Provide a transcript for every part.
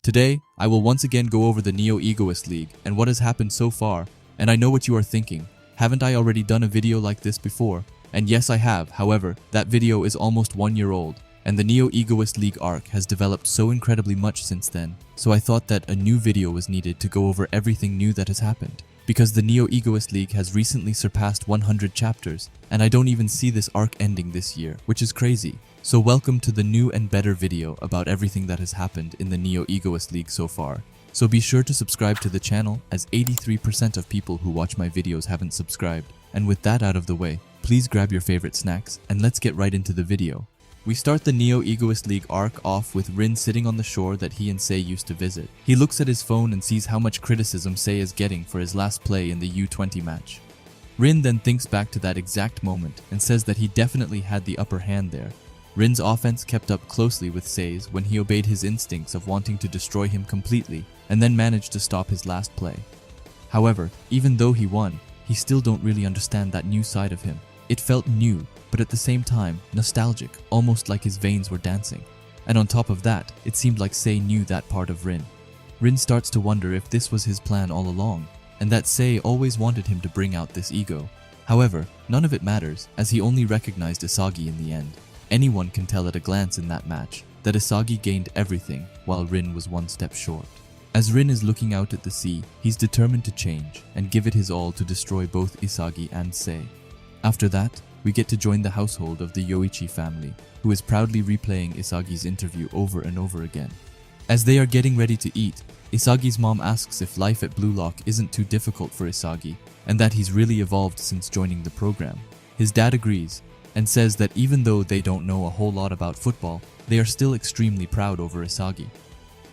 Today, I will once again go over the Neo Egoist League and what has happened so far, and I know what you are thinking. Haven't I already done a video like this before? And yes, I have. However, that video is almost 1 year old, and the Neo Egoist League arc has developed so incredibly much since then, so I thought that a new video was needed to go over everything new that has happened. Because the Neo Egoist League has recently surpassed 100 chapters, and I don't even see this arc ending this year, which is crazy. So welcome to the new and better video about everything that has happened in the Neo Egoist League so far. So be sure to subscribe to the channel, as 83% of people who watch my videos haven't subscribed. And with that out of the way, please grab your favorite snacks and let's get right into the video. We start the Neo Egoist League arc off with Rin sitting on the shore that he and Sei used to visit. He looks at his phone and sees how much criticism Sei is getting for his last play in the U20 match. Rin then thinks back to that exact moment and says that he definitely had the upper hand there. Rin's offense kept up closely with Sei's when he obeyed his instincts of wanting to destroy him completely and then managed to stop his last play. However, even though he won, he still don't really understand that new side of him. It felt new, but at the same time, nostalgic, almost like his veins were dancing. And on top of that, it seemed like Sei knew that part of Rin. Rin starts to wonder if this was his plan all along, and that Sei always wanted him to bring out this ego. However, none of it matters, as he only recognized Isagi in the end. Anyone can tell at a glance in that match that Isagi gained everything while Rin was one step short. As Rin is looking out at the sea, he's determined to change and give it his all to destroy both Isagi and Sei. After that, we get to join the household of the Yoichi family, who is proudly replaying Isagi's interview over and over again. As they are getting ready to eat, Isagi's mom asks if life at Blue Lock isn't too difficult for Isagi, and that he's really evolved since joining the program. His dad agrees, and says that even though they don't know a whole lot about football, they are still extremely proud over Isagi.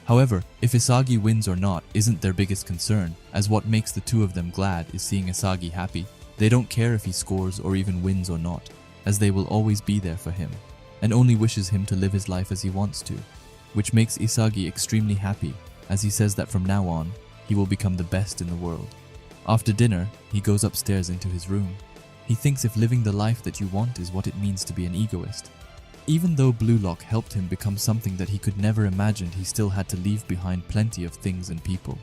However, if Isagi wins or not isn't their biggest concern, as what makes the two of them glad is seeing Isagi happy. They don't care if he scores or even wins or not, as they will always be there for him, and only wishes him to live his life as he wants to, which makes Isagi extremely happy, as he says that from now on, he will become the best in the world. After dinner, he goes upstairs into his room. He thinks if living the life that you want is what it means to be an egoist. Even though Blue Lock helped him become something that he could never imagine, he still had to leave behind plenty of things and people.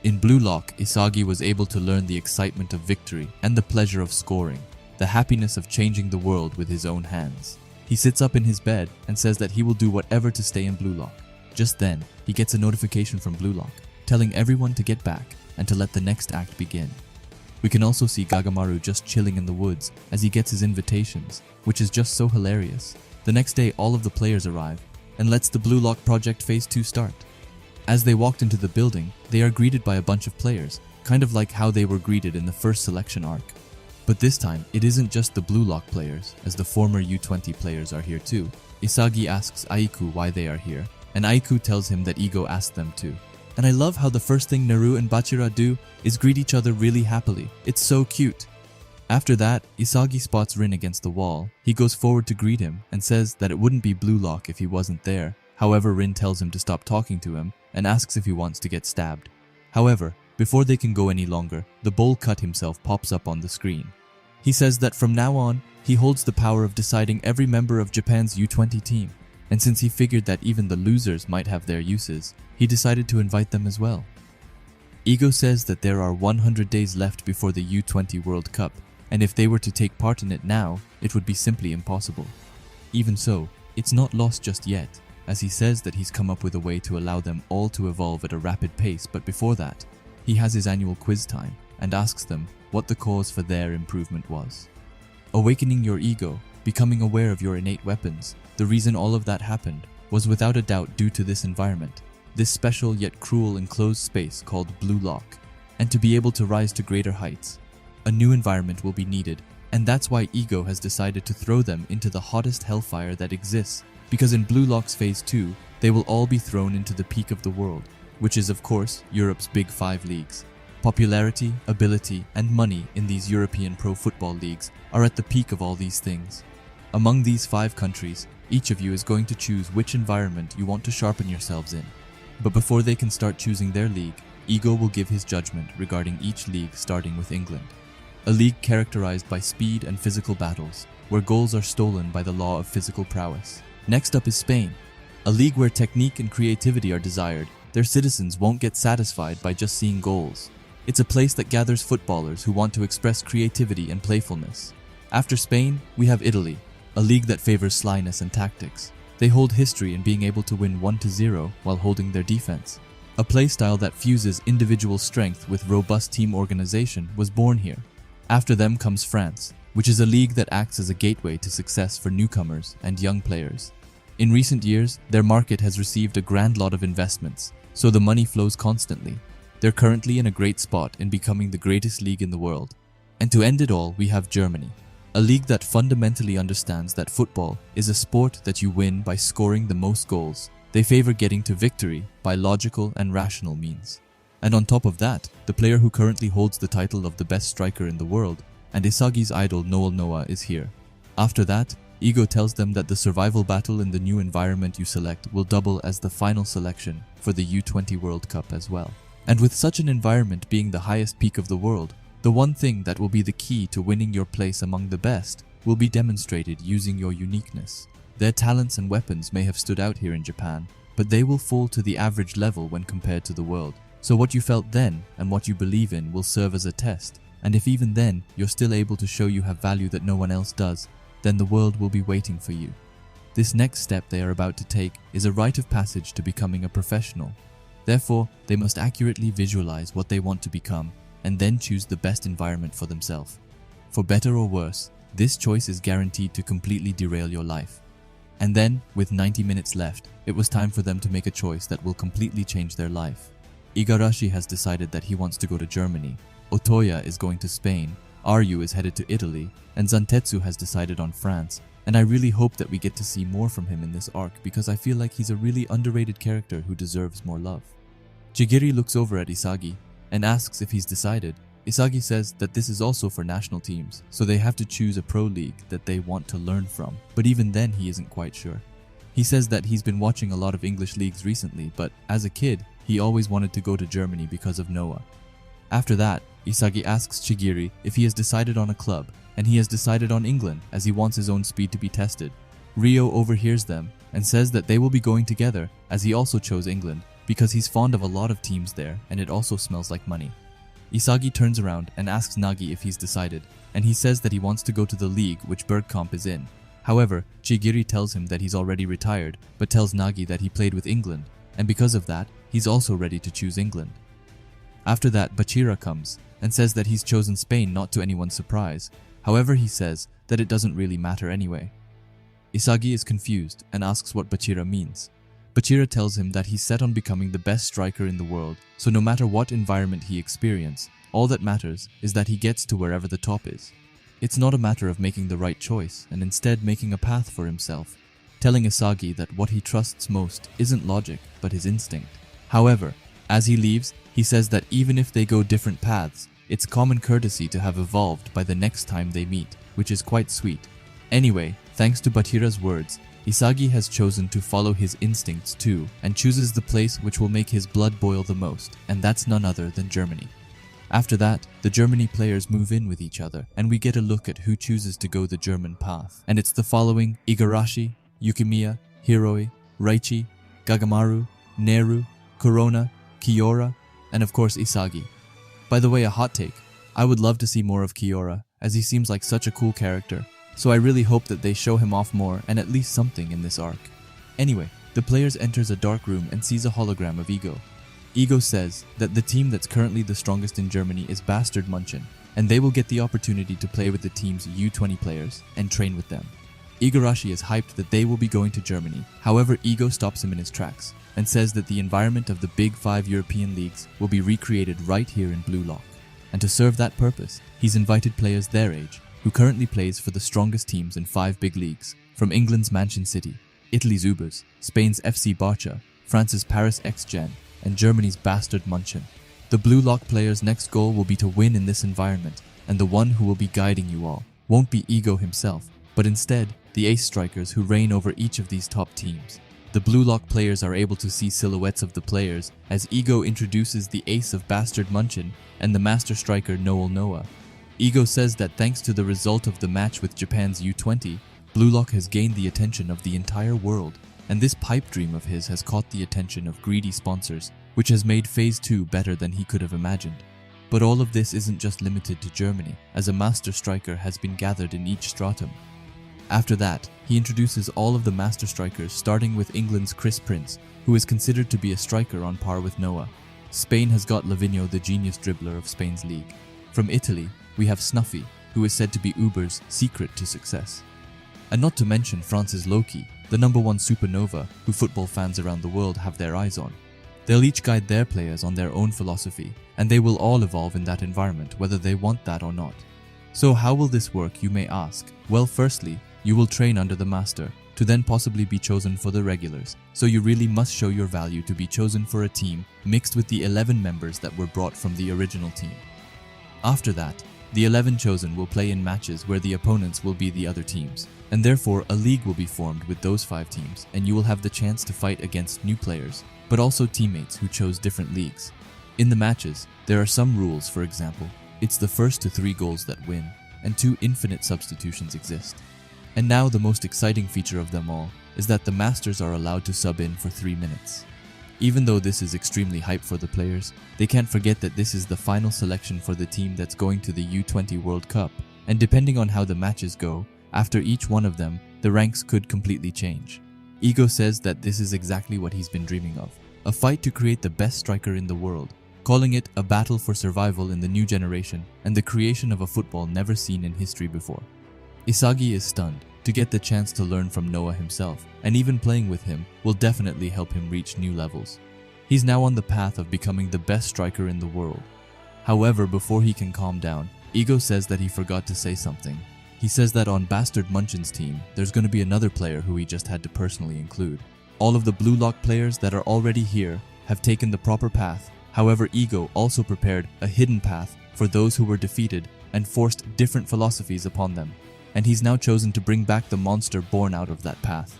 In Blue Lock, Isagi was able to learn the excitement of victory and the pleasure of scoring, the happiness of changing the world with his own hands. He sits up in his bed and says that he will do whatever to stay in Blue Lock. Just then, he gets a notification from Blue Lock, telling everyone to get back and to let the next act begin. We can also see Gagamaru just chilling in the woods as he gets his invitations, which is just so hilarious. The next day, all of the players arrive and lets the Blue Lock Project Phase 2 start. As they walked into the building, they are greeted by a bunch of players, kind of like how they were greeted in the first selection arc. But this time, it isn't just the Blue Lock players, as the former U20 players are here too. Isagi asks Aiku why they are here, and Aiku tells him that Ego asked them to. And I love how the first thing Naru and Bachira do is greet each other really happily. It's so cute. After that, Isagi spots Rin against the wall. He goes forward to greet him and says that it wouldn't be Blue Lock if he wasn't there. However, Rin tells him to stop talking to him and asks if he wants to get stabbed. However, before they can go any longer, the bowl cut himself pops up on the screen. He says that from now on, he holds the power of deciding every member of Japan's U20 team. And since he figured that even the losers might have their uses, he decided to invite them as well. Ego says that there are 100 days left before the U20 World Cup, and if they were to take part in it now, it would be simply impossible. Even so, it's not lost just yet, as he says that he's come up with a way to allow them all to evolve at a rapid pace, but before that, he has his annual quiz time and asks them what the cause for their improvement was. Awakening your ego, becoming aware of your innate weapons. The reason all of that happened was without a doubt due to this environment, this special yet cruel enclosed space called Blue Lock, and to be able to rise to greater heights. A new environment will be needed, and that's why Ego has decided to throw them into the hottest hellfire that exists, because in Blue Lock's Phase 2, they will all be thrown into the peak of the world, which is of course Europe's Big 5 leagues. Popularity, ability, and money in these European pro football leagues are at the peak of all these things. Among these 5 countries, each of you is going to choose which environment you want to sharpen yourselves in. But before they can start choosing their league, Ego will give his judgment regarding each league, starting with England. A league characterized by speed and physical battles, where goals are stolen by the law of physical prowess. Next up is Spain, a league where technique and creativity are desired, their citizens won't get satisfied by just seeing goals. It's a place that gathers footballers who want to express creativity and playfulness. After Spain, we have Italy, a league that favors slyness and tactics. They hold history in being able to win 1-0 while holding their defense. A playstyle that fuses individual strength with robust team organization was born here. After them comes France, which is a league that acts as a gateway to success for newcomers and young players. In recent years, their market has received a grand lot of investments, so the money flows constantly. They're currently in a great spot in becoming the greatest league in the world. And to end it all, we have Germany, a league that fundamentally understands that football is a sport that you win by scoring the most goals. They favor getting to victory by logical and rational means. And on top of that, the player who currently holds the title of the best striker in the world, and Isagi's idol Noah is here. After that, Ego tells them that the survival battle in the new environment you select will double as the final selection for the U20 World Cup as well. And with such an environment being the highest peak of the world, the one thing that will be the key to winning your place among the best will be demonstrated using your uniqueness. Their talents and weapons may have stood out here in Japan, but they will fall to the average level when compared to the world. So what you felt then and what you believe in will serve as a test, and if even then you're still able to show you have value that no one else does, then the world will be waiting for you. This next step they are about to take is a rite of passage to becoming a professional. Therefore, they must accurately visualize what they want to become and then choose the best environment for themselves. For better or worse, this choice is guaranteed to completely derail your life. And then, with 90 minutes left, it was time for them to make a choice that will completely change their life. Igarashi has decided that he wants to go to Germany, Otoya is going to Spain, Ryu is headed to Italy, and Zantetsu has decided on France, and I really hope that we get to see more from him in this arc because I feel like he's a really underrated character who deserves more love. Chigiri looks over at Isagi and asks if he's decided. Isagi says that this is also for national teams, so they have to choose a pro league that they want to learn from, but even then he isn't quite sure. He says that he's been watching a lot of English leagues recently, but as a kid, he always wanted to go to Germany because of Noah. After that, Isagi asks Chigiri if he has decided on a club, and he has decided on England as he wants his own speed to be tested. Ryo overhears them and says that they will be going together as he also chose England because he's fond of a lot of teams there and it also smells like money. Isagi turns around and asks Nagi if he's decided, and he says that he wants to go to the league which Bergkamp is in. However, Chigiri tells him that he's already retired, but tells Nagi that he played with England, and because of that, he's also ready to choose England. After that, Bachira comes and says that he's chosen Spain not to anyone's surprise. However, he says that it doesn't really matter anyway. Isagi is confused and asks what Bachira means. Bachira tells him that he's set on becoming the best striker in the world, so no matter what environment he experiences, all that matters is that he gets to wherever the top is. It's not a matter of making the right choice and instead making a path for himself, telling Isagi that what he trusts most isn't logic but his instinct. However, as he leaves, he says that even if they go different paths, it's common courtesy to have evolved by the next time they meet, which is quite sweet. Anyway, thanks to Bachira's words, Isagi has chosen to follow his instincts too and chooses the place which will make his blood boil the most, and that's none other than Germany. After that, the Germany players move in with each other and we get a look at who chooses to go the German path. And it's the following: Igarashi, Yukimiya, Hiroi, Raichi, Gagamaru, Neru, Corona, Kiora, and of course Isagi. By the way, a hot take. I would love to see more of Kiora, as he seems like such a cool character. So I really hope that they show him off more and at least something in this arc. Anyway, the players enters a dark room and sees a hologram of Ego. Ego says that the team that's currently the strongest in Germany is Bastard Munchen, and they will get the opportunity to play with the team's U20 players and train with them. Igarashi is hyped that they will be going to Germany, however Ego stops him in his tracks and says that the environment of the Big 5 European leagues will be recreated right here in Blue Lock. And to serve that purpose, he's invited players their age, who currently plays for the strongest teams in 5 big leagues, from England's Manshine City, Italy's Ubers, Spain's FC Barcha, France's Paris X-Gen, and Germany's Bastard Munchen. The Blue Lock players' next goal will be to win in this environment, and the one who will be guiding you all won't be Ego himself, but instead the ace strikers who reign over each of these top teams. The Blue Lock players are able to see silhouettes of the players as Ego introduces the ace of Bastard Munchen and the master striker Noah. Ego says that thanks to the result of the match with Japan's U20, Blue Lock has gained the attention of the entire world, and this pipe dream of his has caught the attention of greedy sponsors which has made Phase 2 better than he could have imagined. But all of this isn't just limited to Germany, as a master striker has been gathered in each stratum. After that, he introduces all of the master strikers, starting with England's Chris Prince, who is considered to be a striker on par with Noah. Spain has got Lavinho, the genius dribbler of Spain's league. From Italy, we have Snuffy, who is said to be Uber's secret to success. And not to mention France's Loki, the #1 supernova who football fans around the world have their eyes on. They'll each guide their players on their own philosophy, and they will all evolve in that environment whether they want that or not. So how will this work, you may ask? Well, firstly, you will train under the master, to then possibly be chosen for the regulars, so you really must show your value to be chosen for a team mixed with the 11 members that were brought from the original team. After that, the 11 chosen will play in matches where the opponents will be the other teams, and therefore a league will be formed with those 5 teams, and you will have the chance to fight against new players, but also teammates who chose different leagues. In the matches, there are some rules. For example, it's the first to 3 goals that win, and 2 infinite substitutions exist. And now the most exciting feature of them all is that the masters are allowed to sub in for 3 minutes. Even though this is extremely hype for the players, they can't forget that this is the final selection for the team that's going to the U20 World Cup, and depending on how the matches go, after each one of them, the ranks could completely change. Ego says that this is exactly what he's been dreaming of, a fight to create the best striker in the world, calling it a battle for survival in the new generation and the creation of a football never seen in history before. Isagi is stunned to get the chance to learn from Noah himself, and even playing with him will definitely help him reach new levels. He's now on the path of becoming the best striker in the world. However, before he can calm down, Ego says that he forgot to say something. He says that on Bastard Munchen's team, there's going to be another player who he just had to personally include. All of the Blue Lock players that are already here have taken the proper path. However, Ego also prepared a hidden path for those who were defeated and forced different philosophies upon them. And he's now chosen to bring back the monster born out of that path.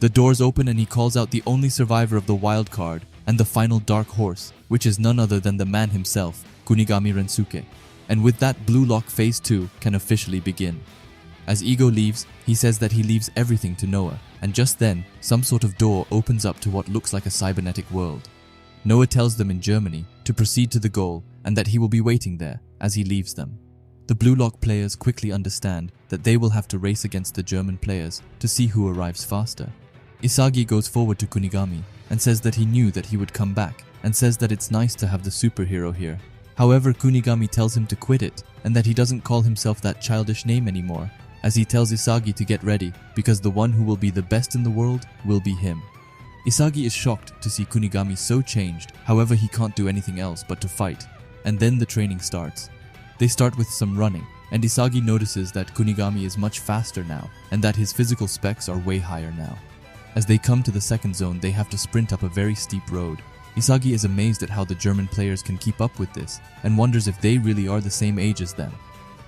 The doors open and he calls out the only survivor of the wild card and the final dark horse, which is none other than the man himself, Kunigami Rensuke. And with that, Blue Lock Phase 2 can officially begin. As Ego leaves, he says that he leaves everything to Noah, and just then, some sort of door opens up to what looks like a cybernetic world. Noah tells them in Germany to proceed to the goal and that he will be waiting there as he leaves them. The Blue Lock players quickly understand that they will have to race against the German players to see who arrives faster. Isagi goes forward to Kunigami and says that he knew that he would come back, and says that it's nice to have the superhero here. However, Kunigami tells him to quit it and that he doesn't call himself that childish name anymore, as he tells Isagi to get ready because the one who will be the best in the world will be him. Isagi is shocked to see Kunigami so changed, however he can't do anything else but to fight, and then the training starts. They start with some running, and Isagi notices that Kunigami is much faster now and that his physical specs are way higher now. As they come to the second zone, they have to sprint up a very steep road. Isagi is amazed at how the German players can keep up with this and wonders if they really are the same age as them.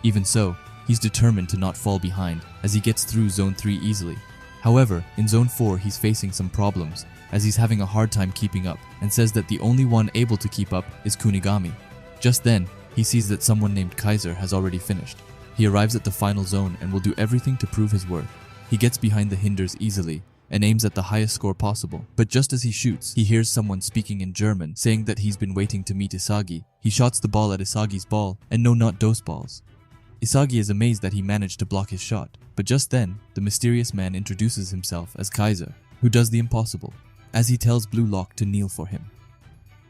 Even so, he's determined to not fall behind as he gets through Zone 3 easily. However, in Zone 4 he's facing some problems as he's having a hard time keeping up and says that the only one able to keep up is Kunigami. Just then, he sees that someone named Kaiser has already finished. He arrives at the final zone and will do everything to prove his worth. He gets behind the hinders easily and aims at the highest score possible, but just as he shoots, he hears someone speaking in German saying that he's been waiting to meet Isagi. He shots the ball at Isagi's ball, and no, not those balls. Isagi is amazed that he managed to block his shot, but just then, the mysterious man introduces himself as Kaiser, who does the impossible, as he tells Blue Lock to kneel for him.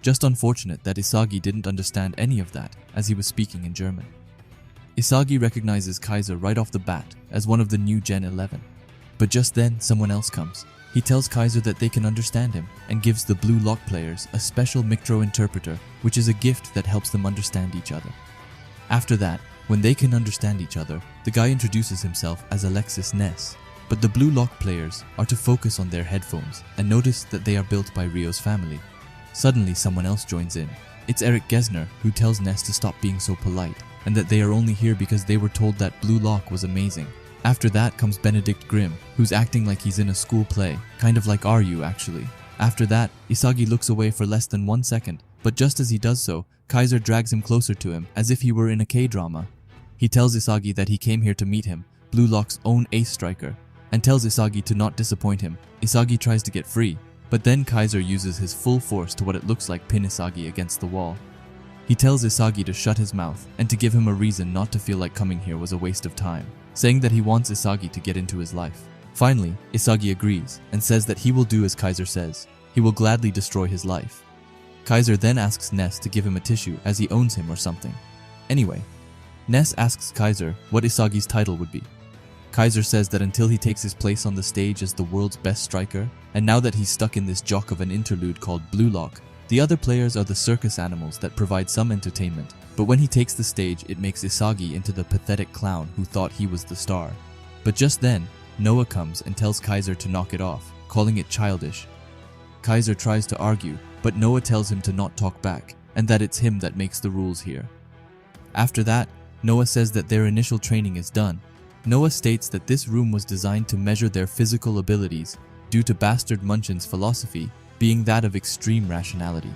Just unfortunate that Isagi didn't understand any of that as he was speaking in German. Isagi recognizes Kaiser right off the bat as one of the new Gen 11. But just then, someone else comes. He tells Kaiser that they can understand him and gives the Blue Lock players a special Mictro interpreter, which is a gift that helps them understand each other. After that, when they can understand each other, the guy introduces himself as Alexis Ness. But the Blue Lock players are to focus on their headphones and notice that they are built by Rio's family. Suddenly, someone else joins in. It's Eric Gesner, who tells Ness to stop being so polite and that they are only here because they were told that Blue Lock was amazing. After that comes Benedict Grimm, who's acting like he's in a school play, kind of like Are You actually. After that, Isagi looks away for less than 1 second, but just as he does so, Kaiser drags him closer to him as if he were in a K-drama. He tells Isagi that he came here to meet him, Blue Lock's own ace striker, and tells Isagi to not disappoint him. Isagi tries to get free, But then Kaiser uses his full force to what it looks like pin Isagi against the wall. He tells Isagi to shut his mouth and to give him a reason not to feel like coming here was a waste of time, saying that he wants Isagi to get into his life. Finally, Isagi agrees and says that he will do as Kaiser says. He will gladly destroy his life. Kaiser then asks Ness to give him a tissue as he owns him or something. Anyway, Ness asks Kaiser what Isagi's title would be. Kaiser says that until he takes his place on the stage as the world's best striker, and now that he's stuck in this jock of an interlude called Blue Lock, the other players are the circus animals that provide some entertainment, but when he takes the stage it makes Isagi into the pathetic clown who thought he was the star. But just then, Noah comes and tells Kaiser to knock it off, calling it childish. Kaiser tries to argue, but Noah tells him to not talk back, and that it's him that makes the rules here. After that, Noah says that their initial training is done. Noah states that this room was designed to measure their physical abilities due to Bastard Munchen's philosophy being that of extreme rationality.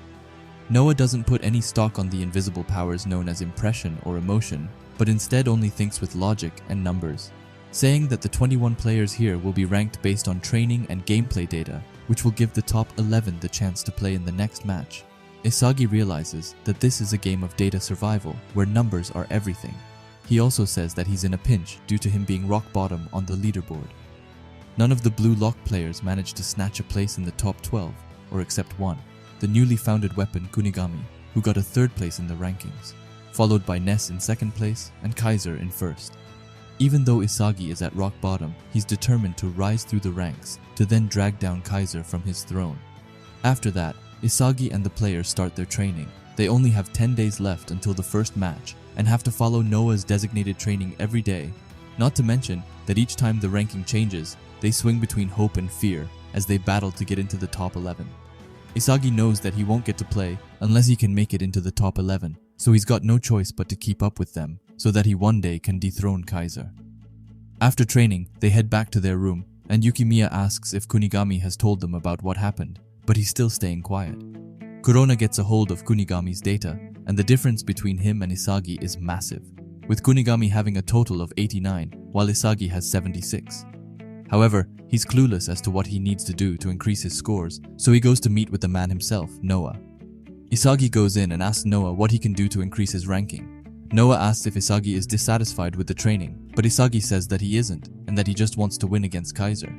Noah doesn't put any stock on the invisible powers known as impression or emotion, but instead only thinks with logic and numbers, saying that the 21 players here will be ranked based on training and gameplay data, which will give the top 11 the chance to play in the next match. Isagi realizes that this is a game of data survival, where numbers are everything. He also says that he's in a pinch due to him being rock bottom on the leaderboard. None of the Blue Lock players managed to snatch a place in the top 12, or except one, the newly founded weapon Kunigami, who got a 3rd place in the rankings, followed by Ness in 2nd place and Kaiser in 1st. Even though Isagi is at rock bottom, he's determined to rise through the ranks to then drag down Kaiser from his throne. After that, Isagi and the players start their training. They only have 10 days left until the first match and have to follow Noah's designated training every day. Not to mention that each time the ranking changes, they swing between hope and fear as they battle to get into the top 11. Isagi knows that he won't get to play unless he can make it into the top 11, so he's got no choice but to keep up with them so that he one day can dethrone Kaiser. After training, they head back to their room, and Yukimiya asks if Kunigami has told them about what happened, but he's still staying quiet. Kurona gets a hold of Kunigami's data, and the difference between him and Isagi is massive, with Kunigami having a total of 89, while Isagi has 76. However, he's clueless as to what he needs to do to increase his scores, so he goes to meet with the man himself, Noah. Isagi goes in and asks Noah what he can do to increase his ranking. Noah asks if Isagi is dissatisfied with the training, but Isagi says that he isn't, and that he just wants to win against Kaiser.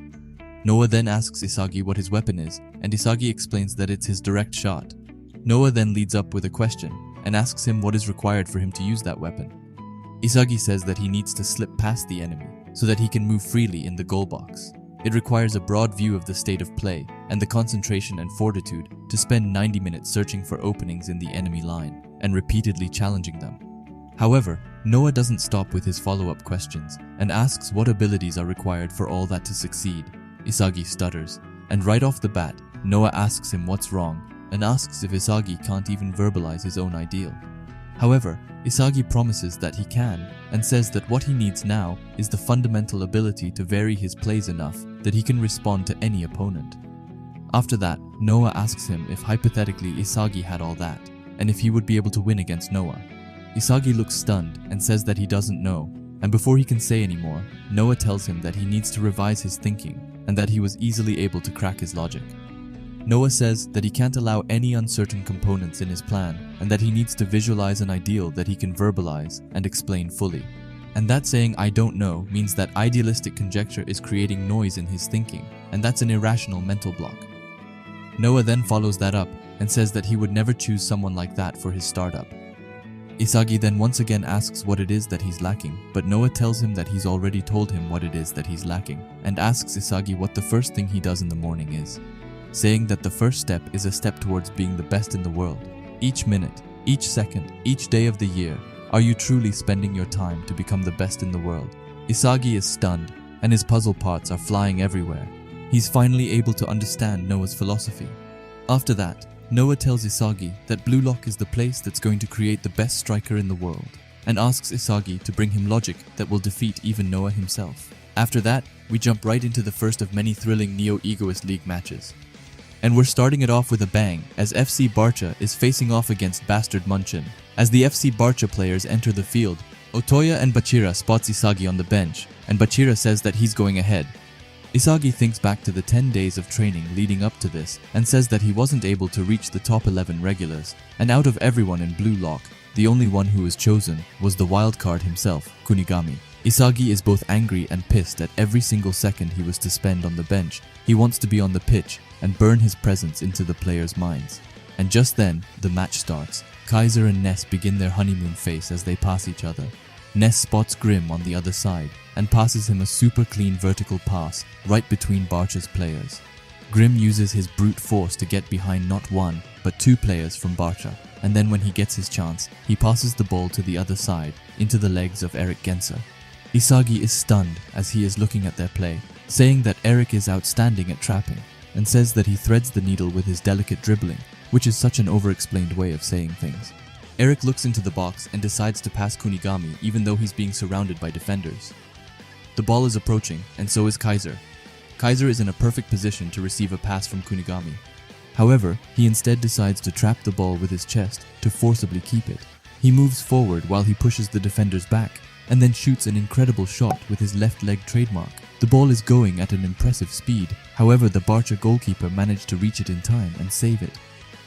Noah then asks Isagi what his weapon is, and Isagi explains that it's his direct shot. Noah then leads up with a question, and asks him what is required for him to use that weapon. Isagi says that he needs to slip past the enemy, so that he can move freely in the goal box. It requires a broad view of the state of play, and the concentration and fortitude to spend 90 minutes searching for openings in the enemy line, and repeatedly challenging them. However, Noah doesn't stop with his follow-up questions, and asks what abilities are required for all that to succeed. Isagi stutters, and right off the bat, Noah asks him what's wrong, and asks if Isagi can't even verbalize his own ideal. However, Isagi promises that he can, and says that what he needs now is the fundamental ability to vary his plays enough that he can respond to any opponent. After that, Noah asks him if hypothetically Isagi had all that, and if he would be able to win against Noah. Isagi looks stunned and says that he doesn't know, and before he can say any more, Noah tells him that he needs to revise his thinking, and that he was easily able to crack his logic. Noah says that he can't allow any uncertain components in his plan, and that he needs to visualize an ideal that he can verbalize and explain fully. And that saying "I don't know" means that idealistic conjecture is creating noise in his thinking, and that's an irrational mental block. Noah then follows that up and says that he would never choose someone like that for his startup. Isagi then once again asks what it is that he's lacking, but Noah tells him that he's already told him what it is that he's lacking, and asks Isagi what the first thing he does in the morning is, saying that the first step is a step towards being the best in the world. Each minute, each second, each day of the year, are you truly spending your time to become the best in the world? Isagi is stunned, and his puzzle parts are flying everywhere. He's finally able to understand Noah's philosophy. After that, Noah tells Isagi that Blue Lock is the place that's going to create the best striker in the world, and asks Isagi to bring him logic that will defeat even Noah himself. After that, we jump right into the first of many thrilling Neo Egoist League matches. And we're starting it off with a bang, as Fc Barcha is facing off against Bastard Munchen. As the Fc Barcha players enter the field, Otoya and Bachira spots Isagi on the bench, and Bachira says that he's going ahead. Isagi thinks back to the 10 days of training leading up to this and says that he wasn't able to reach the top 11 regulars, and out of everyone in Blue Lock, the only one who was chosen was the wildcard himself, Kunigami. Isagi is both angry and pissed at every single second he was to spend on the bench. He wants to be on the pitch and burn his presence into the players' minds. And just then, the match starts. Kaiser and Ness begin their honeymoon phase as they pass each other. Ness spots Grim on the other side and passes him a super clean vertical pass right between Barcha's players. Grim uses his brute force to get behind not one, but two players from Barcha, and then when he gets his chance, he passes the ball to the other side, into the legs of Eric Genser. Isagi is stunned as he is looking at their play, saying that Eric is outstanding at trapping, and says that he threads the needle with his delicate dribbling, which is such an over-explained way of saying things. Eric looks into the box and decides to pass Kunigami even though he's being surrounded by defenders. The ball is approaching, and so is Kaiser. Kaiser is in a perfect position to receive a pass from Kunigami. However, he instead decides to trap the ball with his chest to forcibly keep it. He moves forward while he pushes the defenders back, and then shoots an incredible shot with his left leg trademark. The ball is going at an impressive speed, however the Barcha goalkeeper managed to reach it in time and save it.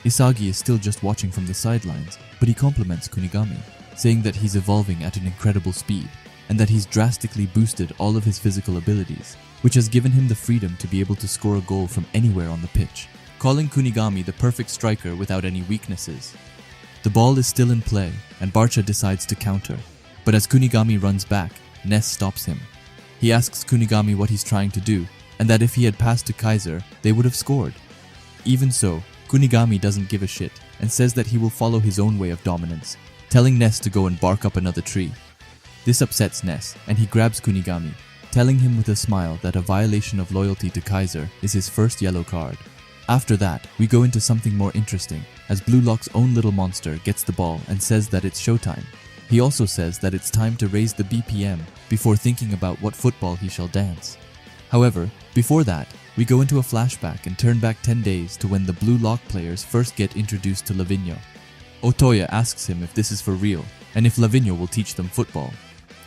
Isagi is still just watching from the sidelines, but he compliments Kunigami, saying that he's evolving at an incredible speed, and that he's drastically boosted all of his physical abilities, which has given him the freedom to be able to score a goal from anywhere on the pitch, calling Kunigami the perfect striker without any weaknesses. The ball is still in play, and Barcha decides to counter, but as Kunigami runs back, Ness stops him. He asks Kunigami what he's trying to do, and that if he had passed to Kaiser, they would have scored. Even so, Kunigami doesn't give a shit and says that he will follow his own way of dominance, telling Ness to go and bark up another tree. This upsets Ness, and he grabs Kunigami, telling him with a smile that a violation of loyalty to Kaiser is his first yellow card. After that, we go into something more interesting, as Blue Lock's own little monster gets the ball and says that it's showtime. He also says that it's time to raise the BPM before thinking about what football he shall dance. However, before that, we go into a flashback and turn back 10 days to when the Blue Lock players first get introduced to Lavinho. Otoya asks him if this is for real, and if Lavinho will teach them football.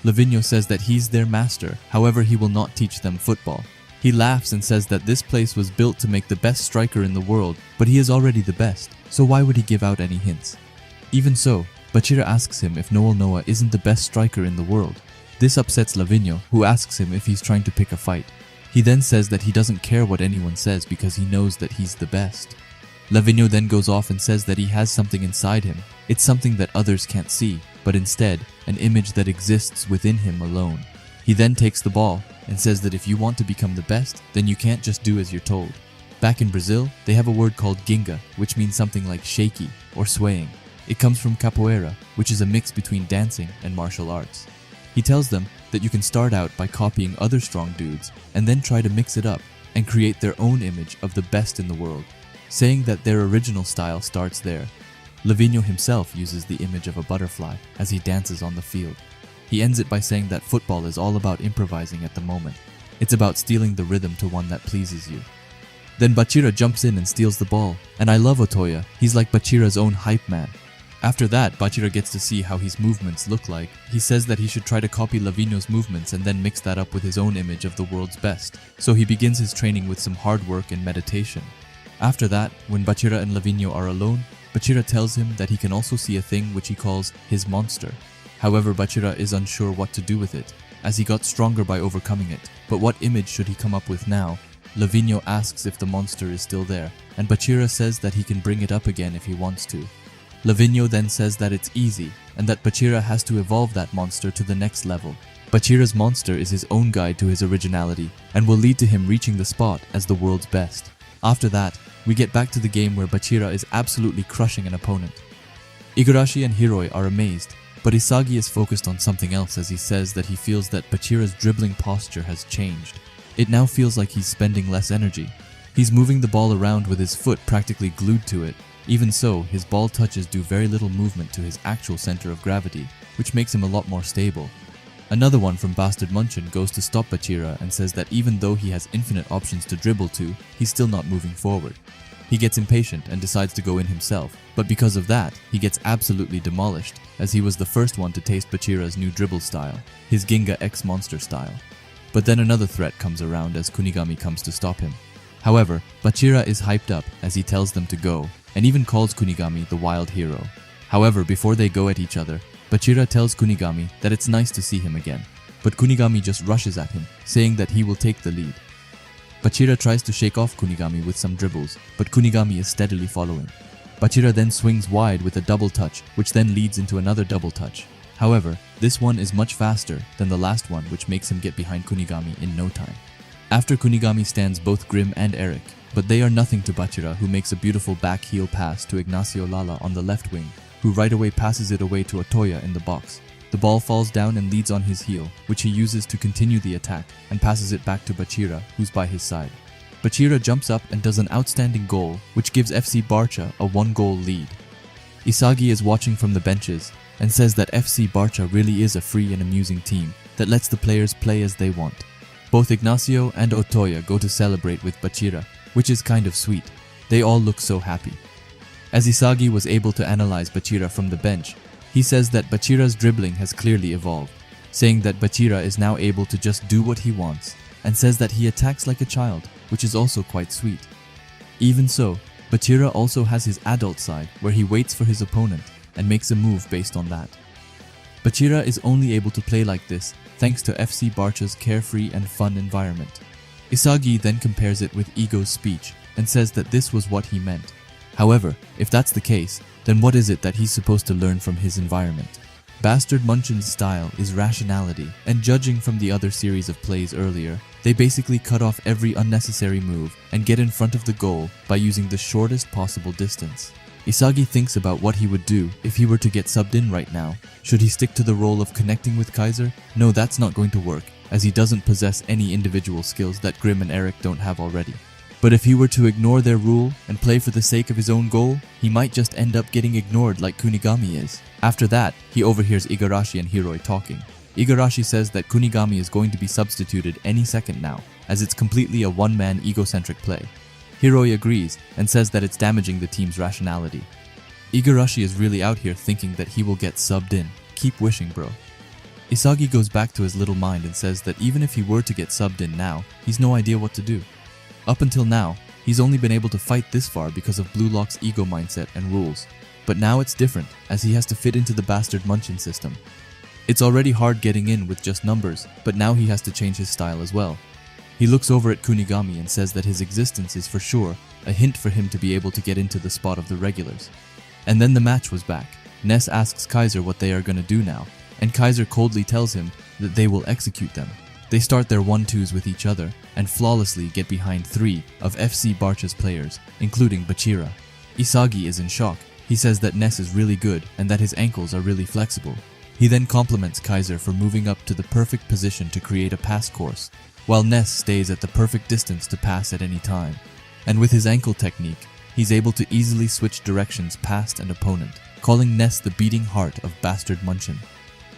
Lavinho says that he's their master, however he will not teach them football. He laughs and says that this place was built to make the best striker in the world, but he is already the best, so why would he give out any hints? Even so, Bachira asks him if Noel Noah isn't the best striker in the world. This upsets Lavinho, who asks him if he's trying to pick a fight. He then says that he doesn't care what anyone says because he knows that he's the best. Lavinho then goes off and says that he has something inside him. It's something that others can't see, but instead, an image that exists within him alone. He then takes the ball and says that if you want to become the best, then you can't just do as you're told. Back in Brazil, they have a word called ginga, which means something like shaky or swaying. It comes from capoeira, which is a mix between dancing and martial arts. He tells them that you can start out by copying other strong dudes and then try to mix it up and create their own image of the best in the world, saying that their original style starts there. Lavinho himself uses the image of a butterfly as he dances on the field. He ends it by saying that football is all about improvising at the moment. It's about stealing the rhythm to one that pleases you. Then Bachira jumps in and steals the ball, and I love Otoya. He's like Bachira's own hype man. After that, Bachira gets to see how his movements look like. He says that he should try to copy Lavinho's movements and then mix that up with his own image of the world's best. So he begins his training with some hard work and meditation. After that, when Bachira and Lavinho are alone, Bachira tells him that he can also see a thing which he calls his monster. However, Bachira is unsure what to do with it, as he got stronger by overcoming it. But what image should he come up with now? Lavinho asks if the monster is still there, and Bachira says that he can bring it up again if he wants to. Lavinho then says that it's easy, and that Bachira has to evolve that monster to the next level. Bachira's monster is his own guide to his originality, and will lead to him reaching the spot as the world's best. After that, we get back to the game where Bachira is absolutely crushing an opponent. Igarashi and Hiroi are amazed, but Isagi is focused on something else as he says that he feels that Bachira's dribbling posture has changed. It now feels like he's spending less energy. He's moving the ball around with his foot practically glued to it. Even so, his ball touches do very little movement to his actual center of gravity, which makes him a lot more stable. Another one from Bastard Munchen goes to stop Bachira and says that even though he has infinite options to dribble to, he's still not moving forward. He gets impatient and decides to go in himself, but because of that, he gets absolutely demolished, as he was the first one to taste Bachira's new dribble style, his Ginga X Monster style. but then another threat comes around as Kunigami comes to stop him. However, Bachira is hyped up as he tells them to go, and even calls Kunigami the wild hero. However, before they go at each other, Bachira tells Kunigami that it's nice to see him again, but Kunigami just rushes at him, saying that he will take the lead. Bachira tries to shake off Kunigami with some dribbles, but Kunigami is steadily following. Bachira then swings wide with a double touch, which then leads into another double touch. However, this one is much faster than the last one, which makes him get behind Kunigami in no time. After Kunigami stands both Grim and Eric, but they are nothing to Bachira, who makes a beautiful back heel pass to Ignacio Lala on the left wing, who right away passes it away to Otoya in the box. The ball falls down and leads on his heel, which he uses to continue the attack, and passes it back to Bachira, who's by his side. Bachira jumps up and does an outstanding goal, which gives FC Barcha a 1-goal lead. Isagi is watching from the benches, and says that FC Barcha really is a free and amusing team that lets the players play as they want. Both Ignacio and Otoya go to celebrate with Bachira, which is kind of sweet. They all look so happy. As Isagi was able to analyze Bachira from the bench, he says that Bachira's dribbling has clearly evolved, saying that Bachira is now able to just do what he wants, and says that he attacks like a child, which is also quite sweet. Even so, Bachira also has his adult side where he waits for his opponent and makes a move based on that. Bachira is only able to play like this thanks to FC Barcha's carefree and fun environment. Isagi then compares it with Ego's speech and says that this was what he meant. However, if that's the case, then what is it that he's supposed to learn from his environment? Bastard Munchen's style is rationality, and judging from the other series of plays earlier, they basically cut off every unnecessary move and get in front of the goal by using the shortest possible distance. Isagi thinks about what he would do if he were to get subbed in right now. Should he stick to the role of connecting with Kaiser? No, that's not going to work, as he doesn't possess any individual skills that Grim and Eric don't have already. But if he were to ignore their rule and play for the sake of his own goal, he might just end up getting ignored like Kunigami is. After that, he overhears Igarashi and Hiroi talking. Igarashi says that Kunigami is going to be substituted any second now, as it's completely a one-man egocentric play. Hiroi agrees and says that it's damaging the team's rationality. Igarashi is really out here thinking that he will get subbed in. Keep wishing, bro. Isagi goes back to his little mind and says that even if he were to get subbed in now, he's no idea what to do. Up until now, he's only been able to fight this far because of Blue Lock's ego mindset and rules. But now it's different, as he has to fit into the Bastard Munchen system. It's already hard getting in with just numbers, but now he has to change his style as well. He looks over at Kunigami and says that his existence is for sure a hint for him to be able to get into the spot of the regulars. And then the match was back. Ness asks Kaiser what they are going to do now, and Kaiser coldly tells him that they will execute them. They start their 1-2s with each other and flawlessly get behind 3 of FC Barcha's players, including Bachira. Isagi is in shock. He says that Ness is really good and that his ankles are really flexible. He then compliments Kaiser for moving up to the perfect position to create a pass course, while Ness stays at the perfect distance to pass at any time. And with his ankle technique, he's able to easily switch directions past an opponent, calling Ness the beating heart of Bastard Munchen.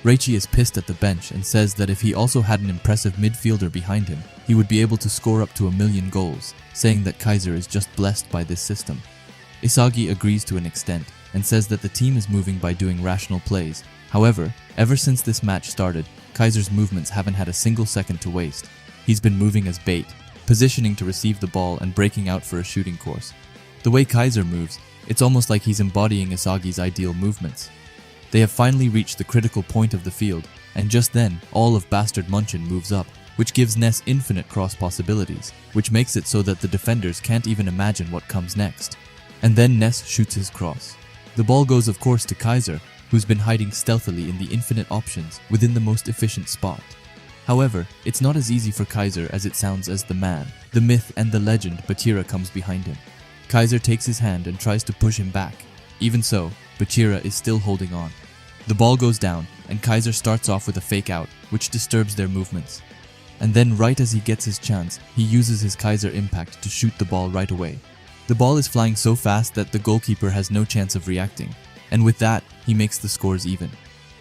Yoichi is pissed at the bench and says that if he also had an impressive midfielder behind him, he would be able to score up to 1,000,000 goals, saying that Kaiser is just blessed by this system. Isagi agrees to an extent and says that the team is moving by doing rational plays. However, ever since this match started, Kaiser's movements haven't had a single second to waste. He's been moving as bait, positioning to receive the ball and breaking out for a shooting course. The way Kaiser moves, it's almost like he's embodying Isagi's ideal movements. They have finally reached the critical point of the field, and just then, all of Bastard Munchen moves up, which gives Ness infinite cross possibilities, which makes it so that the defenders can't even imagine what comes next. And then Ness shoots his cross. The ball goes of course to Kaiser, who's been hiding stealthily in the infinite options within the most efficient spot. However, it's not as easy for Kaiser as it sounds, as the man, the myth and the legend Bachira comes behind him. Kaiser takes his hand and tries to push him back. Even so, Bachira is still holding on. The ball goes down, and Kaiser starts off with a fake out, which disturbs their movements. And then right as he gets his chance, he uses his Kaiser impact to shoot the ball right away. The ball is flying so fast that the goalkeeper has no chance of reacting, and with that, he makes the scores even.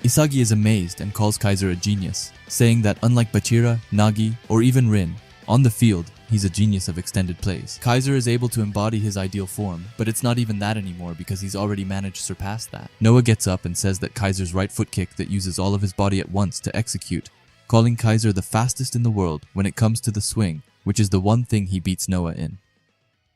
Isagi is amazed and calls Kaiser a genius, saying that unlike Bachira, Nagi, or even Rin, on the field, he's a genius of extended plays. Kaiser is able to embody his ideal form, but it's not even that anymore because he's already managed to surpass that. Noah gets up and says that Kaiser's right foot kick that uses all of his body at once to execute calling Kaiser the fastest in the world when it comes to the swing, which is the one thing he beats Noah in.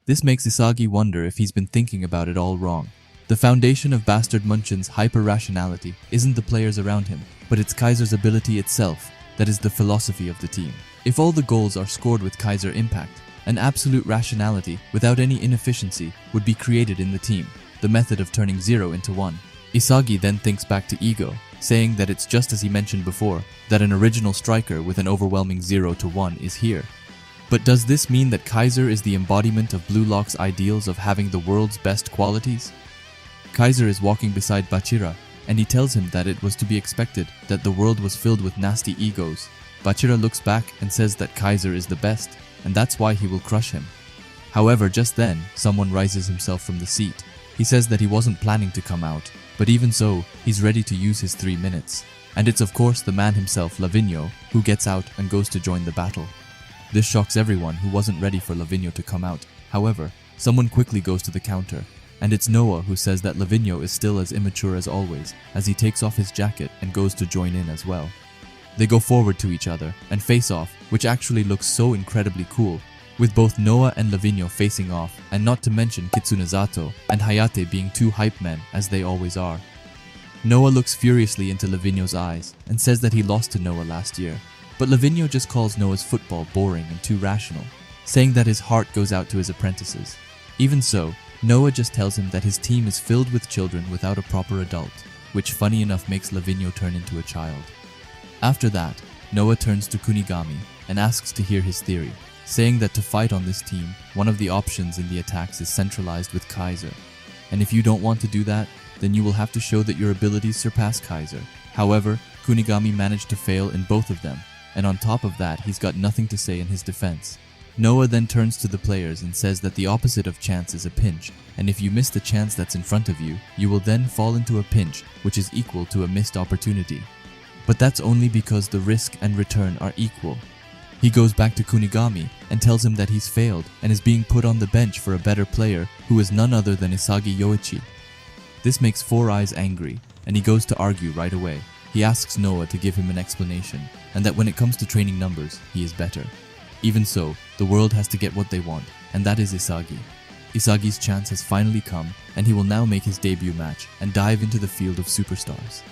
This makes Isagi wonder if he's been thinking about it all wrong. The foundation of Bastard Munchen's hyper-rationality isn't the players around him, but it's Kaiser's ability itself that is the philosophy of the team. If all the goals are scored with Kaiser impact, an absolute rationality without any inefficiency would be created in the team, the method of turning 0 into 1. Isagi then thinks back to Ego, saying that it's just as he mentioned before, that an original striker with an overwhelming 0 to 1 is here. But does this mean that Kaiser is the embodiment of Blue Lock's ideals of having the world's best qualities? Kaiser is walking beside Bachira, and he tells him that it was to be expected that the world was filled with nasty egos. Bachira looks back and says that Kaiser is the best, and that's why he will crush him. However, just then, someone rises himself from the seat. He says that he wasn't planning to come out, but even so, he's ready to use his 3 minutes. And it's of course the man himself, Lavinho, who gets out and goes to join the battle. This shocks everyone who wasn't ready for Lavinho to come out. However, someone quickly goes to the counter, and it's Noah who says that Lavinho is still as immature as always, as he takes off his jacket and goes to join in as well. They go forward to each other and face off, which actually looks so incredibly cool, with both Noah and Lavinho facing off, and not to mention Kitsunezato and Hayate being 2 hype men as they always are. Noah looks furiously into Lavinho's eyes and says that he lost to Noah last year, but Lavinho just calls Noah's football boring and too rational, saying that his heart goes out to his apprentices. Even so, Noah just tells him that his team is filled with children without a proper adult, which funny enough makes Lavinho turn into a child. After that, Noah turns to Kunigami and asks to hear his theory, saying that to fight on this team, one of the options in the attacks is centralized with Kaiser. And if you don't want to do that, then you will have to show that your abilities surpass Kaiser. However, Kunigami managed to fail in both of them, and on top of that, he's got nothing to say in his defense. Noah then turns to the players and says that the opposite of chance is a pinch, and if you miss the chance that's in front of you, you will then fall into a pinch, which is equal to a missed opportunity. But that's only because the risk and return are equal. He goes back to Kunigami and tells him that he's failed and is being put on the bench for a better player who is none other than isagi yoichi. This makes Four Eyes angry, and he goes to argue right away. He asks Noah to give him an explanation, and that when it comes to training numbers, he is better. Even so, the world has to get what they want, and that is Isagi. Isagi's chance has finally come, and he will now make his debut match and dive into the field of superstars.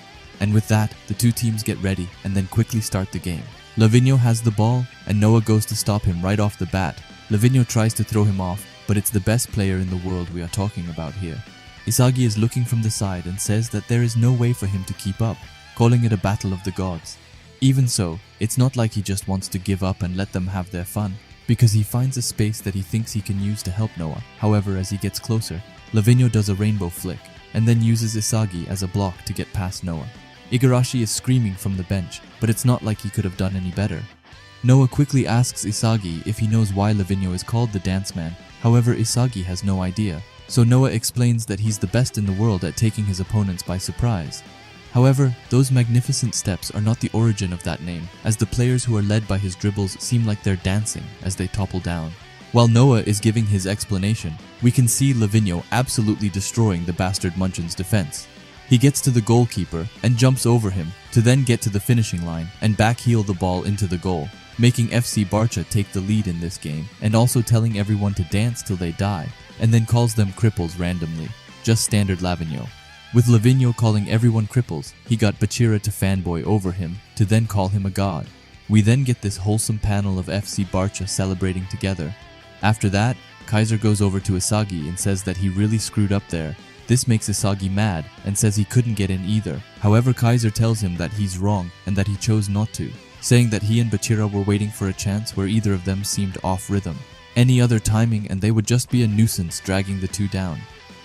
And with that, the two teams get ready and then quickly start the game. Lavinho has the ball, and Noah goes to stop him right off the bat. Lavinho tries to throw him off, but it's the best player in the world we are talking about here. Isagi is looking from the side and says that there is no way for him to keep up, calling it a battle of the gods. Even so, it's not like he just wants to give up and let them have their fun, because he finds a space that he thinks he can use to help Noah. However, as he gets closer, Lavinho does a rainbow flick, and then uses Isagi as a block to get past Noah. Igarashi is screaming from the bench, but it's not like he could have done any better. Noah quickly asks Isagi if he knows why Lavinho is called the Dance Man. However, Isagi has no idea, so Noah explains that he's the best in the world at taking his opponents by surprise. However, those magnificent steps are not the origin of that name, as the players who are led by his dribbles seem like they're dancing as they topple down. While Noah is giving his explanation, we can see Lavinho absolutely destroying the Bastard Munchen's defense. He gets to the goalkeeper and jumps over him to then get to the finishing line and backheel the ball into the goal, making FC Barcha take the lead in this game and also telling everyone to dance till they die, and then calls them cripples randomly, just standard Lavinho. With Lavinho calling everyone cripples, he got Bachira to fanboy over him to then call him a god. We then get this wholesome panel of FC Barcha celebrating together. After that, Kaiser goes over to Isagi and says that he really screwed up there. This makes Isagi mad and says he couldn't get in either. However, Kaiser tells him that he's wrong and that he chose not to, saying that he and Bachira were waiting for a chance where either of them seemed off rhythm. Any other timing and they would just be a nuisance dragging the two down.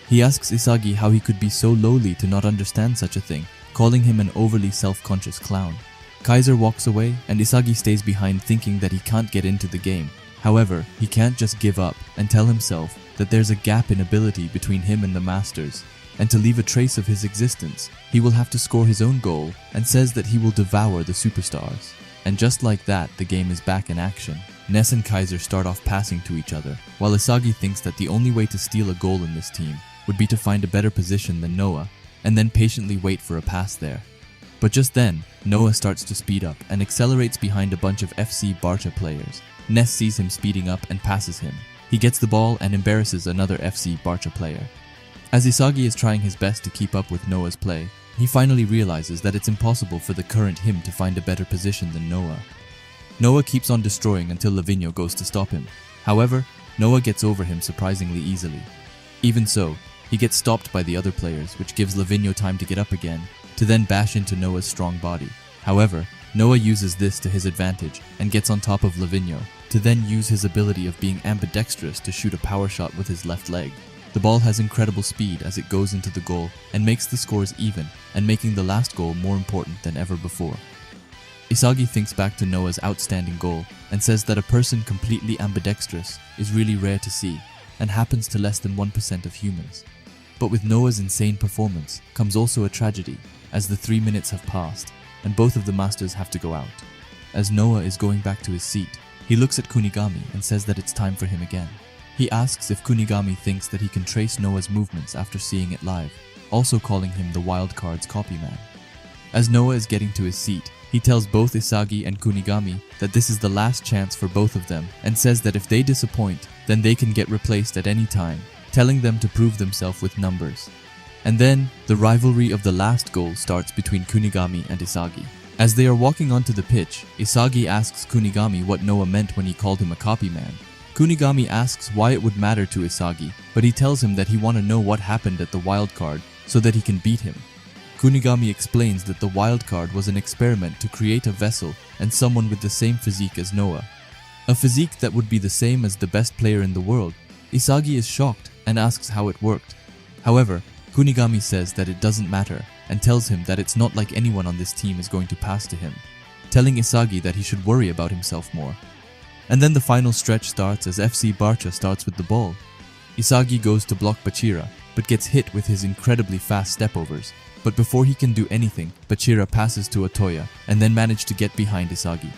He asks Isagi how he could be so lowly to not understand such a thing, calling him an overly self-conscious clown. Kaiser walks away and Isagi stays behind thinking that he can't get into the game. However, he can't just give up and tell himself that there's a gap in ability between him and the Masters, and to leave a trace of his existence, he will have to score his own goal and says that he will devour the superstars. And just like that, the game is back in action. Ness and Kaiser start off passing to each other, while Isagi thinks that the only way to steal a goal in this team would be to find a better position than Noah, and then patiently wait for a pass there. But just then, Noah starts to speed up and accelerates behind a bunch of FC Barcha players. Ness sees him speeding up and passes him. He gets the ball and embarrasses another FC Barcha player. As Isagi is trying his best to keep up with Noah's play, he finally realizes that it's impossible for the current him to find a better position than Noah. Noah keeps on destroying until Lavinho goes to stop him. However, Noah gets over him surprisingly easily. Even so, he gets stopped by the other players, which gives Lavinho time to get up again, to then bash into Noah's strong body. However, Noah uses this to his advantage and gets on top of Lavinho, to then use his ability of being ambidextrous to shoot a power shot with his left leg. The ball has incredible speed as it goes into the goal and makes the scores even, and making the last goal more important than ever before. Isagi thinks back to Noah's outstanding goal and says that a person completely ambidextrous is really rare to see and happens to less than 1% of humans. But with Noah's insane performance comes also a tragedy, as the 3 minutes have passed and both of the masters have to go out. As Noah is going back to his seat, he looks at Kunigami and says that it's time for him again. He asks if Kunigami thinks that he can trace Noah's movements after seeing it live, also calling him the wildcard's copyman. As Noah is getting to his seat, he tells both Isagi and Kunigami that this is the last chance for both of them and says that if they disappoint, then they can get replaced at any time, telling them to prove themselves with numbers. And then, the rivalry of the last goal starts between Kunigami and Isagi. As they are walking onto the pitch, Isagi asks Kunigami what Noah meant when he called him a copyman. Kunigami asks why it would matter to Isagi, but he tells him that he wants to know what happened at the wildcard so that he can beat him. Kunigami explains that the wildcard was an experiment to create a vessel and someone with the same physique as Noah. A physique that would be the same as the best player in the world. Isagi is shocked and asks how it worked. However, Kunigami says that it doesn't matter and tells him that it's not like anyone on this team is going to pass to him, telling Isagi that he should worry about himself more. And then the final stretch starts as FC Barcha starts with the ball. Isagi goes to block Bachira, but gets hit with his incredibly fast stepovers. But before he can do anything, Bachira passes to Otoya and then manages to get behind Isagi.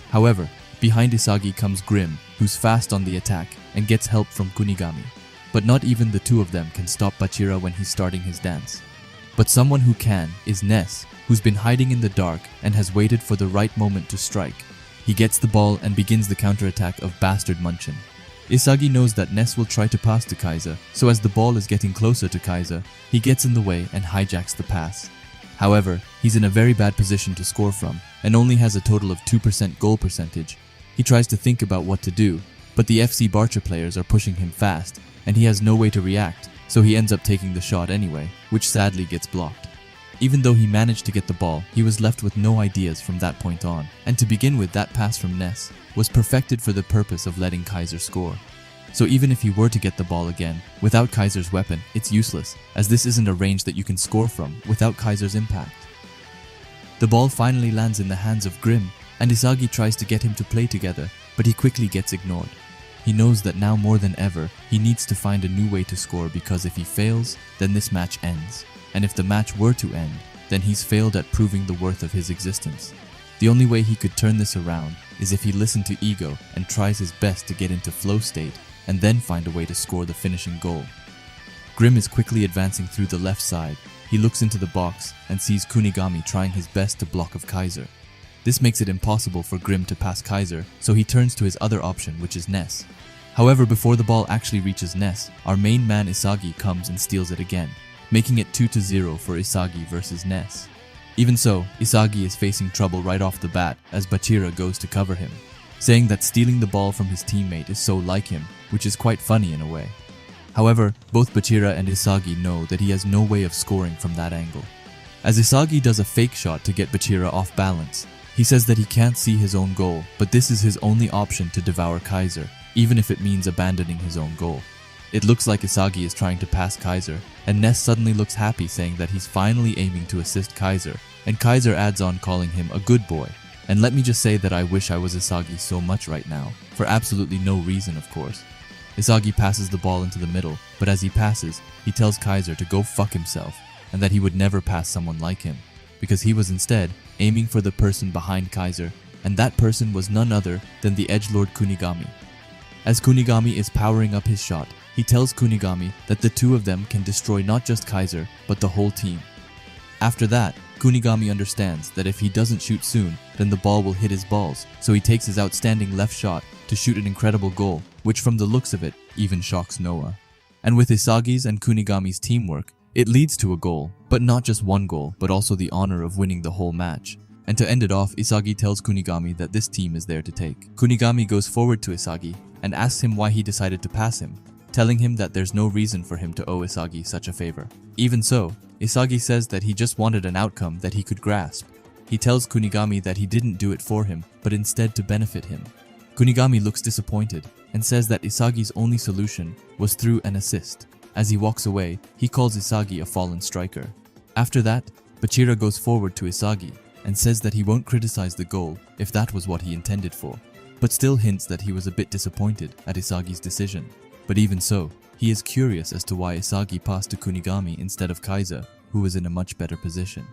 However, behind Isagi comes Grim, who's fast on the attack and gets help from Kunigami. But not even the two of them can stop Bachira when he's starting his dance. But someone who can is Ness, who's been hiding in the dark and has waited for the right moment to strike. He gets the ball and begins the counterattack of Bastard Munchen. Isagi knows that Ness will try to pass to Kaiser, so as the ball is getting closer to Kaiser, he gets in the way and hijacks the pass. However, he's in a very bad position to score from, and only has a total of 2% goal percentage. He tries to think about what to do, but the FC Barcha players are pushing him fast, and he has no way to react, so he ends up taking the shot anyway, which sadly gets blocked. Even though he managed to get the ball, he was left with no ideas from that point on, and to begin with, that pass from Ness was perfected for the purpose of letting Kaiser score. So even if he were to get the ball again, without Kaiser's weapon, it's useless, as this isn't a range that you can score from without Kaiser's impact. The ball finally lands in the hands of Grim, and Isagi tries to get him to play together, but he quickly gets ignored. He knows that now more than ever, he needs to find a new way to score, because if he fails, then this match ends. And if the match were to end, then he's failed at proving the worth of his existence. The only way he could turn this around is if he listened to ego and tries his best to get into flow state and then find a way to score the finishing goal. Grim is quickly advancing through the left side. He looks into the box and sees Kunigami trying his best to block of Kaiser. This makes it impossible for Grim to pass Kaiser, so he turns to his other option, which is Ness. However, before the ball actually reaches Ness, our main man Isagi comes and steals it again, making it 2-0 for Isagi versus Ness. Even so, Isagi is facing trouble right off the bat as Bachira goes to cover him, saying that stealing the ball from his teammate is so like him, which is quite funny in a way. However, both Bachira and Isagi know that he has no way of scoring from that angle. As Isagi does a fake shot to get Bachira off balance, he says that he can't see his own goal, but this is his only option to devour Kaiser, even if it means abandoning his own goal. It looks like Isagi is trying to pass Kaiser, and Ness suddenly looks happy, saying that he's finally aiming to assist Kaiser, and Kaiser adds on calling him a good boy. And let me just say that I wish I was Isagi so much right now, for absolutely no reason, of course. Isagi passes the ball into the middle, but as he passes, he tells Kaiser to go fuck himself, and that he would never pass someone like him, because he was instead aiming for the person behind Kaiser, and that person was none other than the edgelord Kunigami. As Kunigami is powering up his shot, he tells Kunigami that the two of them can destroy not just Kaiser, but the whole team. After that, Kunigami understands that if he doesn't shoot soon, then the ball will hit his balls, so he takes his outstanding left shot to shoot an incredible goal, which from the looks of it, even shocks Noah. And with Isagi's and Kunigami's teamwork, it leads to a goal, but not just one goal, but also the honor of winning the whole match. And to end it off, Isagi tells Kunigami that this team is there to take. Kunigami goes forward to Isagi and asks him why he decided to pass him, telling him that there's no reason for him to owe Isagi such a favor. Even so, Isagi says that he just wanted an outcome that he could grasp. He tells Kunigami that he didn't do it for him, but instead to benefit him. Kunigami looks disappointed and says that Isagi's only solution was through an assist. As he walks away, he calls Isagi a fallen striker. After that, Bachira goes forward to Isagi and says that he won't criticize the goal if that was what he intended for, but still hints that he was a bit disappointed at Isagi's decision. But even so, he is curious as to why Isagi passed to Kunigami instead of Kaiser, who was in a much better position.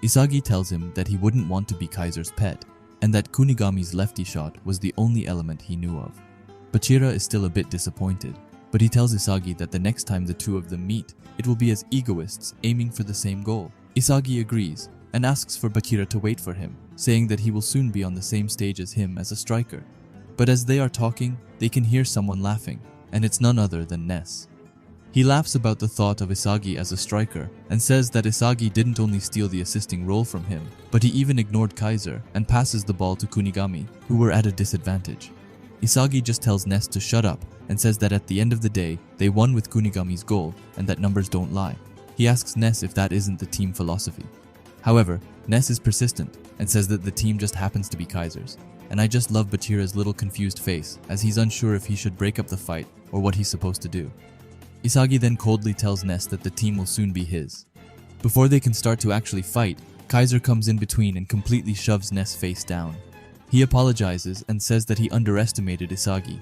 Isagi tells him that he wouldn't want to be Kaiser's pet, and that Kunigami's lefty shot was the only element he knew of. Bachira is still a bit disappointed, but he tells Isagi that the next time the two of them meet, it will be as egoists aiming for the same goal. Isagi agrees and asks for Bachira to wait for him, saying that he will soon be on the same stage as him as a striker. But as they are talking, they can hear someone laughing, and it's none other than Ness. He laughs about the thought of Isagi as a striker and says that Isagi didn't only steal the assisting role from him, but he even ignored Kaiser and passes the ball to Kunigami, who were at a disadvantage. Isagi just tells Ness to shut up and says that at the end of the day, they won with Kunigami's goal and that numbers don't lie. He asks Ness if that isn't the team philosophy. However, Ness is persistent and says that the team just happens to be Kaiser's. And I just love Bachira's little confused face as he's unsure if he should break up the fight or what he's supposed to do. Isagi then coldly tells Ness that the team will soon be his. Before they can start to actually fight, Kaiser comes in between and completely shoves Ness face down. He apologizes and says that he underestimated Isagi.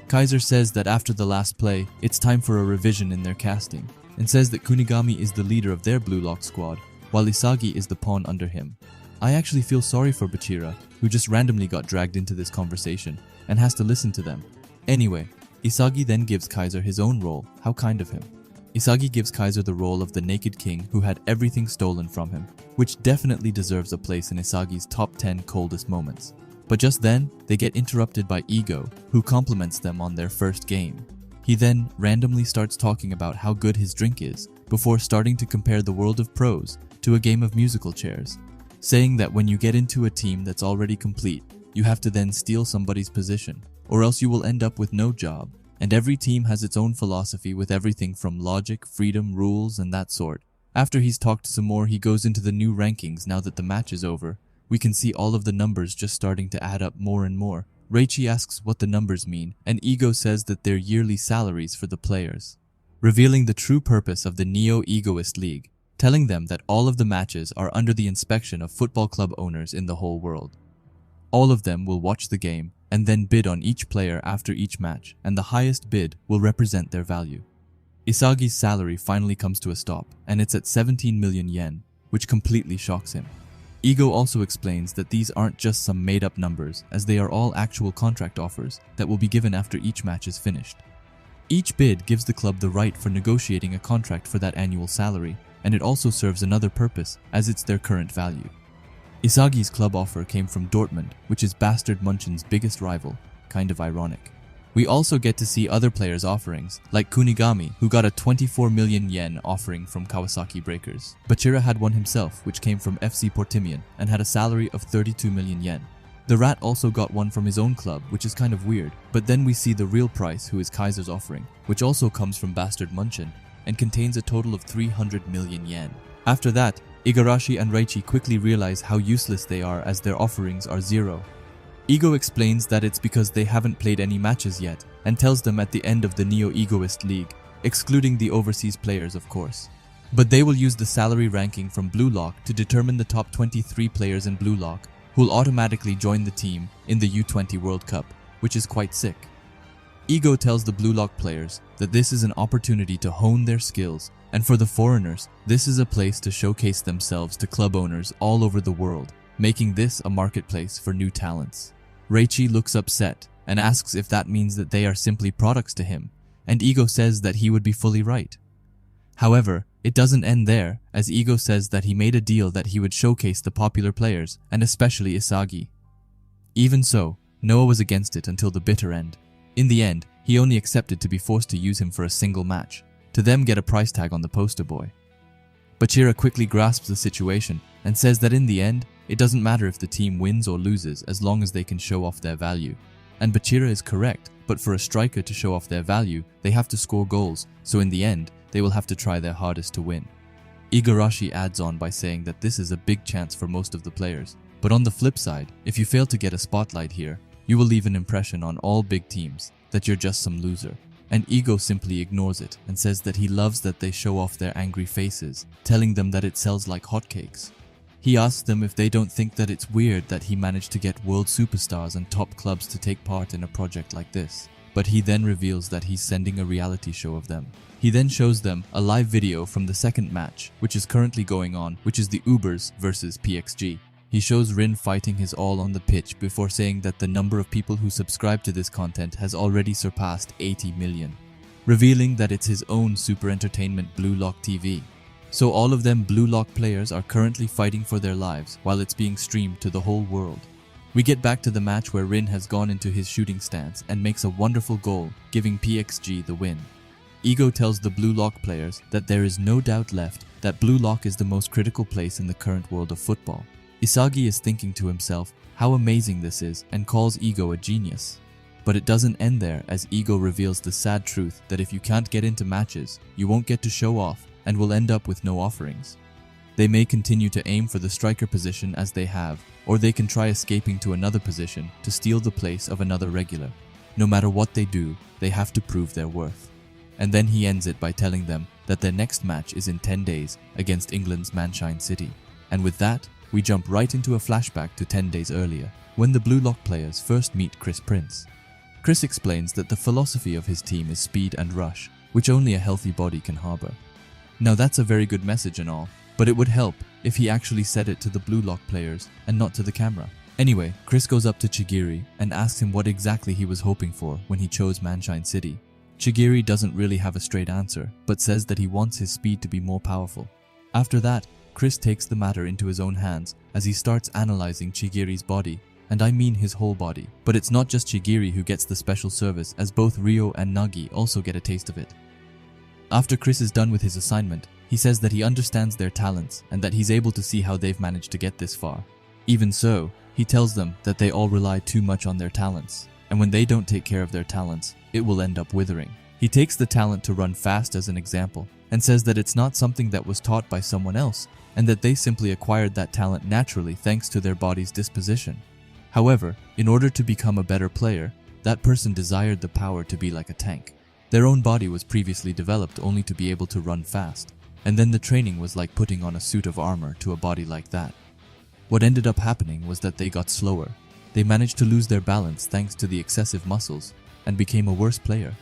Kaiser says that after the last play, it's time for a revision in their casting, and says that Kunigami is the leader of their Blue Lock squad, while Isagi is the pawn under him. I actually feel sorry for Bachira, who just randomly got dragged into this conversation and has to listen to them. Anyway, Isagi then gives Kaiser his own role. How kind of him. Isagi gives Kaiser the role of the naked king who had everything stolen from him, which definitely deserves a place in Isagi's top 10 coldest moments. But just then, they get interrupted by Ego, who compliments them on their first game. He then randomly starts talking about how good his drink is, before starting to compare the world of pros to a game of musical chairs, saying that when you get into a team that's already complete, you have to then steal somebody's position, or else you will end up with no job, and every team has its own philosophy with everything from logic, freedom, rules, and that sort. After he's talked some more, he goes into the new rankings now that the match is over. We can see all of the numbers just starting to add up more and more. Reichi asks what the numbers mean, and Ego says that they're yearly salaries for the players, revealing the true purpose of the Neo Egoist League, telling them that all of the matches are under the inspection of football club owners in the whole world. All of them will watch the game and then bid on each player after each match, and the highest bid will represent their value. Isagi's salary finally comes to a stop, and it's at 17 million yen, which completely shocks him. Ego also explains that these aren't just some made-up numbers, as they are all actual contract offers that will be given after each match is finished. Each bid gives the club the right for negotiating a contract for that annual salary, and it also serves another purpose, as it's their current value. Isagi's club offer came from Dortmund, which is Bastard Munchen's biggest rival, kind of ironic. We also get to see other players' offerings, like Kunigami, who got a 24 million yen offering from Kawasaki Breakers. Bachira had one himself, which came from FC Portimian, and had a salary of 32 million yen. The Rat also got one from his own club, which is kind of weird, but then we see the real price, who is Kaiser's offering, which also comes from Bastard Munchen, and contains a total of 300 million yen. After that, Igarashi and Reichi quickly realize how useless they are as their offerings are zero. Ego explains that it's because they haven't played any matches yet, and tells them at the end of the Neo Egoist League, excluding the overseas players of course. But they will use the salary ranking from Blue Lock to determine the top 23 players in Blue Lock, who'll automatically join the team in the U20 World Cup, which is quite sick. Ego tells the Blue Lock players that this is an opportunity to hone their skills, and for the foreigners, this is a place to showcase themselves to club owners all over the world, making this a marketplace for new talents. Reichi looks upset and asks if that means that they are simply products to him, and Ego says that he would be fully right. However, it doesn't end there, as Ego says that he made a deal that he would showcase the popular players, and especially Isagi. Even so, Noah was against it until the bitter end. In the end, he only accepted to be forced to use him for a single match, to them get a price tag on the poster boy. Bachira quickly grasps the situation and says that in the end, it doesn't matter if the team wins or loses as long as they can show off their value. And Bachira is correct, but for a striker to show off their value, they have to score goals, so in the end, they will have to try their hardest to win. Igarashi adds on by saying that this is a big chance for most of the players, but on the flip side, if you fail to get a spotlight here, you will leave an impression on all big teams that you're just some loser. And Ego simply ignores it and says that he loves that they show off their angry faces, telling them that it sells like hotcakes. He asks them if they don't think that it's weird that he managed to get world superstars and top clubs to take part in a project like this. But he then reveals that he's sending a reality show of them. He then shows them a live video from the second match, which is currently going on, which is the Ubers versus PXG. He shows Rin fighting his all on the pitch before saying that the number of people who subscribe to this content has already surpassed 80 million, revealing that it's his own super entertainment Blue Lock TV. So all of them Blue Lock players are currently fighting for their lives while it's being streamed to the whole world. We get back to the match where Rin has gone into his shooting stance and makes a wonderful goal, giving PXG the win. Ego tells the Blue Lock players that there is no doubt left that Blue Lock is the most critical place in the current world of football. Isagi is thinking to himself how amazing this is and calls Ego a genius. But it doesn't end there, as Ego reveals the sad truth that if you can't get into matches, you won't get to show off and will end up with no offerings. They may continue to aim for the striker position as they have, or they can try escaping to another position to steal the place of another regular. No matter what they do, they have to prove their worth. And then he ends it by telling them that their next match is in 10 days against England's Manshine City. And with that, we jump right into a flashback to 10 days earlier, when the Blue Lock players first meet Chris Prince. Chris explains that the philosophy of his team is speed and rush, which only a healthy body can harbor. Now that's a very good message and all, but it would help if he actually said it to the Blue Lock players and not to the camera. Anyway, Chris goes up to Chigiri and asks him what exactly he was hoping for when he chose Manshine City. Chigiri doesn't really have a straight answer, but says that he wants his speed to be more powerful. After that, Chris takes the matter into his own hands as he starts analyzing Chigiri's body, and I mean his whole body. But it's not just Chigiri who gets the special service, as both Ryo and Nagi also get a taste of it. After Chris is done with his assignment, he says that he understands their talents and that he's able to see how they've managed to get this far. Even so, he tells them that they all rely too much on their talents, and when they don't take care of their talents, it will end up withering. He takes the talent to run fast as an example, and says that it's not something that was taught by someone else, and that they simply acquired that talent naturally thanks to their body's disposition. However, in order to become a better player, that person desired the power to be like a tank. Their own body was previously developed only to be able to run fast, and then the training was like putting on a suit of armor to a body like that. What ended up happening was that they got slower. They managed to lose their balance thanks to the excessive muscles, and became a worse player.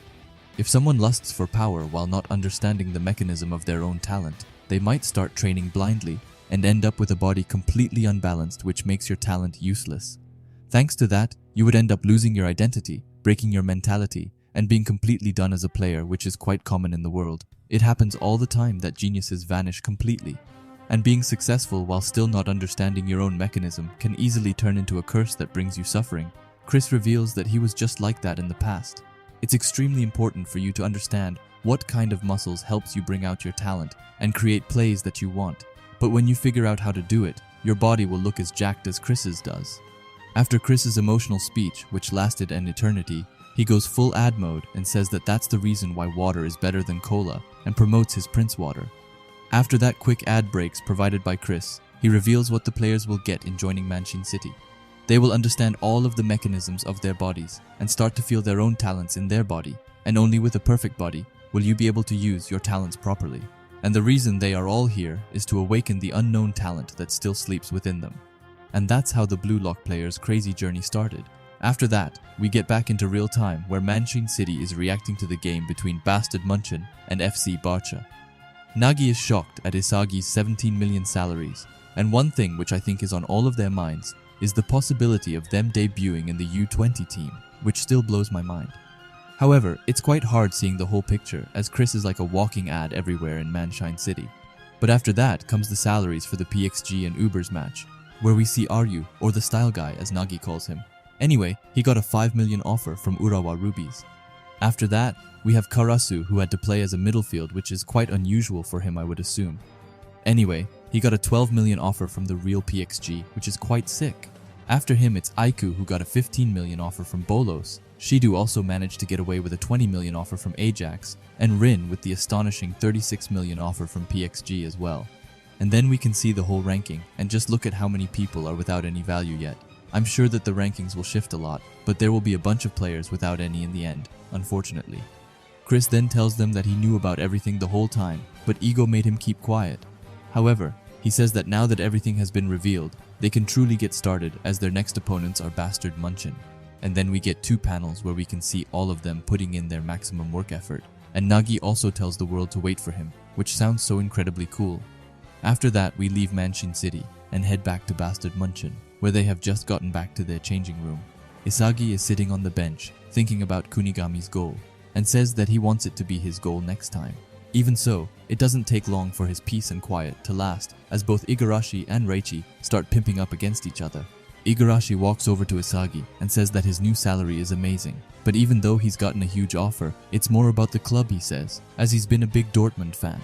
If someone lusts for power while not understanding the mechanism of their own talent, they might start training blindly and end up with a body completely unbalanced, which makes your talent useless. Thanks to that, you would end up losing your identity, breaking your mentality, and being completely done as a player, which is quite common in the world. It happens all the time that geniuses vanish completely. And being successful while still not understanding your own mechanism can easily turn into a curse that brings you suffering. Chris reveals that he was just like that in the past. It's extremely important for you to understand what kind of muscles helps you bring out your talent and create plays that you want. But when you figure out how to do it, your body will look as jacked as Chris's does. After Chris's emotional speech, which lasted an eternity, he goes full ad mode and says that that's the reason why water is better than cola and promotes his Prince water. After that quick ad breaks provided by Chris, he reveals what the players will get in joining Manshine City. They will understand all of the mechanisms of their bodies and start to feel their own talents in their body, and only with a perfect body will you be able to use your talents properly. And the reason they are all here is to awaken the unknown talent that still sleeps within them. And that's how the Blue Lock players' crazy journey started. After that, we get back into real time where Manshine City is reacting to the game between Bastard Munchen and Fc Barcha. Nagi is shocked at Isagi's 17 million salaries, and one thing which I think is on all of their minds is the possibility of them debuting in the U20 team, which still blows my mind. However, it's quite hard seeing the whole picture as Chris is like a walking ad everywhere in Manshine City. But after that comes the salaries for the PXG and Uber's match, where we see Ryu, or the style guy as Nagi calls him. Anyway, he got a 5 million offer from Urawa Rubies. After that, we have Karasu, who had to play as a midfield, which is quite unusual for him, I would assume. Anyway, he got a 12 million offer from the real PXG, which is quite sick. After him, it's Aiku, who got a 15 million offer from Bolos. Shidu also managed to get away with a 20 million offer from Ajax, and Rin with the astonishing 36 million offer from PXG as well. And then we can see the whole ranking, and just look at how many people are without any value yet. I'm sure that the rankings will shift a lot, but there will be a bunch of players without any in the end, unfortunately. Chris then tells them that he knew about everything the whole time, but ego made him keep quiet. However, he says that now that everything has been revealed, they can truly get started as their next opponents are bastard Munchen. And then we get 2 panels where we can see all of them putting in their maximum work effort. And Nagi also tells the world to wait for him, which sounds so incredibly cool. After that, we leave Manshine City and head back to bastard Munchen, where they have just gotten back to their changing room. Isagi is sitting on the bench, thinking about Kunigami's goal, and says that he wants it to be his goal next time. Even so, it doesn't take long for his peace and quiet to last, as both Igarashi and Reichi start pimping up against each other. Igarashi walks over to Isagi and says that his new salary is amazing, but even though he's gotten a huge offer, it's more about the club, he says, as he's been a big Dortmund fan.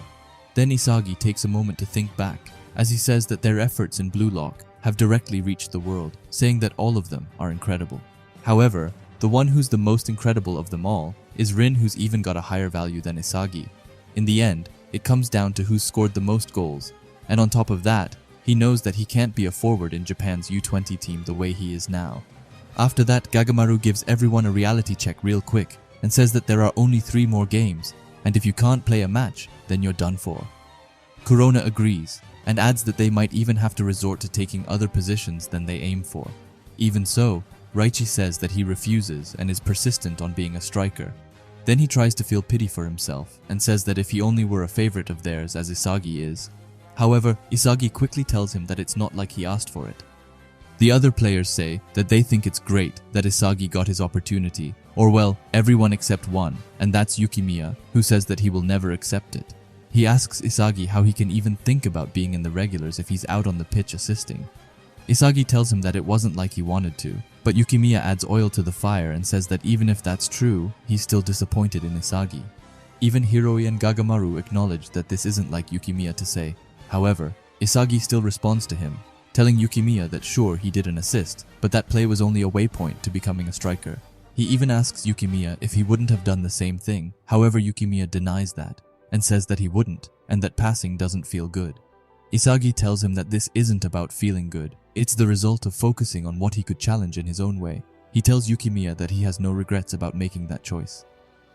Then Isagi takes a moment to think back, as he says that their efforts in Blue Lock have directly reached the world, saying that all of them are incredible. However, the one who's the most incredible of them all is Rin, who's even got a higher value than Isagi. In the end, it comes down to who's scored the most goals, and on top of that, he knows that he can't be a forward in Japan's U20 team the way he is now. After that, Gagamaru gives everyone a reality check real quick and says that there are only 3 more games, and if you can't play a match, then you're done for. Corona agrees, and adds that they might even have to resort to taking other positions than they aim for. Even so, Reichi says that he refuses and is persistent on being a striker. Then he tries to feel pity for himself and says that if he only were a favorite of theirs as Isagi is. However, Isagi quickly tells him that it's not like he asked for it. The other players say that they think it's great that Isagi got his opportunity, or well, everyone except one, and that's Yukimiya, who says that he will never accept it. He asks Isagi how he can even think about being in the regulars if he's out on the pitch assisting. Isagi tells him that it wasn't like he wanted to, but Yukimiya adds oil to the fire and says that even if that's true, he's still disappointed in Isagi. Even Hiroi and Gagamaru acknowledge that this isn't like Yukimiya to say. However, Isagi still responds to him, telling Yukimiya that sure he did an assist, but that play was only a waypoint to becoming a striker. He even asks Yukimiya if he wouldn't have done the same thing, however Yukimiya denies that, and says that he wouldn't, and that passing doesn't feel good. Isagi tells him that this isn't about feeling good, it's the result of focusing on what he could challenge in his own way. He tells Yukimiya that he has no regrets about making that choice.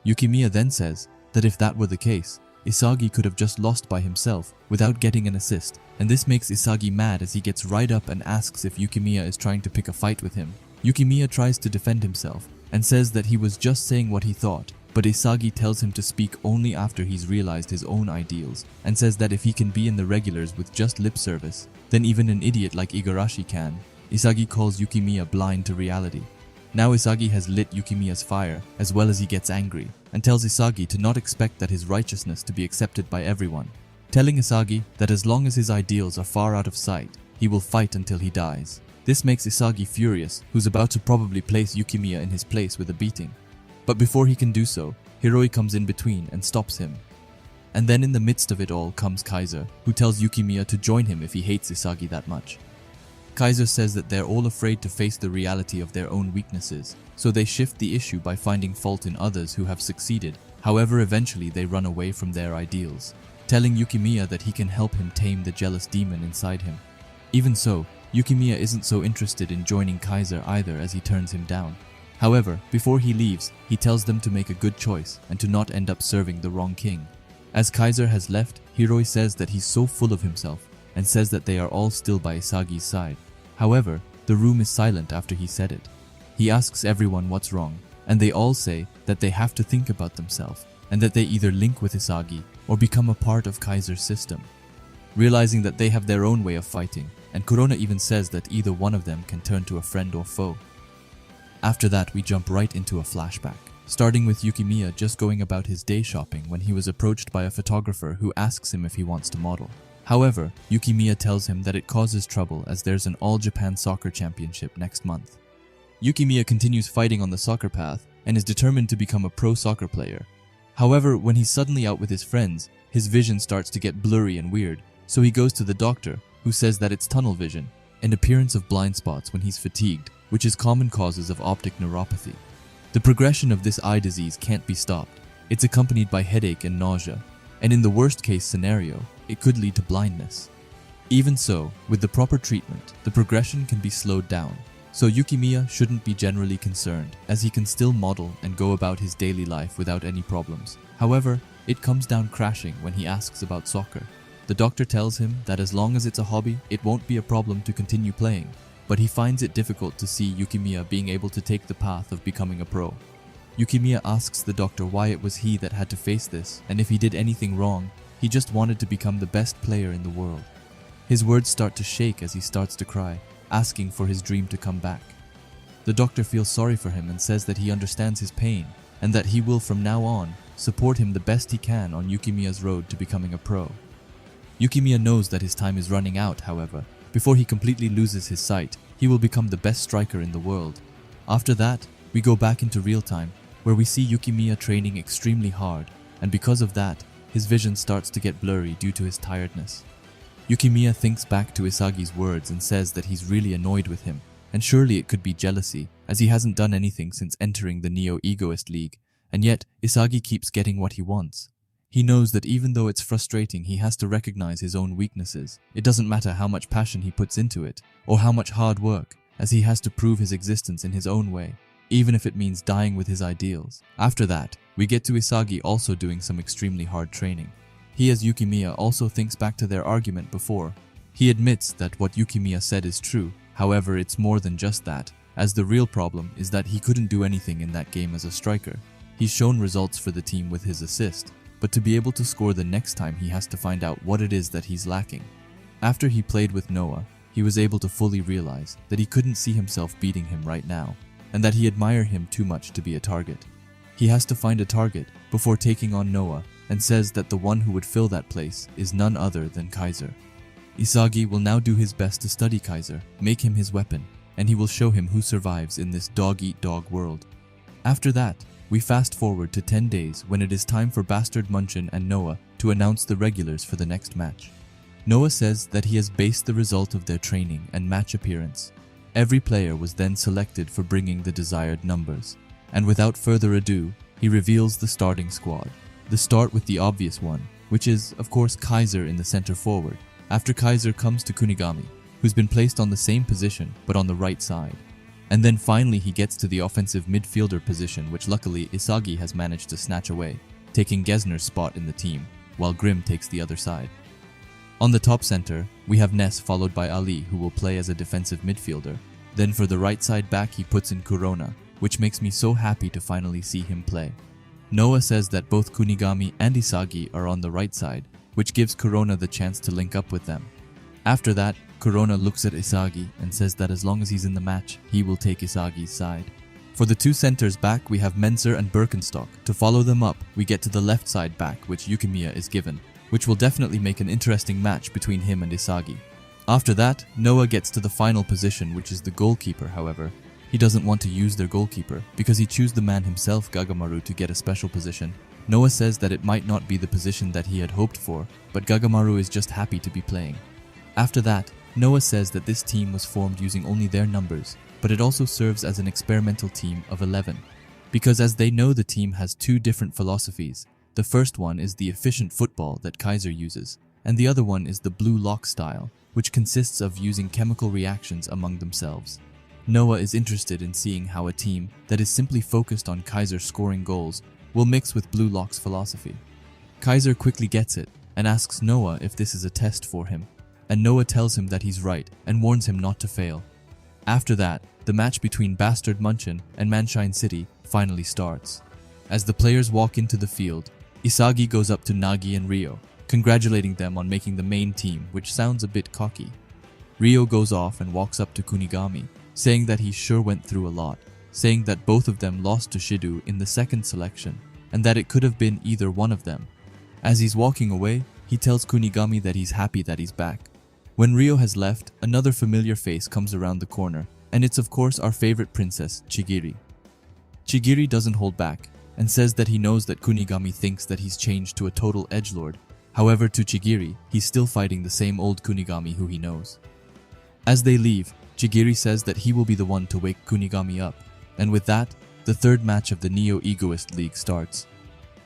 Yukimiya then says that if that were the case, Isagi could have just lost by himself without getting an assist, and this makes Isagi mad as he gets right up and asks if Yukimiya is trying to pick a fight with him. Yukimiya tries to defend himself and says that he was just saying what he thought, but Isagi tells him to speak only after he's realized his own ideals and says that if he can be in the regulars with just lip service, then even an idiot like Igarashi can. Isagi calls Yukimiya blind to reality. Now Isagi has lit Yukimiya's fire, as well as he gets angry, and tells Isagi to not expect that his righteousness to be accepted by everyone, telling Isagi that as long as his ideals are far out of sight, he will fight until he dies. This makes Isagi furious, who's about to probably place Yukimiya in his place with a beating. But before he can do so, Hiroi comes in between and stops him. And then in the midst of it all comes Kaiser, who tells Yukimiya to join him if he hates Isagi that much. Kaiser says that they're all afraid to face the reality of their own weaknesses, so they shift the issue by finding fault in others who have succeeded. However, eventually they run away from their ideals, telling Yukimiya that he can help him tame the jealous demon inside him. Even so, Yukimiya isn't so interested in joining Kaiser either, as he turns him down. However, before he leaves, he tells them to make a good choice and to not end up serving the wrong king. As Kaiser has left, Hiroi says that he's so full of himself and says that they are all still by Isagi's side. However, the room is silent after he said it. He asks everyone what's wrong, and they all say that they have to think about themselves and that they either link with Isagi or become a part of Kaiser's system. Realizing that they have their own way of fighting, and Corona even says that either one of them can turn to a friend or foe. After that, we jump right into a flashback. starting with Yukimiya just going about his day shopping when he was approached by a photographer who asks him if he wants to model. However, Yukimiya tells him that it causes trouble as there's an All-Japan Soccer Championship next month. Yukimiya continues fighting on the soccer path and is determined to become a pro soccer player. However, when he's suddenly out with his friends, his vision starts to get blurry and weird, so he goes to the doctor, who says that it's tunnel vision, and appearance of blind spots when he's fatigued, which is common causes of optic neuropathy. The progression of this eye disease can't be stopped. It's accompanied by headache and nausea, and in the worst case scenario, it could lead to blindness. Even so, with the proper treatment, the progression can be slowed down, so Yukimiya shouldn't be generally concerned, as he can still model and go about his daily life without any problems. However, it comes down crashing when he asks about soccer. The doctor tells him that as long as it's a hobby, it won't be a problem to continue playing, but he finds it difficult to see Yukimiya being able to take the path of becoming a pro. Yukimiya asks the doctor why it was he that had to face this, and if he did anything wrong. He just wanted to become the best player in the world. His words start to shake as he starts to cry, asking for his dream to come back. The doctor feels sorry for him and says that he understands his pain, and that he will from now on support him the best he can on Yukimiya's road to becoming a pro. Yukimiya knows that his time is running out, however. Before he completely loses his sight, he will become the best striker in the world. After that, we go back into real time, where we see Yukimiya training extremely hard, and because of that, his vision starts to get blurry due to his tiredness. Yukimiya thinks back to Isagi's words and says that he's really annoyed with him, and surely it could be jealousy, as he hasn't done anything since entering the Neo Egoist League, and yet Isagi keeps getting what he wants. He knows that even though it's frustrating, he has to recognize his own weaknesses. It doesn't matter how much passion he puts into it, or how much hard work, as he has to prove his existence in his own way, even if it means dying with his ideals. After that, we get to Isagi also doing some extremely hard training. He, as Yukimiya, also thinks back to their argument before. He admits that what Yukimiya said is true, however it's more than just that, as the real problem is that he couldn't do anything in that game as a striker. He's shown results for the team with his assist, but to be able to score the next time he has to find out what it is that he's lacking. After he played with Noah, he was able to fully realize that he couldn't see himself beating him right now, and that he admired him too much to be a target. He has to find a target before taking on Noah, and says that the one who would fill that place is none other than Kaiser. Isagi will now do his best to study Kaiser, make him his weapon, and he will show him who survives in this dog-eat-dog world. After that, we fast forward to 10 days when it is time for Bastard Munchen and Noah to announce the regulars for the next match. Noah says that he has based the result of their training and match appearance. Every player was then selected for bringing the desired numbers, and without further ado, he reveals the starting squad. The start with the obvious one, which is, of course, Kaiser in the center forward. After Kaiser comes to Kunigami, who's been placed on the same position but on the right side. And then finally he gets to the offensive midfielder position, which luckily Isagi has managed to snatch away, taking Gesner's spot in the team, while Grim takes the other side. On the top center, we have Ness followed by Ali, who will play as a defensive midfielder. Then for the right side back he puts in Corona, which makes me so happy to finally see him play. Noah says that both Kunigami and Isagi are on the right side, which gives Corona the chance to link up with them. After that, Corona looks at Isagi and says that as long as he's in the match, he will take Isagi's side. For the two centers back, we have Menzer and Birkenstock. To follow them up, we get to the left side back, which Yukimiya is given, which will definitely make an interesting match between him and Isagi. After that, Noah gets to the final position, which is the goalkeeper. However, he doesn't want to use their goalkeeper because he chose the man himself, Gagamaru, to get a special position. Noah says that it might not be the position that he had hoped for, but Gagamaru is just happy to be playing. After that, Noah says that this team was formed using only their numbers, but it also serves as an experimental team of 11. Because as they know, the team has two different philosophies. The first one is the efficient football that Kaiser uses, and the other one is the blue lock style, which consists of using chemical reactions among themselves. Noah is interested in seeing how a team that is simply focused on Kaiser scoring goals will mix with Blue Lock's philosophy. Kaiser quickly gets it and asks Noah if this is a test for him, and Noah tells him that he's right and warns him not to fail. After that, the match between Bastard Munchen and Manshine City finally starts. As the players walk into the field, Isagi goes up to Nagi and Ryo, congratulating them on making the main team, which sounds a bit cocky. Ryo goes off and walks up to Kunigami, saying that he sure went through a lot. saying that both of them lost to Shidu in the second selection, and that it could have been either one of them. As he's walking away, he tells Kunigami that he's happy that he's back. When Ryo has left, another familiar face comes around the corner, and it's of course our favorite princess, Chigiri. Chigiri doesn't hold back, and says that he knows that Kunigami thinks that he's changed to a total edgelord. However, to Chigiri, he's still fighting the same old Kunigami who he knows. As they leave, Chigiri says that he will be the one to wake Kunigami up, and with that, the third match of the Neo Egoist League starts.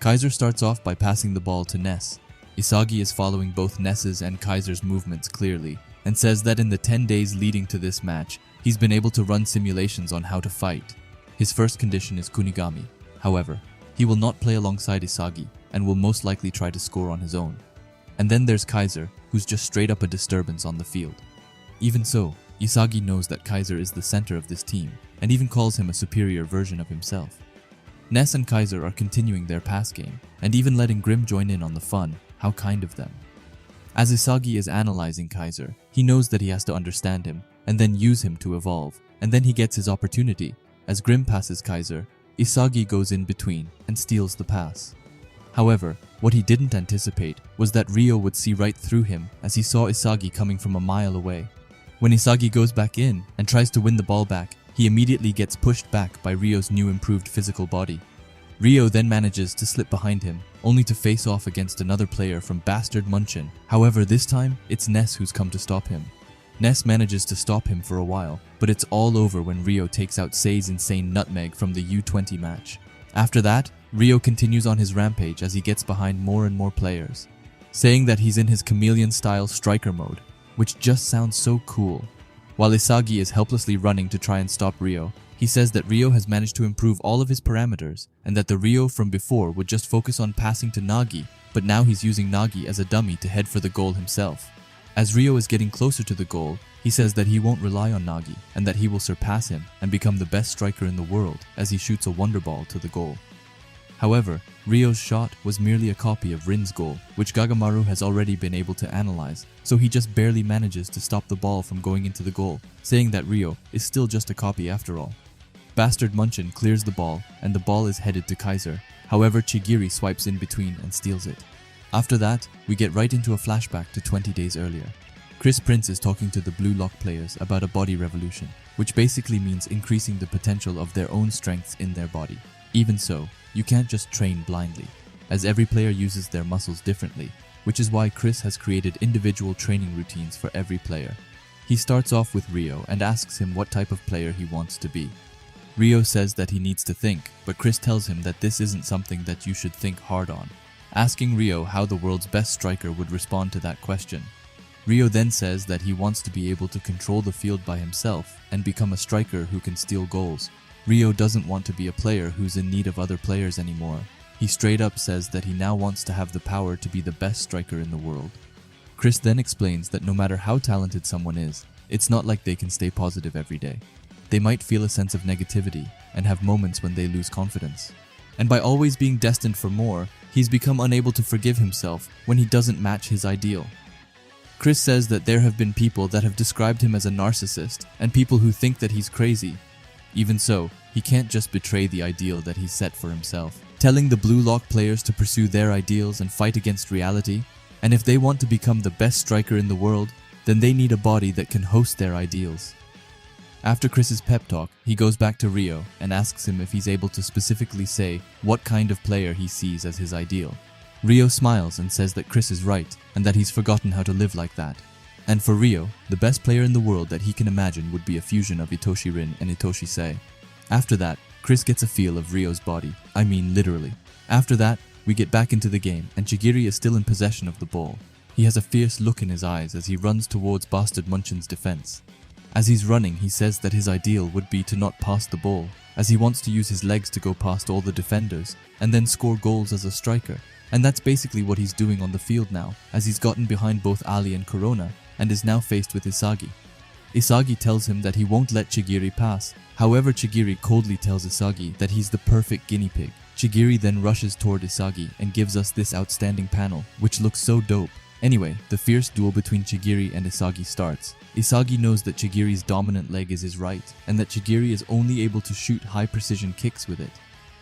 Kaiser starts off by passing the ball to Ness. Isagi is following both Ness's and Kaiser's movements clearly, and says that in the 10 days leading to this match, he's been able to run simulations on how to fight. His first condition is Kunigami. However, he will not play alongside Isagi, and will most likely try to score on his own. And then there's Kaiser, who's just straight up a disturbance on the field. Even so, Isagi knows that Kaiser is the center of this team, and even calls him a superior version of himself. Ness and Kaiser are continuing their pass game, and even letting Grim join in on the fun. How kind of them. As Isagi is analyzing Kaiser, he knows that he has to understand him, and then use him to evolve, and then he gets his opportunity. As Grim passes Kaiser, Isagi goes in between and steals the pass. However, what he didn't anticipate was that Ryo would see right through him as he saw Isagi coming from a mile away. When Isagi goes back in and tries to win the ball back, he immediately gets pushed back by Ryo's new improved physical body. Ryo then manages to slip behind him, only to face off against another player from bastard Munchen. However, this time, it's Ness who's come to stop him. Ness manages to stop him for a while, but it's all over when Ryo takes out Sei's insane nutmeg from the U20 match. After that, Ryo continues on his rampage as he gets behind more and more players, saying that he's in his chameleon-style striker mode, which just sounds so cool. While Isagi is helplessly running to try and stop Ryo, he says that Ryo has managed to improve all of his parameters, and that the Ryo from before would just focus on passing to Nagi, but now he's using Nagi as a dummy to head for the goal himself. As Ryo is getting closer to the goal, he says that he won't rely on Nagi, and that he will surpass him and become the best striker in the world as he shoots a wonder ball to the goal. However, Ryo's shot was merely a copy of Rin's goal, which Gagamaru has already been able to analyze, so he just barely manages to stop the ball from going into the goal, saying that Ryo is still just a copy after all. Bastard Munchen clears the ball, and the ball is headed to Kaiser. However, Chigiri swipes in between and steals it. After that, we get right into a flashback to 20 days earlier. Chris Prince is talking to the Blue Lock players about a body revolution, which basically means increasing the potential of their own strengths in their body. Even so, you can't just train blindly, as every player uses their muscles differently, which is why Chris has created individual training routines for every player. He starts off with Ryo and asks him what type of player he wants to be. Ryo says that he needs to think, but Chris tells him that this isn't something that you should think hard on, asking Ryo how the world's best striker would respond to that question. Ryo then says that he wants to be able to control the field by himself and become a striker who can steal goals. Ryo doesn't want to be a player who's in need of other players anymore. He straight up says that he now wants to have the power to be the best striker in the world. Chris then explains that no matter how talented someone is, it's not like they can stay positive every day. They might feel a sense of negativity and have moments when they lose confidence. And by always being destined for more, he's become unable to forgive himself when he doesn't match his ideal. Chris says that there have been people that have described him as a narcissist and people who think that he's crazy. Even so, he can't just betray the ideal that he's set for himself, telling the Blue Lock players to pursue their ideals and fight against reality, and if they want to become the best striker in the world, then they need a body that can host their ideals. After Chris's pep talk, he goes back to Ryo and asks him if he's able to specifically say what kind of player he sees as his ideal. Ryo smiles and says that Chris is right and that he's forgotten how to live like that. And for Ryo, the best player in the world that he can imagine would be a fusion of Itoshi Rin and Itoshi Sei. After that, Chris gets a feel of Ryo's body. I mean literally. After that, we get back into the game and Chigiri is still in possession of the ball. He has a fierce look in his eyes as he runs towards Bastard Munchen's defense. As he's running, he says that his ideal would be to not pass the ball, as he wants to use his legs to go past all the defenders and then score goals as a striker. And that's basically what he's doing on the field now, as he's gotten behind both Ali and Corona and is now faced with Isagi. Isagi tells him that he won't let Chigiri pass. However, Chigiri coldly tells Isagi that he's the perfect guinea pig. Chigiri then rushes toward Isagi and gives us this outstanding panel, which looks so dope. Anyway, the fierce duel between Chigiri and Isagi starts. Isagi knows that Chigiri's dominant leg is his right, and that Chigiri is only able to shoot high-precision kicks with it.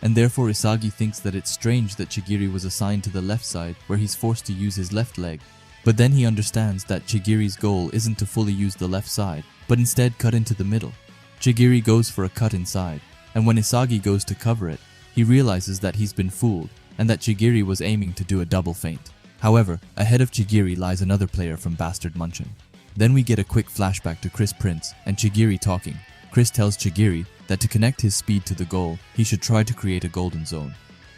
And therefore Isagi thinks that it's strange that Chigiri was assigned to the left side, where he's forced to use his left leg. But then he understands that Chigiri's goal isn't to fully use the left side, but instead cut into the middle. Chigiri goes for a cut inside, and when Isagi goes to cover it, he realizes that he's been fooled, and that Chigiri was aiming to do a double feint. However, ahead of Chigiri lies another player from Bastard Munchen. Then we get a quick flashback to Chris Prince and Chigiri talking. Chris tells Chigiri that to connect his speed to the goal, he should try to create a golden zone.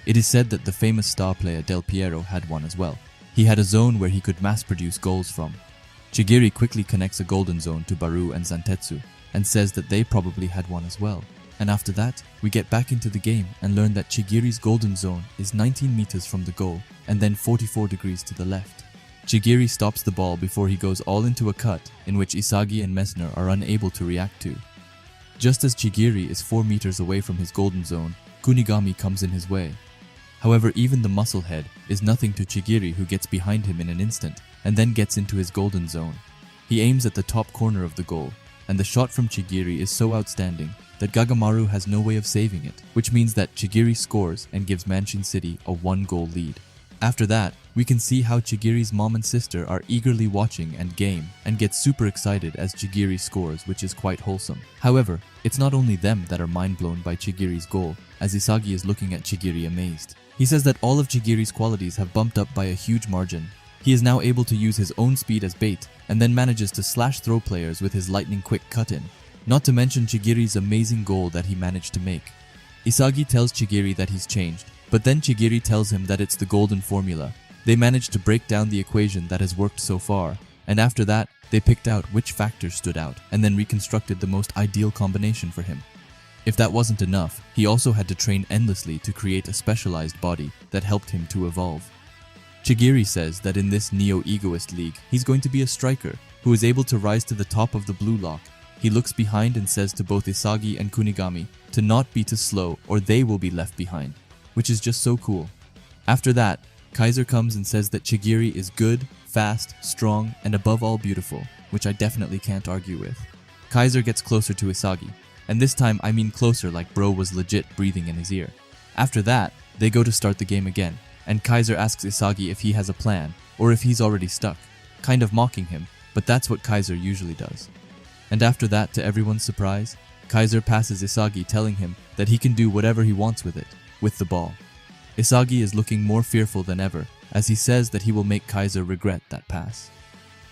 It is said that the famous star player Del Piero had one as well. He had a zone where he could mass-produce goals from. Chigiri quickly connects a golden zone to Baru and Zantetsu, and says that they probably had one as well. And after that, we get back into the game and learn that Chigiri's golden zone is 19 meters from the goal and then 44 degrees to the left. Chigiri stops the ball before he goes all into a cut in which Isagi and Messner are unable to react to. Just as Chigiri is 4 meters away from his golden zone, Kunigami comes in his way. However, even the muscle head is nothing to Chigiri, who gets behind him in an instant and then gets into his golden zone. He aims at the top corner of the goal, and the shot from Chigiri is so outstanding that Gagamaru has no way of saving it, which means that Chigiri scores and gives Manshine City a 1-goal lead. After that, we can see how Chigiri's mom and sister are eagerly watching and game and get super excited as Chigiri scores, which is quite wholesome. However, it's not only them that are mind blown by Chigiri's goal, as Isagi is looking at Chigiri amazed. He says that all of Chigiri's qualities have bumped up by a huge margin. He is now able to use his own speed as bait and then manages to slash throw players with his lightning quick cut-in. Not to mention Chigiri's amazing goal that he managed to make. Isagi tells Chigiri that he's changed, but then Chigiri tells him that it's the golden formula. They managed to break down the equation that has worked so far, and after that, they picked out which factors stood out and then reconstructed the most ideal combination for him. If that wasn't enough, he also had to train endlessly to create a specialized body that helped him to evolve. Chigiri says that in this Neo Egoist League, he's going to be a striker who is able to rise to the top of the blue lock. He looks behind and says to both Isagi and Kunigami to not be too slow or they will be left behind, which is just so cool. After that, Kaiser comes and says that Chigiri is good, fast, strong, and above all beautiful, which I definitely can't argue with. Kaiser gets closer to Isagi, and this time I mean closer like bro was legit breathing in his ear. After that, they go to start the game again, and Kaiser asks Isagi if he has a plan or if he's already stuck, kind of mocking him, but that's what Kaiser usually does. And after that, to everyone's surprise, Kaiser passes Isagi, telling him that he can do whatever he wants with it, with the ball. Isagi is looking more fearful than ever, as he says that he will make Kaiser regret that pass.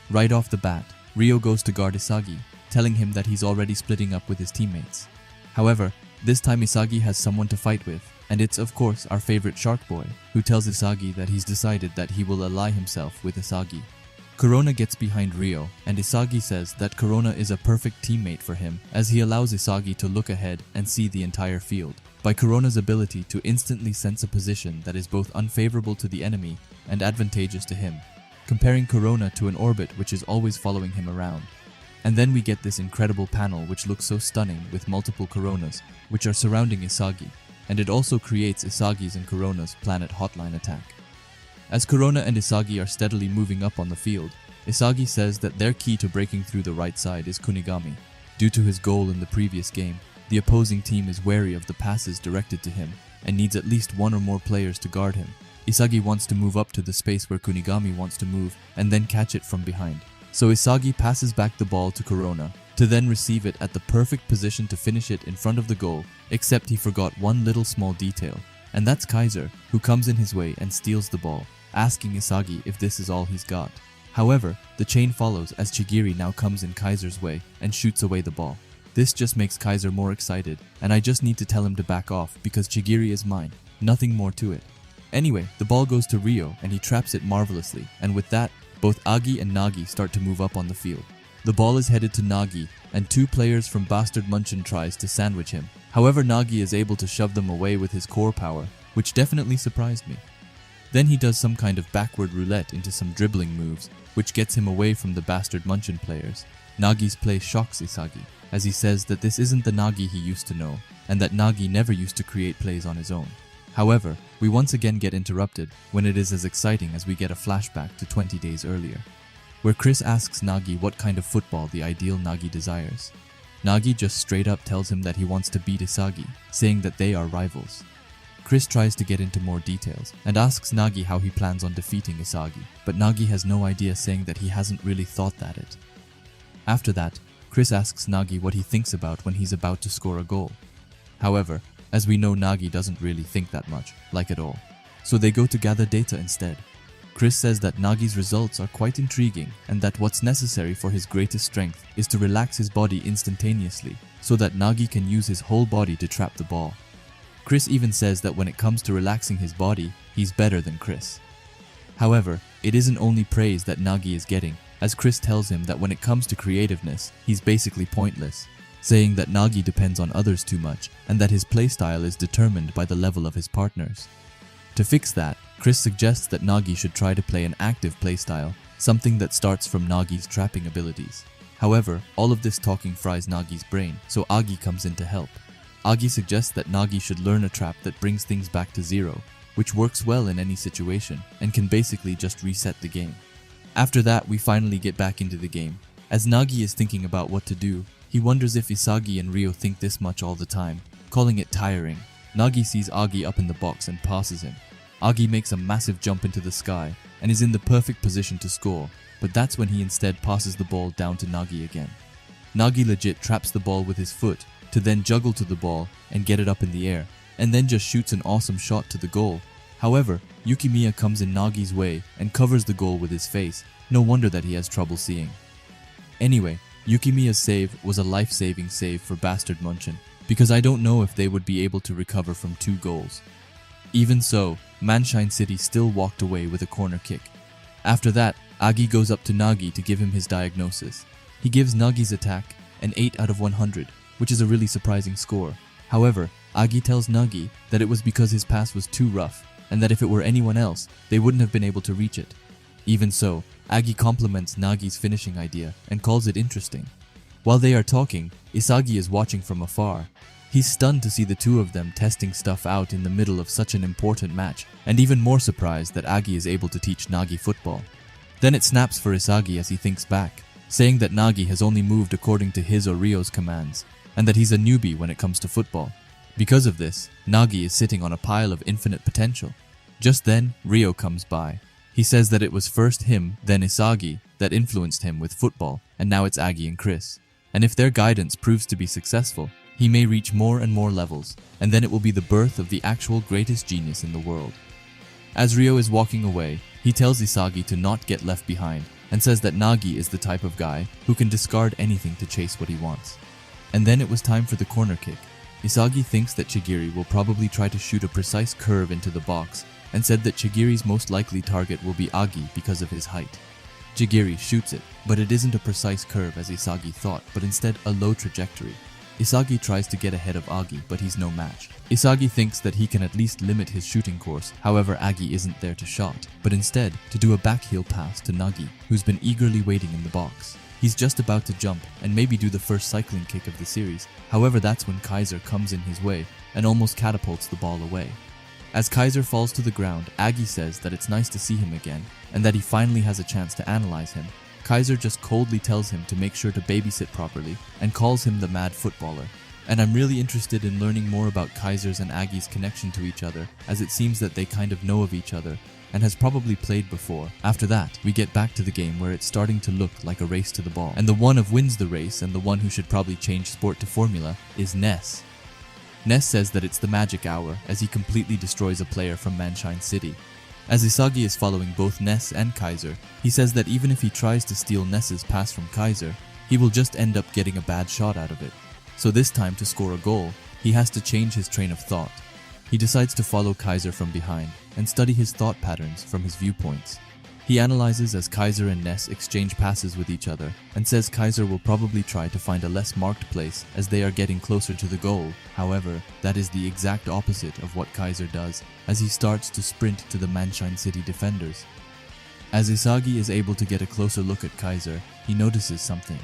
Right off the bat, Ryo goes to guard Isagi, telling him that he's already splitting up with his teammates. However, this time Isagi has someone to fight with, and it's of course our favorite Shark Boy, who tells Isagi that he's decided that he will ally himself with Isagi. Corona gets behind Ryo, and Isagi says that Corona is a perfect teammate for him, as he allows Isagi to look ahead and see the entire field, by Corona's ability to instantly sense a position that is both unfavorable to the enemy and advantageous to him, comparing Corona to an orbit which is always following him around. And then we get this incredible panel which looks so stunning with multiple Coronas, which are surrounding Isagi, and it also creates Isagi's and Corona's planet hotline attack. As Corona and Isagi are steadily moving up on the field, Isagi says that their key to breaking through the right side is Kunigami. Due to his goal in the previous game, the opposing team is wary of the passes directed to him and needs at least one or more players to guard him. Isagi wants to move up to the space where Kunigami wants to move and then catch it from behind. So Isagi passes back the ball to Corona to then receive it at the perfect position to finish it in front of the goal, except he forgot one little small detail, and that's Kaiser, who comes in his way and steals the ball, asking Isagi if this is all he's got. However, the chain follows as Chigiri now comes in Kaiser's way and shoots away the ball. This just makes Kaiser more excited, and I just need to tell him to back off because Chigiri is mine, nothing more to it. Anyway, the ball goes to Ryo and he traps it marvelously, and with that, both Agi and Nagi start to move up on the field. The ball is headed to Nagi, and two players from Bastard Munchen tries to sandwich him. However, Nagi is able to shove them away with his core power, which definitely surprised me. Then he does some kind of backward roulette into some dribbling moves, which gets him away from the Bastard Munchen players. Nagi's play shocks Isagi, as he says that this isn't the Nagi he used to know, and that Nagi never used to create plays on his own. However, we once again get interrupted when it is as exciting as we get a flashback to 20 days earlier, where Chris asks Nagi what kind of football the ideal Nagi desires. Nagi just straight up tells him that he wants to beat Isagi, saying that they are rivals. Chris tries to get into more details and asks Nagi how he plans on defeating Isagi, but Nagi has no idea, saying that he hasn't really thought that it. After that, Chris asks Nagi what he thinks about when he's about to score a goal. However, as we know, Nagi doesn't really think that much, like at all. So they go to gather data instead. Chris says that Nagi's results are quite intriguing and that what's necessary for his greatest strength is to relax his body instantaneously so that Nagi can use his whole body to trap the ball. Chris even says that when it comes to relaxing his body, he's better than Chris. However, it isn't only praise that Nagi is getting, as Chris tells him that when it comes to creativeness, he's basically pointless, saying that Nagi depends on others too much and that his playstyle is determined by the level of his partners. To fix that, Chris suggests that Nagi should try to play an active playstyle, something that starts from Nagi's trapping abilities. However, all of this talking fries Nagi's brain, so Agi comes in to help. Agi suggests that Nagi should learn a trap that brings things back to zero, which works well in any situation and can basically just reset the game. After that, we finally get back into the game. As Nagi is thinking about what to do, he wonders if Isagi and Ryo think this much all the time, calling it tiring. Nagi sees Agi up in the box and passes him. Agi makes a massive jump into the sky and is in the perfect position to score, but that's when he instead passes the ball down to Nagi again. Nagi legit traps the ball with his foot to then juggle to the ball and get it up in the air, and then just shoots an awesome shot to the goal. However, Yukimiya comes in Nagi's way and covers the goal with his face. No wonder that he has trouble seeing. Anyway, Yukimiya's save was a life-saving save for Bastard Munchen, because I don't know if they would be able to recover from 2 goals. Even so, Manshine City still walked away with a corner kick. After that, Agi goes up to Nagi to give him his diagnosis. He gives Nagi's attack an 8 out of 100, which is a really surprising score. However, Agi tells Nagi that it was because his pass was too rough, and that if it were anyone else, they wouldn't have been able to reach it. Even so, Agi compliments Nagi's finishing idea and calls it interesting. While they are talking, Isagi is watching from afar. He's stunned to see the two of them testing stuff out in the middle of such an important match, and even more surprised that Agi is able to teach Nagi football. Then it snaps for Isagi as he thinks back, saying that Nagi has only moved according to his or Ryo's commands, and that he's a newbie when it comes to football. Because of this, Nagi is sitting on a pile of infinite potential. Just then, Ryo comes by. He says that it was first him, then Isagi, that influenced him with football, and now it's Agi and Chris. And if their guidance proves to be successful, he may reach more and more levels, and then it will be the birth of the actual greatest genius in the world. As Ryo is walking away, he tells Isagi to not get left behind, and says that Nagi is the type of guy who can discard anything to chase what he wants. And then it was time for the corner kick. Isagi thinks that Chigiri will probably try to shoot a precise curve into the box, and said that Chigiri's most likely target will be Agi because of his height. Chigiri shoots it, but it isn't a precise curve as Isagi thought, but instead a low trajectory. Isagi tries to get ahead of Agi, but he's no match. Isagi thinks that he can at least limit his shooting course, however Agi isn't there to shot, but instead to do a backheel pass to Nagi, who's been eagerly waiting in the box. He's just about to jump and maybe do the first cycling kick of the series, however that's when Kaiser comes in his way and almost catapults the ball away. As Kaiser falls to the ground, Agi says that it's nice to see him again, and that he finally has a chance to analyze him. Kaiser just coldly tells him to make sure to babysit properly, and calls him the mad footballer. And I'm really interested in learning more about Kaiser's and Agi's connection to each other, as it seems that they kind of know of each other, and has probably played before. After that, we get back to the game where it's starting to look like a race to the ball, and the one who wins the race and the one who should probably change sport to formula is Ness. Ness says that it's the magic hour as he completely destroys a player from Manshine City. As Isagi is following both Ness and Kaiser, he says that even if he tries to steal Ness's pass from Kaiser, he will just end up getting a bad shot out of it. So this time to score a goal, he has to change his train of thought. He decides to follow Kaiser from behind and study his thought patterns from his viewpoints. He analyzes as Kaiser and Ness exchange passes with each other and says Kaiser will probably try to find a less marked place as they are getting closer to the goal. However, that is the exact opposite of what Kaiser does as he starts to sprint to the Manshine City defenders. As Isagi is able to get a closer look at Kaiser, he notices something.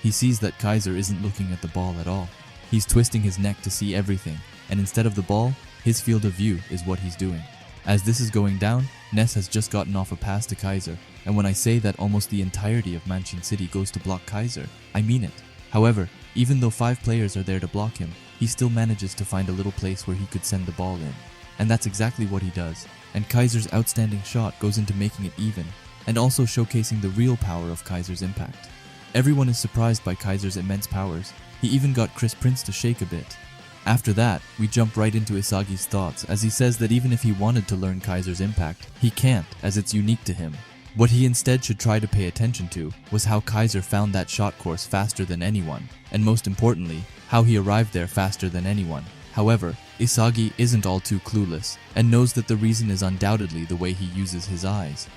He sees that Kaiser isn't looking at the ball at all. He's twisting his neck to see everything, and instead of the ball, His field of view is what he's doing. As this is going down, Ness has just gotten off a pass to Kaiser, and when I say that almost the entirety of Manshine City goes to block Kaiser, I mean it. However, even though 5 players are there to block him, he still manages to find a little place where he could send the ball in. And that's exactly what he does, and Kaiser's outstanding shot goes into making it even, and also showcasing the real power of Kaiser's impact. Everyone is surprised by Kaiser's immense powers. He even got Chris Prince to shake a bit. After that, we jump right into Isagi's thoughts as he says that even if he wanted to learn Kaiser's impact, he can't, as it's unique to him. What he instead should try to pay attention to was how Kaiser found that shot course faster than anyone, and most importantly, how he arrived there faster than anyone. However, Isagi isn't all too clueless, and knows that the reason is undoubtedly the way he uses his eyes.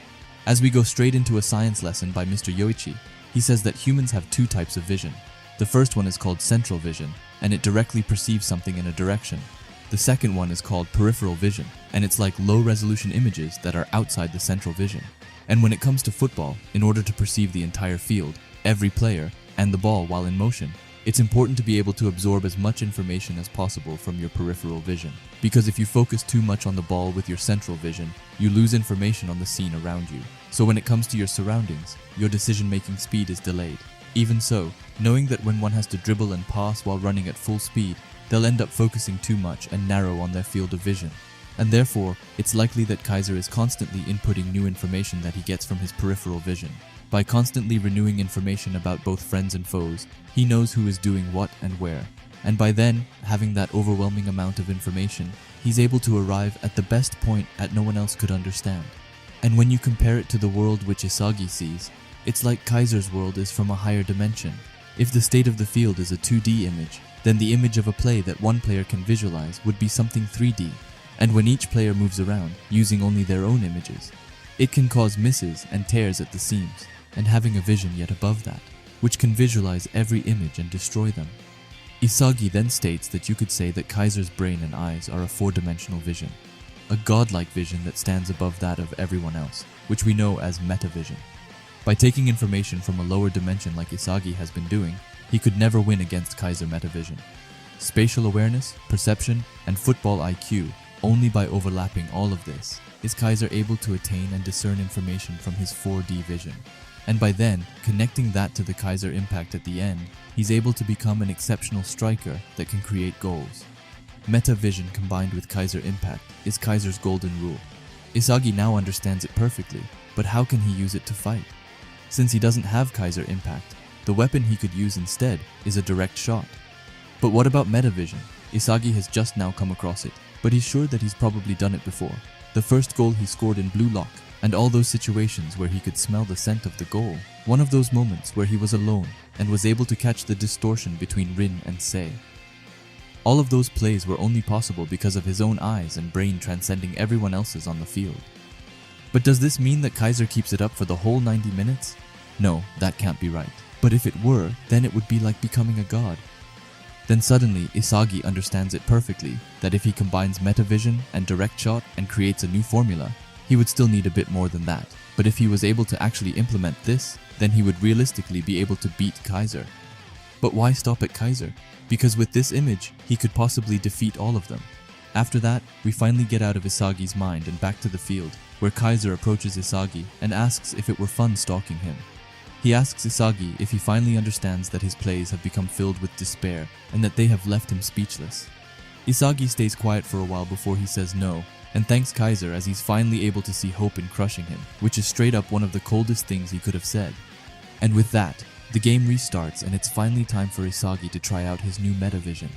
As we go straight into a science lesson by Mr. Yoichi, he says that humans have 2 types of vision. The first one is called central vision, and it directly perceives something in a direction. The second one is called peripheral vision, and it's like low-resolution images that are outside the central vision. And when it comes to football, in order to perceive the entire field, every player, and the ball while in motion, it's important to be able to absorb as much information as possible from your peripheral vision. Because if you focus too much on the ball with your central vision, you lose information on the scene around you. So when it comes to your surroundings, your decision-making speed is delayed. Even so, knowing that when one has to dribble and pass while running at full speed, they'll end up focusing too much and narrow on their field of vision. And therefore, it's likely that Kaiser is constantly inputting new information that he gets from his peripheral vision. By constantly renewing information about both friends and foes, he knows who is doing what and where. And by then, having that overwhelming amount of information, he's able to arrive at the best point that no one else could understand. And when you compare it to the world which Isagi sees, it's like Kaiser's world is from a higher dimension. If the state of the field is a 2D image, then the image of a play that one player can visualize would be something 3D. And when each player moves around, using only their own images, it can cause misses and tears at the seams, and having a vision yet above that, which can visualize every image and destroy them. Isagi then states that you could say that Kaiser's brain and eyes are a 4-dimensional vision, a godlike vision that stands above that of everyone else, which we know as metavision. By taking information from a lower dimension like Isagi has been doing, he could never win against Kaiser metavision. Spatial awareness, perception, and football IQ, only by overlapping all of this, is Kaiser able to attain and discern information from his 4D vision. And by then, connecting that to the Kaiser impact at the end, he's able to become an exceptional striker that can create goals. Metavision combined with Kaiser impact is Kaiser's golden rule. Isagi now understands it perfectly, but how can he use it to fight? Since he doesn't have Kaiser impact, the weapon he could use instead is a direct shot. But what about metavision? Isagi has just now come across it, but he's sure that he's probably done it before. The first goal he scored in Blue Lock, and all those situations where he could smell the scent of the goal. One of those moments where he was alone and was able to catch the distortion between Rin and Sei. All of those plays were only possible because of his own eyes and brain transcending everyone else's on the field. But does this mean that Kaiser keeps it up for the whole 90 minutes? No, that can't be right. But if it were, then it would be like becoming a god. Then suddenly, Isagi understands it perfectly, that if he combines metavision and direct shot and creates a new formula, he would still need a bit more than that. But if he was able to actually implement this, then he would realistically be able to beat Kaiser. But why stop at Kaiser? Because with this image, he could possibly defeat all of them. After that, we finally get out of Isagi's mind and back to the field, where Kaiser approaches Isagi and asks if it were fun stalking him. He asks Isagi if he finally understands that his plays have become filled with despair and that they have left him speechless. Isagi stays quiet for a while before he says no, and thanks Kaiser as he's finally able to see hope in crushing him, which is straight up one of the coldest things he could have said. And with that, the game restarts and it's finally time for Isagi to try out his new metavision.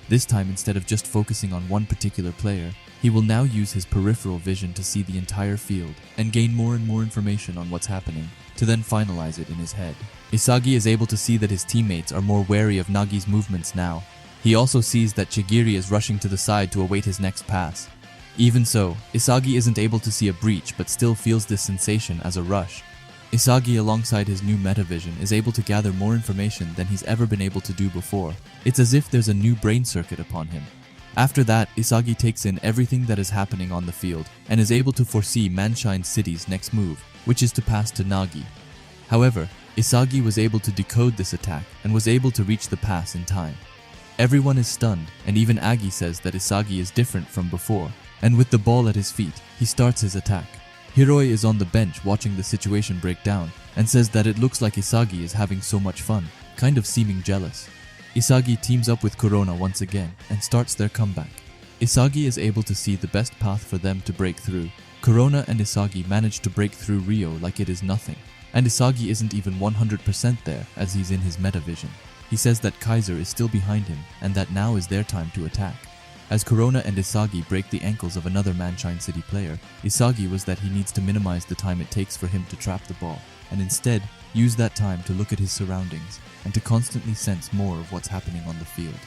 This time, instead of just focusing on one particular player, he will now use his peripheral vision to see the entire field and gain more and more information on what's happening, to then finalize it in his head. Isagi is able to see that his teammates are more wary of Nagi's movements now. He also sees that Chigiri is rushing to the side to await his next pass. Even so, Isagi isn't able to see a breach but still feels this sensation as a rush. Isagi, alongside his new metavision, is able to gather more information than he's ever been able to do before. It's as if there's a new brain circuit upon him. After that, Isagi takes in everything that is happening on the field and is able to foresee Manshine City's next move, which is to pass to Nagi. However, Isagi was able to decode this attack and was able to reach the pass in time. Everyone is stunned, and even Agi says that Isagi is different from before, and with the ball at his feet, he starts his attack. Hiroi is on the bench watching the situation break down, and says that it looks like Isagi is having so much fun, kind of seeming jealous. Isagi teams up with Corona once again, and starts their comeback. Isagi is able to see the best path for them to break through. Corona and Isagi manage to break through Rio like it is nothing, and Isagi isn't even 100% there as he's in his metavision. He says that Kaiser is still behind him and that now is their time to attack. As Corona and Isagi break the ankles of another Manshine City player, Isagi was that he needs to minimize the time it takes for him to trap the ball, and instead use that time to look at his surroundings and to constantly sense more of what's happening on the field.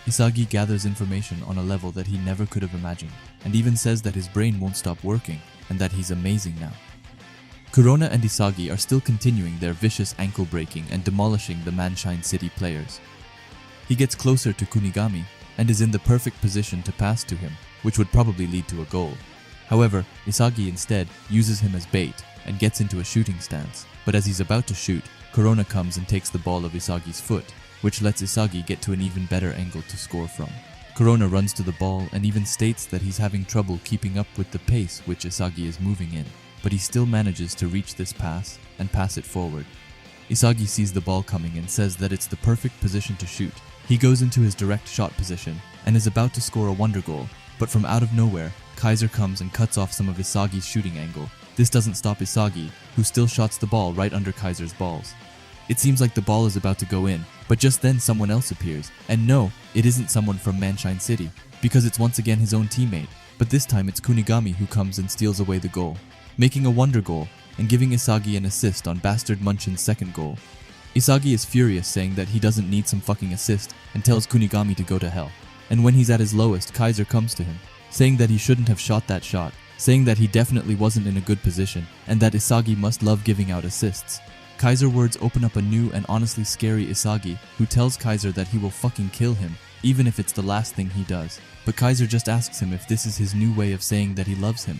Isagi gathers information on a level that he never could have imagined, and even says that his brain won't stop working and that he's amazing now. Corona and Isagi are still continuing their vicious ankle breaking and demolishing the Manshine City players. He gets closer to Kunigami and is in the perfect position to pass to him, which would probably lead to a goal. However, Isagi instead uses him as bait and gets into a shooting stance, but as he's about to shoot, Corona comes and takes the ball of Isagi's foot, which lets Isagi get to an even better angle to score from. Corona runs to the ball and even states that he's having trouble keeping up with the pace which Isagi is moving in, but he still manages to reach this pass and pass it forward. Isagi sees the ball coming and says that it's the perfect position to shoot. He goes into his direct shot position and is about to score a wonder goal, but from out of nowhere, Kaiser comes and cuts off some of Isagi's shooting angle. This doesn't stop Isagi, who still shots the ball right under Kaiser's balls. It seems like the ball is about to go in, but just then someone else appears, and no, it isn't someone from Manshine City, because it's once again his own teammate, but this time it's Kunigami who comes and steals away the goal, making a wonder goal and giving Isagi an assist on bastard Munchen's second goal. Isagi is furious, saying that he doesn't need some fucking assist and tells Kunigami to go to hell. And when he's at his lowest, Kaiser comes to him, saying that he shouldn't have shot that shot, saying that he definitely wasn't in a good position and that Isagi must love giving out assists. Kaiser words open up a new and honestly scary Isagi, who tells Kaiser that he will fucking kill him, even if it's the last thing he does. But Kaiser just asks him if this is his new way of saying that he loves him.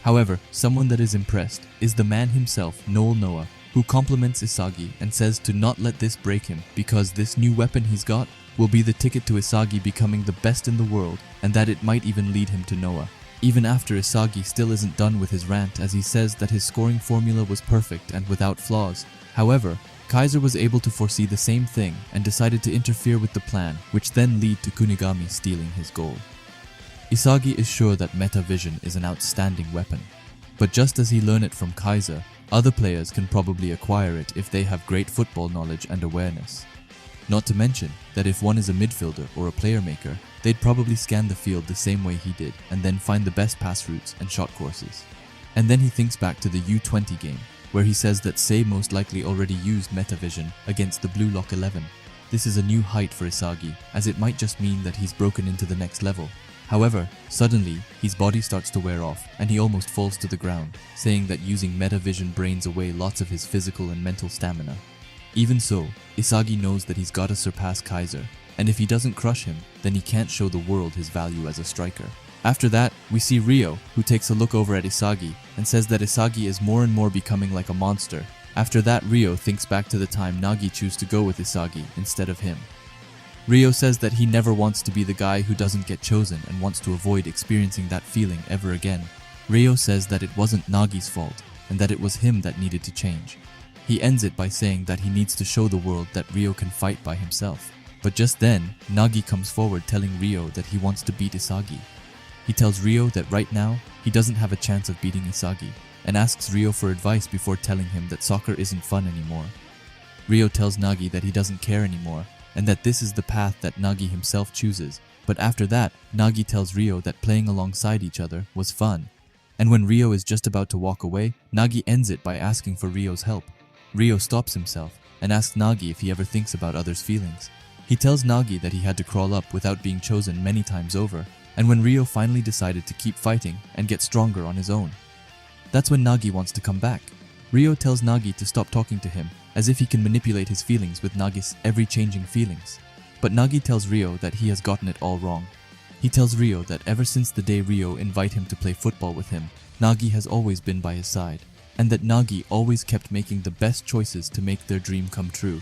However, someone that is impressed is the man himself, Noah, who compliments Isagi and says to not let this break him because this new weapon he's got will be the ticket to Isagi becoming the best in the world, and that it might even lead him to Noah. Even after Isagi still isn't done with his rant, as he says that his scoring formula was perfect and without flaws. However, Kaiser was able to foresee the same thing and decided to interfere with the plan, which then lead to Kunigami stealing his goal. Isagi is sure that metavision is an outstanding weapon, but just as he learned it from Kaiser, other players can probably acquire it if they have great football knowledge and awareness. Not to mention that if one is a midfielder or a player maker, they'd probably scan the field the same way he did and then find the best pass routes and shot courses. And then he thinks back to the U20 game, where he says that Sei most likely already used metavision against the Blue Lock 11. This is a new height for Isagi, as it might just mean that he's broken into the next level. However, suddenly, his body starts to wear off and he almost falls to the ground, saying that using metavision drains away lots of his physical and mental stamina. Even so, Isagi knows that he's gotta surpass Kaiser, and if he doesn't crush him, then he can't show the world his value as a striker. After that, we see Rio, who takes a look over at Isagi and says that Isagi is more and more becoming like a monster. After that, Rio thinks back to the time Nagi chose to go with Isagi instead of him. Rio says that he never wants to be the guy who doesn't get chosen and wants to avoid experiencing that feeling ever again. Rio says that it wasn't Nagi's fault and that it was him that needed to change. He ends it by saying that he needs to show the world that Rio can fight by himself. But just then, Nagi comes forward telling Rio that he wants to beat Isagi. He tells Rio that right now, he doesn't have a chance of beating Isagi, and asks Rio for advice before telling him that soccer isn't fun anymore. Rio tells Nagi that he doesn't care anymore, and that this is the path that Nagi himself chooses. But after that, Nagi tells Rio that playing alongside each other was fun. And when Rio is just about to walk away, Nagi ends it by asking for Rio's help. Rio stops himself and asks Nagi if he ever thinks about others' feelings. He tells Nagi that he had to crawl up without being chosen many times over, and when Rio finally decided to keep fighting and get stronger on his own. That's when Nagi wants to come back. Rio tells Nagi to stop talking to him, as if he can manipulate his feelings with Nagi's ever-changing feelings. But Nagi tells Rio that he has gotten it all wrong. He tells Rio that ever since the day Rio invited him to play football with him, Nagi has always been by his side, and that Nagi always kept making the best choices to make their dream come true.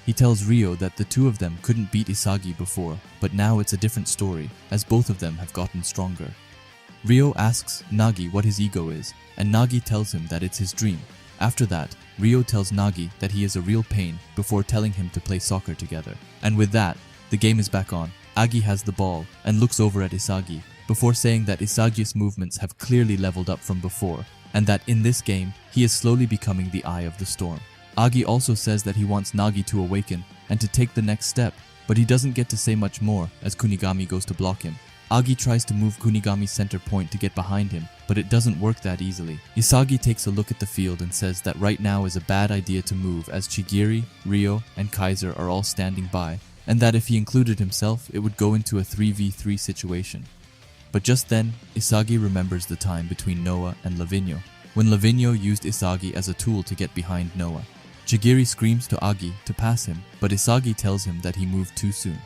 He tells Rio that the two of them couldn't beat Isagi before, but now it's a different story, as both of them have gotten stronger. Rio asks Nagi what his ego is, and Nagi tells him that it's his dream. After that, Rio tells Nagi that he is a real pain before telling him to play soccer together. And with that, the game is back on. Agi has the ball and looks over at Isagi, before saying that Isagi's movements have clearly leveled up from before, and that in this game, he is slowly becoming the eye of the storm. Agi also says that he wants Nagi to awaken and to take the next step, but he doesn't get to say much more as Kunigami goes to block him. Agi tries to move Kunigami's center point to get behind him, but it doesn't work that easily. Isagi takes a look at the field and says that right now is a bad idea to move as Chigiri, Rio, and Kaiser are all standing by, and that if he included himself, it would go into a 3v3 situation. But just then, Isagi remembers the time between Noah and Lavinio, when Lavinio used Isagi as a tool to get behind Noah. Chigiri screams to Agi to pass him, but Isagi tells him that he moved too soon.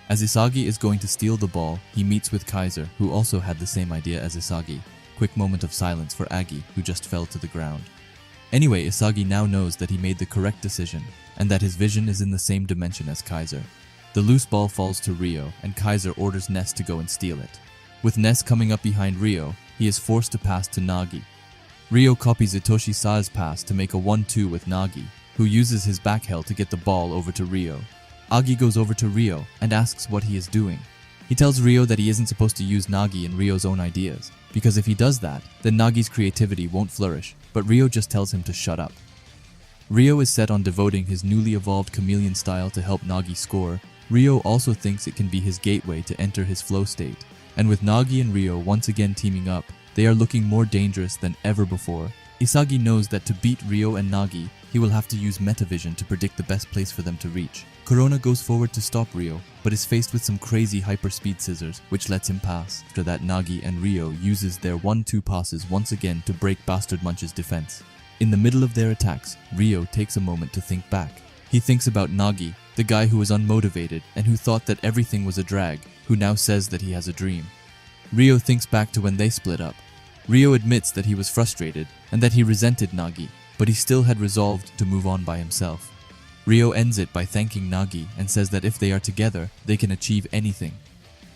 As Isagi is going to steal the ball, he meets with Kaiser, who also had the same idea as Isagi. Quick moment of silence for Agi, who just fell to the ground. Anyway, Isagi now knows that he made the correct decision, and that his vision is in the same dimension as Kaiser. The loose ball falls to Rio, and Kaiser orders Ness to go and steal it. With Ness coming up behind Rio, he is forced to pass to Nagi. Rio copies Itoshi Sa's pass to make a 1-2 with Nagi, who uses his back heel to get the ball over to Rio. Agi goes over to Rio and asks what he is doing. He tells Rio that he isn't supposed to use Nagi in Rio's own ideas, because if he does that, then Nagi's creativity won't flourish, but Rio just tells him to shut up. Rio is set on devoting his newly evolved chameleon style to help Nagi score. Rio also thinks it can be his gateway to enter his flow state, and with Nagi and Rio once again teaming up, they are looking more dangerous than ever before. Isagi knows that to beat Rio and Nagi, he will have to use metavision to predict the best place for them to reach. Corona goes forward to stop Rio, but is faced with some crazy hyperspeed scissors, which lets him pass. After that, Nagi and Rio uses their 1-2 passes once again to break Bastard Munch's defense. In the middle of their attacks, Rio takes a moment to think back. He thinks about Nagi, the guy who was unmotivated and who thought that everything was a drag, who now says that he has a dream. Rio thinks back to when they split up. Rio admits that he was frustrated and that he resented Nagi, but he still had resolved to move on by himself. Rio ends it by thanking Nagi and says that if they are together, they can achieve anything.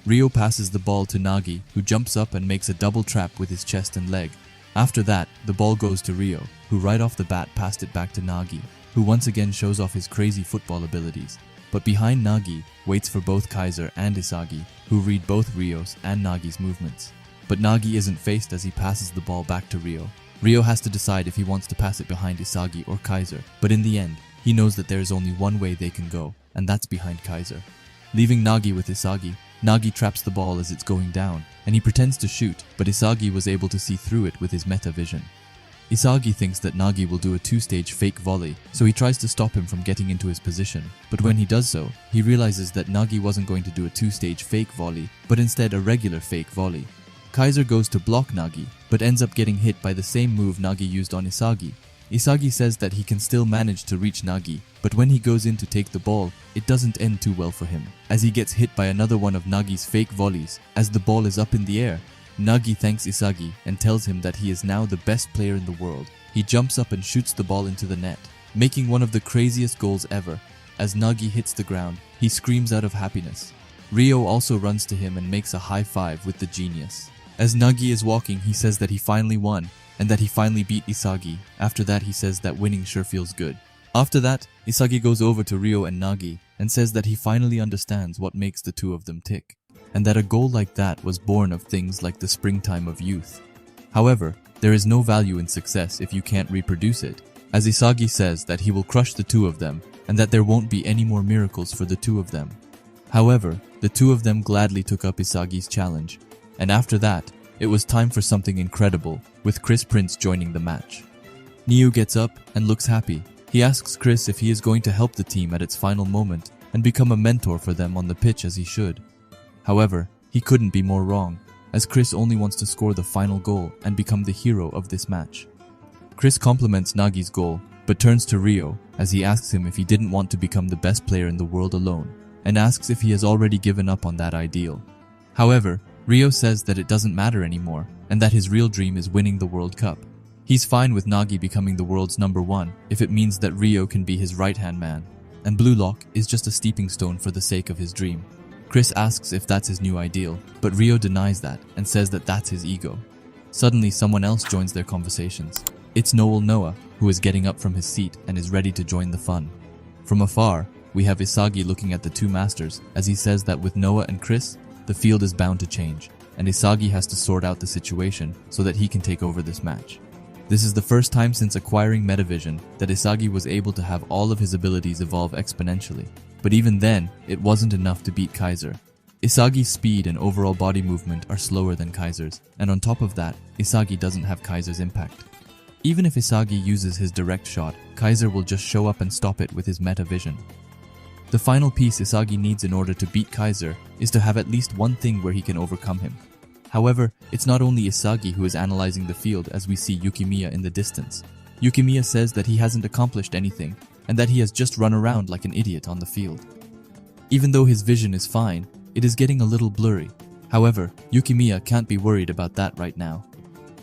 Rio passes the ball to Nagi, who jumps up and makes a double trap with his chest and leg. After that, the ball goes to Rio, who right off the bat passed it back to Nagi, who once again shows off his crazy football abilities. But behind Nagi waits for both Kaiser and Isagi, who read both Rio's and Nagi's movements. But Nagi isn't faced as he passes the ball back to Rio. Rio has to decide if he wants to pass it behind Isagi or Kaiser, but in the end, he knows that there is only one way they can go, and that's behind Kaiser. Leaving Nagi with Isagi, Nagi traps the ball as it's going down, and he pretends to shoot, but Isagi was able to see through it with his metavision. Isagi thinks that Nagi will do a 2-stage fake volley, so he tries to stop him from getting into his position. But when he does so, he realizes that Nagi wasn't going to do a 2-stage fake volley, but instead a regular fake volley. Kaiser goes to block Nagi, but ends up getting hit by the same move Nagi used on Isagi. Isagi says that he can still manage to reach Nagi, but when he goes in to take the ball, it doesn't end too well for him, as he gets hit by another one of Nagi's fake volleys. As the ball is up in the air, Nagi thanks Isagi and tells him that he is now the best player in the world. He jumps up and shoots the ball into the net, making one of the craziest goals ever. As Nagi hits the ground, he screams out of happiness. Rio also runs to him and makes a high five with the genius. As Nagi is walking, he says that he finally won, and that he finally beat Isagi. After that, he says that winning sure feels good. After that, Isagi goes over to Rio and Nagi and says that he finally understands what makes the two of them tick, and that a goal like that was born of things like the springtime of youth. However, there is no value in success if you can't reproduce it, as Isagi says that he will crush the two of them and that there won't be any more miracles for the two of them. However, the two of them gladly took up Isagi's challenge, and after that, it was time for something incredible, with Chris Prince joining the match. Neo gets up and looks happy. He asks Chris if he is going to help the team at its final moment and become a mentor for them on the pitch as he should. However, he couldn't be more wrong, as Chris only wants to score the final goal and become the hero of this match. Chris compliments Nagi's goal, but turns to Rio as he asks him if he didn't want to become the best player in the world alone, and asks if he has already given up on that ideal. However, Rio says that it doesn't matter anymore, and that his real dream is winning the World Cup. He's fine with Nagi becoming the world's #1 if it means that Rio can be his right-hand man. and Blue Lock is just a stepping stone for the sake of his dream. Chris asks if that's his new ideal, but Rio denies that and says that that's his ego. Suddenly, someone else joins their conversations. It's Noah, who is getting up from his seat and is ready to join the fun. From afar, we have Isagi looking at the two masters as he says that with Noah and Chris, the field is bound to change, and Isagi has to sort out the situation so that he can take over this match. This is the first time since acquiring metavision that Isagi was able to have all of his abilities evolve exponentially, but even then, it wasn't enough to beat Kaiser. Isagi's speed and overall body movement are slower than Kaiser's, and on top of that, Isagi doesn't have Kaiser's impact. Even if Isagi uses his direct shot, Kaiser will just show up and stop it with his metavision. The final piece Isagi needs in order to beat Kaiser is to have at least one thing where he can overcome him. However, it's not only Isagi who is analyzing the field as we see Yukimiya in the distance. Yukimiya says that he hasn't accomplished anything and that he has just run around like an idiot on the field. Even though his vision is fine, it is getting a little blurry. However, Yukimiya can't be worried about that right now.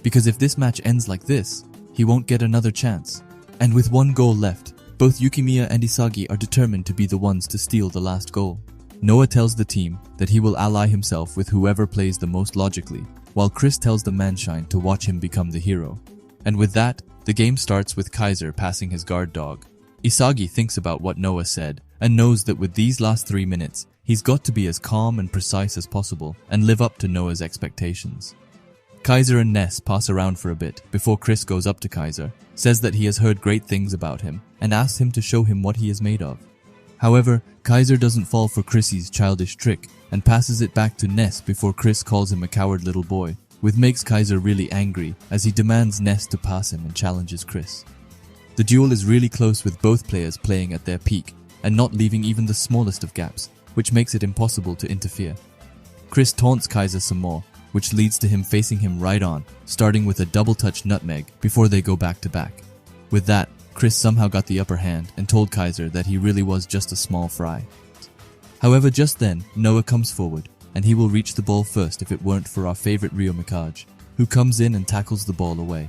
Because if this match ends like this, he won't get another chance. And with one goal left, both Yukimiya and Isagi are determined to be the ones to steal the last goal. Noah tells the team that he will ally himself with whoever plays the most logically, while Chris tells the Manshine to watch him become the hero. And with that, the game starts with Kaiser passing his guard dog. Isagi thinks about what Noah said, and knows that with these last 3 minutes, he's got to be as calm and precise as possible and live up to Noah's expectations. Kaiser and Ness pass around for a bit before Chris goes up to Kaiser, says that he has heard great things about him, and asks him to show him what he is made of. However, Kaiser doesn't fall for Chrissy's childish trick and passes it back to Ness before Chris calls him a coward little boy, which makes Kaiser really angry as he demands Ness to pass him and challenges Chris. The duel is really close with both players playing at their peak and not leaving even the smallest of gaps, which makes it impossible to interfere. Chris taunts Kaiser some more, which leads to him facing him right on, starting with a double-touch nutmeg before they go back to back. With that, Chris somehow got the upper hand and told Kaiser that he really was just a small fry. However, just then, Noah comes forward, and he will reach the ball first if it weren't for our favorite Ryo Mikage, who comes in and tackles the ball away.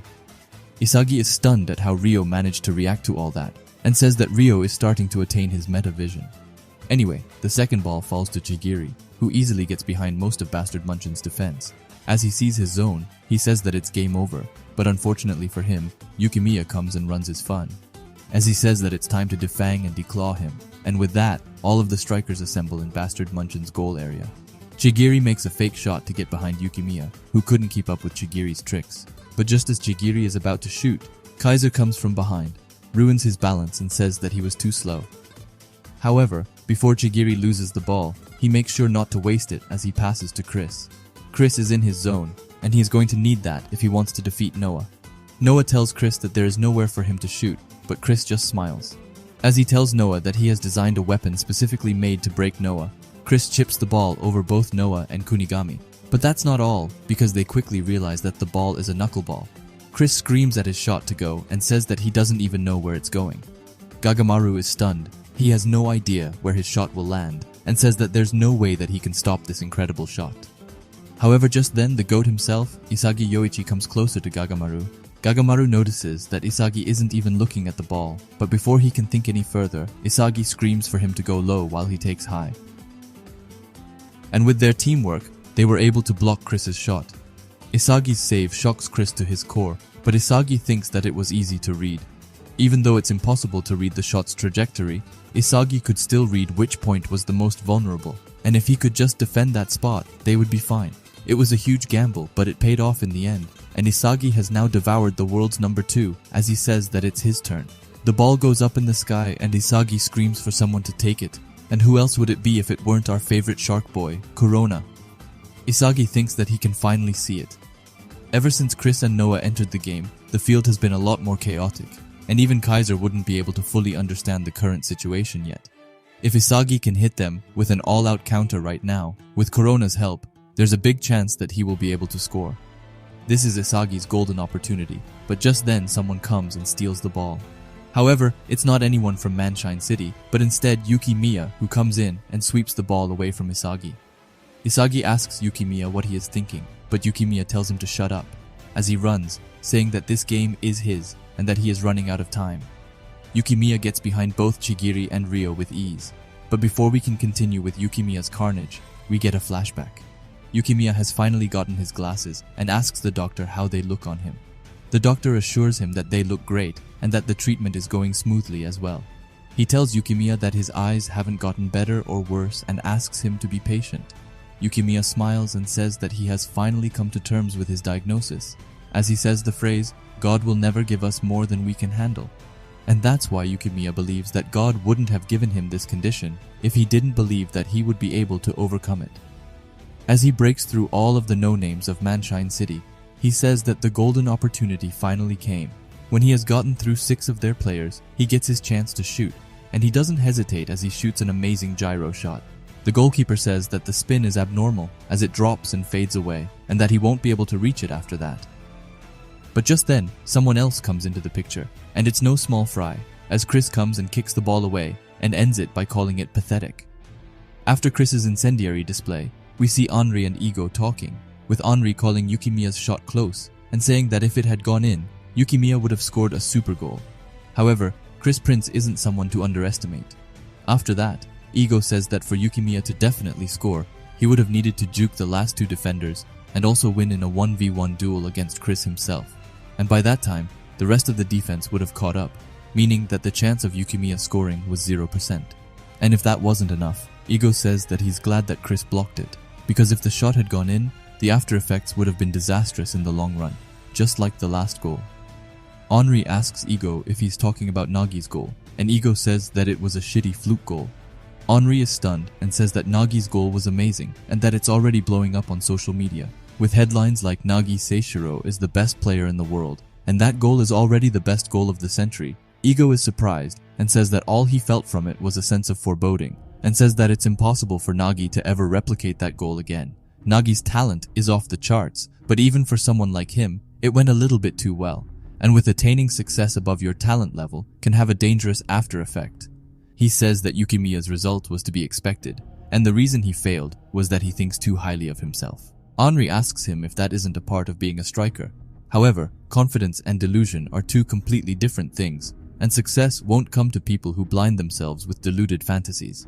Isagi is stunned at how Ryo managed to react to all that, and says that Ryo is starting to attain his metavision. Anyway, the second ball falls to Chigiri, who easily gets behind most of Bastard Munchen's defense. As he sees his zone, he says that it's game over, but unfortunately for him, Yukimiya comes and runs his fun. As he says that it's time to defang and declaw him, and with that, all of the strikers assemble in Bastard Munchen's goal area. Chigiri makes a fake shot to get behind Yukimiya, who couldn't keep up with Chigiri's tricks. But just as Chigiri is about to shoot, Kaiser comes from behind, ruins his balance and says that he was too slow. However, before Chigiri loses the ball, he makes sure not to waste it as he passes to Chris. Chris is in his zone, and he is going to need that if he wants to defeat Noah. Noah tells Chris that there is nowhere for him to shoot, but Chris just smiles. As he tells Noah that he has designed a weapon specifically made to break Noah, Chris chips the ball over both Noah and Kunigami. But that's not all, because they quickly realize that the ball is a knuckleball. Chris screams at his shot to go and says that he doesn't even know where it's going. Gagamaru is stunned. He has no idea where his shot will land, and says that there's no way that he can stop this incredible shot. However, just then, the goat himself, Isagi Yoichi, comes closer to Gagamaru. Gagamaru notices that Isagi isn't even looking at the ball, but before he can think any further, Isagi screams for him to go low while he takes high. And with their teamwork, they were able to block Chris's shot. Isagi's save shocks Chris to his core, but Isagi thinks that it was easy to read. Even though it's impossible to read the shot's trajectory, Isagi could still read which point was the most vulnerable, and if he could just defend that spot, they would be fine. It was a huge gamble, but it paid off in the end, and Isagi has now devoured the world's number 2 as he says that it's his turn. The ball goes up in the sky and Isagi screams for someone to take it, and who else would it be if it weren't our favorite shark boy, Corona? Isagi thinks that he can finally see it. Ever since Chris and Noah entered the game, the field has been a lot more chaotic, and even Kaiser wouldn't be able to fully understand the current situation yet. If Isagi can hit them with an all-out counter right now, with Corona's help, there's a big chance that he will be able to score. This is Isagi's golden opportunity, but just then someone comes and steals the ball. However, it's not anyone from Manshine City, but instead Yukimiya, who comes in and sweeps the ball away from Isagi. Isagi asks Yukimiya what he is thinking, but Yukimiya tells him to shut up, as he runs, saying that this game is his and that he is running out of time. Yukimiya gets behind both Chigiri and Ryo with ease. But before we can continue with Yukimiya's carnage, we get a flashback. Yukimiya has finally gotten his glasses and asks the doctor how they look on him. The doctor assures him that they look great and that the treatment is going smoothly as well. He tells Yukimiya that his eyes haven't gotten better or worse and asks him to be patient. Yukimiya smiles and says that he has finally come to terms with his diagnosis, as he says the phrase, "God will never give us more than we can handle." And that's why Yukimiya believes that God wouldn't have given him this condition if he didn't believe that he would be able to overcome it. As he breaks through all of the no-names of Manshine City, he says that the golden opportunity finally came. When he has gotten through 6 of their players, he gets his chance to shoot, and he doesn't hesitate as he shoots an amazing gyro shot. The goalkeeper says that the spin is abnormal as it drops and fades away, and that he won't be able to reach it after that. But just then, someone else comes into the picture, and it's no small fry, as Chris comes and kicks the ball away and ends it by calling it pathetic. After Chris's incendiary display, we see Henri and Ego talking, with Henri calling Yukimiya's shot close and saying that if it had gone in, Yukimiya would have scored a super goal. However, Chris Prince isn't someone to underestimate. After that, Ego says that for Yukimiya to definitely score, he would have needed to juke the last 2 defenders and also win in a 1v1 duel against Chris himself. And by that time, the rest of the defense would have caught up, meaning that the chance of Yukimiya scoring was 0%. And if that wasn't enough, Ego says that he's glad that Chris blocked it, because if the shot had gone in, the after effects would have been disastrous in the long run, just like the last goal. Henri asks Ego if he's talking about Nagi's goal, and Ego says that it was a shitty fluke goal. Henri is stunned and says that Nagi's goal was amazing and that it's already blowing up on social media, with headlines like "Nagi Seishiro is the best player in the world," and that goal is already the best goal of the century. Ego is surprised and says that all he felt from it was a sense of foreboding, and says that it's impossible for Nagi to ever replicate that goal again. Nagi's talent is off the charts, but even for someone like him, it went a little bit too well, and with attaining success above your talent level can have a dangerous after effect. He says that Yukimiya's result was to be expected, and the reason he failed was that he thinks too highly of himself. Henri asks him if that isn't a part of being a striker. However, confidence and delusion are 2 completely different things, and success won't come to people who blind themselves with deluded fantasies.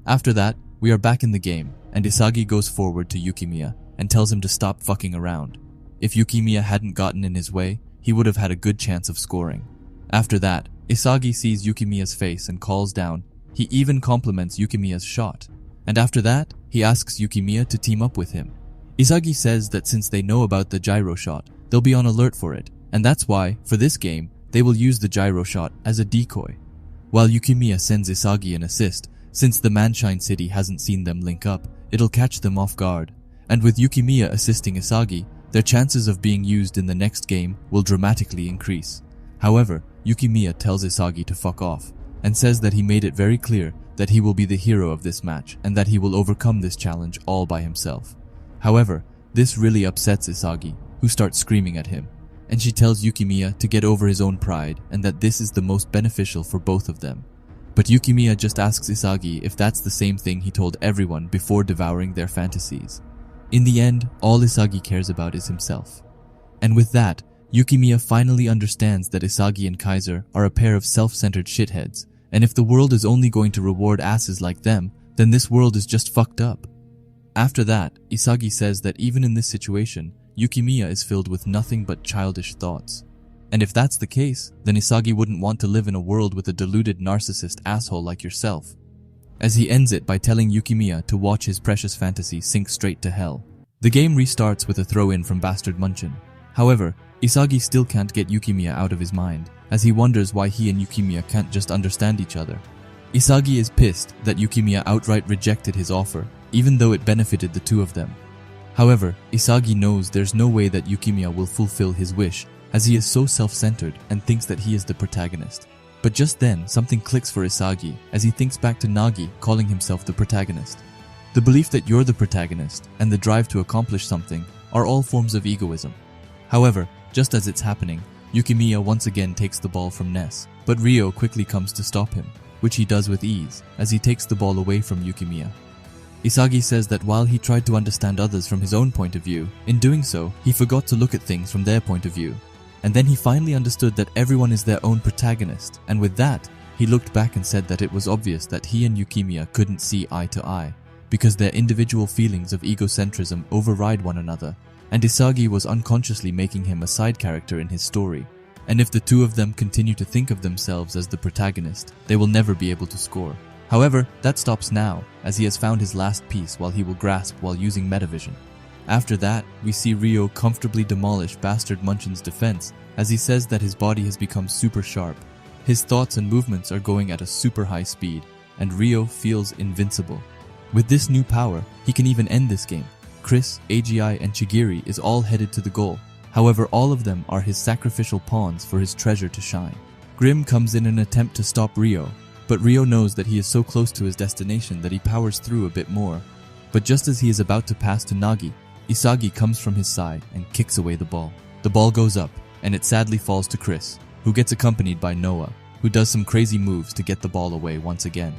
After that, we are back in the game, and Isagi goes forward to Yukimiya and tells him to stop fucking around. If Yukimiya hadn't gotten in his way, he would have had a good chance of scoring. After that, Isagi sees Yukimiya's face and calls down. He even compliments Yukimiya's shot. And after that, he asks Yukimiya to team up with him. Isagi says that since they know about the gyro shot, they'll be on alert for it, and that's why, for this game, they will use the gyro shot as a decoy. While Yukimiya sends Isagi an assist, since the Manshine City hasn't seen them link up, it'll catch them off guard. And with Yukimiya assisting Isagi, their chances of being used in the next game will dramatically increase. However, Yukimiya tells Isagi to fuck off, and says that he made it very clear that he will be the hero of this match and that he will overcome this challenge all by himself. However, this really upsets Isagi, who starts screaming at him, and she tells Yukimiya to get over his own pride and that this is the most beneficial for both of them. But Yukimiya just asks Isagi if that's the same thing he told everyone before devouring their fantasies. In the end, all Isagi cares about is himself. And with that, Yukimiya finally understands that Isagi and Kaiser are a pair of self-centered shitheads, and if the world is only going to reward asses like them, then this world is just fucked up. After that, Isagi says that even in this situation, Yukimiya is filled with nothing but childish thoughts. And if that's the case, then Isagi wouldn't want to live in a world with a deluded narcissist asshole like yourself. As he ends it by telling Yukimiya to watch his precious fantasy sink straight to hell. The game restarts with a throw-in from Bastard Munchen. However, Isagi still can't get Yukimiya out of his mind, as he wonders why he and Yukimiya can't just understand each other. Isagi is pissed that Yukimiya outright rejected his offer, even though it benefited the 2 of them. However, Isagi knows there's no way that Yukimiya will fulfill his wish, as he is so self-centered and thinks that he is the protagonist. But just then, something clicks for Isagi as he thinks back to Nagi calling himself the protagonist. The belief that you're the protagonist and the drive to accomplish something are all forms of egoism. However, just as it's happening, Yukimiya once again takes the ball from Ness, but Ryo quickly comes to stop him, which he does with ease as he takes the ball away from Yukimiya. Isagi says that while he tried to understand others from his own point of view, in doing so, he forgot to look at things from their point of view. And then he finally understood that everyone is their own protagonist, and with that, he looked back and said that it was obvious that he and Yukimiya couldn't see eye to eye, because their individual feelings of egocentrism override one another, and Isagi was unconsciously making him a side character in his story. And if the two of them continue to think of themselves as the protagonist, they will never be able to score. However, that stops now, as he has found his last piece while he will grasp while using metavision. After that, we see Ryo comfortably demolish Bastard Munchen's defense, as he says that his body has become super sharp. His thoughts and movements are going at a super high speed, and Ryo feels invincible. With this new power, he can even end this game. Chris, AGI, and Chigiri is all headed to the goal. However, all of them are his sacrificial pawns for his treasure to shine. Grim comes in an attempt to stop Ryo, but Ryo knows that he is so close to his destination that he powers through a bit more. But just as he is about to pass to Nagi, Isagi comes from his side and kicks away the ball. The ball goes up, and it sadly falls to Chris, who gets accompanied by Noah, who does some crazy moves to get the ball away once again.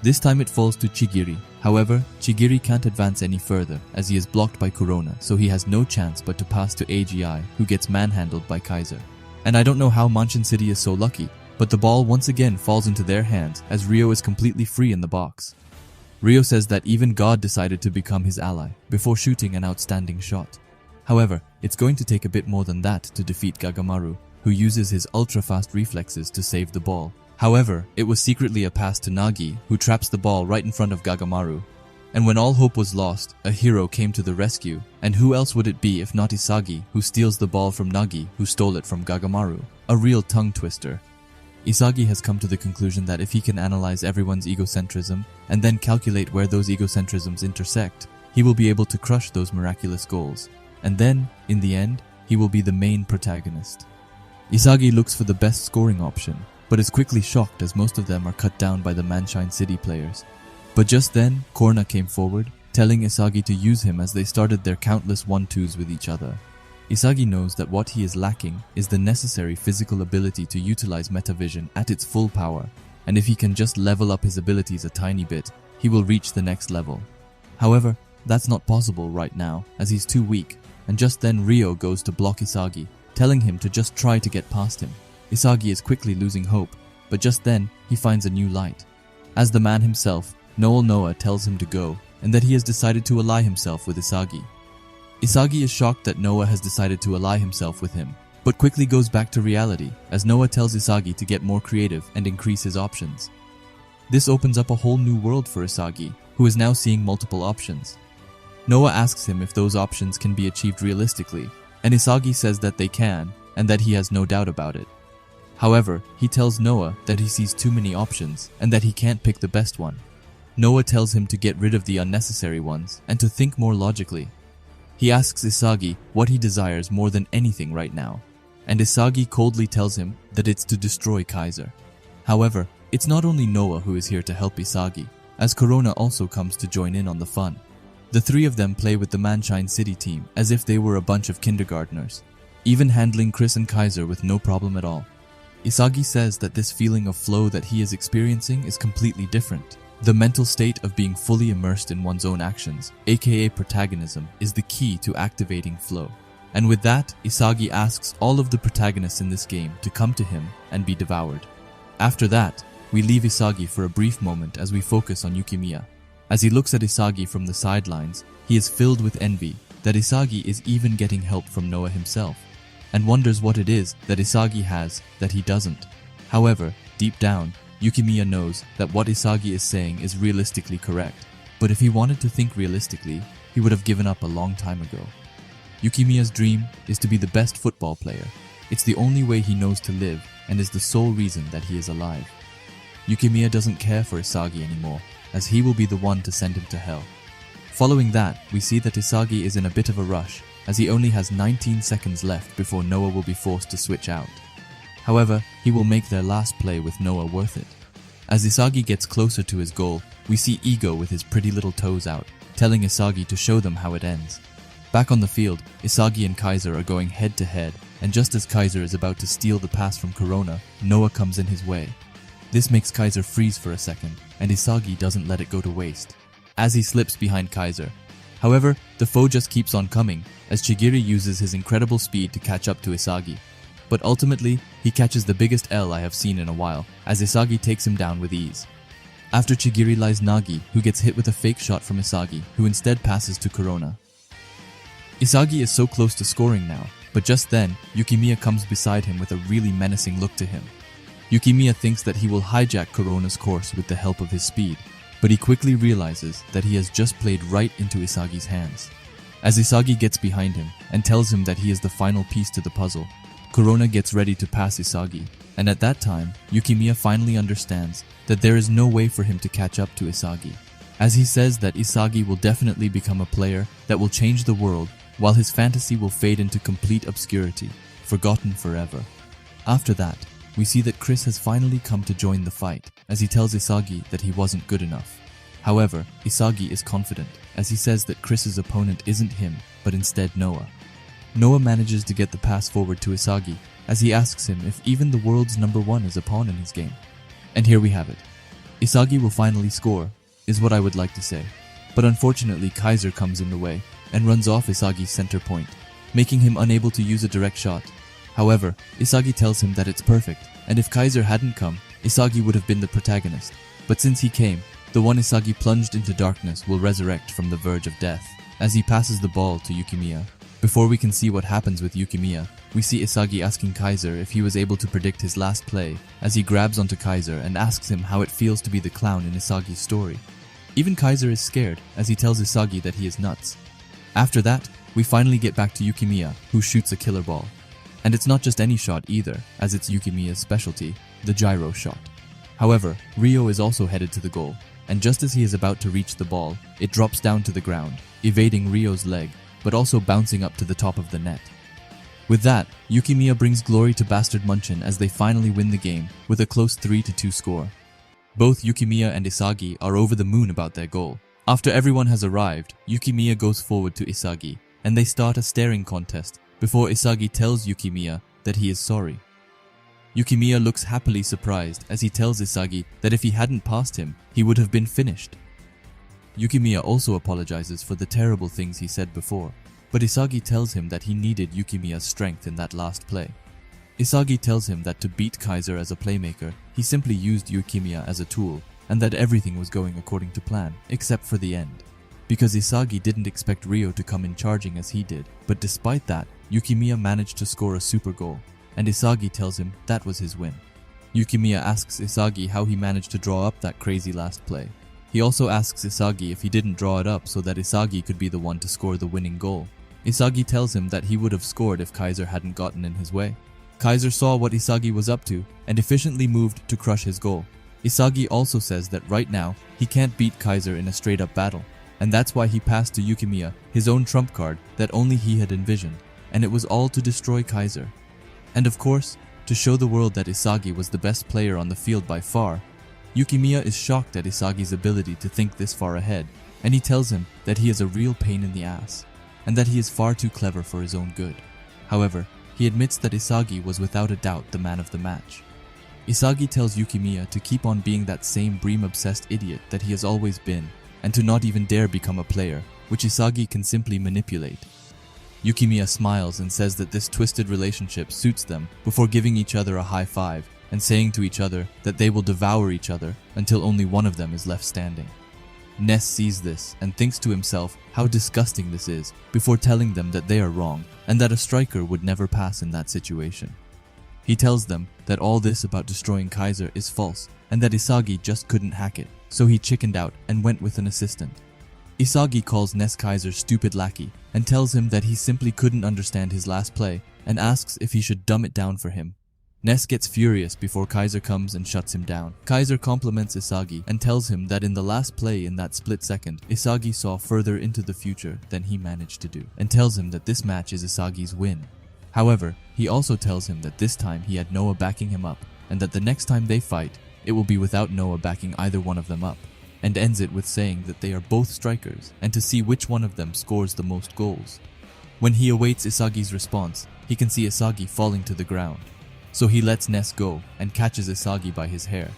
This time it falls to Chigiri. However, Chigiri can't advance any further as he is blocked by Corona, so he has no chance but to pass to AGI, who gets manhandled by Kaiser. And I don't know how Manshine City is so lucky, but the ball once again falls into their hands as Ryo is completely free in the box. Ryo says that even God decided to become his ally before shooting an outstanding shot. However, it's going to take a bit more than that to defeat Gagamaru, who uses his ultra-fast reflexes to save the ball. However, it was secretly a pass to Nagi, who traps the ball right in front of Gagamaru. And when all hope was lost, a hero came to the rescue, and who else would it be if not Isagi, who steals the ball from Nagi, who stole it from Gagamaru? A real tongue twister. Isagi has come to the conclusion that if he can analyze everyone's egocentrism and then calculate where those egocentrisms intersect, he will be able to crush those miraculous goals. And then, in the end, he will be the main protagonist. Isagi looks for the best scoring option, but is quickly shocked as most of them are cut down by the Manshine City players. But just then, Korna came forward, telling Isagi to use him as they started their countless 1-2s with each other. Isagi knows that what he is lacking is the necessary physical ability to utilize metavision at its full power, and if he can just level up his abilities a tiny bit, he will reach the next level. However, that's not possible right now, as he's too weak, and just then Ryo goes to block Isagi, telling him to just try to get past him. Isagi is quickly losing hope, but just then, he finds a new light. As the man himself, Noah tells him to go, and that he has decided to ally himself with Isagi. Isagi is shocked that Noah has decided to ally himself with him, but quickly goes back to reality as Noah tells Isagi to get more creative and increase his options. This opens up a whole new world for Isagi, who is now seeing multiple options. Noah asks him if those options can be achieved realistically, and Isagi says that they can, and that he has no doubt about it. However, he tells Noah that he sees too many options and that he can't pick the best one. Noah tells him to get rid of the unnecessary ones and to think more logically. He asks Isagi what he desires more than anything right now, and Isagi coldly tells him that it's to destroy Kaiser. However, it's not only Noah who is here to help Isagi, as Corona also comes to join in on the fun. The three of them play with the Manshine City team as if they were a bunch of kindergartners, even handling Chris and Kaiser with no problem at all. Isagi says that this feeling of flow that he is experiencing is completely different. The mental state of being fully immersed in one's own actions, aka protagonism, is the key to activating flow. And with that, Isagi asks all of the protagonists in this game to come to him and be devoured. After that, we leave Isagi for a brief moment as we focus on Yukimiya. As he looks at Isagi from the sidelines, he is filled with envy that Isagi is even getting help from Noah himself, and wonders what it is that Isagi has that he doesn't. However, deep down, Yukimiya knows that what Isagi is saying is realistically correct, but if he wanted to think realistically, he would have given up a long time ago. Yukimiya's dream is to be the best football player. It's the only way he knows to live and is the sole reason that he is alive. Yukimiya doesn't care for Isagi anymore, as he will be the one to send him to hell. Following that, we see that Isagi is in a bit of a rush, as he only has 19 seconds left before Noah will be forced to switch out. However, he will make their last play with Noah worth it. As Isagi gets closer to his goal, we see Ego with his pretty little toes out, telling Isagi to show them how it ends. Back on the field, Isagi and Kaiser are going head to head, and just as Kaiser is about to steal the pass from Corona, Noah comes in his way. This makes Kaiser freeze for a second, and Isagi doesn't let it go to waste, as he slips behind Kaiser. However, the foe just keeps on coming, as Chigiri uses his incredible speed to catch up to Isagi. but ultimately, he catches the biggest L I have seen in a while, as Isagi takes him down with ease. After Chigiri lies Nagi, who gets hit with a fake shot from Isagi, who instead passes to Corona. Isagi is so close to scoring now, but just then, Yukimiya comes beside him with a really menacing look to him. Yukimiya thinks that he will hijack Corona's course with the help of his speed, but he quickly realizes that he has just played right into Isagi's hands. As Isagi gets behind him and tells him that he is the final piece to the puzzle, Corona gets ready to pass Isagi, and at that time, Yukimiya finally understands that there is no way for him to catch up to Isagi, as he says that Isagi will definitely become a player that will change the world, while his fantasy will fade into complete obscurity, forgotten forever. After that, we see that Chris has finally come to join the fight, as he tells Isagi that he wasn't good enough. However, Isagi is confident, as he says that Chris's opponent isn't him, but instead Noah. Noah manages to get the pass forward to Isagi, as he asks him if even the world's #1 is a pawn in his game. And here we have it. Isagi will finally score, is what I would like to say. But unfortunately, Kaiser comes in the way, and runs off Isagi's center point, making him unable to use a direct shot. However, Isagi tells him that it's perfect, and if Kaiser hadn't come, Isagi would have been the protagonist. But since he came, the one Isagi plunged into darkness will resurrect from the verge of death, as he passes the ball to Yukimiya. Before we can see what happens with Yukimiya, we see Isagi asking Kaiser if he was able to predict his last play, as he grabs onto Kaiser and asks him how it feels to be the clown in Isagi's story. Even Kaiser is scared, as he tells Isagi that he is nuts. After that, we finally get back to Yukimiya, who shoots a killer ball. And it's not just any shot either, as it's Yukimiya's specialty, the gyro shot. However, Ryo is also headed to the goal, and just as he is about to reach the ball, it drops down to the ground, evading Ryo's leg, but also bouncing up to the top of the net. With that, Yukimiya brings glory to Bastard Munchen as they finally win the game with a close 3-2 score. Both Yukimiya and Isagi are over the moon about their goal. After everyone has arrived, Yukimiya goes forward to Isagi, and they start a staring contest before Isagi tells Yukimiya that he is sorry. Yukimiya looks happily surprised as he tells Isagi that if he hadn't passed him, he would have been finished. Yukimiya also apologizes for the terrible things he said before, but Isagi tells him that he needed Yukimiya's strength in that last play. Isagi tells him that to beat Kaiser as a playmaker, he simply used Yukimiya as a tool, and that everything was going according to plan, except for the end. Because Isagi didn't expect Ryo to come in charging as he did, but despite that, Yukimiya managed to score a super goal, and Isagi tells him that was his win. Yukimiya asks Isagi how he managed to draw up that crazy last play. He also asks Isagi if he didn't draw it up so that Isagi could be the one to score the winning goal. Isagi tells him that he would have scored if Kaiser hadn't gotten in his way. Kaiser saw what Isagi was up to and efficiently moved to crush his goal. Isagi also says that right now, he can't beat Kaiser in a straight-up battle, and that's why he passed to Yukimiya his own trump card that only he had envisioned, and it was all to destroy Kaiser. And of course, to show the world that Isagi was the best player on the field by far, Yukimiya is shocked at Isagi's ability to think this far ahead, and he tells him that he is a real pain in the ass, and that he is far too clever for his own good. However, he admits that Isagi was without a doubt the man of the match. Isagi tells Yukimiya to keep on being that same bream-obsessed idiot that he has always been, and to not even dare become a player, which Isagi can simply manipulate. Yukimiya smiles and says that this twisted relationship suits them before giving each other a high five and saying to each other that they will devour each other until only one of them is left standing. Ness sees this and thinks to himself how disgusting this is before telling them that they are wrong and that a striker would never pass in that situation. He tells them that all this about destroying Kaiser is false and that Isagi just couldn't hack it, so he chickened out and went with an assistant. Isagi calls Ness Kaiser stupid lackey and tells him that he simply couldn't understand his last play and asks if he should dumb it down for him. Ness gets furious before Kaiser comes and shuts him down. Kaiser compliments Isagi and tells him that in the last play in that split second, Isagi saw further into the future than he managed to do, and tells him that this match is Isagi's win. However, he also tells him that this time he had Noah backing him up, and that the next time they fight, it will be without Noah backing either one of them up, and ends it with saying that they are both strikers, and to see which one of them scores the most goals. When he awaits Isagi's response, he can see Isagi falling to the ground. So he lets Ness go and catches Isagi by his hair.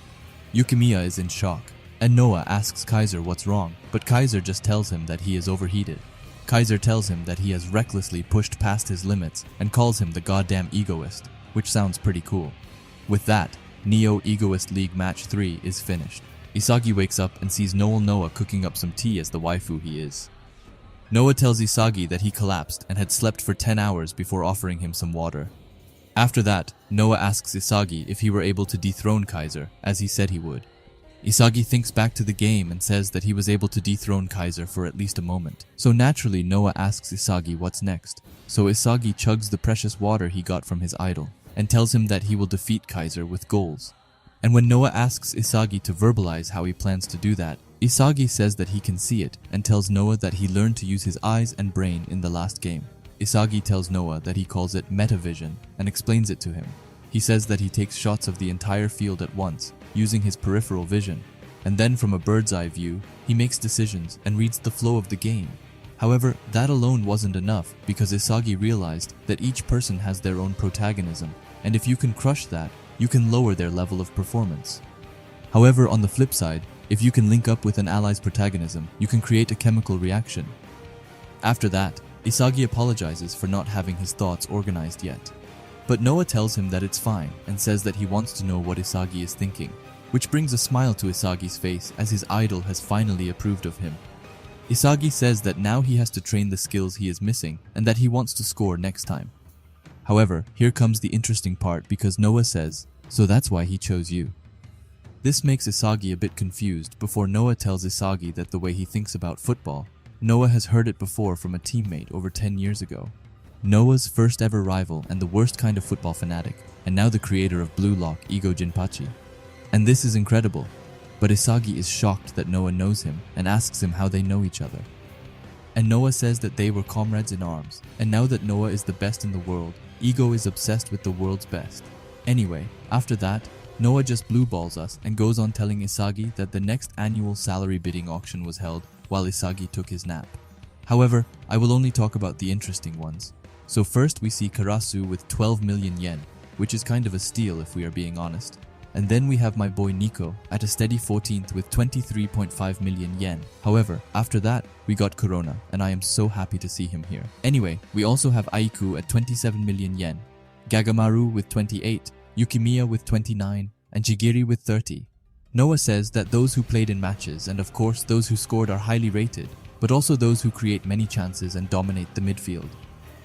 Yukimiya is in shock, and Noah asks Kaiser what's wrong, but Kaiser just tells him that he is overheated. Kaiser tells him that he has recklessly pushed past his limits and calls him the goddamn egoist. which sounds pretty cool. With that, Neo Egoist League Match 3 is finished. Isagi wakes up and sees Noah cooking up some tea as the waifu he is. Noah tells Isagi that he collapsed and had slept for 10 hours before offering him some water. After that, Noah asks Isagi if he were able to dethrone Kaiser, as he said he would. Isagi thinks back to the game and says that he was able to dethrone Kaiser for at least a moment. So naturally, Noah asks Isagi what's next. So Isagi chugs the precious water he got from his idol and tells him that he will defeat Kaiser with goals. And when Noah asks Isagi to verbalize how he plans to do that, Isagi says that he can see it and tells Noah that he learned to use his eyes and brain in the last game. Isagi tells Noah that he calls it metavision and explains it to him. He says that he takes shots of the entire field at once, using his peripheral vision, and then from a bird's eye view, he makes decisions and reads the flow of the game. However, that alone wasn't enough because Isagi realized that each person has their own protagonism, and if you can crush that, you can lower their level of performance. However, on the flip side, if you can link up with an ally's protagonism, you can create a chemical reaction. After that, Isagi apologizes for not having his thoughts organized yet. But Noah tells him that it's fine and says that he wants to know what Isagi is thinking, which brings a smile to Isagi's face as his idol has finally approved of him. Isagi says that now he has to train the skills he is missing and that he wants to score next time. However, here comes the interesting part because Noah says, "So that's why he chose you." This makes Isagi a bit confused before Noah tells Isagi that the way he thinks about football, Noah has heard it before from a teammate over 10 years ago. Noah's first ever rival and the worst kind of football fanatic, and now the creator of Blue Lock, Ego Jinpachi. And this is incredible, but Isagi is shocked that Noah knows him and asks him how they know each other. And Noah says that they were comrades in arms, and now that Noah is the best in the world, Ego is obsessed with the world's best. Anyway, after that, Noah just blue balls us and goes on telling Isagi that the next annual salary bidding auction was held while Isagi took his nap. However, I will only talk about the interesting ones. So first we see Karasu with 12 million yen, which is kind of a steal if we are being honest. And then we have my boy Nico at a steady 14th with 23.5 million yen. However, after that, we got Corona, and I am so happy to see him here. Anyway, we also have Aiku at 27 million yen, Gagamaru with 28, Yukimiya with 29, and Jigiri with 30. Noah says that those who played in matches, and of course those who scored, are highly rated, but also those who create many chances and dominate the midfield.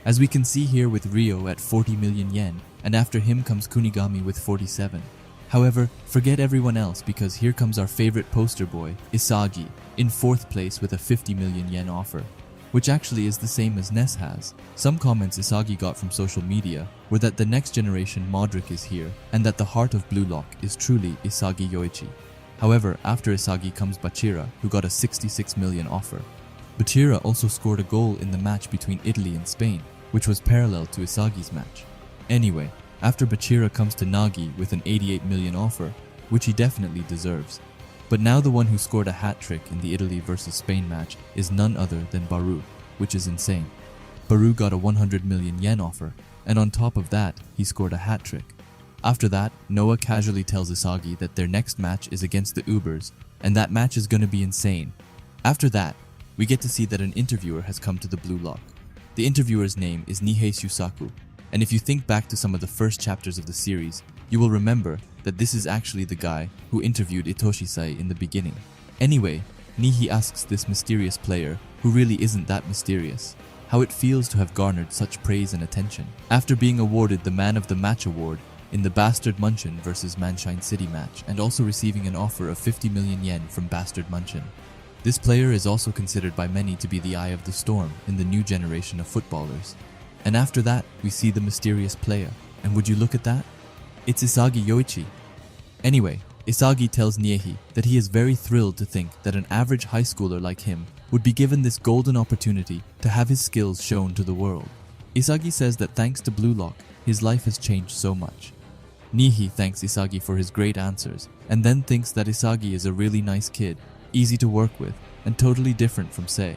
As we can see here with Ryo at 40 million yen, and after him comes Kunigami with 47. However, forget everyone else because here comes our favorite poster boy, Isagi, in 4th place with a 50 million yen offer, which actually is the same as Ness has. Some comments Isagi got from social media were that the next generation Modric is here and that the heart of Blue Lock is truly Isagi Yoichi. However, after Isagi comes Bachira, who got a 66 million offer. Bachira also scored a goal in the match between Italy and Spain, which was parallel to Isagi's match. Anyway, after Bachira comes to Nagi with an 88 million offer, which he definitely deserves. But now the one who scored a hat-trick in the Italy vs Spain match is none other than Baru, which is insane. Baru got a 100 million yen offer, and on top of that, he scored a hat-trick. After that, Noah casually tells Isagi that their next match is against the Ubers, and that match is gonna be insane. After that, we get to see that an interviewer has come to the Blue Lock. The interviewer's name is Nihei Shusaku, and if you think back to some of the first chapters of the series, you will remember that this is actually the guy who interviewed Itoshi-sai in the beginning. Anyway, Nihei asks this mysterious player, who really isn't that mysterious, how it feels to have garnered such praise and attention, after being awarded the Man of the Match award in the Bastard Munchen vs Manshine City match, and also receiving an offer of 50 million yen from Bastard Munchen. This player is also considered by many to be the eye of the storm in the new generation of footballers. And after that, we see the mysterious player. And would you look at that? It's Isagi Yoichi. Anyway, Isagi tells Nihei that he is very thrilled to think that an average high schooler like him would be given this golden opportunity to have his skills shown to the world. Isagi says that thanks to Blue Lock, his life has changed so much. Nihei thanks Isagi for his great answers, and then thinks that Isagi is a really nice kid, easy to work with, and totally different from Sei.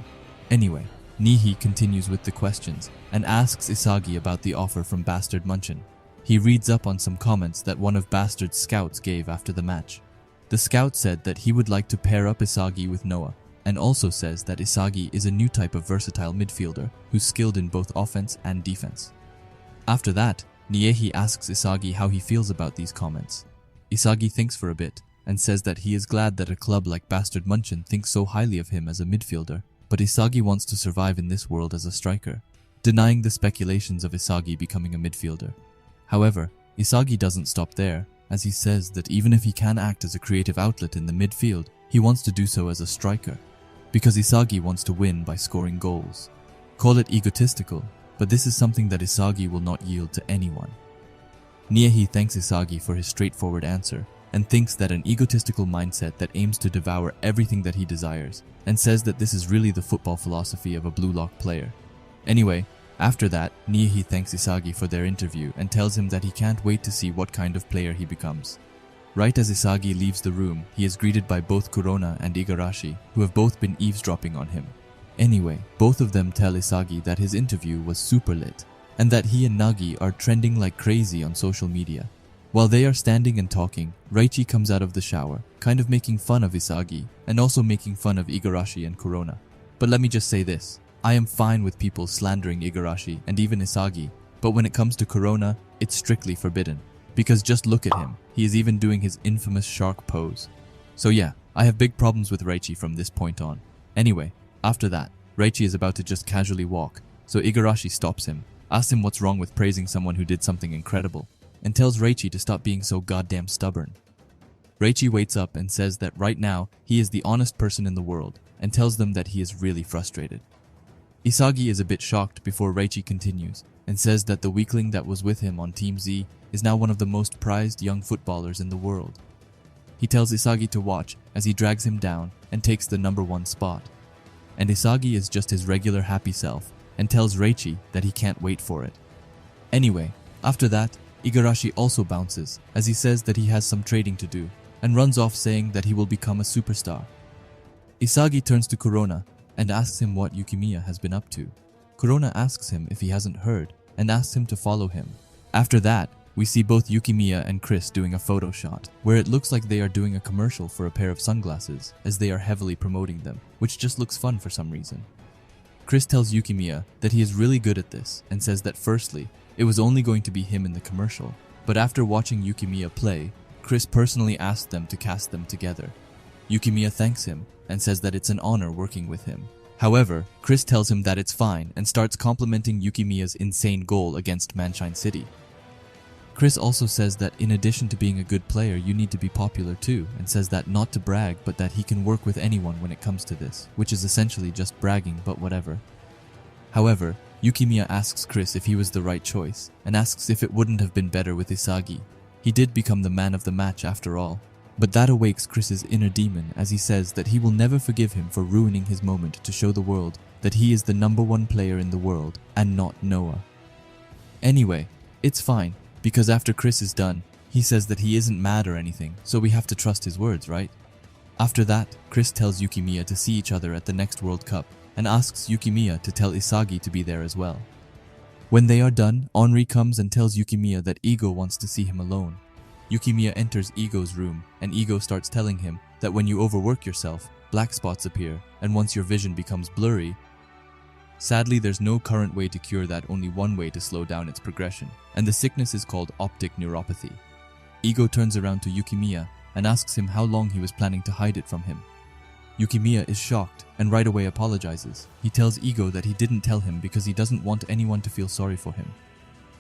Anyway, Nihei continues with the questions and asks Isagi about the offer from Bastard Munchen. He reads up on some comments that one of Bastard's scouts gave after the match. The scout said that he would like to pair up Isagi with Noah, and also says that Isagi is a new type of versatile midfielder who's skilled in both offense and defense. After that, Niehi asks Isagi how he feels about these comments. Isagi thinks for a bit and says that he is glad that a club like Bastard Munchen thinks so highly of him as a midfielder, but Isagi wants to survive in this world as a striker, denying the speculations of Isagi becoming a midfielder. However, Isagi doesn't stop there, as he says that even if he can act as a creative outlet in the midfield, he wants to do so as a striker, because Isagi wants to win by scoring goals. Call it egotistical, but this is something that Isagi will not yield to anyone. Niehi thanks Isagi for his straightforward answer, and thinks that an egotistical mindset that aims to devour everything that he desires, and says that this is really the football philosophy of a Blue Lock player. Anyway, after that, Niehi thanks Isagi for their interview and tells him that he can't wait to see what kind of player he becomes. Right as Isagi leaves the room, he is greeted by both Corona and Igarashi, who have both been eavesdropping on him. Anyway, both of them tell Isagi that his interview was super lit, and that he and Nagi are trending like crazy on social media. While they are standing and talking, Reichi comes out of the shower, kind of making fun of Isagi, and also making fun of Igarashi and Corona. But let me just say this, I am fine with people slandering Igarashi and even Isagi, but when it comes to Corona, it's strictly forbidden. Because just look at him, he is even doing his infamous shark pose. So yeah, I have big problems with Reichi from this point on. Anyway, after that, Reichi is about to just casually walk, so Igarashi stops him, asks him what's wrong with praising someone who did something incredible, and tells Reichi to stop being so goddamn stubborn. Reichi waits up and says that right now, he is the honest person in the world, and tells them that he is really frustrated. Isagi is a bit shocked before Reichi continues, and says that the weakling that was with him on Team Z is now one of the most prized young footballers in the world. He tells Isagi to watch as he drags him down and takes the #1 spot. And Isagi is just his regular happy self and tells Reichi that he can't wait for it. Anyway, after that, Igarashi also bounces as he says that he has some trading to do and runs off saying that he will become a superstar. Isagi turns to Corona and asks him what Yukimiya has been up to. Corona asks him if he hasn't heard and asks him to follow him. After that, we see both Yukimiya and Chris doing a photo shot, where it looks like they are doing a commercial for a pair of sunglasses, as they are heavily promoting them, which just looks fun for some reason. Chris tells Yukimiya that he is really good at this, and says that firstly, it was only going to be him in the commercial, but after watching Yukimiya play, Chris personally asked them to cast them together. Yukimiya thanks him, and says that it's an honor working with him. However, Chris tells him that it's fine, and starts complimenting Yukimiya's insane goal against Manshine City. Chris also says that in addition to being a good player, you need to be popular too, and says that not to brag, but that he can work with anyone when it comes to this, which is essentially just bragging, but whatever. However, Yukimiya asks Chris if he was the right choice, and asks if it wouldn't have been better with Isagi. He did become the man of the match after all, but that awakes Chris's inner demon as he says that he will never forgive him for ruining his moment to show the world that he is the #1 player in the world and not Noah. Anyway, it's fine, because after Chris is done, he says that he isn't mad or anything, so we have to trust his words, right? After that, Chris tells Yukimiya to see each other at the next World Cup, and asks Yukimiya to tell Isagi to be there as well. When they are done, Henri comes and tells Yukimiya that Ego wants to see him alone. Yukimiya enters Ego's room, and Ego starts telling him that when you overwork yourself, black spots appear, and once your vision becomes blurry, sadly, there's no current way to cure that, only one way to slow down its progression, and the sickness is called optic neuropathy. Ego turns around to Yukimiya and asks him how long he was planning to hide it from him. Yukimiya is shocked and right away apologizes. He tells Ego that he didn't tell him because he doesn't want anyone to feel sorry for him.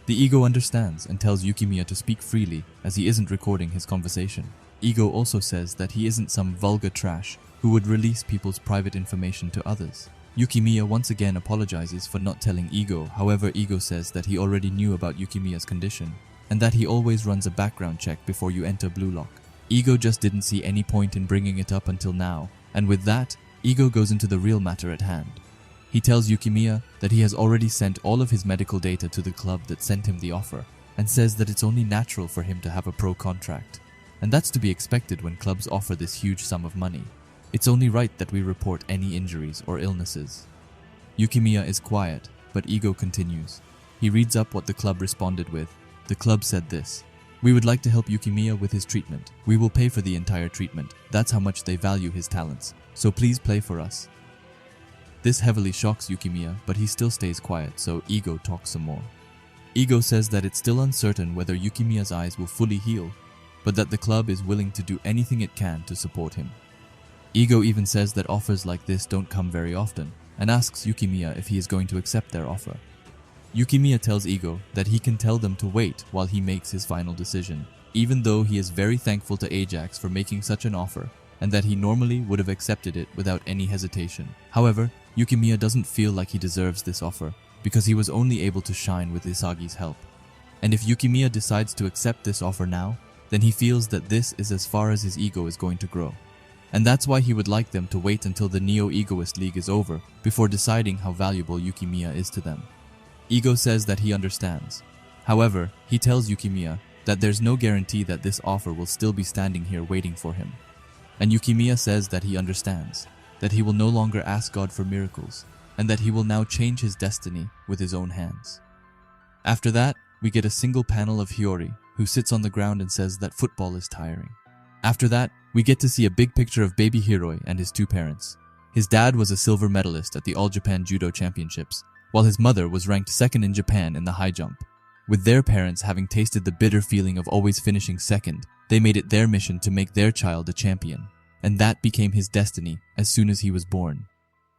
The Ego understands and tells Yukimiya to speak freely as he isn't recording his conversation. Ego also says that he isn't some vulgar trash who would release people's private information to others. Yukimiya once again apologizes for not telling Ego, however Ego says that he already knew about Yukimiya's condition, and that he always runs a background check before you enter Blue Lock. Ego just didn't see any point in bringing it up until now, and with that, Ego goes into the real matter at hand. He tells Yukimiya that he has already sent all of his medical data to the club that sent him the offer, and says that it's only natural for him to have a pro contract, and that's to be expected when clubs offer this huge sum of money. It's only right that we report any injuries or illnesses. Yukimiya is quiet, but Ego continues. He reads up what the club responded with. The club said this: "We would like to help Yukimiya with his treatment. We will pay for the entire treatment. That's how much they value his talents. So please play for us." This heavily shocks Yukimiya, but he still stays quiet, so Ego talks some more. Ego says that it's still uncertain whether Yukimiya's eyes will fully heal, but that the club is willing to do anything it can to support him. Ego even says that offers like this don't come very often, and asks Yukimiya if he is going to accept their offer. Yukimiya tells Ego that he can tell them to wait while he makes his final decision, even though he is very thankful to Ajax for making such an offer, and that he normally would have accepted it without any hesitation. However, Yukimiya doesn't feel like he deserves this offer, because he was only able to shine with Isagi's help. And if Yukimiya decides to accept this offer now, then he feels that this is as far as his ego is going to grow. And that's why he would like them to wait until the Neo Egoist League is over before deciding how valuable Yukimiya is to them. Ego says that he understands. However, he tells Yukimiya that there's no guarantee that this offer will still be standing here waiting for him. And Yukimiya says that he understands, that he will no longer ask God for miracles, and that he will now change his destiny with his own hands. After that, we get a single panel of Hiyori, who sits on the ground and says that football is tiring. After that, we get to see a big picture of baby Hiroi and his two parents. His dad was a silver medalist at the All Japan Judo Championships, while his mother was ranked second in Japan in the high jump. With their parents having tasted the bitter feeling of always finishing second, they made it their mission to make their child a champion, and that became his destiny as soon as he was born.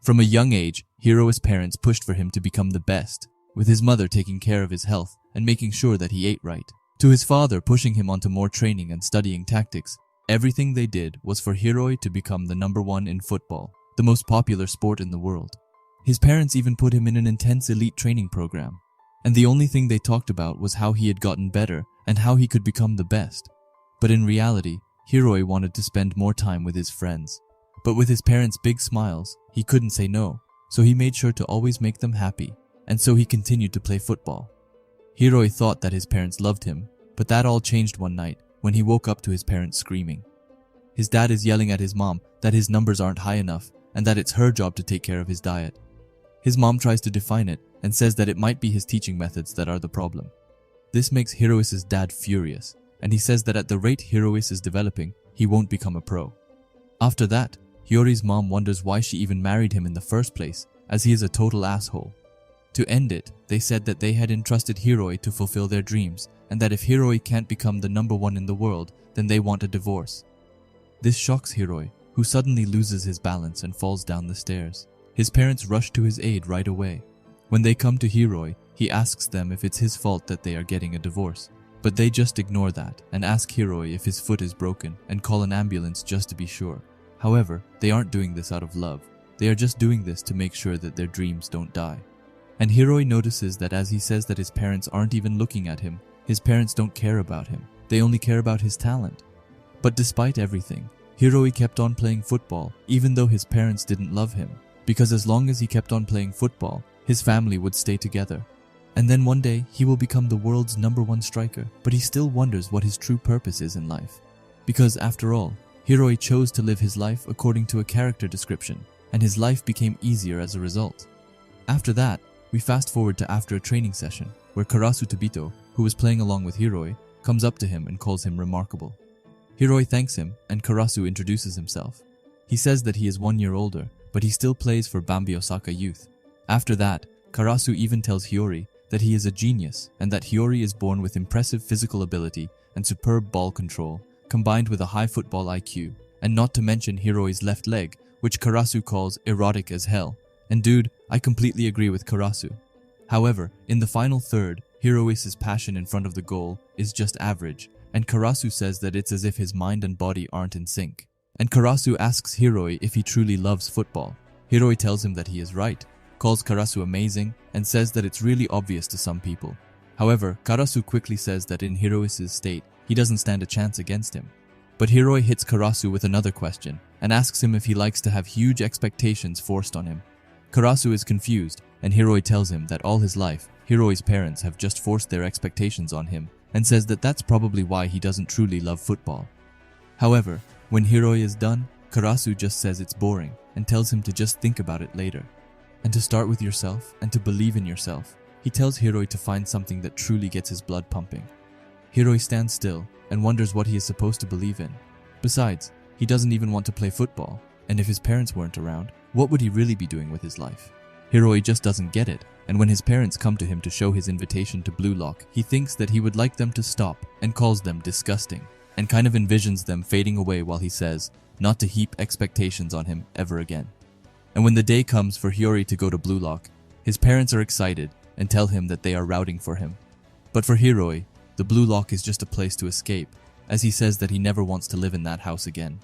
From a young age, Hiroi's parents pushed for him to become the best, with his mother taking care of his health and making sure that he ate right. To his father pushing him onto more training and studying tactics, everything they did was for Hiroi to become the #1 in football, the most popular sport in the world. His parents even put him in an intense elite training program, and the only thing they talked about was how he had gotten better and how he could become the best. But in reality, Hiroi wanted to spend more time with his friends. But with his parents' big smiles, he couldn't say no, so he made sure to always make them happy, and so he continued to play football. Hiroi thought that his parents loved him, but that all changed one night when he woke up to his parents screaming. His dad is yelling at his mom that his numbers aren't high enough and that it's her job to take care of his diet. His mom tries to define it and says that it might be his teaching methods that are the problem. This makes Hirois's dad furious, and he says that at the rate Hirois is developing, he won't become a pro. After that, Hiyori's mom wonders why she even married him in the first place, as he is a total asshole. To end it, they said that they had entrusted Hiroi to fulfill their dreams, and that if Hiroi can't become the #1 in the world, then they want a divorce. This shocks Hiroi, who suddenly loses his balance and falls down the stairs. His parents rush to his aid right away. When they come to Hiroi, he asks them if it's his fault that they are getting a divorce, but they just ignore that and ask Hiroi if his foot is broken and call an ambulance just to be sure. However, they aren't doing this out of love. They are just doing this to make sure that their dreams don't die. And Hiroi notices that as he says that his parents aren't even looking at him, his parents don't care about him. They only care about his talent. But despite everything, Hiroi kept on playing football even though his parents didn't love him, because as long as he kept on playing football, his family would stay together. And then one day, he will become the world's #1 striker, but he still wonders what his true purpose is in life. Because after all, Hiroi chose to live his life according to a character description, and his life became easier as a result. After that, we fast forward to after a training session, where Karasu Tobito, who was playing along with Hiroi, comes up to him and calls him remarkable. Hiroi thanks him, and Karasu introduces himself. He says that he is 1 year older, but he still plays for Bambi Osaka Youth. After that, Karasu even tells Hiyori that he is a genius and that Hiyori is born with impressive physical ability and superb ball control, combined with a high football IQ, and not to mention Hiroi's left leg, which Karasu calls erotic as hell. And dude, I completely agree with Karasu. However, in the final third, Hirois's passion in front of the goal is just average, and Karasu says that it's as if his mind and body aren't in sync. And Karasu asks Hiroi if he truly loves football. Hiroi tells him that he is right, calls Karasu amazing, and says that it's really obvious to some people. However, Karasu quickly says that in Hirois's state, he doesn't stand a chance against him. But Hiroi hits Karasu with another question, and asks him if he likes to have huge expectations forced on him. Karasu is confused, and Hiroi tells him that all his life, Hiroi's parents have just forced their expectations on him, and says that that's probably why he doesn't truly love football. However, when Hiroi is done, Karasu just says it's boring, and tells him to just think about it later. And to start with yourself, and to believe in yourself. He tells Hiroi to find something that truly gets his blood pumping. Hiroi stands still, and wonders what he is supposed to believe in. Besides, he doesn't even want to play football, and if his parents weren't around, what would he really be doing with his life? Hiroi just doesn't get it, and when his parents come to him to show his invitation to Blue Lock, he thinks that he would like them to stop and calls them disgusting, and kind of envisions them fading away while he says not to heap expectations on him ever again. And when the day comes for Hiyori to go to Blue Lock, his parents are excited and tell him that they are rooting for him. But for Hiroi, the Blue Lock is just a place to escape, as he says that he never wants to live in that house again.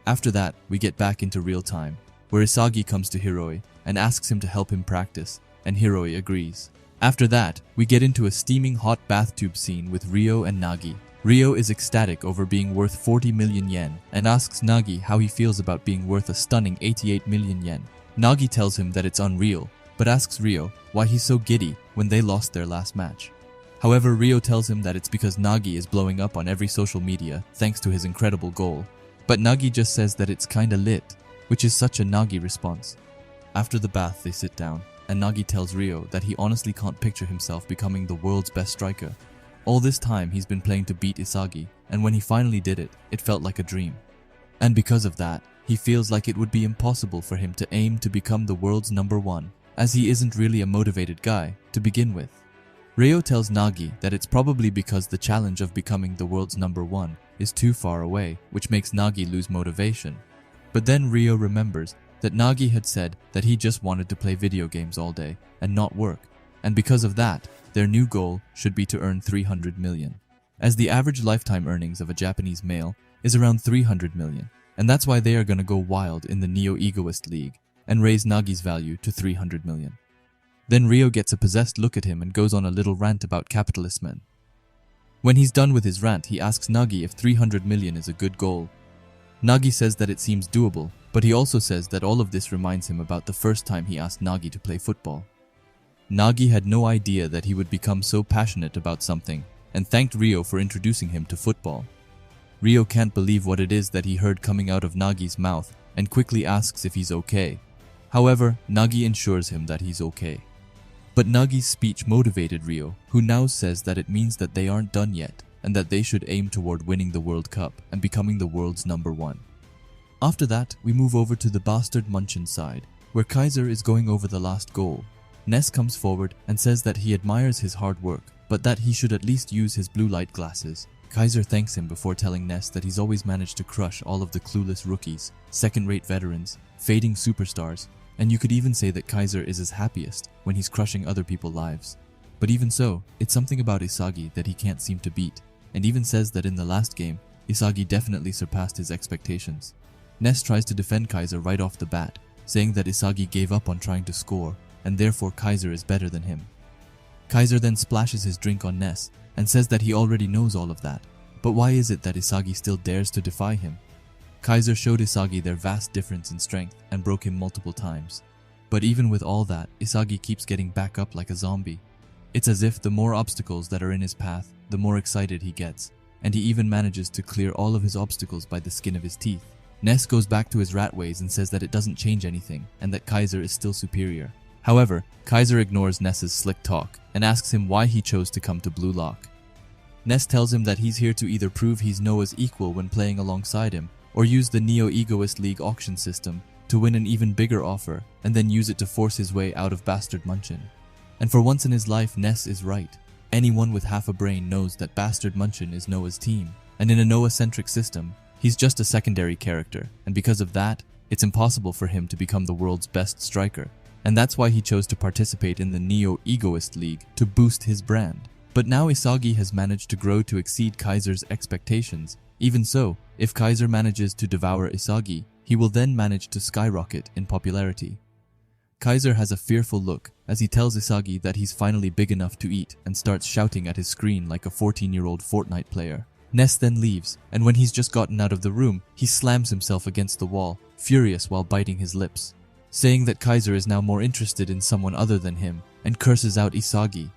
After that, we get back into real time, where Isagi comes to Hiroi and asks him to help him practice, and Hiroi agrees. After that, we get into a steaming hot bathtub scene with Ryo and Nagi. Ryo is ecstatic over being worth 40 million yen and asks Nagi how he feels about being worth a stunning 88 million yen. Nagi tells him that it's unreal, but asks Ryo why he's so giddy when they lost their last match. However, Ryo tells him that it's because Nagi is blowing up on every social media thanks to his incredible goal. But Nagi just says that it's kinda lit, which is such a Nagi response. After the bath, they sit down, and Nagi tells Ryo that he honestly can't picture himself becoming the world's best striker. All this time he's been playing to beat Isagi, and when he finally did it, it felt like a dream. And because of that, he feels like it would be impossible for him to aim to become the world's #1, as he isn't really a motivated guy to begin with. Ryo tells Nagi that it's probably because the challenge of becoming the world's #1 is too far away, which makes Nagi lose motivation. But then Ryo remembers that Nagi had said that he just wanted to play video games all day and not work, and because of that, their new goal should be to earn 300 million, as the average lifetime earnings of a Japanese male is around 300 million, and that's why they are gonna go wild in the Neo Egoist League and raise Nagi's value to 300 million. Then Ryo gets a possessed look at him and goes on a little rant about capitalist men. When he's done with his rant, he asks Nagi if 300 million is a good goal. Nagi says that it seems doable, but he also says that all of this reminds him about the first time he asked Nagi to play football. Nagi had no idea that he would become so passionate about something and thanked Ryo for introducing him to football. Ryo can't believe what it is that he heard coming out of Nagi's mouth and quickly asks if he's okay. However, Nagi ensures him that he's okay. But Nagi's speech motivated Ryo, who now says that it means that they aren't done yet and that they should aim toward winning the World Cup and becoming the world's #1. After that, we move over to the bastard Munchen side, where Kaiser is going over the last goal. Ness comes forward and says that he admires his hard work, but that he should at least use his blue light glasses. Kaiser thanks him before telling Ness that he's always managed to crush all of the clueless rookies, second-rate veterans, fading superstars, and you could even say that Kaiser is his happiest when he's crushing other people's lives. But even so, it's something about Isagi that he can't seem to beat, and even says that in the last game, Isagi definitely surpassed his expectations. Ness tries to defend Kaiser right off the bat, saying that Isagi gave up on trying to score, and therefore Kaiser is better than him. Kaiser then splashes his drink on Ness and says that he already knows all of that, but why is it that Isagi still dares to defy him? Kaiser showed Isagi their vast difference in strength and broke him multiple times. But even with all that, Isagi keeps getting back up like a zombie. It's as if the more obstacles that are in his path, the more excited he gets, and he even manages to clear all of his obstacles by the skin of his teeth. Ness goes back to his rat ways and says that it doesn't change anything and that Kaiser is still superior. However, Kaiser ignores Ness's slick talk and asks him why he chose to come to Blue Lock. Ness tells him that he's here to either prove he's Noah's equal when playing alongside him, or use the Neo Egoist League auction system to win an even bigger offer and then use it to force his way out of Bastard Munchen. And for once in his life, Ness is right. Anyone with half a brain knows that Bastard Munchen is Noah's team, and in a Noah-centric system, he's just a secondary character, and because of that, it's impossible for him to become the world's best striker. And that's why he chose to participate in the Neo Egoist League to boost his brand. But now Isagi has managed to grow to exceed Kaiser's expectations. Even so, if Kaiser manages to devour Isagi, he will then manage to skyrocket in popularity. Kaiser has a fearful look as he tells Isagi that he's finally big enough to eat and starts shouting at his screen like a 14-year-old Fortnite player. Ness then leaves, and when he's just gotten out of the room, he slams himself against the wall, furious while biting his lips, saying that Kaiser is now more interested in someone other than him, and curses out Isagi.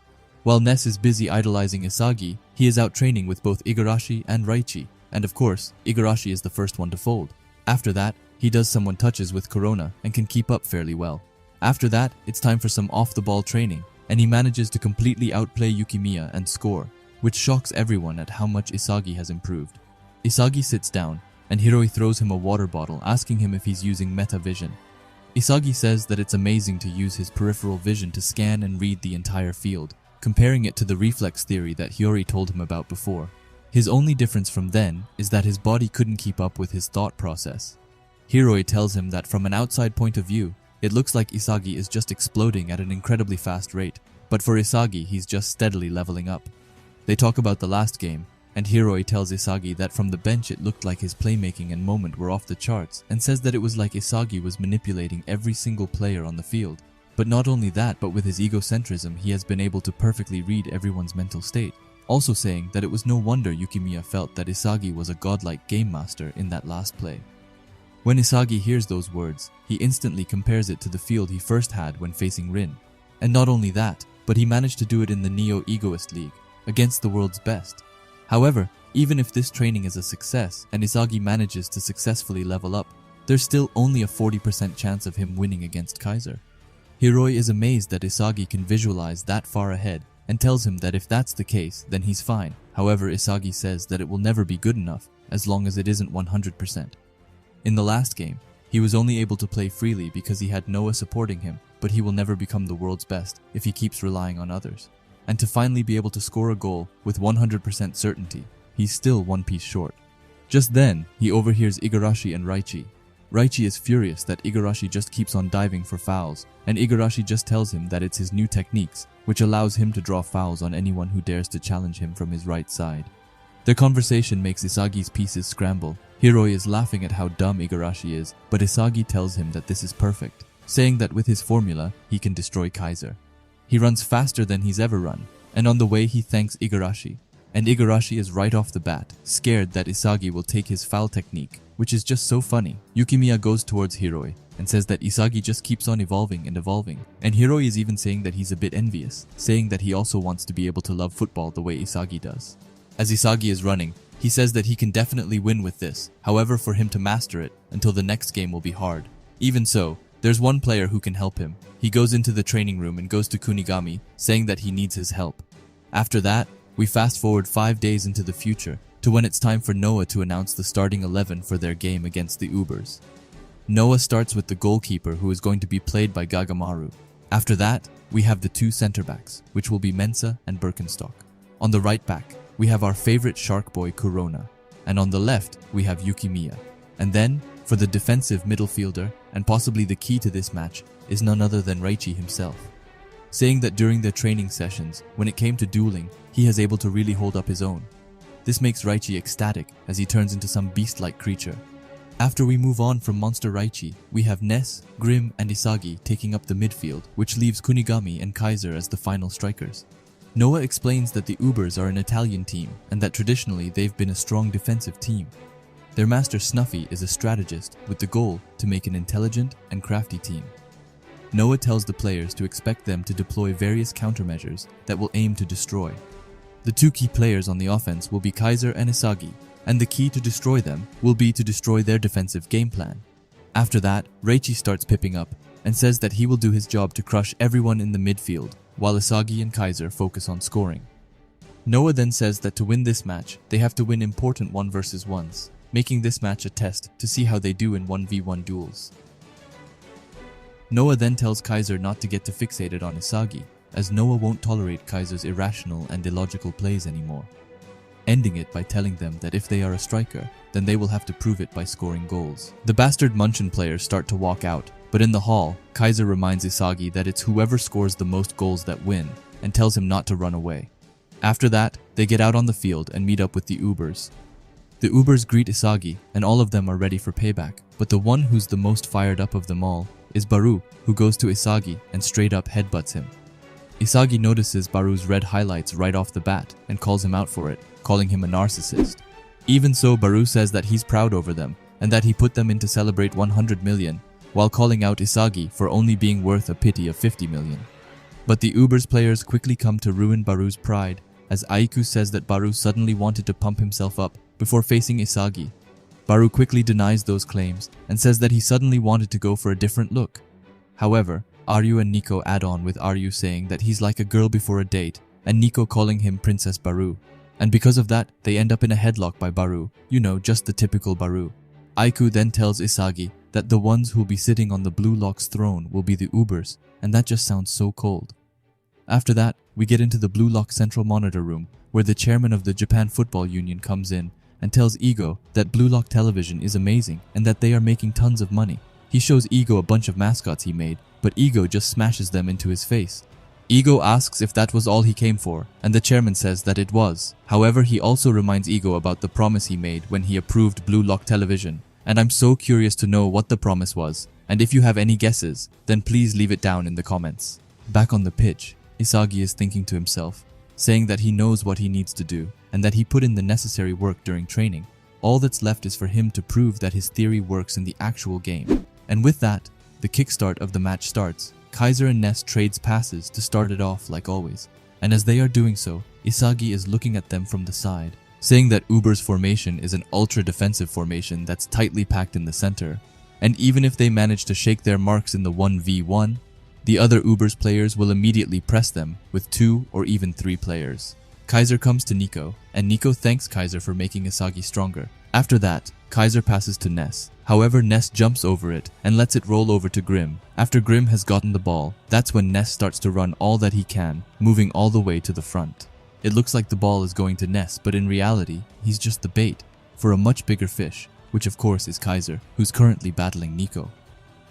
While Ness is busy idolizing Isagi, he is out training with both Igarashi and Raichi, and of course, Igarashi is the first one to fold. After that, he does some one-touches with Corona and can keep up fairly well. After that, it's time for some off-the-ball training, and he manages to completely outplay Yukimiya and score, which shocks everyone at how much Isagi has improved. Isagi sits down, and Hiroi throws him a water bottle asking him if he's using metavision. Isagi says that it's amazing to use his peripheral vision to scan and read the entire field, comparing it to the reflex theory that Hiyori told him about before. His only difference from then is that his body couldn't keep up with his thought process. Hiyori tells him that from an outside point of view, it looks like Isagi is just exploding at an incredibly fast rate, but for Isagi, he's just steadily leveling up. They talk about the last game, and Hiyori tells Isagi that from the bench it looked like his playmaking and moment were off the charts, and says that it was like Isagi was manipulating every single player on the field. But not only that, but with his egocentrism, he has been able to perfectly read everyone's mental state, also saying that it was no wonder Yukimiya felt that Isagi was a godlike game master in that last play. When Isagi hears those words, he instantly compares it to the field he first had when facing Rin. And not only that, but he managed to do it in the Neo Egoist League, against the world's best. However, even if this training is a success and Isagi manages to successfully level up, there's still only a 40% chance of him winning against Kaiser. Hiyori is amazed that Isagi can visualize that far ahead and tells him that if that's the case, then he's fine. However, Isagi says that it will never be good enough as long as it isn't 100%. In the last game, he was only able to play freely because he had Noah supporting him, but he will never become the world's best if he keeps relying on others. And to finally be able to score a goal with 100% certainty, he's still one piece short. Just then, he overhears Igarashi and Raichi. Raichi is furious that Igarashi just keeps on diving for fouls, and Igarashi just tells him that it's his new techniques, which allows him to draw fouls on anyone who dares to challenge him from his right side. Their conversation makes Isagi's pieces scramble. Hiyori is laughing at how dumb Igarashi is, but Isagi tells him that this is perfect, saying that with his formula, he can destroy Kaiser. He runs faster than he's ever run, and on the way he thanks Igarashi. And Igarashi is right off the bat, scared that Isagi will take his foul technique, which is just so funny. Yukimiya goes towards Hiyori and says that Isagi just keeps on evolving and evolving. And Hiyori is even saying that he's a bit envious, saying that he also wants to be able to love football the way Isagi does. As Isagi is running, he says that he can definitely win with this, however for him to master it until the next game will be hard. Even so, there's one player who can help him. He goes into the training room and goes to Kunigami, saying that he needs his help. After that, we fast forward 5 days into the future, to when it's time for Noah to announce the starting 11 for their game against the Ubers. Noah starts with the goalkeeper, who is going to be played by Gagamaru. After that, we have the two center backs, which will be Mensah and Birkenstock. On the right back, we have our favorite shark boy Corona, and on the left, we have Yukimiya. And then, for the defensive midfielder, and possibly the key to this match, is none other than Raichi himself, saying that during their training sessions, when it came to dueling, he is able to really hold up his own. This makes Raichi ecstatic as he turns into some beast-like creature. After we move on from Monster Raichi, we have Ness, Grim, and Isagi taking up the midfield, which leaves Kunigami and Kaiser as the final strikers. Noah explains that the Ubers are an Italian team and that traditionally they've been a strong defensive team. Their master Snuffy is a strategist with the goal to make an intelligent and crafty team. Noah tells the players to expect them to deploy various countermeasures that will aim to destroy. The two key players on the offense will be Kaiser and Isagi, and the key to destroy them will be to destroy their defensive game plan. After that, Raichi starts pipping up and says that he will do his job to crush everyone in the midfield, while Isagi and Kaiser focus on scoring. Noah then says that to win this match, they have to win important 1v1s, making this match a test to see how they do in 1v1 duels. Noah then tells Kaiser not to get too fixated on Isagi, as Noah won't tolerate Kaiser's irrational and illogical plays anymore, ending it by telling them that if they are a striker, then they will have to prove it by scoring goals. The bastard Munchen players start to walk out, but in the hall, Kaiser reminds Isagi that it's whoever scores the most goals that win, and tells him not to run away. After that, they get out on the field and meet up with the Ubers. The Ubers greet Isagi, and all of them are ready for payback, but the one who's the most fired up of them all is Baru, who goes to Isagi and straight up headbutts him. Isagi notices Baru's red highlights right off the bat and calls him out for it, calling him a narcissist. Even so, Baru says that he's proud over them and that he put them in to celebrate 100 million, while calling out Isagi for only being worth a pity of 50 million. But the Ubers players quickly come to ruin Baru's pride, as Aiku says that Baru suddenly wanted to pump himself up before facing Isagi. Baru quickly denies those claims and says that he suddenly wanted to go for a different look. However, Aryu and Nico add on, with Aryu saying that he's like a girl before a date, and Nico calling him Princess Baru. And because of that, they end up in a headlock by Baru, just the typical Baru. Aiku then tells Isagi that the ones who'll be sitting on the Blue Lock's throne will be the Ubers, and that just sounds so cold. After that, we get into the Blue Lock Central Monitor Room, where the chairman of the Japan Football Union comes in and tells Ego that Blue Lock Television is amazing and that they are making tons of money. He shows Ego a bunch of mascots he made, but Ego just smashes them into his face. Ego asks if that was all he came for, and the chairman says that it was. However, he also reminds Ego about the promise he made when he approved Blue Lock Television, and I'm so curious to know what the promise was, and if you have any guesses, then please leave it down in the comments. Back on the pitch, Isagi is thinking to himself, saying that he knows what he needs to do, and that he put in the necessary work during training. All that's left is for him to prove that his theory works in the actual game. And with that, the kickstart of the match starts. Kaiser and Ness trades passes to start it off like always, and as they are doing so, Isagi is looking at them from the side, saying that Uber's formation is an ultra-defensive formation that's tightly packed in the center, and even if they manage to shake their marks in the 1v1, the other Uber's players will immediately press them with 2 or even 3 players. Kaiser comes to Nico, and Nico thanks Kaiser for making Isagi stronger. After that, Kaiser passes to Ness. However, Ness jumps over it and lets it roll over to Grim. After Grim has gotten the ball, that's when Ness starts to run all that he can, moving all the way to the front. It looks like the ball is going to Ness, but in reality, he's just the bait for a much bigger fish, which of course is Kaiser, who's currently battling Nico.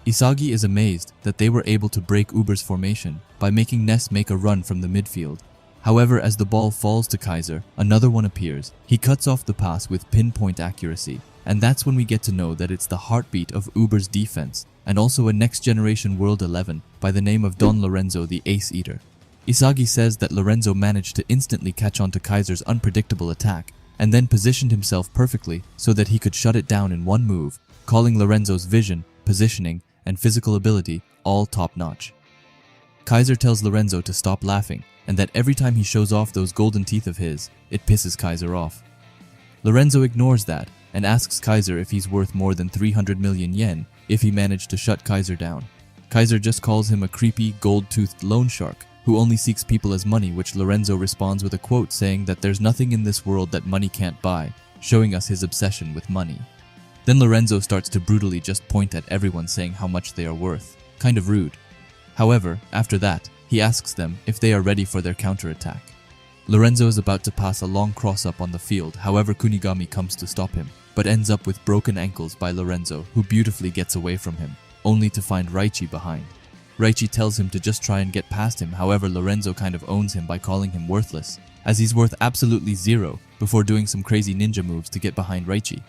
Isagi is amazed that they were able to break Uber's formation by making Ness make a run from the midfield. However, as the ball falls to Kaiser, another one appears. He cuts off the pass with pinpoint accuracy, and that's when we get to know that it's the heartbeat of Uber's defense, and also a next-generation World 11 by the name of Don Lorenzo the Ace Eater. Isagi says that Lorenzo managed to instantly catch on to Kaiser's unpredictable attack, and then positioned himself perfectly so that he could shut it down in one move, calling Lorenzo's vision, positioning, and physical ability all top-notch. Kaiser tells Lorenzo to stop laughing, and that every time he shows off those golden teeth of his, it pisses Kaiser off. Lorenzo ignores that, and asks Kaiser if he's worth more than 300 million yen if he managed to shut Kaiser down. Kaiser just calls him a creepy, gold-toothed loan shark who only seeks people as money, which Lorenzo responds with a quote saying that there's nothing in this world that money can't buy, showing us his obsession with money. Then Lorenzo starts to brutally just point at everyone saying how much they are worth. Kind of rude. However, after that, he asks them if they are ready for their counterattack. Lorenzo is about to pass a long cross-up on the field, however Kunigami comes to stop him, but ends up with broken ankles by Lorenzo, who beautifully gets away from him, only to find Raichi behind. Raichi tells him to just try and get past him, however Lorenzo kind of owns him by calling him worthless, as he's worth absolutely 0 before doing some crazy ninja moves to get behind Raichi.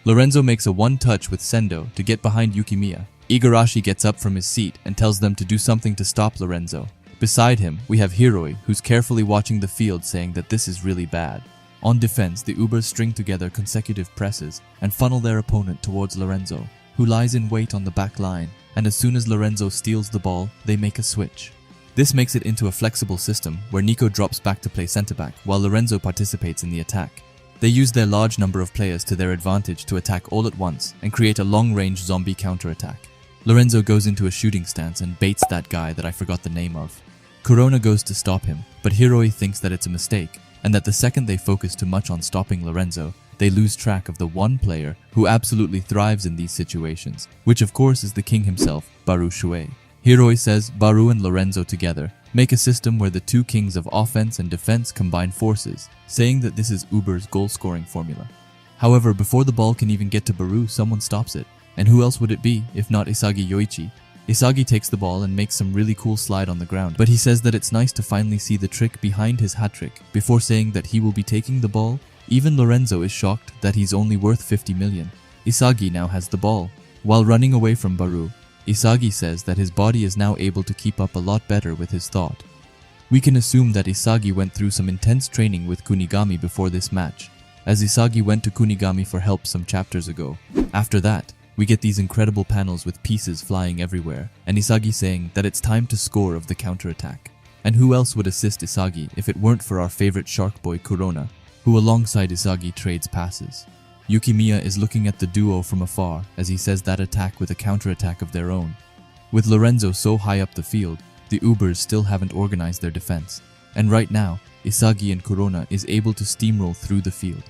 Lorenzo makes a one-touch with Sendo to get behind Yukimiya. Igarashi gets up from his seat and tells them to do something to stop Lorenzo. Beside him, we have Hiroi, who's carefully watching the field saying that this is really bad. On defense, the Ubers string together consecutive presses and funnel their opponent towards Lorenzo, who lies in wait on the back line, and as soon as Lorenzo steals the ball, they make a switch. This makes it into a flexible system where Nico drops back to play centre-back while Lorenzo participates in the attack. They use their large number of players to their advantage to attack all at once and create a long-range zombie counter-attack. Lorenzo goes into a shooting stance and baits that guy that I forgot the name of. Corona goes to stop him, but Hiroi thinks that it's a mistake, and that the second they focus too much on stopping Lorenzo, they lose track of the one player who absolutely thrives in these situations, which of course is the king himself, Baru Shuei. Hiroi says Baru and Lorenzo together make a system where the two kings of offense and defense combine forces, saying that this is Uber's goal-scoring formula. However, before the ball can even get to Baru, someone stops it, and who else would it be if not Isagi Yoichi? Isagi takes the ball and makes some really cool slide on the ground, but he says that it's nice to finally see the trick behind his hat trick, before saying that he will be taking the ball. Even Lorenzo is shocked that he's only worth 50 million. Isagi now has the ball. While running away from Baru, Isagi says that his body is now able to keep up a lot better with his thought. We can assume that Isagi went through some intense training with Kunigami before this match, as Isagi went to Kunigami for help some chapters ago. After that, we get these incredible panels with pieces flying everywhere, and Isagi saying that it's time to score of the counterattack. And who else would assist Isagi if it weren't for our favorite shark boy Corona, who alongside Isagi trades passes. Yukimiya is looking at the duo from afar as he says that attack with a counterattack of their own. With Lorenzo so high up the field, the Ubers still haven't organized their defense, and right now, Isagi and Corona is able to steamroll through the field.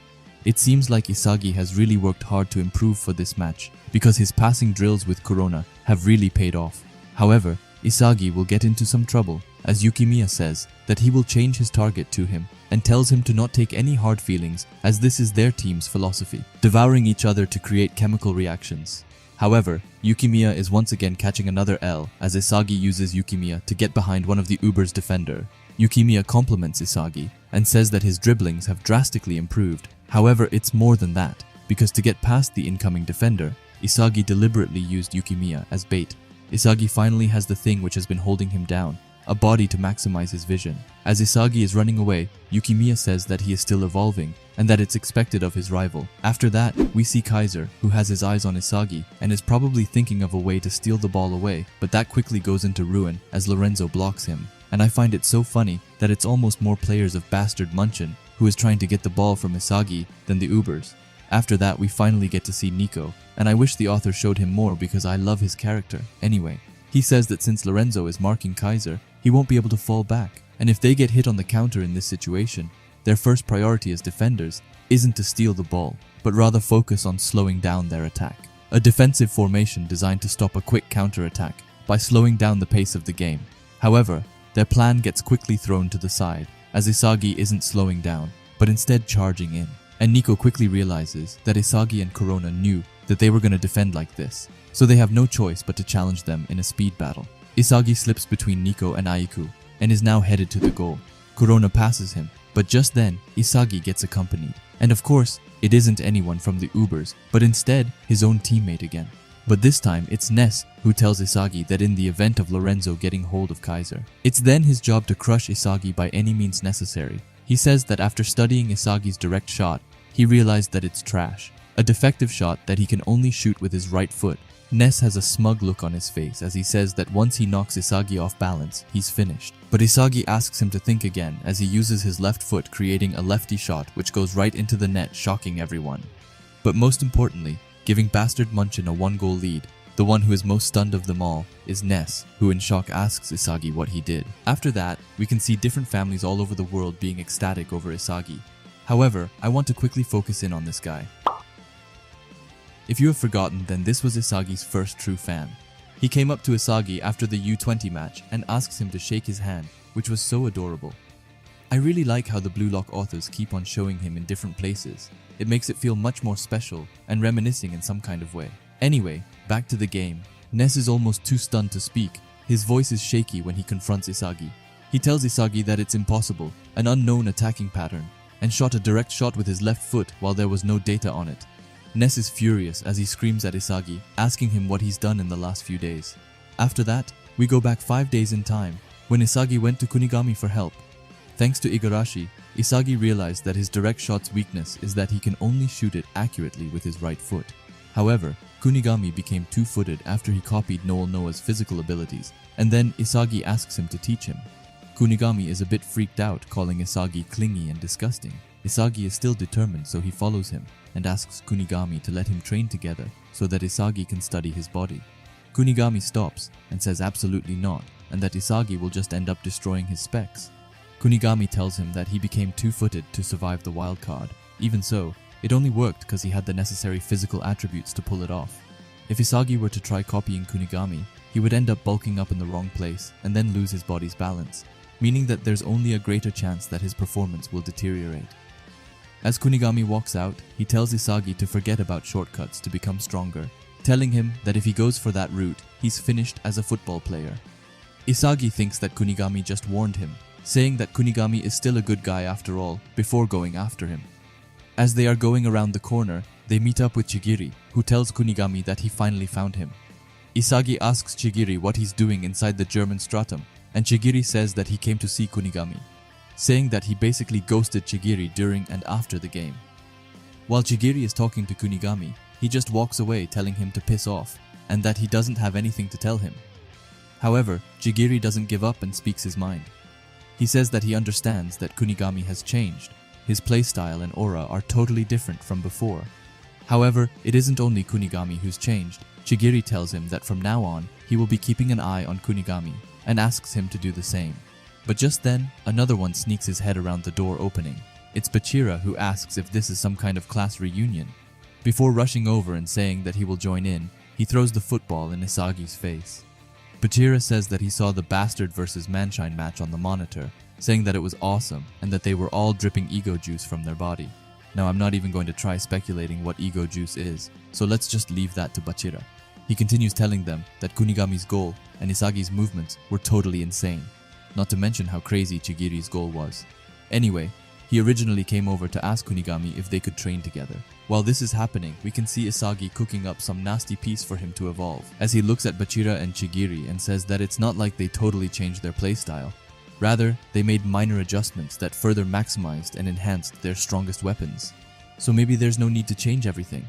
It seems like Isagi has really worked hard to improve for this match because his passing drills with Corona have really paid off. However, Isagi will get into some trouble as Yukimiya says that he will change his target to him and tells him to not take any hard feelings as this is their team's philosophy, devouring each other to create chemical reactions. However, Yukimiya is once again catching another L as Isagi uses Yukimiya to get behind one of the Uber's defender. Yukimiya compliments Isagi and says that his dribblings have drastically improved. However, it's more than that, because to get past the incoming defender, Isagi deliberately used Yukimiya as bait. Isagi finally has the thing which has been holding him down, a body to maximize his vision. As Isagi is running away, Yukimiya says that he is still evolving and that it's expected of his rival. After that, we see Kaiser, who has his eyes on Isagi and is probably thinking of a way to steal the ball away, but that quickly goes into ruin as Lorenzo blocks him. And I find it so funny that it's almost more players of bastard Munchen who is trying to get the ball from Isagi than the Ubers. After that, we finally get to see Nico, and I wish the author showed him more because I love his character. Anyway, he says that since Lorenzo is marking Kaiser, he won't be able to fall back, and if they get hit on the counter in this situation, their first priority as defenders isn't to steal the ball, but rather focus on slowing down their attack. A defensive formation designed to stop a quick counter-attack by slowing down the pace of the game. However, their plan gets quickly thrown to the side, as Isagi isn't slowing down, but instead charging in. And Nico quickly realizes that Isagi and Corona knew that they were going to defend like this, so they have no choice but to challenge them in a speed battle. Isagi slips between Nico and Aiku, and is now headed to the goal. Corona passes him, but just then, Isagi gets accompanied. And of course, it isn't anyone from the Ubers, but instead, his own teammate again. But this time, it's Ness who tells Isagi that in the event of Lorenzo getting hold of Kaiser, it's then his job to crush Isagi by any means necessary. He says that after studying Isagi's direct shot, he realized that it's trash, a defective shot that he can only shoot with his right foot. Ness has a smug look on his face as he says that once he knocks Isagi off balance, he's finished. But Isagi asks him to think again as he uses his left foot, creating a lefty shot which goes right into the net, shocking everyone. But most importantly, giving bastard Munchen a 1-goal lead. The one who is most stunned of them all is Ness, who in shock asks Isagi what he did. After that, we can see different families all over the world being ecstatic over Isagi. However, I want to quickly focus in on this guy. If you have forgotten, then this was Isagi's first true fan. He came up to Isagi after the U20 match and asks him to shake his hand, which was so adorable. I really like how the Blue Lock authors keep on showing him in different places. It makes it feel much more special and reminiscing in some kind of way. Anyway, back to the game. Ness is almost too stunned to speak. His voice is shaky when he confronts Isagi. He tells Isagi that it's impossible, an unknown attacking pattern, and shot a direct shot with his left foot while there was no data on it. Ness is furious as he screams at Isagi, asking him what he's done in the last few days. After that, we go back 5 days in time, when Isagi went to Kunigami for help. Thanks to Igarashi, Isagi realized that his direct shot's weakness is that he can only shoot it accurately with his right foot. However, Kunigami became two-footed after he copied Noel Noah's physical abilities, and then Isagi asks him to teach him. Kunigami is a bit freaked out, calling Isagi clingy and disgusting. Isagi is still determined, so he follows him and asks Kunigami to let him train together so that Isagi can study his body. Kunigami stops and says absolutely not, and that Isagi will just end up destroying his specs. Kunigami tells him that he became two-footed to survive the wild card. Even so, it only worked because he had the necessary physical attributes to pull it off. If Isagi were to try copying Kunigami, he would end up bulking up in the wrong place and then lose his body's balance, meaning that there's only a greater chance that his performance will deteriorate. As Kunigami walks out, he tells Isagi to forget about shortcuts to become stronger, telling him that if he goes for that route, he's finished as a football player. Isagi thinks that Kunigami just warned him, saying that Kunigami is still a good guy after all, before going after him. As they are going around the corner, they meet up with Chigiri, who tells Kunigami that he finally found him. Isagi asks Chigiri what he's doing inside the German stratum, and Chigiri says that he came to see Kunigami, saying that he basically ghosted Chigiri during and after the game. While Chigiri is talking to Kunigami, he just walks away telling him to piss off, and that he doesn't have anything to tell him. However, Chigiri doesn't give up and speaks his mind. He says that he understands that Kunigami has changed. His playstyle and aura are totally different from before. However, it isn't only Kunigami who's changed. Chigiri tells him that from now on, he will be keeping an eye on Kunigami, and asks him to do the same. But just then, another one sneaks his head around the door opening. It's Bachira who asks if this is some kind of class reunion. Before rushing over and saying that he will join in, he throws the football in Isagi's face. Bachira says that he saw the Bastard vs Manshine match on the monitor, saying that it was awesome and that they were all dripping ego juice from their body. Now I'm not even going to try speculating what ego juice is, so let's just leave that to Bachira. He continues telling them that Kunigami's goal and Isagi's movements were totally insane, not to mention how crazy Chigiri's goal was. Anyway, he originally came over to ask Kunigami if they could train together. While this is happening, we can see Isagi cooking up some nasty piece for him to evolve, as he looks at Bachira and Chigiri and says that it's not like they totally changed their playstyle. Rather, they made minor adjustments that further maximized and enhanced their strongest weapons. So maybe there's no need to change everything.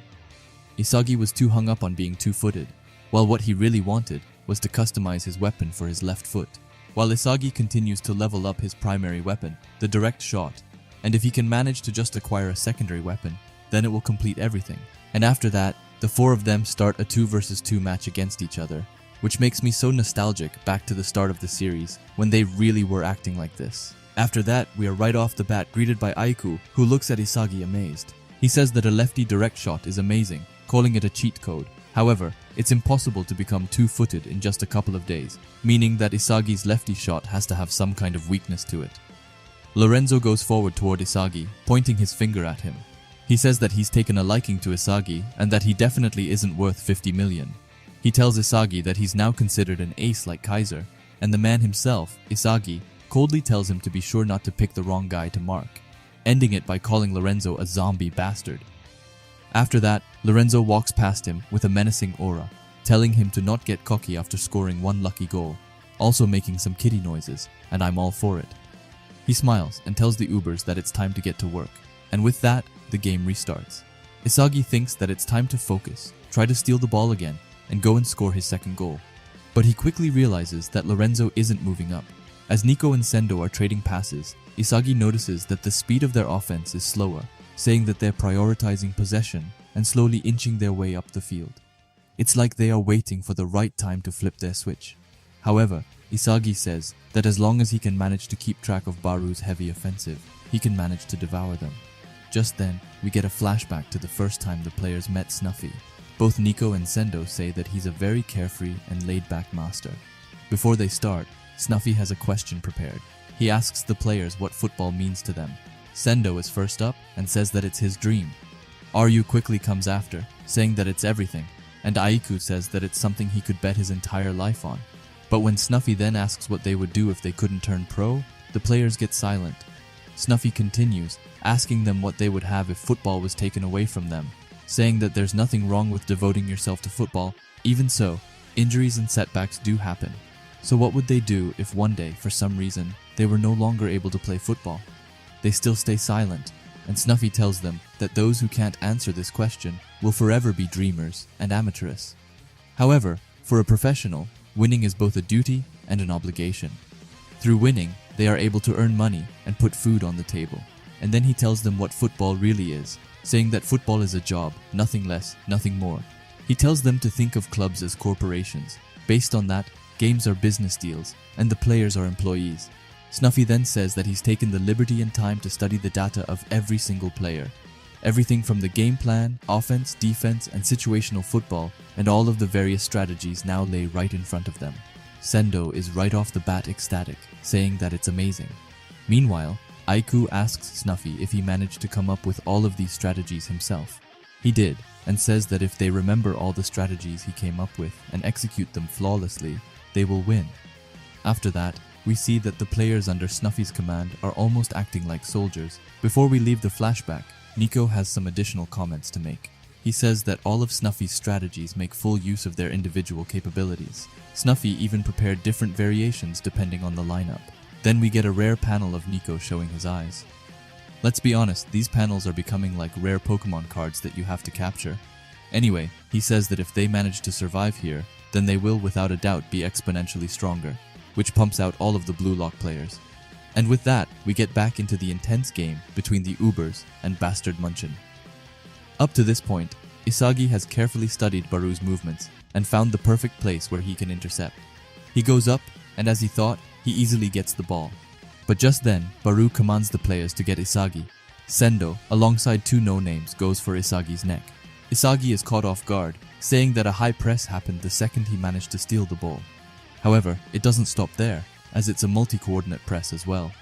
Isagi was too hung up on being two-footed, while what he really wanted was to customize his weapon for his left foot. While Isagi continues to level up his primary weapon, the direct shot, and if he can manage to just acquire a secondary weapon, then it will complete everything. And after that, the four of them start a 2 vs 2 match against each other, which makes me so nostalgic back to the start of the series, when they really were acting like this. After that, we are right off the bat greeted by Aiku, who looks at Isagi amazed. He says that a lefty direct shot is amazing, calling it a cheat code. However, it's impossible to become two-footed in just a couple of days, meaning that Isagi's lefty shot has to have some kind of weakness to it. Lorenzo goes forward toward Isagi, pointing his finger at him. He says that he's taken a liking to Isagi and that he definitely isn't worth 50 million. He tells Isagi that he's now considered an ace like Kaiser, and the man himself, Isagi, coldly tells him to be sure not to pick the wrong guy to mark, ending it by calling Lorenzo a zombie bastard. After that, Lorenzo walks past him with a menacing aura, telling him to not get cocky after scoring one lucky goal, also making some kitty noises, and I'm all for it. He smiles and tells the Ubers that it's time to get to work, and with that, the game restarts. Isagi thinks that it's time to focus, try to steal the ball again, and go and score his second goal. But he quickly realizes that Lorenzo isn't moving up. As Nico and Sendo are trading passes, Isagi notices that the speed of their offense is slower, saying that they're prioritizing possession and slowly inching their way up the field. It's like they are waiting for the right time to flip their switch. However, Isagi says that as long as he can manage to keep track of Baru's heavy offensive, he can manage to devour them. Just then, we get a flashback to the first time the players met Snuffy. Both Nico and Sendo say that he's a very carefree and laid-back master. Before they start, Snuffy has a question prepared. He asks the players what football means to them. Sendo is first up and says that it's his dream. Ryu quickly comes after, saying that it's everything, and Aiku says that it's something he could bet his entire life on. But when Snuffy then asks what they would do if they couldn't turn pro, the players get silent. Snuffy continues, asking them what they would have if football was taken away from them, saying that there's nothing wrong with devoting yourself to football. Even so, injuries and setbacks do happen. So what would they do if one day, for some reason, they were no longer able to play football? They still stay silent, and Snuffy tells them that those who can't answer this question will forever be dreamers and amateurists. However, for a professional, winning is both a duty and an obligation. Through winning, they are able to earn money and put food on the table. And then he tells them what football really is, saying that football is a job, nothing less, nothing more. He tells them to think of clubs as corporations. Based on that, games are business deals, and the players are employees. Snuffy then says that he's taken the liberty and time to study the data of every single player. Everything from the game plan, offense, defense, and situational football, and all of the various strategies now lay right in front of them. Sendo is right off the bat ecstatic, saying that it's amazing. Meanwhile, Aiku asks Snuffy if he managed to come up with all of these strategies himself. He did, and says that if they remember all the strategies he came up with and execute them flawlessly, they will win. After that, we see that the players under Snuffy's command are almost acting like soldiers. Before we leave the flashback, Nico has some additional comments to make. He says that all of Snuffy's strategies make full use of their individual capabilities. Snuffy even prepared different variations depending on the lineup. Then we get a rare panel of Nico showing his eyes. Let's be honest, these panels are becoming like rare Pokemon cards that you have to capture. Anyway, he says that if they manage to survive here, then they will without a doubt be exponentially stronger, which pumps out all of the Blue Lock players. And with that, we get back into the intense game between the Ubers and Bastard Munchen. Up to this point, Isagi has carefully studied Baru's movements and found the perfect place where he can intercept. He goes up, and as he thought, he easily gets the ball. But just then, Baru commands the players to get Isagi, Sendo, alongside two no-names, goes for Isagi's neck. Isagi is caught off guard, saying that a high press happened the second he managed to steal the ball. However, it doesn't stop there, as it's a multi-coordinate press as well.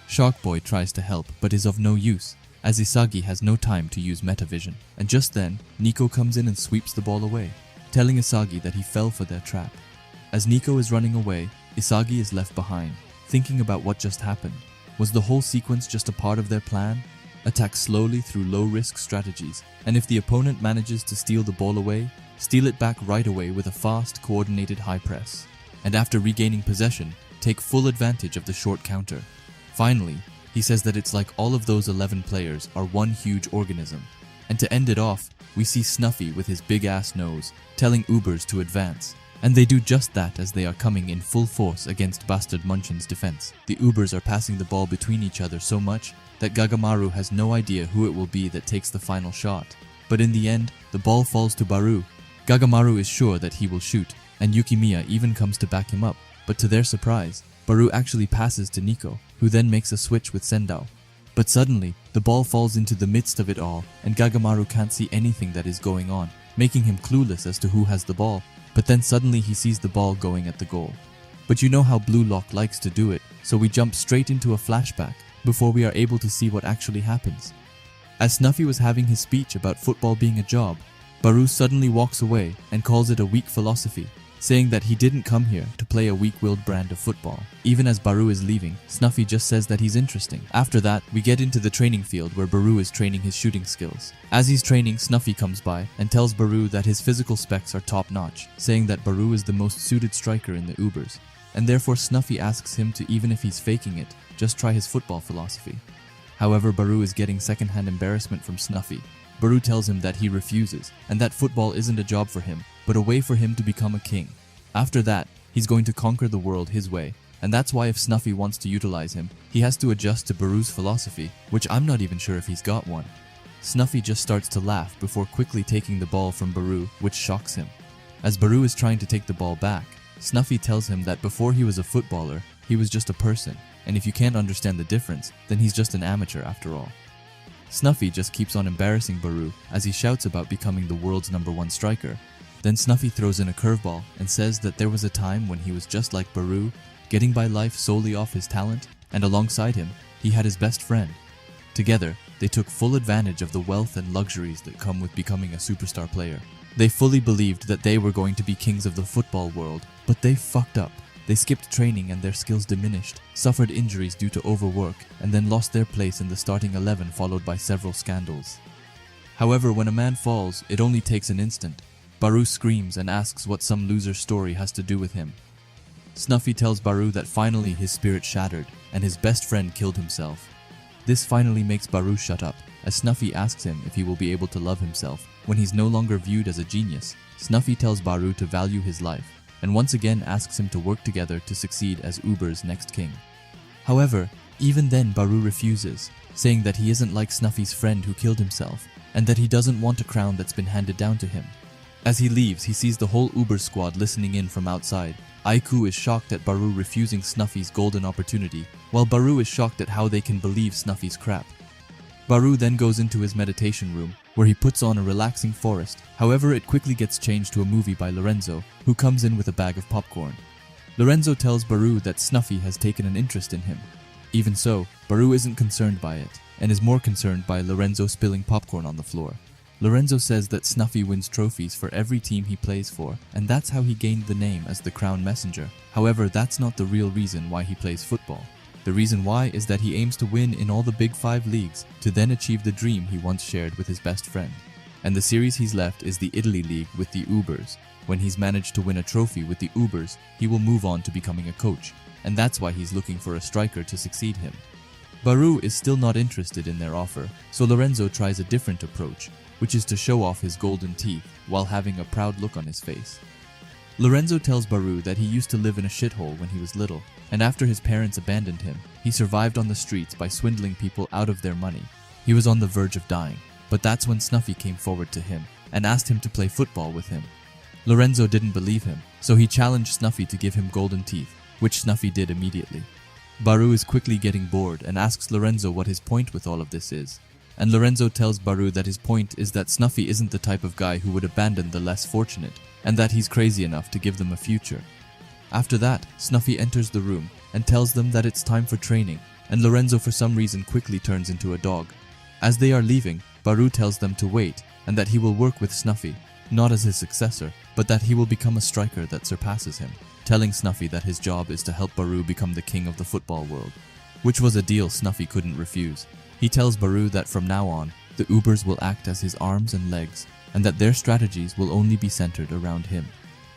Shark Boy tries to help, but is of no use, as Isagi has no time to use metavision. And just then, Nico comes in and sweeps the ball away, telling Isagi that he fell for their trap. As Nico is running away, Isagi is left behind, thinking about what just happened. Was the whole sequence just a part of their plan? Attack slowly through low-risk strategies, and if the opponent manages to steal the ball away, steal it back right away with a fast, coordinated high press. And after regaining possession, take full advantage of the short counter. Finally, he says that it's like all of those 11 players are one huge organism. And to end it off, we see Snuffy with his big-ass nose, telling Ubers to advance. And they do just that as they are coming in full force against Bastard Munchen's defense. The Ubers are passing the ball between each other so much that Gagamaru has no idea who it will be that takes the final shot. But in the end, the ball falls to Baru. Gagamaru is sure that he will shoot, and Yukimiya even comes to back him up. But to their surprise, Baru actually passes to Nico, who then makes a switch with Sendao. But suddenly, the ball falls into the midst of it all, and Gagamaru can't see anything that is going on, making him clueless as to who has the ball. But then suddenly he sees the ball going at the goal. But you know how Blue Lock likes to do it, so we jump straight into a flashback before we are able to see what actually happens. As Snuffy was having his speech about football being a job, Baru suddenly walks away and calls it a weak philosophy, saying that he didn't come here to play a weak-willed brand of football. Even as Baru is leaving, Snuffy just says that he's interesting. After that, we get into the training field where Baru is training his shooting skills. As he's training, Snuffy comes by and tells Baru that his physical specs are top-notch, saying that Baru is the most suited striker in the Ubers. And therefore Snuffy asks him to, even if he's faking it, just try his football philosophy. However, Baru is getting second-hand embarrassment from Snuffy. Baru tells him that he refuses, and that football isn't a job for him, but a way for him to become a king. After that, he's going to conquer the world his way, and that's why if Snuffy wants to utilize him, he has to adjust to Baru's philosophy, which I'm not even sure if he's got one. Snuffy just starts to laugh before quickly taking the ball from Baru, which shocks him. As Baru is trying to take the ball back, Snuffy tells him that before he was a footballer, he was just a person, and if you can't understand the difference, then he's just an amateur after all. Snuffy just keeps on embarrassing Baru as he shouts about becoming the world's #1 striker. Then Snuffy throws in a curveball and says that there was a time when he was just like Baru, getting by life solely off his talent, and alongside him, he had his best friend. Together, they took full advantage of the wealth and luxuries that come with becoming a superstar player. They fully believed that they were going to be kings of the football world, but they fucked up. They skipped training and their skills diminished, suffered injuries due to overwork, and then lost their place in the starting 11 followed by several scandals. However, when a man falls, it only takes an instant. Baru screams and asks what some loser's story has to do with him. Snuffy tells Baru that finally his spirit shattered and his best friend killed himself. This finally makes Baru shut up, as Snuffy asks him if he will be able to love himself when he's no longer viewed as a genius. Snuffy tells Baru to value his life, and once again asks him to work together to succeed as Uber's next king. However, even then Baru refuses, saying that he isn't like Snuffy's friend who killed himself, and that he doesn't want a crown that's been handed down to him. As he leaves, he sees the whole Uber squad listening in from outside. Aiku is shocked at Baru refusing Snuffy's golden opportunity, while Baru is shocked at how they can believe Snuffy's crap. Baru then goes into his meditation room, where he puts on a relaxing forest. However, it quickly gets changed to a movie by Lorenzo, who comes in with a bag of popcorn. Lorenzo tells Baru that Snuffy has taken an interest in him. Even so, Baru isn't concerned by it, and is more concerned by Lorenzo spilling popcorn on the floor. Lorenzo says that Snuffy wins trophies for every team he plays for, and that's how he gained the name as the Crown Messenger. However, that's not the real reason why he plays football. The reason why is that he aims to win in all the Big 5 leagues to then achieve the dream he once shared with his best friend. And the series he's left is the Italy League with the Ubers. When he's managed to win a trophy with the Ubers, he will move on to becoming a coach, and that's why he's looking for a striker to succeed him. Baru is still not interested in their offer, so Lorenzo tries a different approach, which is to show off his golden teeth while having a proud look on his face. Lorenzo tells Baru that he used to live in a shithole when he was little, and after his parents abandoned him, he survived on the streets by swindling people out of their money. He was on the verge of dying, but that's when Snuffy came forward to him and asked him to play football with him. Lorenzo didn't believe him, so he challenged Snuffy to give him golden teeth, which Snuffy did immediately. Baru is quickly getting bored and asks Lorenzo what his point with all of this is. and Lorenzo tells Baru that his point is that Snuffy isn't the type of guy who would abandon the less fortunate, and that he's crazy enough to give them a future. After that, Snuffy enters the room and tells them that it's time for training, and Lorenzo for some reason quickly turns into a dog. As they are leaving, Baru tells them to wait, and that he will work with Snuffy, not as his successor, but that he will become a striker that surpasses him, telling Snuffy that his job is to help Baru become the king of the football world, which was a deal Snuffy couldn't refuse. He tells Baru that from now on, the Ubers will act as his arms and legs, and that their strategies will only be centered around him.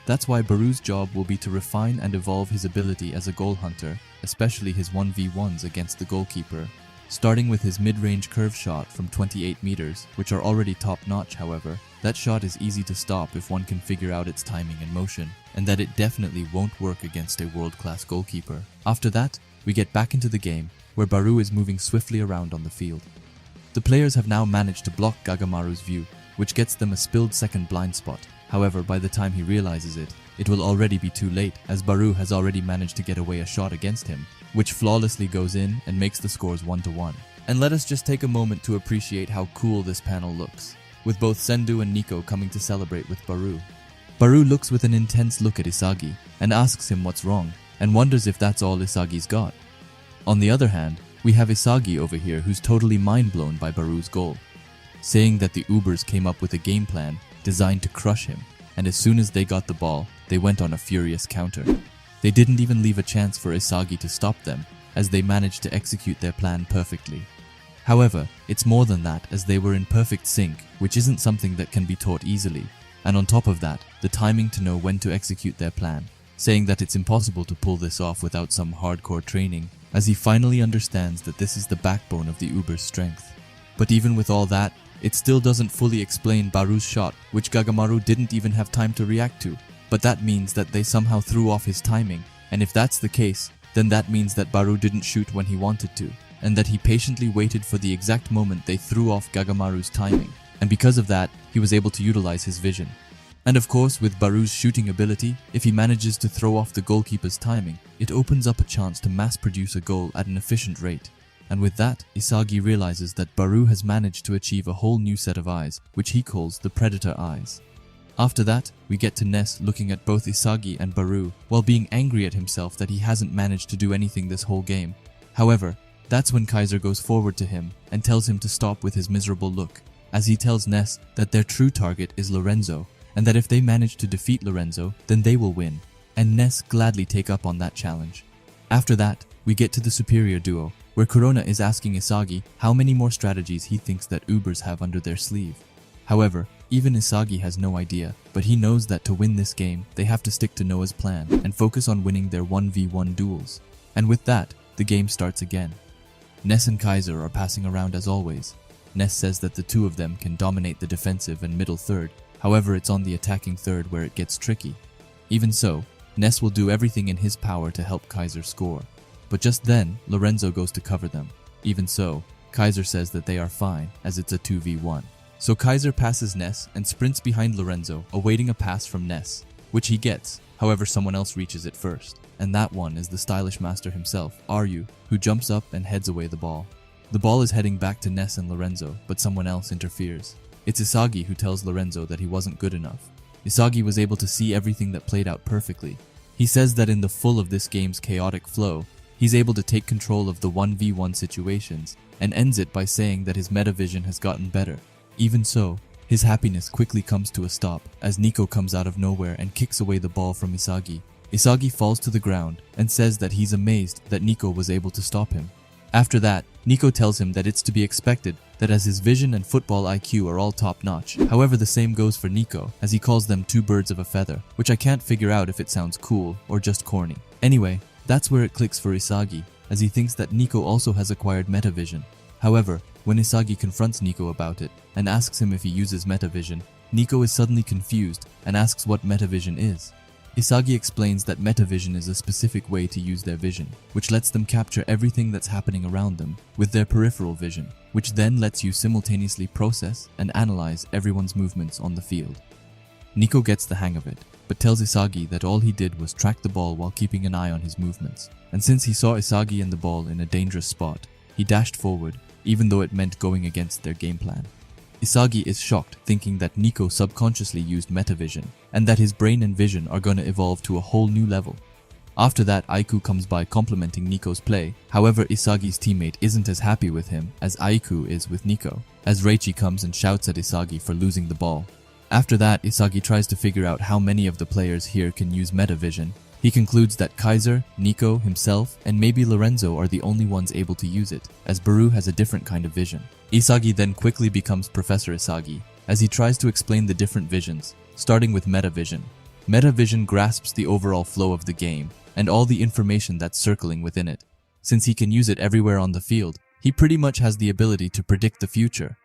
That's why Baru's job will be to refine and evolve his ability as a goal hunter, especially his 1v1s against the goalkeeper, starting with his mid-range curve shot from 28 meters, which are already top-notch. However, that shot is easy to stop if one can figure out its timing and motion, and that it definitely won't work against a world-class goalkeeper. After that, we get back into the game, where Baru is moving swiftly around on the field. The players have now managed to block Gagamaru's view, which gets them a spilled second blind spot. However, by the time he realizes it, it will already be too late, as Baru has already managed to get away a shot against him, which flawlessly goes in and makes the scores 1-1. And let us just take a moment to appreciate how cool this panel looks, with both Sendu and Nico coming to celebrate with Baru. Baru looks with an intense look at Isagi and asks him what's wrong, and wonders if that's all Isagi's got. On the other hand, we have Isagi over here who's totally mind-blown by Baru's goal, saying that the Ubers came up with a game plan designed to crush him, and as soon as they got the ball, they went on a furious counter. They didn't even leave a chance for Isagi to stop them, as they managed to execute their plan perfectly. However, it's more than that, as they were in perfect sync, which isn't something that can be taught easily, and on top of that, the timing to know when to execute their plan, saying that it's impossible to pull this off without some hardcore training, as he finally understands that this is the backbone of the Uber's strength. But even with all that, it still doesn't fully explain Baru's shot, which Gagamaru didn't even have time to react to, but that means that they somehow threw off his timing, and if that's the case, then that means that Baru didn't shoot when he wanted to, and that he patiently waited for the exact moment they threw off Gagamaru's timing, and because of that, he was able to utilize his vision. And of course, with Baru's shooting ability, if he manages to throw off the goalkeeper's timing, it opens up a chance to mass produce a goal at an efficient rate. And with that, Isagi realizes that Baru has managed to achieve a whole new set of eyes, which he calls the Predator Eyes. After that, we get to Ness looking at both Isagi and Baru, while being angry at himself that he hasn't managed to do anything this whole game. However, that's when Kaiser goes forward to him and tells him to stop with his miserable look, as he tells Ness that their true target is Lorenzo, and that if they manage to defeat Lorenzo, then they will win, and Ness gladly take up on that challenge. After that, we get to the superior duo, where Corona is asking Isagi how many more strategies he thinks that Ubers have under their sleeve. However, even Isagi has no idea, but he knows that to win this game, they have to stick to Noah's plan and focus on winning their 1v1 duels. And with that, the game starts again. Ness and Kaiser are passing around as always. Ness says that the two of them can dominate the defensive and middle third. However, it's on the attacking third where it gets tricky. Even so, Ness will do everything in his power to help Kaiser score. But just then, Lorenzo goes to cover them. Even so, Kaiser says that they are fine, as it's a 2v1. So Kaiser passes Ness and sprints behind Lorenzo, awaiting a pass from Ness, which he gets. However, someone else reaches it first, and that one is the stylish master himself, Ryu, who jumps up and heads away the ball. The ball is heading back to Ness and Lorenzo, but someone else interferes. It's Isagi who tells Lorenzo that he wasn't good enough. Isagi was able to see everything that played out perfectly. He says that in the full of this game's chaotic flow, he's able to take control of the 1v1 situations, and ends it by saying that his metavision has gotten better. Even so, his happiness quickly comes to a stop as Nico comes out of nowhere and kicks away the ball from Isagi. Isagi falls to the ground and says that he's amazed that Nico was able to stop him. After that, Nico tells him that it's to be expected that as his vision and football IQ are all top-notch. However, the same goes for Nico, as he calls them two birds of a feather, which I can't figure out if it sounds cool or just corny. Anyway, that's where it clicks for Isagi, as he thinks that Nico also has acquired metavision. However, when Isagi confronts Nico about it and asks him if he uses metavision, Nico is suddenly confused and asks what metavision is. Isagi explains that metavision is a specific way to use their vision, which lets them capture everything that's happening around them with their peripheral vision, which then lets you simultaneously process and analyze everyone's movements on the field. Nico gets the hang of it, but tells Isagi that all he did was track the ball while keeping an eye on his movements, and since he saw Isagi and the ball in a dangerous spot, he dashed forward even though it meant going against their game plan. Isagi is shocked, thinking that Nico subconsciously used metavision, and that his brain and vision are gonna evolve to a whole new level. After that, Aiku comes by complimenting Nico's play. However, Isagi's teammate isn't as happy with him as Aiku is with Nico, as Reichi comes and shouts at Isagi for losing the ball. After that, Isagi tries to figure out how many of the players here can use metavision. He concludes that Kaiser, Nico, himself, and maybe Lorenzo are the only ones able to use it, as Baru has a different kind of vision. Isagi then quickly becomes Professor Isagi, as he tries to explain the different visions, starting with metavision. Metavision grasps the overall flow of the game, and all the information that's circling within it. Since he can use it everywhere on the field, he pretty much has the ability to predict the future.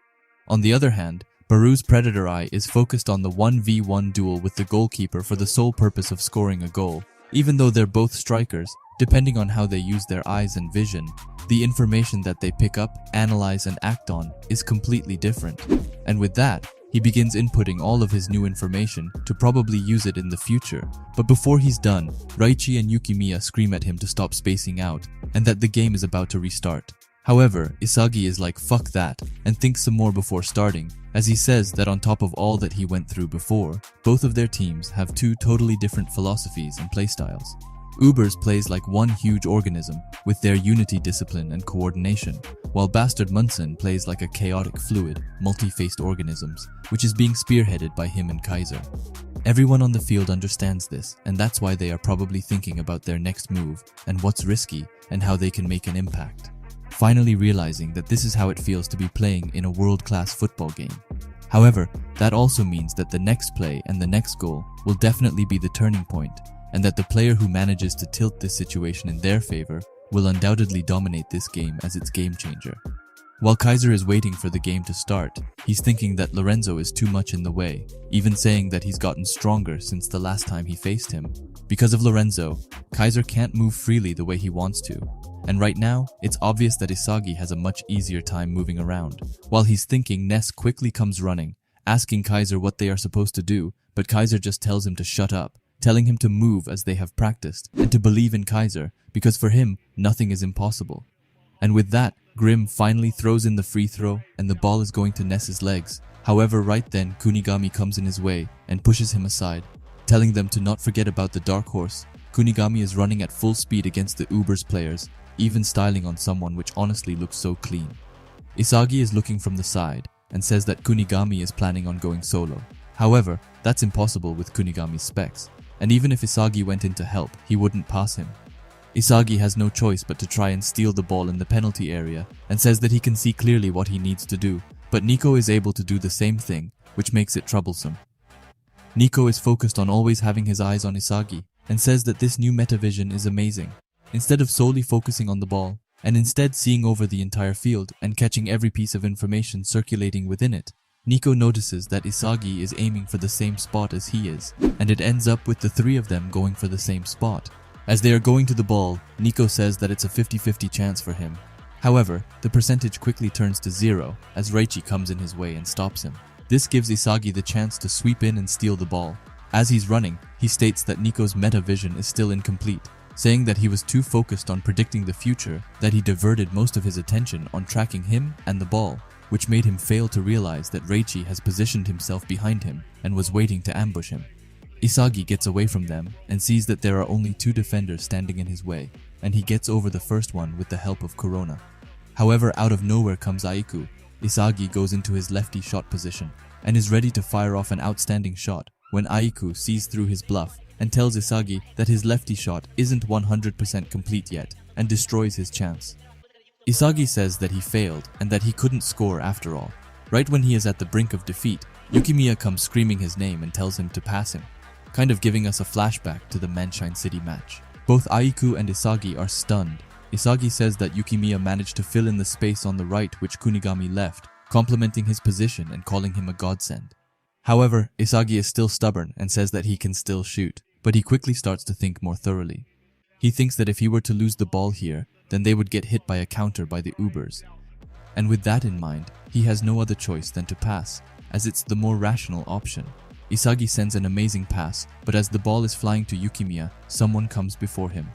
On the other hand, Baru's Predator Eye is focused on the 1v1 duel with the goalkeeper for the sole purpose of scoring a goal. Even though they're both strikers, depending on how they use their eyes and vision, the information that they pick up, analyze, and act on is completely different. And with that, he begins inputting all of his new information to probably use it in the future. But before he's done, Reichi and Yukimiya scream at him to stop spacing out, and that the game is about to restart. However, Isagi is like fuck that, and thinks some more before starting, as he says that on top of all that he went through before, both of their teams have two totally different philosophies and playstyles. Ubers plays like one huge organism, with their unity, discipline, and coordination, while Bastard Munchen plays like a chaotic fluid, multi-faced organisms, which is being spearheaded by him and Kaiser. Everyone on the field understands this, and that's why they are probably thinking about their next move, and what's risky, and how they can make an impact. Finally realizing that this is how it feels to be playing in a world-class football game. However, that also means that the next play and the next goal will definitely be the turning point, and that the player who manages to tilt this situation in their favor will undoubtedly dominate this game as its game changer. While Kaiser is waiting for the game to start, he's thinking that Lorenzo is too much in the way, even saying that he's gotten stronger since the last time he faced him. Because of Lorenzo, Kaiser can't move freely the way he wants to, and right now, it's obvious that Isagi has a much easier time moving around. While he's thinking, Ness quickly comes running, asking Kaiser what they are supposed to do, but Kaiser just tells him to shut up, telling him to move as they have practiced, and to believe in Kaiser, because for him, nothing is impossible. And with that, Grim finally throws in the free throw, and the ball is going to Ness's legs. However, right then, Kunigami comes in his way, and pushes him aside, telling them to not forget about the dark horse. Kunigami is running at full speed against the Ubers players, even styling on someone which honestly looks so clean. Isagi is looking from the side, and says that Kunigami is planning on going solo. However, that's impossible with Kunigami's specs, and even if Isagi went in to help, he wouldn't pass him. Isagi has no choice but to try and steal the ball in the penalty area, and says that he can see clearly what he needs to do, but Nico is able to do the same thing, which makes it troublesome. Nico is focused on always having his eyes on Isagi, and says that this new metavision is amazing. Instead of solely focusing on the ball, and instead seeing over the entire field and catching every piece of information circulating within it, Nico notices that Isagi is aiming for the same spot as he is, and it ends up with the three of them going for the same spot. As they are going to the ball, Nico says that it's a 50-50 chance for him. However, the percentage quickly turns to 0 as Reichi comes in his way and stops him. This gives Isagi the chance to sweep in and steal the ball. As he's running, he states that Nico's metavision is still incomplete, saying that he was too focused on predicting the future that he diverted most of his attention on tracking him and the ball, which made him fail to realize that Reichi has positioned himself behind him and was waiting to ambush him. Isagi gets away from them and sees that there are only 2 defenders standing in his way, and he gets over the first one with the help of Corona. However, out of nowhere comes Aiku. Isagi goes into his lefty shot position and is ready to fire off an outstanding shot when Aiku sees through his bluff and tells Isagi that his lefty shot isn't 100% complete yet and destroys his chance. Isagi says that he failed and that he couldn't score after all. Right when he is at the brink of defeat, Yukimiya comes screaming his name and tells him to pass him, kind of giving us a flashback to the Manshine City match. Both Aiku and Isagi are stunned. Isagi says that Yukimiya managed to fill in the space on the right which Kunigami left, complimenting his position and calling him a godsend. However, Isagi is still stubborn and says that he can still shoot, but he quickly starts to think more thoroughly. He thinks that if he were to lose the ball here, then they would get hit by a counter by the Ubers. And with that in mind, he has no other choice than to pass, as it's the more rational option. Isagi sends an amazing pass, but as the ball is flying to Yukimiya, someone comes before him.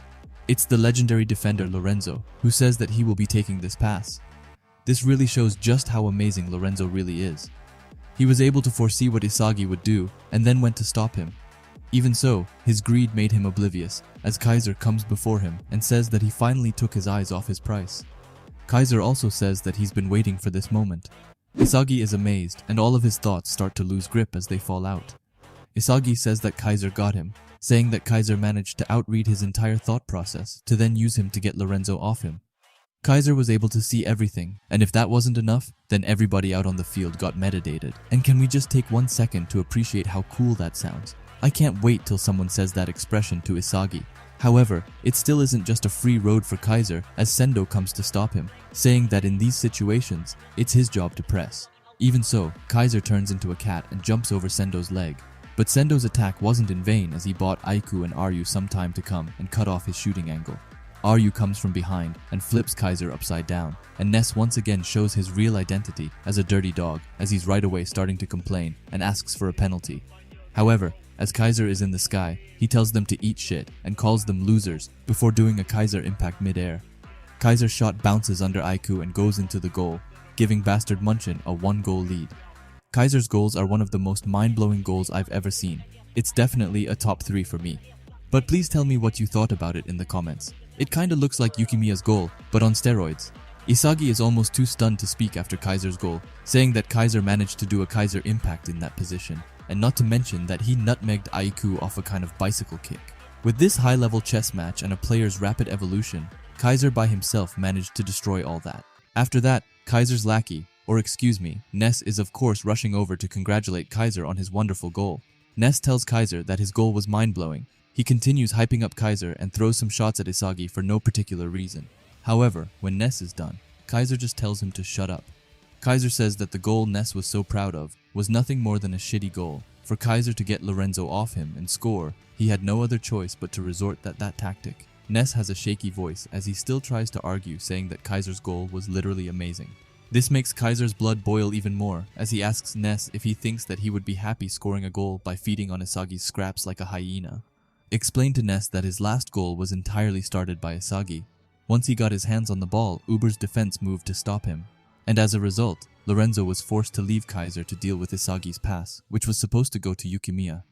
It's the legendary defender Lorenzo, who says that he will be taking this pass. This really shows just how amazing Lorenzo really is. He was able to foresee what Isagi would do and then went to stop him. Even so, his greed made him oblivious, as Kaiser comes before him and says that he finally took his eyes off his price. Kaiser also says that he's been waiting for this moment. Isagi is amazed, and all of his thoughts start to lose grip as they fall out. Isagi says that Kaiser got him, saying that Kaiser managed to outread his entire thought process to then use him to get Lorenzo off him. Kaiser was able to see everything, and if that wasn't enough, then everybody out on the field got metadated. And can we just take 1 second to appreciate how cool that sounds? I can't wait till someone says that expression to Isagi. However, it still isn't just a free road for Kaiser, as Sendo comes to stop him, saying that in these situations, it's his job to press. Even so, Kaiser turns into a cat and jumps over Sendo's leg. But Sendo's attack wasn't in vain, as he bought Aiku and Ryu some time to come and cut off his shooting angle. Ryu comes from behind and flips Kaiser upside down, and Ness once again shows his real identity as a dirty dog, as he's right away starting to complain and asks for a penalty. However, as Kaiser is in the sky, he tells them to eat shit and calls them losers before doing a Kaiser impact mid-air. Kaiser's shot bounces under Aiku and goes into the goal, giving Bastard Munchen a 1-goal lead. Kaiser's goals are one of the most mind-blowing goals I've ever seen. It's definitely a top 3 for me. But please tell me what you thought about it in the comments. It kinda looks like Yukimiya's goal, but on steroids. Isagi is almost too stunned to speak after Kaiser's goal, saying that Kaiser managed to do a Kaiser impact in that position, and not to mention that he nutmegged Aiku off a kind of bicycle kick. With this high-level chess match and a player's rapid evolution, Kaiser by himself managed to destroy all that. After that, Kaiser's lackey, or excuse me, Ness is of course rushing over to congratulate Kaiser on his wonderful goal. Ness tells Kaiser that his goal was mind-blowing. He continues hyping up Kaiser and throws some shots at Isagi for no particular reason. However, when Ness is done, Kaiser just tells him to shut up. Kaiser says that the goal Ness was so proud of was nothing more than a shitty goal. For Kaiser to get Lorenzo off him and score, he had no other choice but to resort to that tactic. Ness has a shaky voice as he still tries to argue, saying that Kaiser's goal was literally amazing. This makes Kaiser's blood boil even more, as he asks Ness if he thinks that he would be happy scoring a goal by feeding on Isagi's scraps like a hyena. Explain to Ness that his last goal was entirely started by Isagi. Once he got his hands on the ball, Uber's defense moved to stop him. And as a result, Lorenzo was forced to leave Kaiser to deal with Isagi's pass, which was supposed to go to Yukimiya.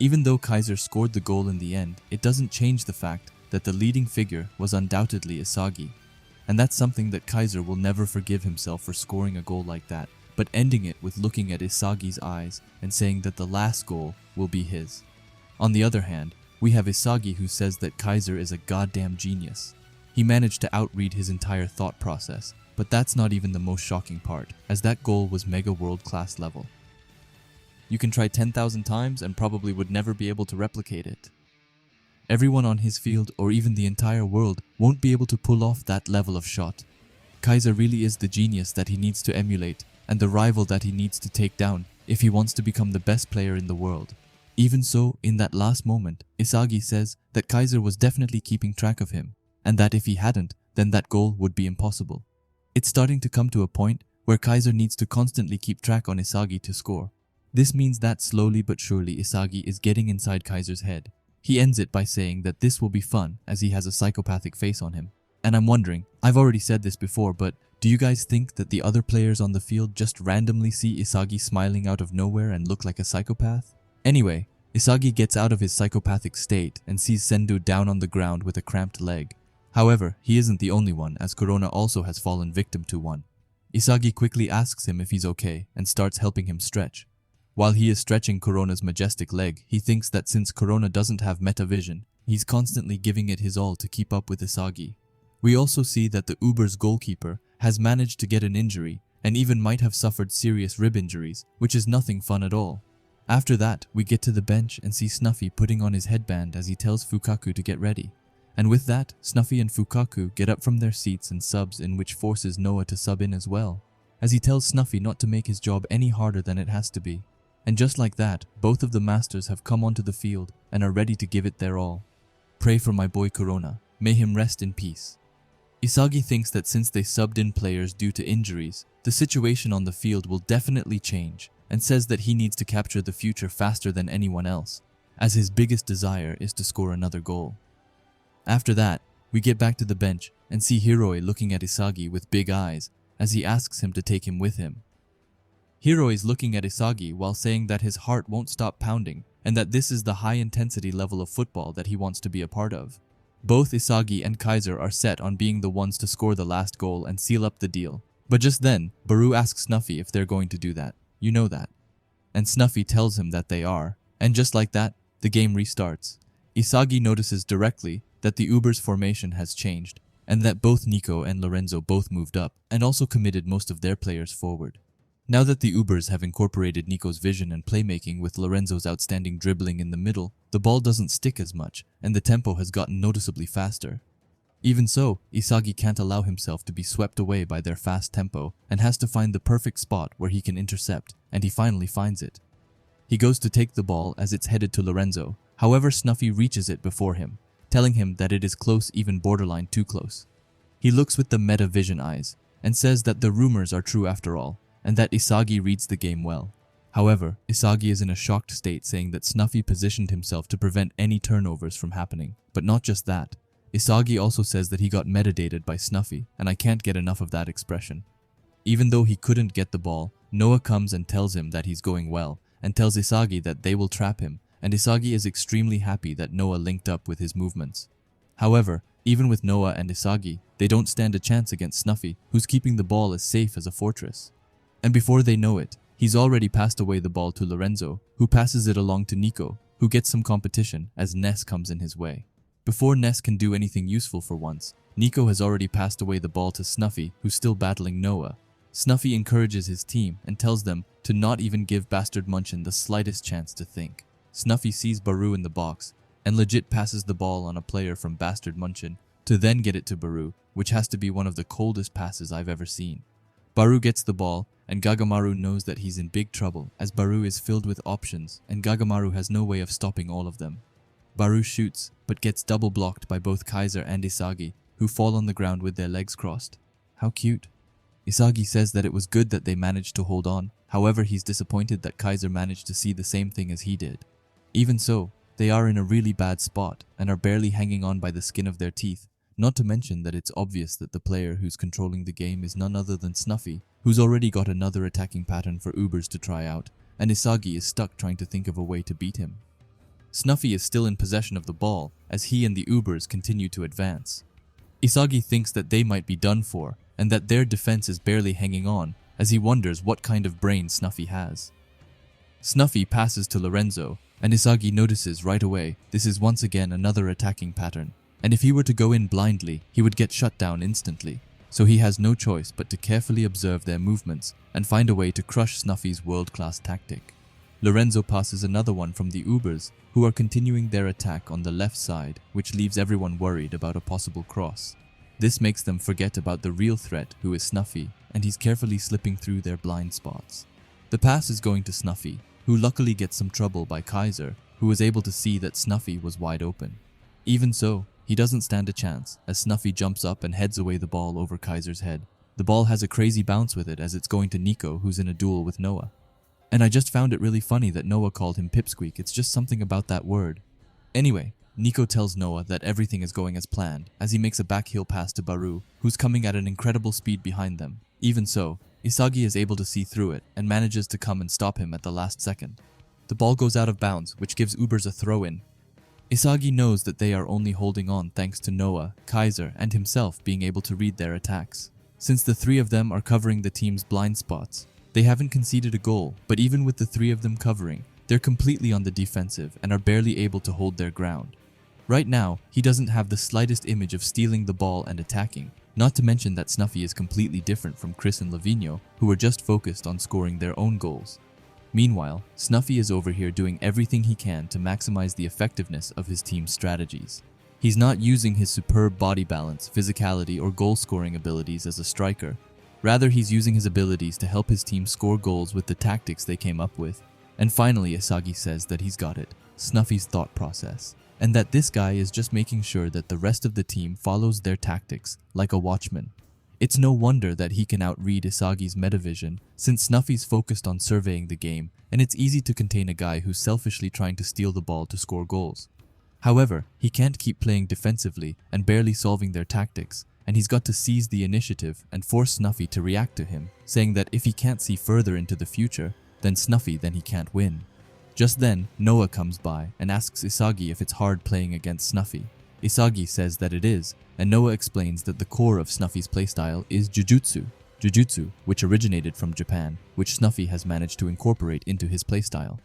Even though Kaiser scored the goal in the end, it doesn't change the fact that the leading figure was undoubtedly Isagi. And that's something that Kaiser will never forgive himself for scoring a goal like that, but ending it with looking at Isagi's eyes and saying that the last goal will be his. On the other hand, we have Isagi who says that Kaiser is a goddamn genius. He managed to outread his entire thought process, but that's not even the most shocking part, as that goal was mega world-class level. You can try 10,000 times and probably would never be able to replicate it. Everyone on his field, or even the entire world, won't be able to pull off that level of shot. Kaiser really is the genius that he needs to emulate, and the rival that he needs to take down if he wants to become the best player in the world. Even so, in that last moment, Isagi says that Kaiser was definitely keeping track of him, and that if he hadn't, then that goal would be impossible. It's starting to come to a point where Kaiser needs to constantly keep track on Isagi to score. This means that slowly but surely Isagi is getting inside Kaiser's head. He ends it by saying that this will be fun as he has a psychopathic face on him. And I'm wondering, I've already said this before, but do you guys think that the other players on the field just randomly see Isagi smiling out of nowhere and look like a psychopath? Anyway, Isagi gets out of his psychopathic state and sees Sendu down on the ground with a cramped leg. However, he isn't the only one, as Corona also has fallen victim to one. Isagi quickly asks him if he's okay and starts helping him stretch. While he is stretching Corona's majestic leg, he thinks that since Corona doesn't have metavision, he's constantly giving it his all to keep up with Isagi. We also see that the Uber's goalkeeper has managed to get an injury and even might have suffered serious rib injuries, which is nothing fun at all. After that, we get to the bench and see Snuffy putting on his headband as he tells Fukaku to get ready. And with that, Snuffy and Fukaku get up from their seats and subs, in which forces Noah to sub in as well, as he tells Snuffy not to make his job any harder than it has to be. And just like that, both of the masters have come onto the field and are ready to give it their all. Pray for my boy Corona. May him rest in peace. Isagi thinks that since they subbed in players due to injuries, the situation on the field will definitely change, and says that he needs to capture the future faster than anyone else, as his biggest desire is to score another goal. After that, we get back to the bench and see Hiroi looking at Isagi with big eyes, as he asks him to take him with him. Hiro is looking at Isagi while saying that his heart won't stop pounding and that this is the high-intensity level of football that he wants to be a part of. Both Isagi and Kaiser are set on being the ones to score the last goal and seal up the deal. But just then, Baru asks Snuffy if they're going to do that. You know that. And Snuffy tells him that they are. And just like that, the game restarts. Isagi notices directly that the Ubers formation has changed, and that both Nico and Lorenzo both moved up, and also committed most of their players forward. Now that the Ubers have incorporated Nico's vision and playmaking with Lorenzo's outstanding dribbling in the middle, the ball doesn't stick as much, and the tempo has gotten noticeably faster. Even so, Isagi can't allow himself to be swept away by their fast tempo, and has to find the perfect spot where he can intercept, and he finally finds it. He goes to take the ball as it's headed to Lorenzo, however Snuffy reaches it before him, telling him that it is close, even borderline too close. He looks with the metavision eyes, and says that the rumors are true after all, and that Isagi reads the game well. However, Isagi is in a shocked state, saying that Snuffy positioned himself to prevent any turnovers from happening. But not just that. Isagi also says that he got metadated by Snuffy, and I can't get enough of that expression. Even though he couldn't get the ball, Noah comes and tells him that he's going well, and tells Isagi that they will trap him, and Isagi is extremely happy that Noah linked up with his movements. However, even with Noah and Isagi, they don't stand a chance against Snuffy, who's keeping the ball as safe as a fortress. And before they know it, he's already passed away the ball to Lorenzo, who passes it along to Nico, who gets some competition as Ness comes in his way. Before Ness can do anything useful for once, Nico has already passed away the ball to Snuffy, who's still battling Noah. Snuffy encourages his team and tells them to not even give Bastard Munchen the slightest chance to think. Snuffy sees Baru in the box, and legit passes the ball on a player from Bastard Munchen to then get it to Baru, which has to be one of the coldest passes I've ever seen. Baru gets the ball, and Gagamaru knows that he's in big trouble as Baru is filled with options and Gagamaru has no way of stopping all of them. Baru shoots, but gets double blocked by both Kaiser and Isagi, who fall on the ground with their legs crossed. How cute. Isagi says that it was good that they managed to hold on, however he's disappointed that Kaiser managed to see the same thing as he did. Even so, they are in a really bad spot and are barely hanging on by the skin of their teeth. Not to mention that it's obvious that the player who's controlling the game is none other than Snuffy, who's already got another attacking pattern for Ubers to try out, and Isagi is stuck trying to think of a way to beat him. Snuffy is still in possession of the ball as he and the Ubers continue to advance. Isagi thinks that they might be done for, and that their defense is barely hanging on, as he wonders what kind of brain Snuffy has. Snuffy passes to Lorenzo, and Isagi notices right away this is once again another attacking pattern. And if he were to go in blindly, he would get shut down instantly, so he has no choice but to carefully observe their movements and find a way to crush Snuffy's world-class tactic. Lorenzo passes another one from the Ubers, who are continuing their attack on the left side, which leaves everyone worried about a possible cross. This makes them forget about the real threat, who is Snuffy, and he's carefully slipping through their blind spots. The pass is going to Snuffy, who luckily gets some trouble by Kaiser, who was able to see that Snuffy was wide open. Even so, he doesn't stand a chance, as Snuffy jumps up and heads away the ball over Kaiser's head. The ball has a crazy bounce with it as it's going to Nico, who's in a duel with Noah. And I just found it really funny that Noah called him Pipsqueak. It's just something about that word. Anyway, Nico tells Noah that everything is going as planned, as he makes a backheel pass to Baru, who's coming at an incredible speed behind them. Even so, Isagi is able to see through it and manages to come and stop him at the last second. The ball goes out of bounds, which gives Ubers a throw-in. Isagi knows that they are only holding on thanks to Noah, Kaiser, and himself being able to read their attacks. Since the three of them are covering the team's blind spots, they haven't conceded a goal, but even with the three of them covering, they're completely on the defensive and are barely able to hold their ground. Right now, he doesn't have the slightest image of stealing the ball and attacking, not to mention that Snuffy is completely different from Chris and Lavinho, who are just focused on scoring their own goals. Meanwhile, Snuffy is over here doing everything he can to maximize the effectiveness of his team's strategies. He's not using his superb body balance, physicality, or goal-scoring abilities as a striker. Rather, he's using his abilities to help his team score goals with the tactics they came up with. And finally, Isagi says that he's got it, Snuffy's thought process, and that this guy is just making sure that the rest of the team follows their tactics, like a watchman. It's no wonder that he can outread Isagi's metavision, since Snuffy's focused on surveying the game, and it's easy to contain a guy who's selfishly trying to steal the ball to score goals. However, he can't keep playing defensively and barely solving their tactics, and he's got to seize the initiative and force Snuffy to react to him, saying that if he can't see further into the future, then he can't win. Just then, Noah comes by and asks Isagi if it's hard playing against Snuffy. Isagi says that it is, and Noah explains that the core of Snuffy's playstyle is Jujutsu, which originated from Japan, which Snuffy has managed to incorporate into his playstyle.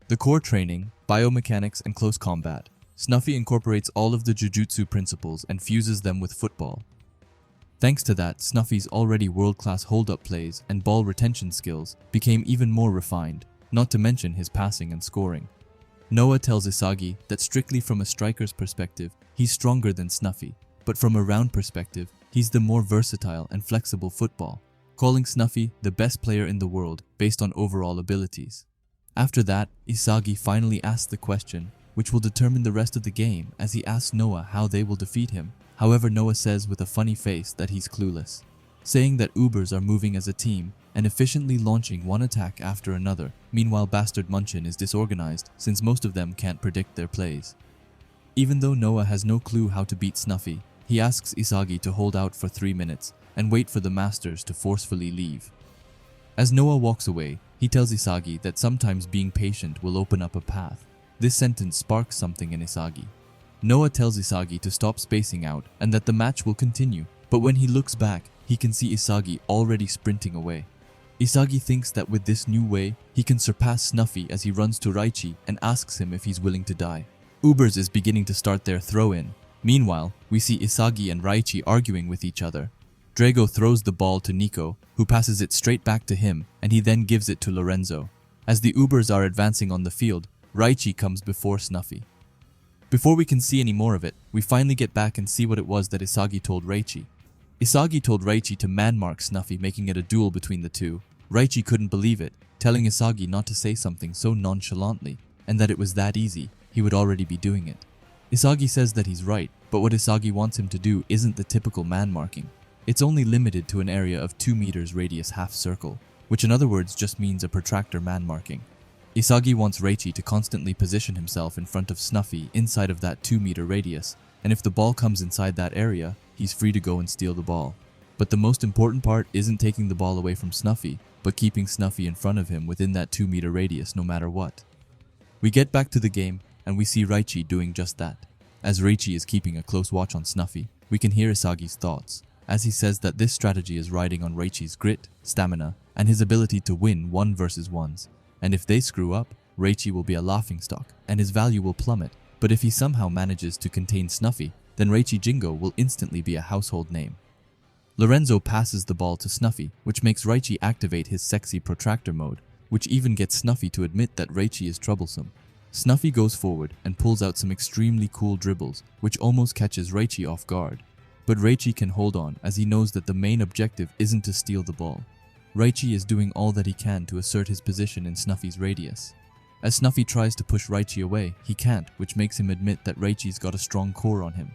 The core training, biomechanics, and close combat. Snuffy incorporates all of the Jujutsu principles and fuses them with football. Thanks to that, Snuffy's already world-class hold-up plays and ball retention skills became even more refined, not to mention his passing and scoring. Noah tells Isagi that strictly from a striker's perspective, he's stronger than Snuffy, but from a round perspective, he's the more versatile and flexible football, calling Snuffy the best player in the world based on overall abilities. After that, Isagi finally asks the question, which will determine the rest of the game, as he asks Noah how they will defeat him. However, Noah says with a funny face that he's clueless, saying that Ubers are moving as a team and efficiently launching one attack after another. Meanwhile, bastard Munchen is disorganized since most of them can't predict their plays. Even though Noah has no clue how to beat Snuffy, he asks Isagi to hold out for 3 minutes and wait for the masters to forcefully leave. As Noah walks away, he tells Isagi that sometimes being patient will open up a path. This sentence sparks something in Isagi. Noah tells Isagi to stop spacing out and that the match will continue, but when he looks back, he can see Isagi already sprinting away. Isagi thinks that with this new way, he can surpass Snuffy as he runs to Raichi and asks him if he's willing to die. Ubers is beginning to start their throw-in. Meanwhile, we see Isagi and Raichi arguing with each other. Drago throws the ball to Nico, who passes it straight back to him, and he then gives it to Lorenzo. As the Ubers are advancing on the field, Raichi comes before Snuffy. Before we can see any more of it, we finally get back and see what it was that Isagi told Raichi. Isagi told Raichi to man-mark Snuffy, making it a duel between the two. Raichi couldn't believe it, telling Isagi not to say something so nonchalantly, and that it was that easy, he would already be doing it. Isagi says that he's right, but what Isagi wants him to do isn't the typical man-marking. It's only limited to an area of 2 meters radius half circle, which in other words just means a protractor man-marking. Isagi wants Raichi to constantly position himself in front of Snuffy inside of that 2-meter radius, and if the ball comes inside that area, he's free to go and steal the ball. But the most important part isn't taking the ball away from Snuffy, but keeping Snuffy in front of him within that 2-meter radius no matter what. We get back to the game, and we see Raichi doing just that. As Raichi is keeping a close watch on Snuffy, we can hear Isagi's thoughts, as he says that this strategy is riding on Raichi's grit, stamina, and his ability to win 1 versus 1s. And if they screw up, Raichi will be a laughingstock, and his value will plummet. But if he somehow manages to contain Snuffy, then Raichi Jingo will instantly be a household name. Lorenzo passes the ball to Snuffy, which makes Raichi activate his sexy protractor mode, which even gets Snuffy to admit that Raichi is troublesome. Snuffy goes forward and pulls out some extremely cool dribbles, which almost catches Raichi off guard. But Raichi can hold on, as he knows that the main objective isn't to steal the ball. Raichi is doing all that he can to assert his position in Snuffy's radius. As Snuffy tries to push Raichi away, he can't, which makes him admit that Raichi's got a strong core on him.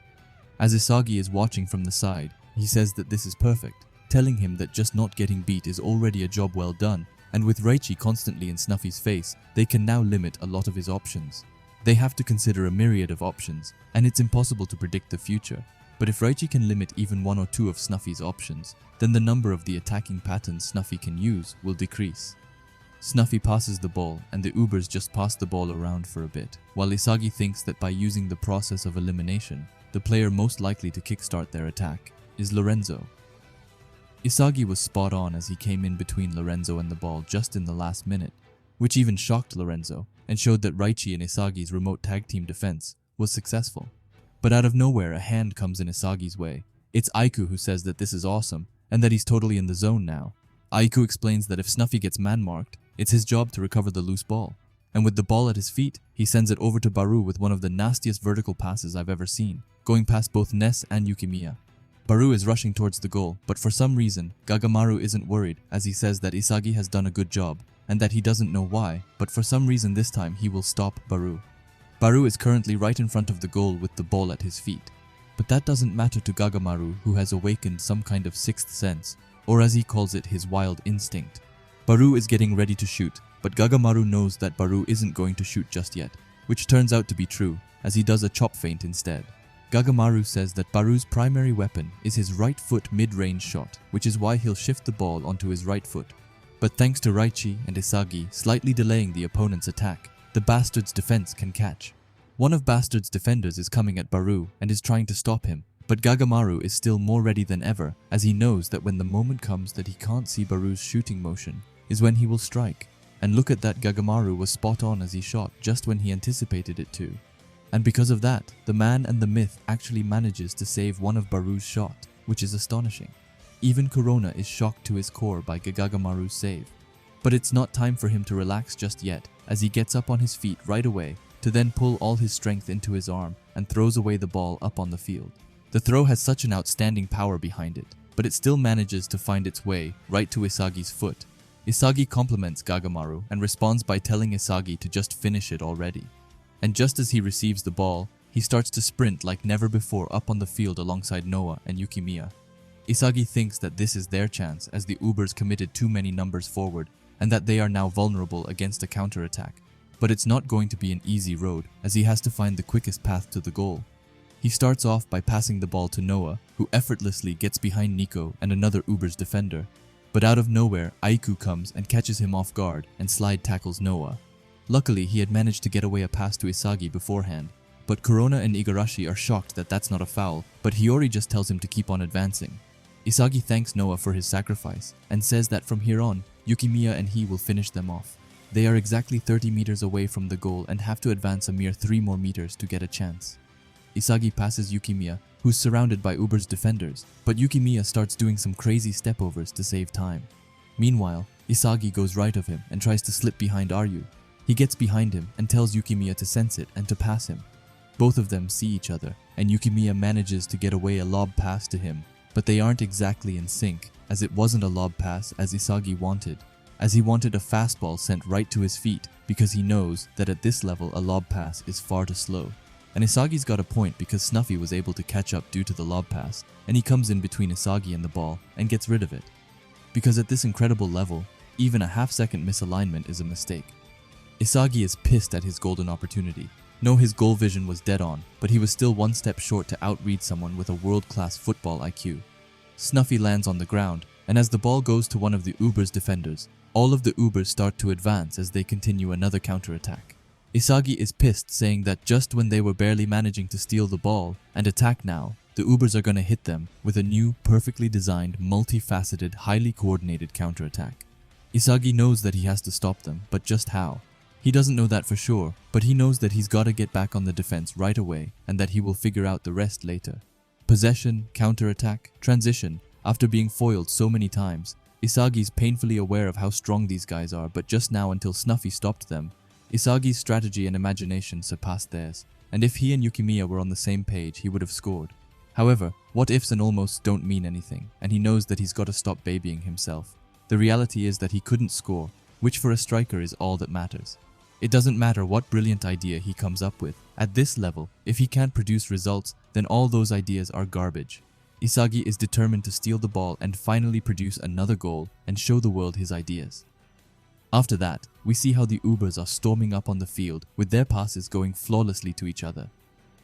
As Isagi is watching from the side, he says that this is perfect, telling him that just not getting beat is already a job well done, and with Raichi constantly in Snuffy's face, they can now limit a lot of his options. They have to consider a myriad of options, and it's impossible to predict the future. But if Raichi can limit even 1 or 2 of Snuffy's options, then the number of the attacking patterns Snuffy can use will decrease. Snuffy passes the ball, and the Ubers just pass the ball around for a bit, while Isagi thinks that by using the process of elimination, the player most likely to kickstart their attack is Lorenzo. Isagi was spot on as he came in between Lorenzo and the ball just in the last minute, which even shocked Lorenzo and showed that Raichi and Isagi's remote tag team defense was successful. But out of nowhere, a hand comes in Isagi's way. It's Aiku who says that this is awesome and that he's totally in the zone now. Aiku explains that if Snuffy gets man-marked, it's his job to recover the loose ball. And with the ball at his feet, he sends it over to Baru with one of the nastiest vertical passes I've ever seen, going past both Ness and Yukimiya. Baru is rushing towards the goal, but for some reason, Gagamaru isn't worried as he says that Isagi has done a good job and that he doesn't know why, but for some reason this time he will stop Baru. Baru is currently right in front of the goal with the ball at his feet. But that doesn't matter to Gagamaru, who has awakened some kind of sixth sense, or as he calls it, his wild instinct. Baru is getting ready to shoot, but Gagamaru knows that Baru isn't going to shoot just yet, which turns out to be true, as he does a chop feint instead. Gagamaru says that Baru's primary weapon is his right foot mid-range shot, which is why he'll shift the ball onto his right foot. But thanks to Yoichi and Isagi slightly delaying the opponent's attack, the Bastard's defense can catch. One of Bastard's defenders is coming at Baru and is trying to stop him, but Gagamaru is still more ready than ever, as he knows that when the moment comes that he can't see Baru's shooting motion is when he will strike. And look at that, Gagamaru was spot on as he shot just when he anticipated it to. And because of that, the man and the myth actually manages to save one of Baru's shot, which is astonishing. Even Corona is shocked to his core by Gagamaru's save. But it's not time for him to relax just yet, as he gets up on his feet right away to then pull all his strength into his arm and throws away the ball up on the field. The throw has such an outstanding power behind it, but it still manages to find its way right to Isagi's foot. Isagi compliments Gagamaru and responds by telling Isagi to just finish it already. And just as he receives the ball, he starts to sprint like never before up on the field alongside Noah and Yukimiya. Isagi thinks that this is their chance as the Ubers committed too many numbers forward and that they are now vulnerable against a counterattack. But it's not going to be an easy road as he has to find the quickest path to the goal. He starts off by passing the ball to Noah, who effortlessly gets behind Nico and another Uber's defender. But out of nowhere, Aiku comes and catches him off guard and slide tackles Noah. Luckily, he had managed to get away a pass to Isagi beforehand, but Corona and Igarashi are shocked that that's not a foul, but Hiyori just tells him to keep on advancing. Isagi thanks Noah for his sacrifice and says that from here on, Yukimiya and he will finish them off. They are exactly 30 meters away from the goal and have to advance a mere 3 more meters to get a chance. Isagi passes Yukimiya, who's surrounded by Uber's defenders, but Yukimiya starts doing some crazy stepovers to save time. Meanwhile, Isagi goes right of him and tries to slip behind Aryu. He gets behind him and tells Yukimiya to sense it and to pass him. Both of them see each other, and Yukimiya manages to get away a lob pass to him, but they aren't exactly in sync, as it wasn't a lob pass as Isagi wanted, as he wanted a fastball sent right to his feet because he knows that at this level a lob pass is far too slow. And Isagi's got a point because Snuffy was able to catch up due to the lob pass, and he comes in between Isagi and the ball and gets rid of it. Because at this incredible level, even a half-second misalignment is a mistake. Isagi is pissed at his golden opportunity. No, his goal vision was dead on, but he was still one step short to outread someone with a world-class football IQ. Snuffy lands on the ground, and as the ball goes to one of the Uber's defenders, all of the Ubers start to advance as they continue another counterattack. Isagi is pissed, saying that just when they were barely managing to steal the ball and attack now, the Ubers are gonna hit them with a new, perfectly designed, multifaceted, highly coordinated counterattack. Isagi knows that he has to stop them, but just how? He doesn't know that for sure, but he knows that he's gotta get back on the defense right away and that he will figure out the rest later. Possession, counterattack, transition. After being foiled so many times, Isagi's painfully aware of how strong these guys are, but just now until Snuffy stopped them, Isagi's strategy and imagination surpassed theirs, and if he and Yukimiya were on the same page, he would have scored. However, what ifs and almosts don't mean anything, and he knows that he's got to stop babying himself. The reality is that he couldn't score, which for a striker is all that matters. It doesn't matter what brilliant idea he comes up with. At this level, if he can't produce results, then all those ideas are garbage. Isagi is determined to steal the ball and finally produce another goal and show the world his ideas. After that, we see how the Ubers are storming up on the field with their passes going flawlessly to each other.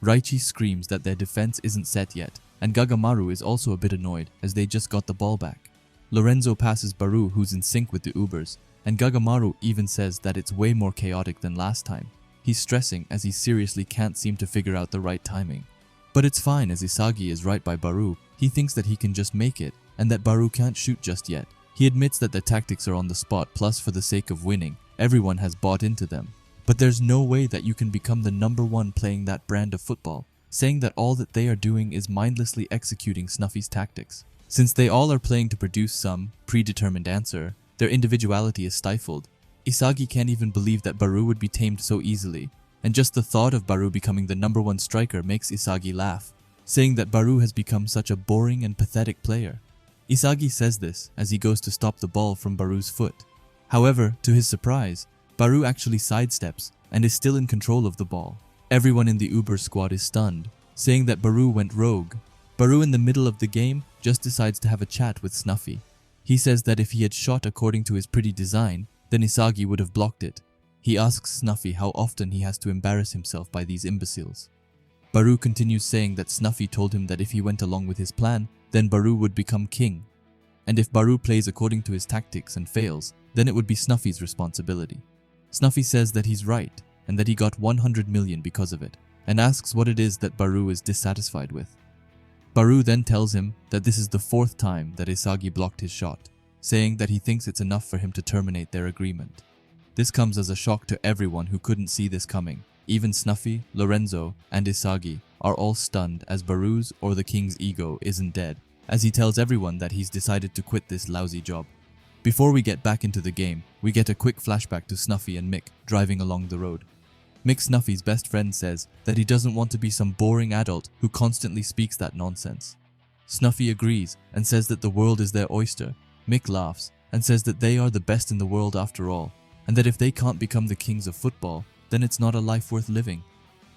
Yoichi screams that their defense isn't set yet, and Gagamaru is also a bit annoyed as they just got the ball back. Lorenzo passes Baru, who's in sync with the Ubers, and Gagamaru even says that it's way more chaotic than last time. He's stressing as he seriously can't seem to figure out the right timing. But it's fine as Isagi is right by Baru. He thinks that he can just make it, and that Baru can't shoot just yet. He admits that the tactics are on the spot, plus for the sake of winning, everyone has bought into them. But there's no way that you can become the #1 playing that brand of football, saying that all that they are doing is mindlessly executing Snuffy's tactics. Since they all are playing to produce some predetermined answer, their individuality is stifled. Isagi can't even believe that Baru would be tamed so easily, and just the thought of Baru becoming the #1 striker makes Isagi laugh, saying that Baru has become such a boring and pathetic player. Isagi says this as he goes to stop the ball from Baru's foot. However, to his surprise, Baru actually sidesteps and is still in control of the ball. Everyone in the Uber squad is stunned, saying that Baru went rogue. Baru in the middle of the game just decides to have a chat with Snuffy. He says that if he had shot according to his pretty design, then Isagi would have blocked it. He asks Snuffy how often he has to embarrass himself by these imbeciles. Baru continues saying that Snuffy told him that if he went along with his plan, then Baru would become king. And if Baru plays according to his tactics and fails, then it would be Snuffy's responsibility. Snuffy says that he's right, and that he got 100 million because of it, and asks what it is that Baru is dissatisfied with. Baru then tells him that this is the 4th time that Isagi blocked his shot, saying that he thinks it's enough for him to terminate their agreement. This comes as a shock to everyone who couldn't see this coming. Even Snuffy, Lorenzo, and Isagi are all stunned as Baru's or the king's ego isn't dead, as he tells everyone that he's decided to quit this lousy job. Before we get back into the game, we get a quick flashback to Snuffy and Mick driving along the road. Mick, Snuffy's best friend, says that he doesn't want to be some boring adult who constantly speaks that nonsense. Snuffy agrees and says that the world is their oyster. Mick laughs and says that they are the best in the world after all, and that if they can't become the kings of football, then it's not a life worth living.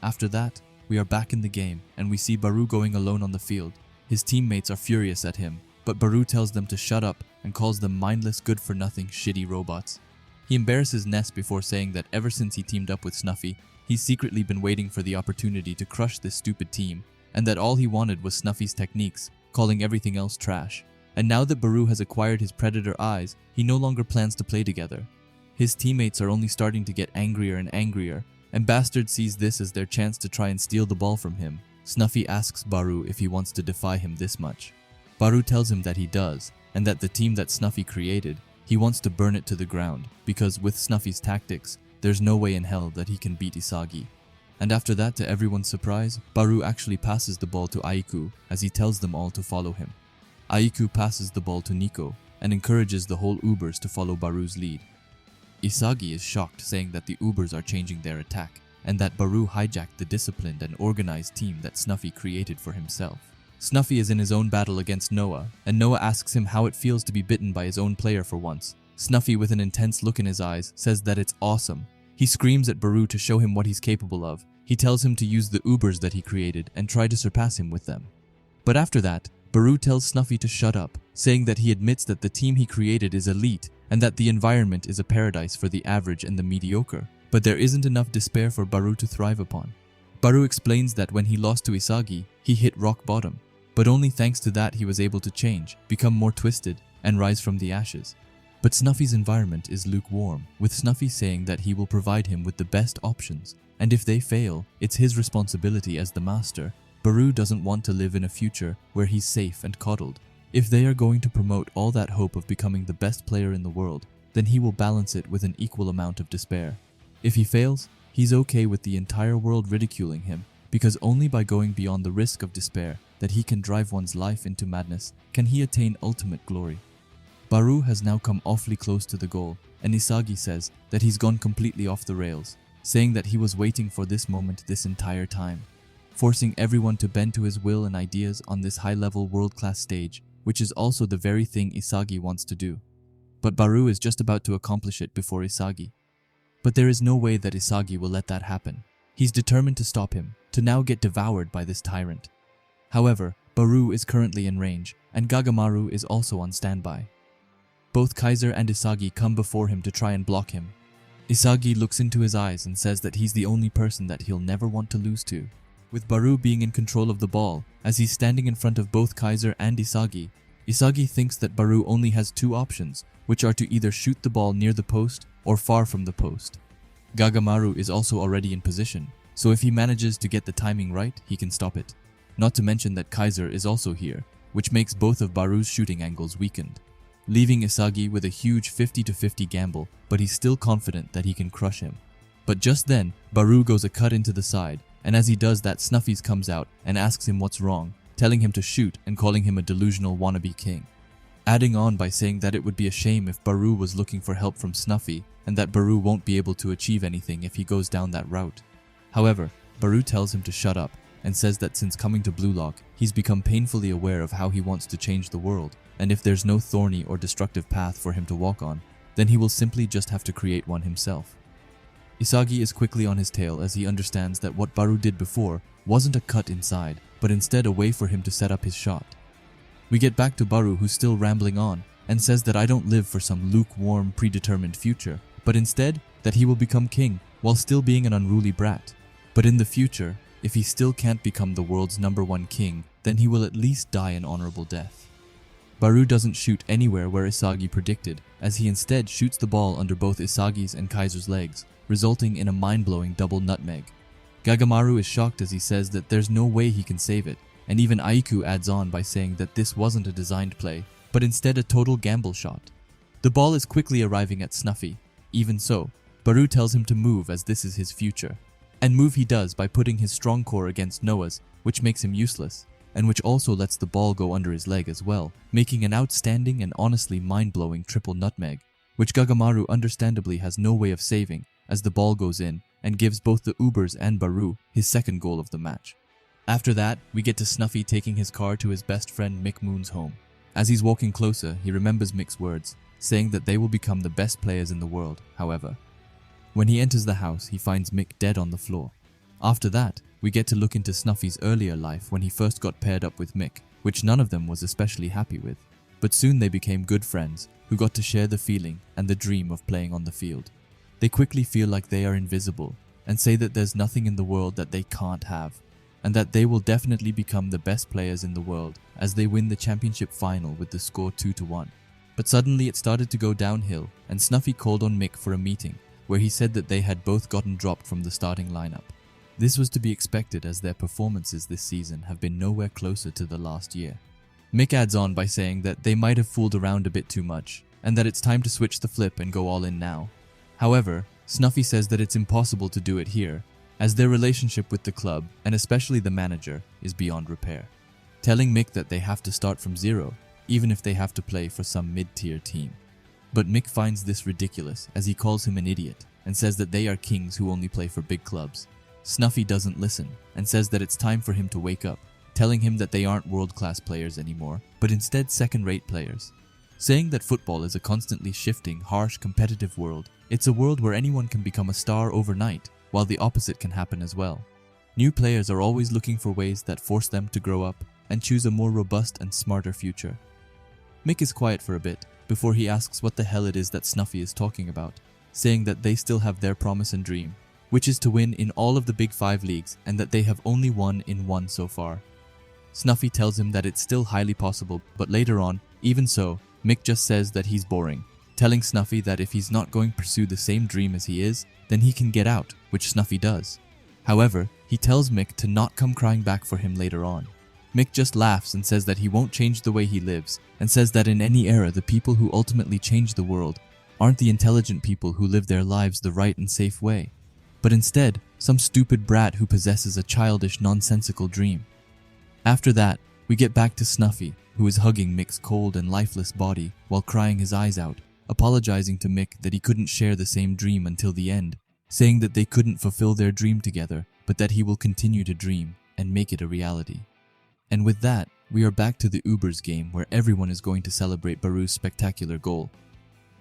After that, we are back in the game and we see Baru going alone on the field. His teammates are furious at him, but Baru tells them to shut up and calls them mindless, good-for-nothing, shitty robots. He embarrasses Ness before saying that ever since he teamed up with Snuffy, he's secretly been waiting for the opportunity to crush this stupid team, and that all he wanted was Snuffy's techniques, calling everything else trash. And now that Baru has acquired his predator eyes, he no longer plans to play together. His teammates are only starting to get angrier and angrier, and Bastard sees this as their chance to try and steal the ball from him. Snuffy asks Baru if he wants to defy him this much. Baru tells him that he does, and that the team that Snuffy created, he wants to burn it to the ground, because with Snuffy's tactics, there's no way in hell that he can beat Isagi. And after that, to everyone's surprise, Baru actually passes the ball to Aiku as he tells them all to follow him. Aiku passes the ball to Nico and encourages the whole Ubers to follow Baru's lead. Isagi is shocked, saying that the Ubers are changing their attack, and that Baru hijacked the disciplined and organized team that Snuffy created for himself. Snuffy is in his own battle against Noah, and Noah asks him how it feels to be bitten by his own player for once. Snuffy, with an intense look in his eyes, says that it's awesome. He screams at Baru to show him what he's capable of. He tells him to use the Ubers that he created and try to surpass him with them. But after that, Baru tells Snuffy to shut up, saying that he admits that the team he created is elite and that the environment is a paradise for the average and the mediocre. But there isn't enough despair for Baru to thrive upon. Baru explains that when he lost to Isagi, he hit rock bottom, but only thanks to that he was able to change, become more twisted, and rise from the ashes. But Snuffy's environment is lukewarm, with Snuffy saying that he will provide him with the best options, and if they fail, it's his responsibility as the master. Baru doesn't want to live in a future where he's safe and coddled. If they are going to promote all that hope of becoming the best player in the world, then he will balance it with an equal amount of despair. If he fails, he's okay with the entire world ridiculing him, because only by going beyond the risk of despair that he can drive one's life into madness can he attain ultimate glory. Baru has now come awfully close to the goal, and Isagi says that he's gone completely off the rails, saying that he was waiting for this moment this entire time, forcing everyone to bend to his will and ideas on this high-level world-class stage, which is also the very thing Isagi wants to do. But Baru is just about to accomplish it before Isagi. But there is no way that Isagi will let that happen. He's determined to stop him, to now get devoured by this tyrant. However, Baru is currently in range, and Gagamaru is also on standby. Both Kaiser and Isagi come before him to try and block him. Isagi looks into his eyes and says that he's the only person that he'll never want to lose to. With Baru being in control of the ball, as he's standing in front of both Kaiser and Isagi, Isagi thinks that Baru only has two options, which are to either shoot the ball near the post or far from the post. Gagamaru is also already in position, so if he manages to get the timing right, he can stop it. Not to mention that Kaiser is also here, which makes both of Baru's shooting angles weakened, leaving Isagi with a huge 50-50 gamble, but he's still confident that he can crush him. But just then, Baru goes a cut into the side, and as he does that, Snuffy's comes out and asks him what's wrong, telling him to shoot and calling him a delusional wannabe king. Adding on by saying that it would be a shame if Baru was looking for help from Snuffy, and that Baru won't be able to achieve anything if he goes down that route. However, Baru tells him to shut up, and says that since coming to Blue Lock, he's become painfully aware of how he wants to change the world, and if there's no thorny or destructive path for him to walk on, then he will simply just have to create one himself. Isagi is quickly on his tail as he understands that what Baru did before wasn't a cut inside, but instead a way for him to set up his shot. We get back to Baru, who's still rambling on, and says that I don't live for some lukewarm, predetermined future, but instead that he will become king while still being an unruly brat. But in the future, if he still can't become the world's #1 king, then he will at least die an honorable death. Baru doesn't shoot anywhere where Isagi predicted, as he instead shoots the ball under both Isagi's and Kaiser's legs, resulting in a mind-blowing double nutmeg. Gagamaru is shocked as he says that there's no way he can save it, and even Aiku adds on by saying that this wasn't a designed play, but instead a total gamble shot. The ball is quickly arriving at Snuffy. Even so, Baru tells him to move as this is his future. And move he does by putting his strong core against Noah's, which makes him useless, and which also lets the ball go under his leg as well, making an outstanding and honestly mind-blowing triple nutmeg, which Gagamaru understandably has no way of saving as the ball goes in and gives both the Ubers and Baru his second goal of the match. After that, we get to Snuffy taking his car to his best friend Mick Moon's home. As he's walking closer, he remembers Mick's words, saying that they will become the best players in the world, however. When he enters the house, he finds Mick dead on the floor. After that, we get to look into Snuffy's earlier life when he first got paired up with Mick, which none of them was especially happy with. But soon they became good friends, who got to share the feeling and the dream of playing on the field. They quickly feel like they are invisible, and say that there's nothing in the world that they can't have, and that they will definitely become the best players in the world as they win the championship final with the score 2-1. But suddenly it started to go downhill, and Snuffy called on Mick for a meeting, where he said that they had both gotten dropped from the starting lineup. This was to be expected as their performances this season have been nowhere closer to the last year. Mick adds on by saying that they might have fooled around a bit too much, and that it's time to switch the flip and go all in now. However, Snuffy says that it's impossible to do it here, as their relationship with the club, and especially the manager, is beyond repair, telling Mick that they have to start from zero, even if they have to play for some mid-tier team. But Mick finds this ridiculous as he calls him an idiot and says that they are kings who only play for big clubs. Snuffy doesn't listen and says that it's time for him to wake up, telling him that they aren't world-class players anymore, but instead second-rate players. Saying that football is a constantly shifting, harsh, competitive world, it's a world where anyone can become a star overnight, while the opposite can happen as well. New players are always looking for ways that force them to grow up and choose a more robust and smarter future. Mick is quiet for a bit, before he asks what the hell it is that Snuffy is talking about, saying that they still have their promise and dream, which is to win in all of the Big 5 leagues and that they have only won in one so far. Snuffy tells him that it's still highly possible, but later on, even so, Mick just says that he's boring, telling Snuffy that if he's not going to pursue the same dream as he is, then he can get out, which Snuffy does. However, he tells Mick to not come crying back for him later on. Mick just laughs and says that he won't change the way he lives, and says that in any era the people who ultimately change the world aren't the intelligent people who live their lives the right and safe way, but instead some stupid brat who possesses a childish, nonsensical dream. After that, we get back to Snuffy, who is hugging Mick's cold and lifeless body while crying his eyes out, apologizing to Mick that he couldn't share the same dream until the end, saying that they couldn't fulfill their dream together, but that he will continue to dream and make it a reality. And with that, we are back to the Ubers game where everyone is going to celebrate Baru's spectacular goal.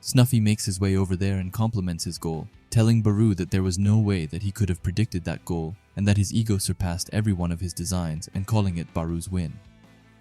Snuffy makes his way over there and compliments his goal, telling Baru that there was no way that he could have predicted that goal and that his ego surpassed every one of his designs, and calling it Baru's win.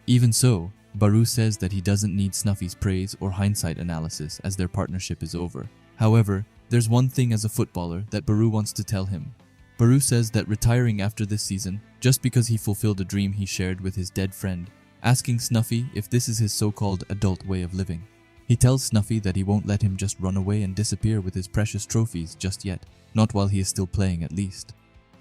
Even so, Baru says that he doesn't need Snuffy's praise or hindsight analysis as their partnership is over. However, there's one thing as a footballer that Baru wants to tell him. Baru says that retiring after this season, just because he fulfilled a dream he shared with his dead friend, asking Snuffy if this is his so-called adult way of living. He tells Snuffy that he won't let him just run away and disappear with his precious trophies just yet, not while he is still playing at least.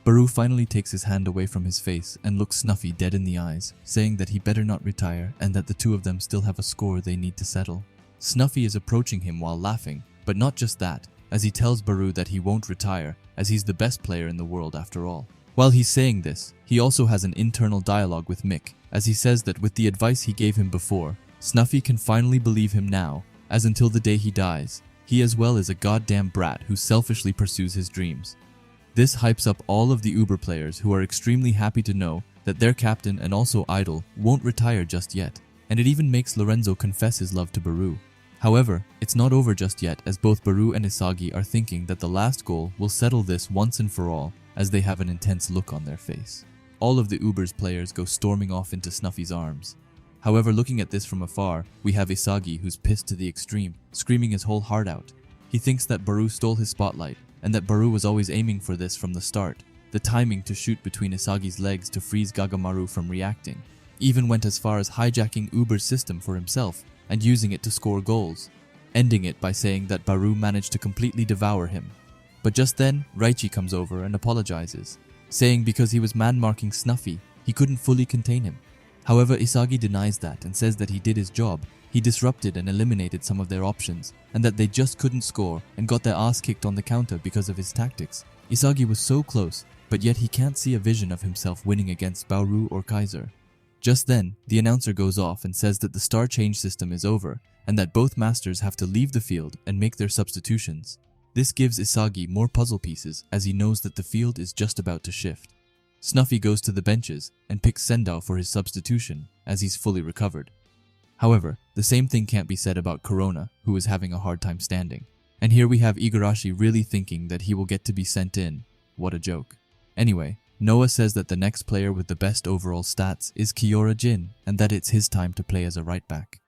Baru finally takes his hand away from his face and looks Snuffy dead in the eyes, saying that he better not retire and that the two of them still have a score they need to settle. Snuffy is approaching him while laughing, but not just that, as he tells Baru that he won't retire as he's the best player in the world after all. While he's saying this, he also has an internal dialogue with Mick, as he says that with the advice he gave him before, Snuffy can finally believe him now, as until the day he dies, he as well is a goddamn brat who selfishly pursues his dreams. This hypes up all of the Uber players who are extremely happy to know that their captain and also idol won't retire just yet, and it even makes Lorenzo confess his love to Baru. However, it's not over just yet, as both Baru and Isagi are thinking that the last goal will settle this once and for all, as they have an intense look on their face. All of the Uber's players go storming off into Snuffy's arms. However, looking at this from afar, we have Isagi who's pissed to the extreme, screaming his whole heart out. He thinks that Baru stole his spotlight, and that Baru was always aiming for this from the start, the timing to shoot between Isagi's legs to freeze Gagamaru from reacting, even went as far as hijacking Uber's system for himself and using it to score goals, ending it by saying that Baru managed to completely devour him. But just then, Raichi comes over and apologizes, saying because he was man-marking Snuffy, he couldn't fully contain him. However, Isagi denies that and says that he did his job. He disrupted and eliminated some of their options, and that they just couldn't score and got their ass kicked on the counter because of his tactics. Isagi was so close, but yet he can't see a vision of himself winning against Bauru or Kaiser. Just then, the announcer goes off and says that the star change system is over, and that both masters have to leave the field and make their substitutions. This gives Isagi more puzzle pieces as he knows that the field is just about to shift. Snuffy goes to the benches and picks Sendao for his substitution as he's fully recovered. However, the same thing can't be said about Corona, who is having a hard time standing. And here we have Igarashi really thinking that he will get to be sent in. What a joke. Anyway, Noah says that the next player with the best overall stats is Kiora Jin, and that it's his time to play as a right back.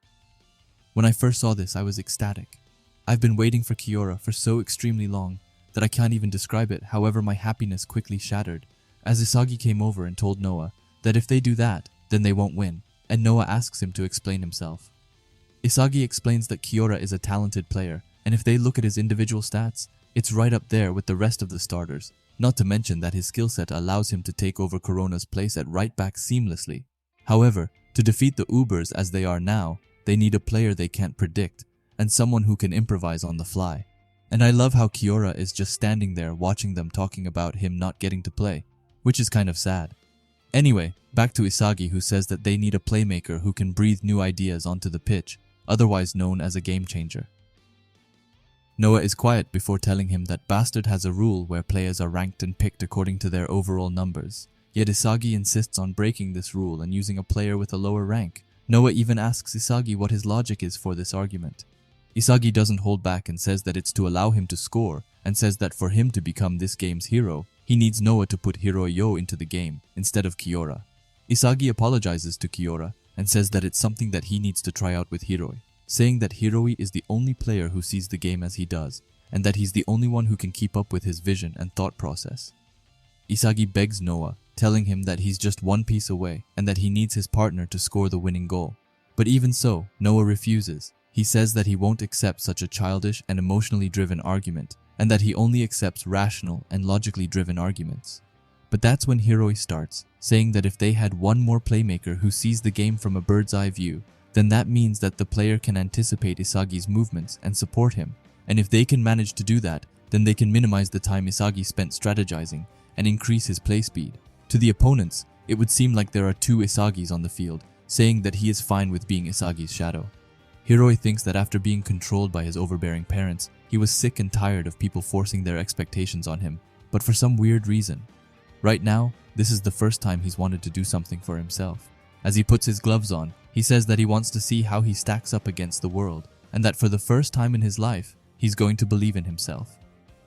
When I first saw this, I was ecstatic. I've been waiting for Kiora for so extremely long that I can't even describe it. However, my happiness quickly shattered as Isagi came over and told Noah that if they do that, then they won't win, and Noah asks him to explain himself. Isagi explains that Kiora is a talented player, and if they look at his individual stats, it's right up there with the rest of the starters, not to mention that his skill set allows him to take over Corona's place at right back seamlessly. However, to defeat the Ubers as they are now, they need a player they can't predict, and someone who can improvise on the fly. And I love how Kiora is just standing there watching them talking about him not getting to play, which is kind of sad. Anyway, back to Isagi, who says that they need a playmaker who can breathe new ideas onto the pitch, otherwise known as a game changer. Noah is quiet before telling him that Bastard has a rule where players are ranked and picked according to their overall numbers, yet Isagi insists on breaking this rule and using a player with a lower rank. Noah even asks Isagi what his logic is for this argument. Isagi doesn't hold back and says that it's to allow him to score, and says that for him to become this game's hero, he needs Noah to put Hiroyo into the game instead of Kiora. Isagi apologizes to Kiora and says that it's something that he needs to try out with Hiroi, saying that Hiroi is the only player who sees the game as he does, and that he's the only one who can keep up with his vision and thought process. Isagi begs Noah, telling him that he's just one piece away and that he needs his partner to score the winning goal. But even so, Noah refuses. He says that he won't accept such a childish and emotionally driven argument, and that he only accepts rational and logically driven arguments. But that's when Hiroi starts, saying that if they had one more playmaker who sees the game from a bird's eye view, then that means that the player can anticipate Isagi's movements and support him, and if they can manage to do that, then they can minimize the time Isagi spent strategizing and increase his play speed. To the opponents, it would seem like there are two Isagis on the field, saying that he is fine with being Isagi's shadow. Hiroi thinks that after being controlled by his overbearing parents, he was sick and tired of people forcing their expectations on him, but for some weird reason. Right now, this is the first time he's wanted to do something for himself. As he puts his gloves on, he says that he wants to see how he stacks up against the world, and that for the first time in his life, he's going to believe in himself.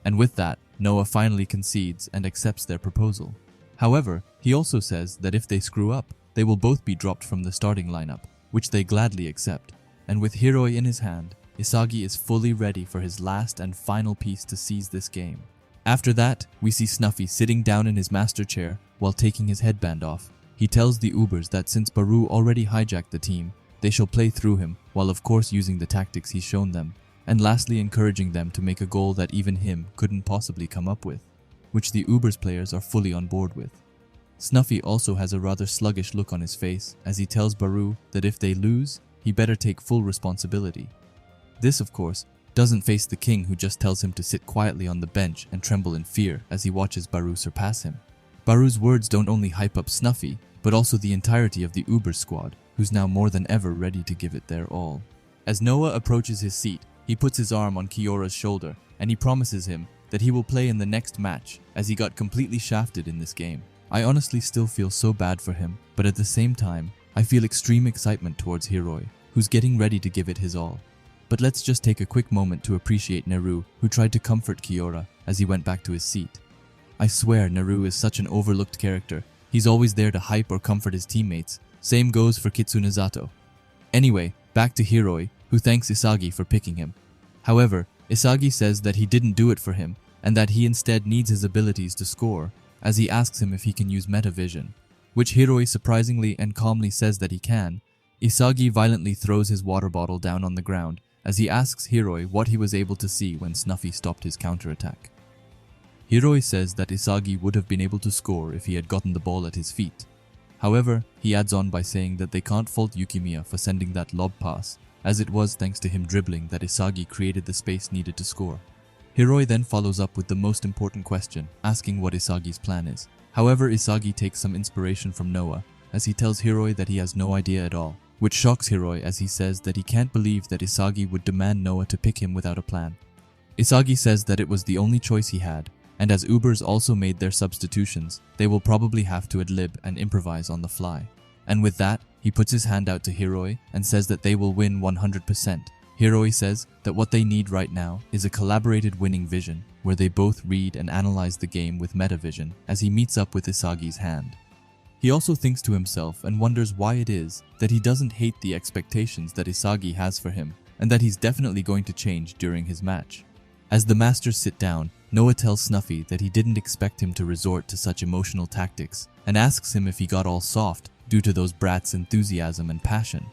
And with that, Noah finally concedes and accepts their proposal. However, he also says that if they screw up, they will both be dropped from the starting lineup, which they gladly accept. And with Hiroi in his hand, Isagi is fully ready for his last and final piece to seize this game. After that, we see Snuffy sitting down in his master chair while taking his headband off. He tells the Ubers that since Baru already hijacked the team, they shall play through him, while of course using the tactics he's shown them, and lastly encouraging them to make a goal that even him couldn't possibly come up with, which the Ubers players are fully on board with. Snuffy also has a rather sluggish look on his face as he tells Baru that if they lose, he better take full responsibility. This, of course, doesn't face the king, who just tells him to sit quietly on the bench and tremble in fear as he watches Baru surpass him. Baru's words don't only hype up Snuffy, but also the entirety of the Uber squad, who's now more than ever ready to give it their all. As Noah approaches his seat, he puts his arm on Kiora's shoulder, and he promises him that he will play in the next match, as he got completely shafted in this game. I honestly still feel so bad for him, but at the same time, I feel extreme excitement towards Hiroi, who's getting ready to give it his all. But let's just take a quick moment to appreciate Neru, who tried to comfort Kiora as he went back to his seat. I swear Neru is such an overlooked character. He's always there to hype or comfort his teammates. Same goes for Kitsunezato. Anyway, back to Hiroi, who thanks Isagi for picking him. However, Isagi says that he didn't do it for him, and that he instead needs his abilities to score, as he asks him if he can use metavision, which Hiroi surprisingly and calmly says that he can. Isagi violently throws his water bottle down on the ground as he asks Hiroi what he was able to see when Snuffy stopped his counterattack. Hiroi says that Isagi would have been able to score if he had gotten the ball at his feet. However, he adds on by saying that they can't fault Yukimiya for sending that lob pass, as it was thanks to him dribbling that Isagi created the space needed to score. Hiroi then follows up with the most important question, asking what Isagi's plan is. However, Isagi takes some inspiration from Noah, as he tells Hiroi that he has no idea at all, which shocks Hiroi as he says that he can't believe that Isagi would demand Noah to pick him without a plan. Isagi says that it was the only choice he had, and as Ubers also made their substitutions, they will probably have to ad-lib and improvise on the fly. And with that, he puts his hand out to Hiroi and says that they will win 100%. Hiroi says that what they need right now is a collaborated winning vision, where they both read and analyze the game with metavision as he meets up with Isagi's hand. He also thinks to himself and wonders why it is that he doesn't hate the expectations that Isagi has for him, and that he's definitely going to change during his match. As the masters sit down, Noah tells Snuffy that he didn't expect him to resort to such emotional tactics, and asks him if he got all soft due to those brats' enthusiasm and passion.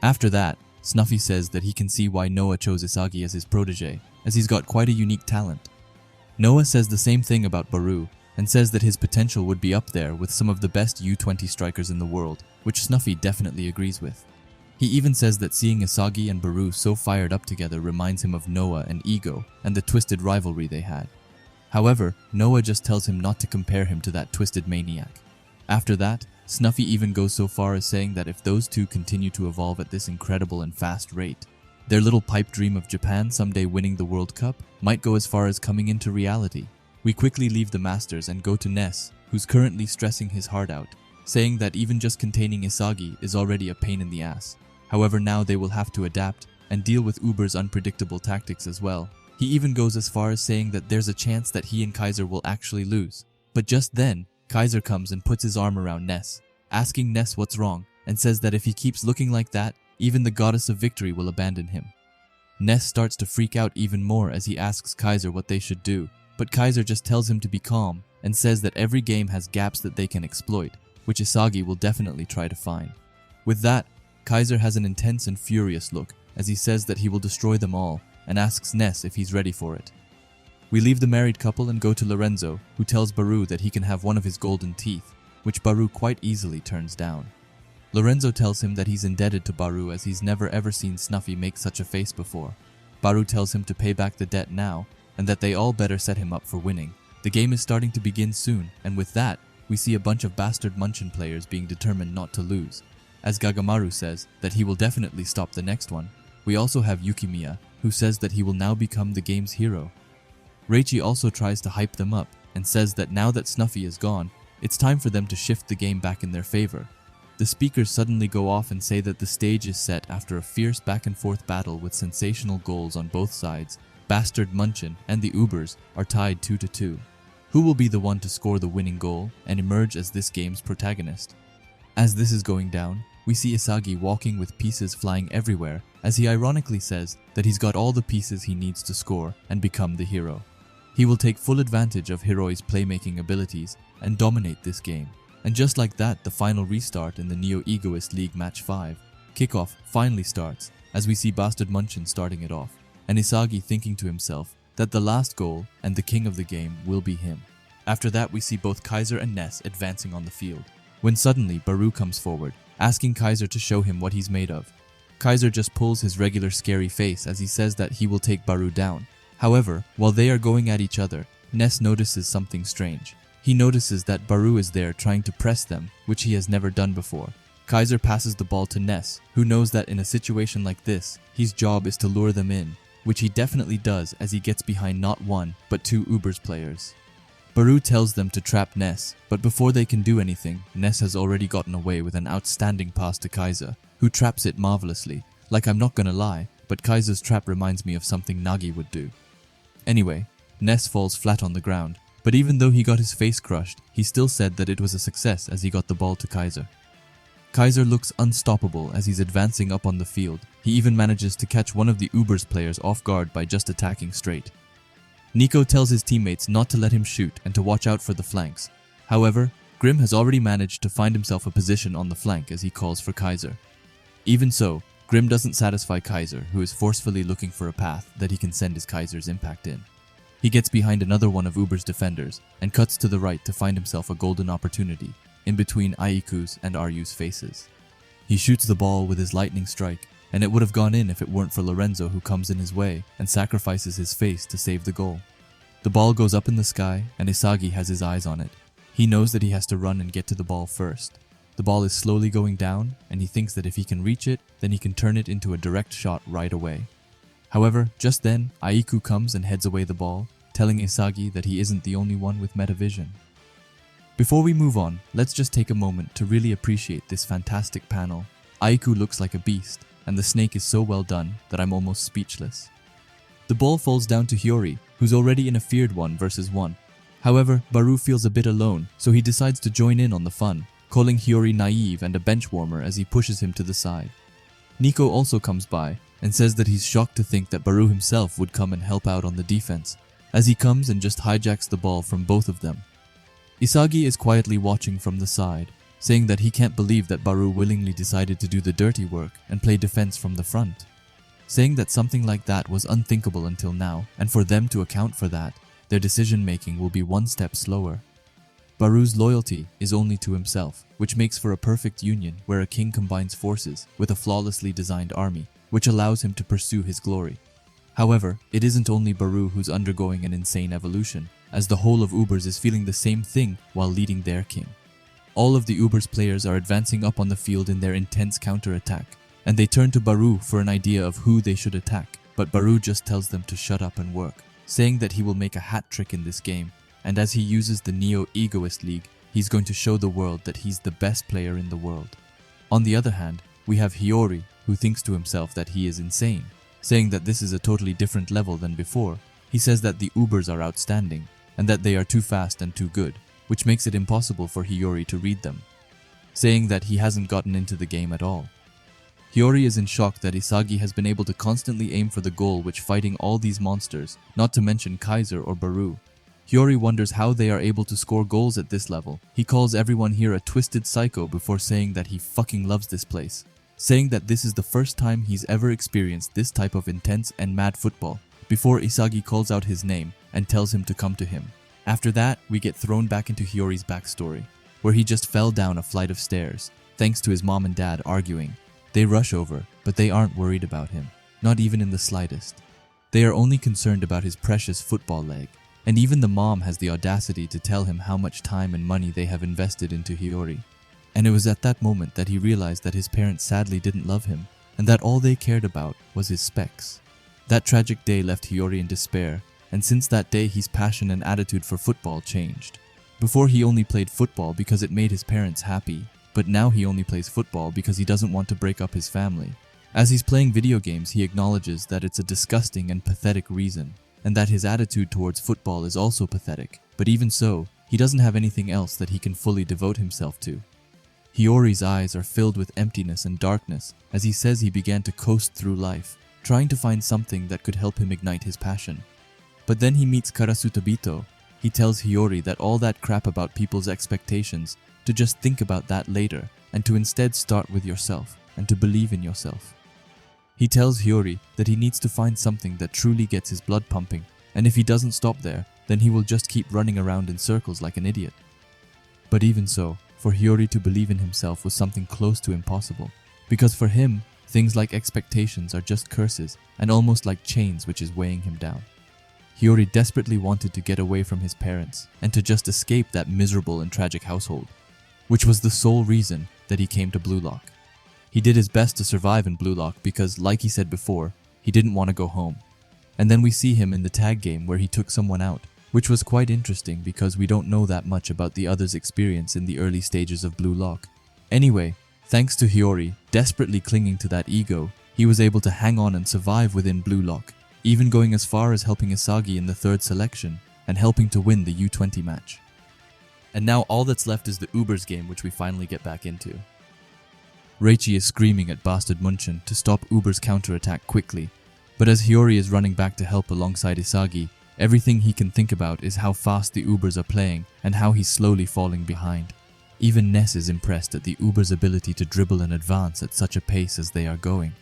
After that, Snuffy says that he can see why Noah chose Isagi as his protege, as he's got quite a unique talent. Noah says the same thing about Baru, and says that his potential would be up there with some of the best U20 strikers in the world, which Snuffy definitely agrees with. He even says that seeing Isagi and Baru so fired up together reminds him of Noah and Ego and the twisted rivalry they had. However, Noah just tells him not to compare him to that twisted maniac. After that, Snuffy even goes so far as saying that if those two continue to evolve at this incredible and fast rate, their little pipe dream of Japan someday winning the World Cup might go as far as coming into reality. We quickly leave the Masters and go to Ness, who's currently stressing his heart out, saying that even just containing Isagi is already a pain in the ass. However, now they will have to adapt and deal with Uber's unpredictable tactics as well. He even goes as far as saying that there's a chance that he and Kaiser will actually lose. But just then, Kaiser comes and puts his arm around Ness, asking Ness what's wrong, and says that if he keeps looking like that, even the goddess of victory will abandon him. Ness starts to freak out even more as he asks Kaiser what they should do, but Kaiser just tells him to be calm and says that every game has gaps that they can exploit, which Isagi will definitely try to find. With that, Kaiser has an intense and furious look as he says that he will destroy them all and asks Ness if he's ready for it. We leave the married couple and go to Lorenzo, who tells Baru that he can have one of his golden teeth, which Baru quite easily turns down. Lorenzo tells him that he's indebted to Baru as he's never ever seen Snuffy make such a face before. Baru tells him to pay back the debt now, and that they all better set him up for winning. The game is starting to begin soon, and with that, we see a bunch of bastard Munchen players being determined not to lose. As Gagamaru says that he will definitely stop the next one. We also have Yukimiya, who says that he will now become the game's hero. Reichi also tries to hype them up, and says that now that Snuffy is gone, it's time for them to shift the game back in their favor. The speakers suddenly go off and say that the stage is set after a fierce back-and-forth battle with sensational goals on both sides. Bastard Munchen and the Ubers are tied 2-2. Who will be the one to score the winning goal and emerge as this game's protagonist? As this is going down, we see Isagi walking with pieces flying everywhere as he ironically says that he's got all the pieces he needs to score and become the hero. He will take full advantage of Hiroi's playmaking abilities and dominate this game. And just like that, the final restart in the Neo Egoist League Match 5 kickoff finally starts as we see Bastard Munchen starting it off, and Isagi thinking to himself that the last goal and the king of the game will be him. After that, we see both Kaiser and Ness advancing on the field, when suddenly Baru comes forward, asking Kaiser to show him what he's made of. Kaiser just pulls his regular scary face as he says that he will take Baru down. However, while they are going at each other, Ness notices something strange. He notices that Baru is there trying to press them, which he has never done before. Kaiser passes the ball to Ness, who knows that in a situation like this, his job is to lure them in, which he definitely does as he gets behind not one, but two Ubers players. Baru tells them to trap Ness, but before they can do anything, Ness has already gotten away with an outstanding pass to Kaiser, who traps it marvelously. Like, I'm not gonna lie, but Kaiser's trap reminds me of something Nagi would do. Anyway, Ness falls flat on the ground, but even though he got his face crushed, he still said that it was a success as he got the ball to Kaiser. Kaiser looks unstoppable as he's advancing up on the field. He even manages to catch one of the Ubers players off guard by just attacking straight. Nico tells his teammates not to let him shoot and to watch out for the flanks, However, Grim has already managed to find himself a position on the flank as he calls for Kaiser. Even so, Grim doesn't satisfy Kaiser, who is forcefully looking for a path that he can send his Kaiser's impact in. He gets behind another one of Uber's defenders and cuts to the right to find himself a golden opportunity in between Aiku's and Ryu's faces. He shoots the ball with his lightning strike, and it would have gone in if it weren't for Lorenzo, who comes in his way and sacrifices his face to save the goal. The ball goes up in the sky and Isagi has his eyes on it. He knows that he has to run and get to the ball first. The ball is slowly going down and he thinks that if he can reach it, then he can turn it into a direct shot right away. However, just then, Aiku comes and heads away the ball, telling Isagi that he isn't the only one with metavision. Before we move on, let's just take a moment to really appreciate this fantastic panel. Aiku looks like a beast, and the snake is so well done that I'm almost speechless. The ball falls down to Hiyori, who's already in a feared 1v1. However, Baru feels a bit alone, so he decides to join in on the fun, calling Hiyori naive and a bench warmer as he pushes him to the side. Nico also comes by and says that he's shocked to think that Baru himself would come and help out on the defense, as he comes and just hijacks the ball from both of them. Isagi is quietly watching from the side, saying that he can't believe that Baru willingly decided to do the dirty work and play defense from the front, saying that something like that was unthinkable until now, and for them to account for that, their decision-making will be one step slower. Baru's loyalty is only to himself, which makes for a perfect union where a king combines forces with a flawlessly designed army, which allows him to pursue his glory. However, it isn't only Baru who's undergoing an insane evolution, as the whole of Ubers is feeling the same thing while leading their king. All of the Ubers players are advancing up on the field in their intense counter-attack, and they turn to Baru for an idea of who they should attack, but Baru just tells them to shut up and work, saying that he will make a hat trick in this game, and as he uses the Neo Egoist League, he's going to show the world that he's the best player in the world. On the other hand, we have Hiyori, who thinks to himself that he is insane, saying that this is a totally different level than before. He says that the Ubers are outstanding, and that they are too fast and too good, which makes it impossible for Hiyori to read them, saying that he hasn't gotten into the game at all. Hiyori is in shock that Isagi has been able to constantly aim for the goal which fighting all these monsters, not to mention Kaiser or Baru. Hiyori wonders how they are able to score goals at this level. He calls everyone here a twisted psycho before saying that he fucking loves this place, saying that this is the first time he's ever experienced this type of intense and mad football, before Isagi calls out his name and tells him to come to him. After that, we get thrown back into Hiyori's backstory, where he just fell down a flight of stairs, thanks to his mom and dad arguing. They rush over, but they aren't worried about him, not even in the slightest. They are only concerned about his precious football leg. And even the mom has the audacity to tell him how much time and money they have invested into Hiyori. And it was at that moment that he realized that his parents sadly didn't love him, and that all they cared about was his specs. That tragic day left Hiyori in despair, and since that day his passion and attitude for football changed. Before he only played football because it made his parents happy, but now he only plays football because he doesn't want to break up his family. As he's playing video games, he acknowledges that it's a disgusting and pathetic reason, and that his attitude towards football is also pathetic, but even so, he doesn't have anything else that he can fully devote himself to. Hiyori's eyes are filled with emptiness and darkness as he says he began to coast through life, trying to find something that could help him ignite his passion. But then he meets Karasutabito. He tells Hiyori that all that crap about people's expectations, to just think about that later, and to instead start with yourself, and to believe in yourself. He tells Hiyori that he needs to find something that truly gets his blood pumping, and if he doesn't stop there, then he will just keep running around in circles like an idiot. But even so, for Hiyori to believe in himself was something close to impossible, because for him, things like expectations are just curses and almost like chains which is weighing him down. Hiyori desperately wanted to get away from his parents and to just escape that miserable and tragic household, which was the sole reason that he came to Blue Lock. He did his best to survive in Blue Lock because, like he said before, he didn't want to go home. And then we see him in the tag game where he took someone out, which was quite interesting because we don't know that much about the other's experience in the early stages of Blue Lock. Anyway, thanks to Hiyori desperately clinging to that ego, he was able to hang on and survive within Blue Lock, even going as far as helping Isagi in the third selection and helping to win the U20 match. And now all that's left is the Ubers game, which we finally get back into. Reichi is screaming at Bastard Munchen to stop Uber's counterattack quickly, but as Hiyori is running back to help alongside Isagi, Everything he can think about is how fast the Ubers are playing and how he's slowly falling behind. Even Ness is impressed at the Ubers' ability to dribble and advance at such a pace as they are going.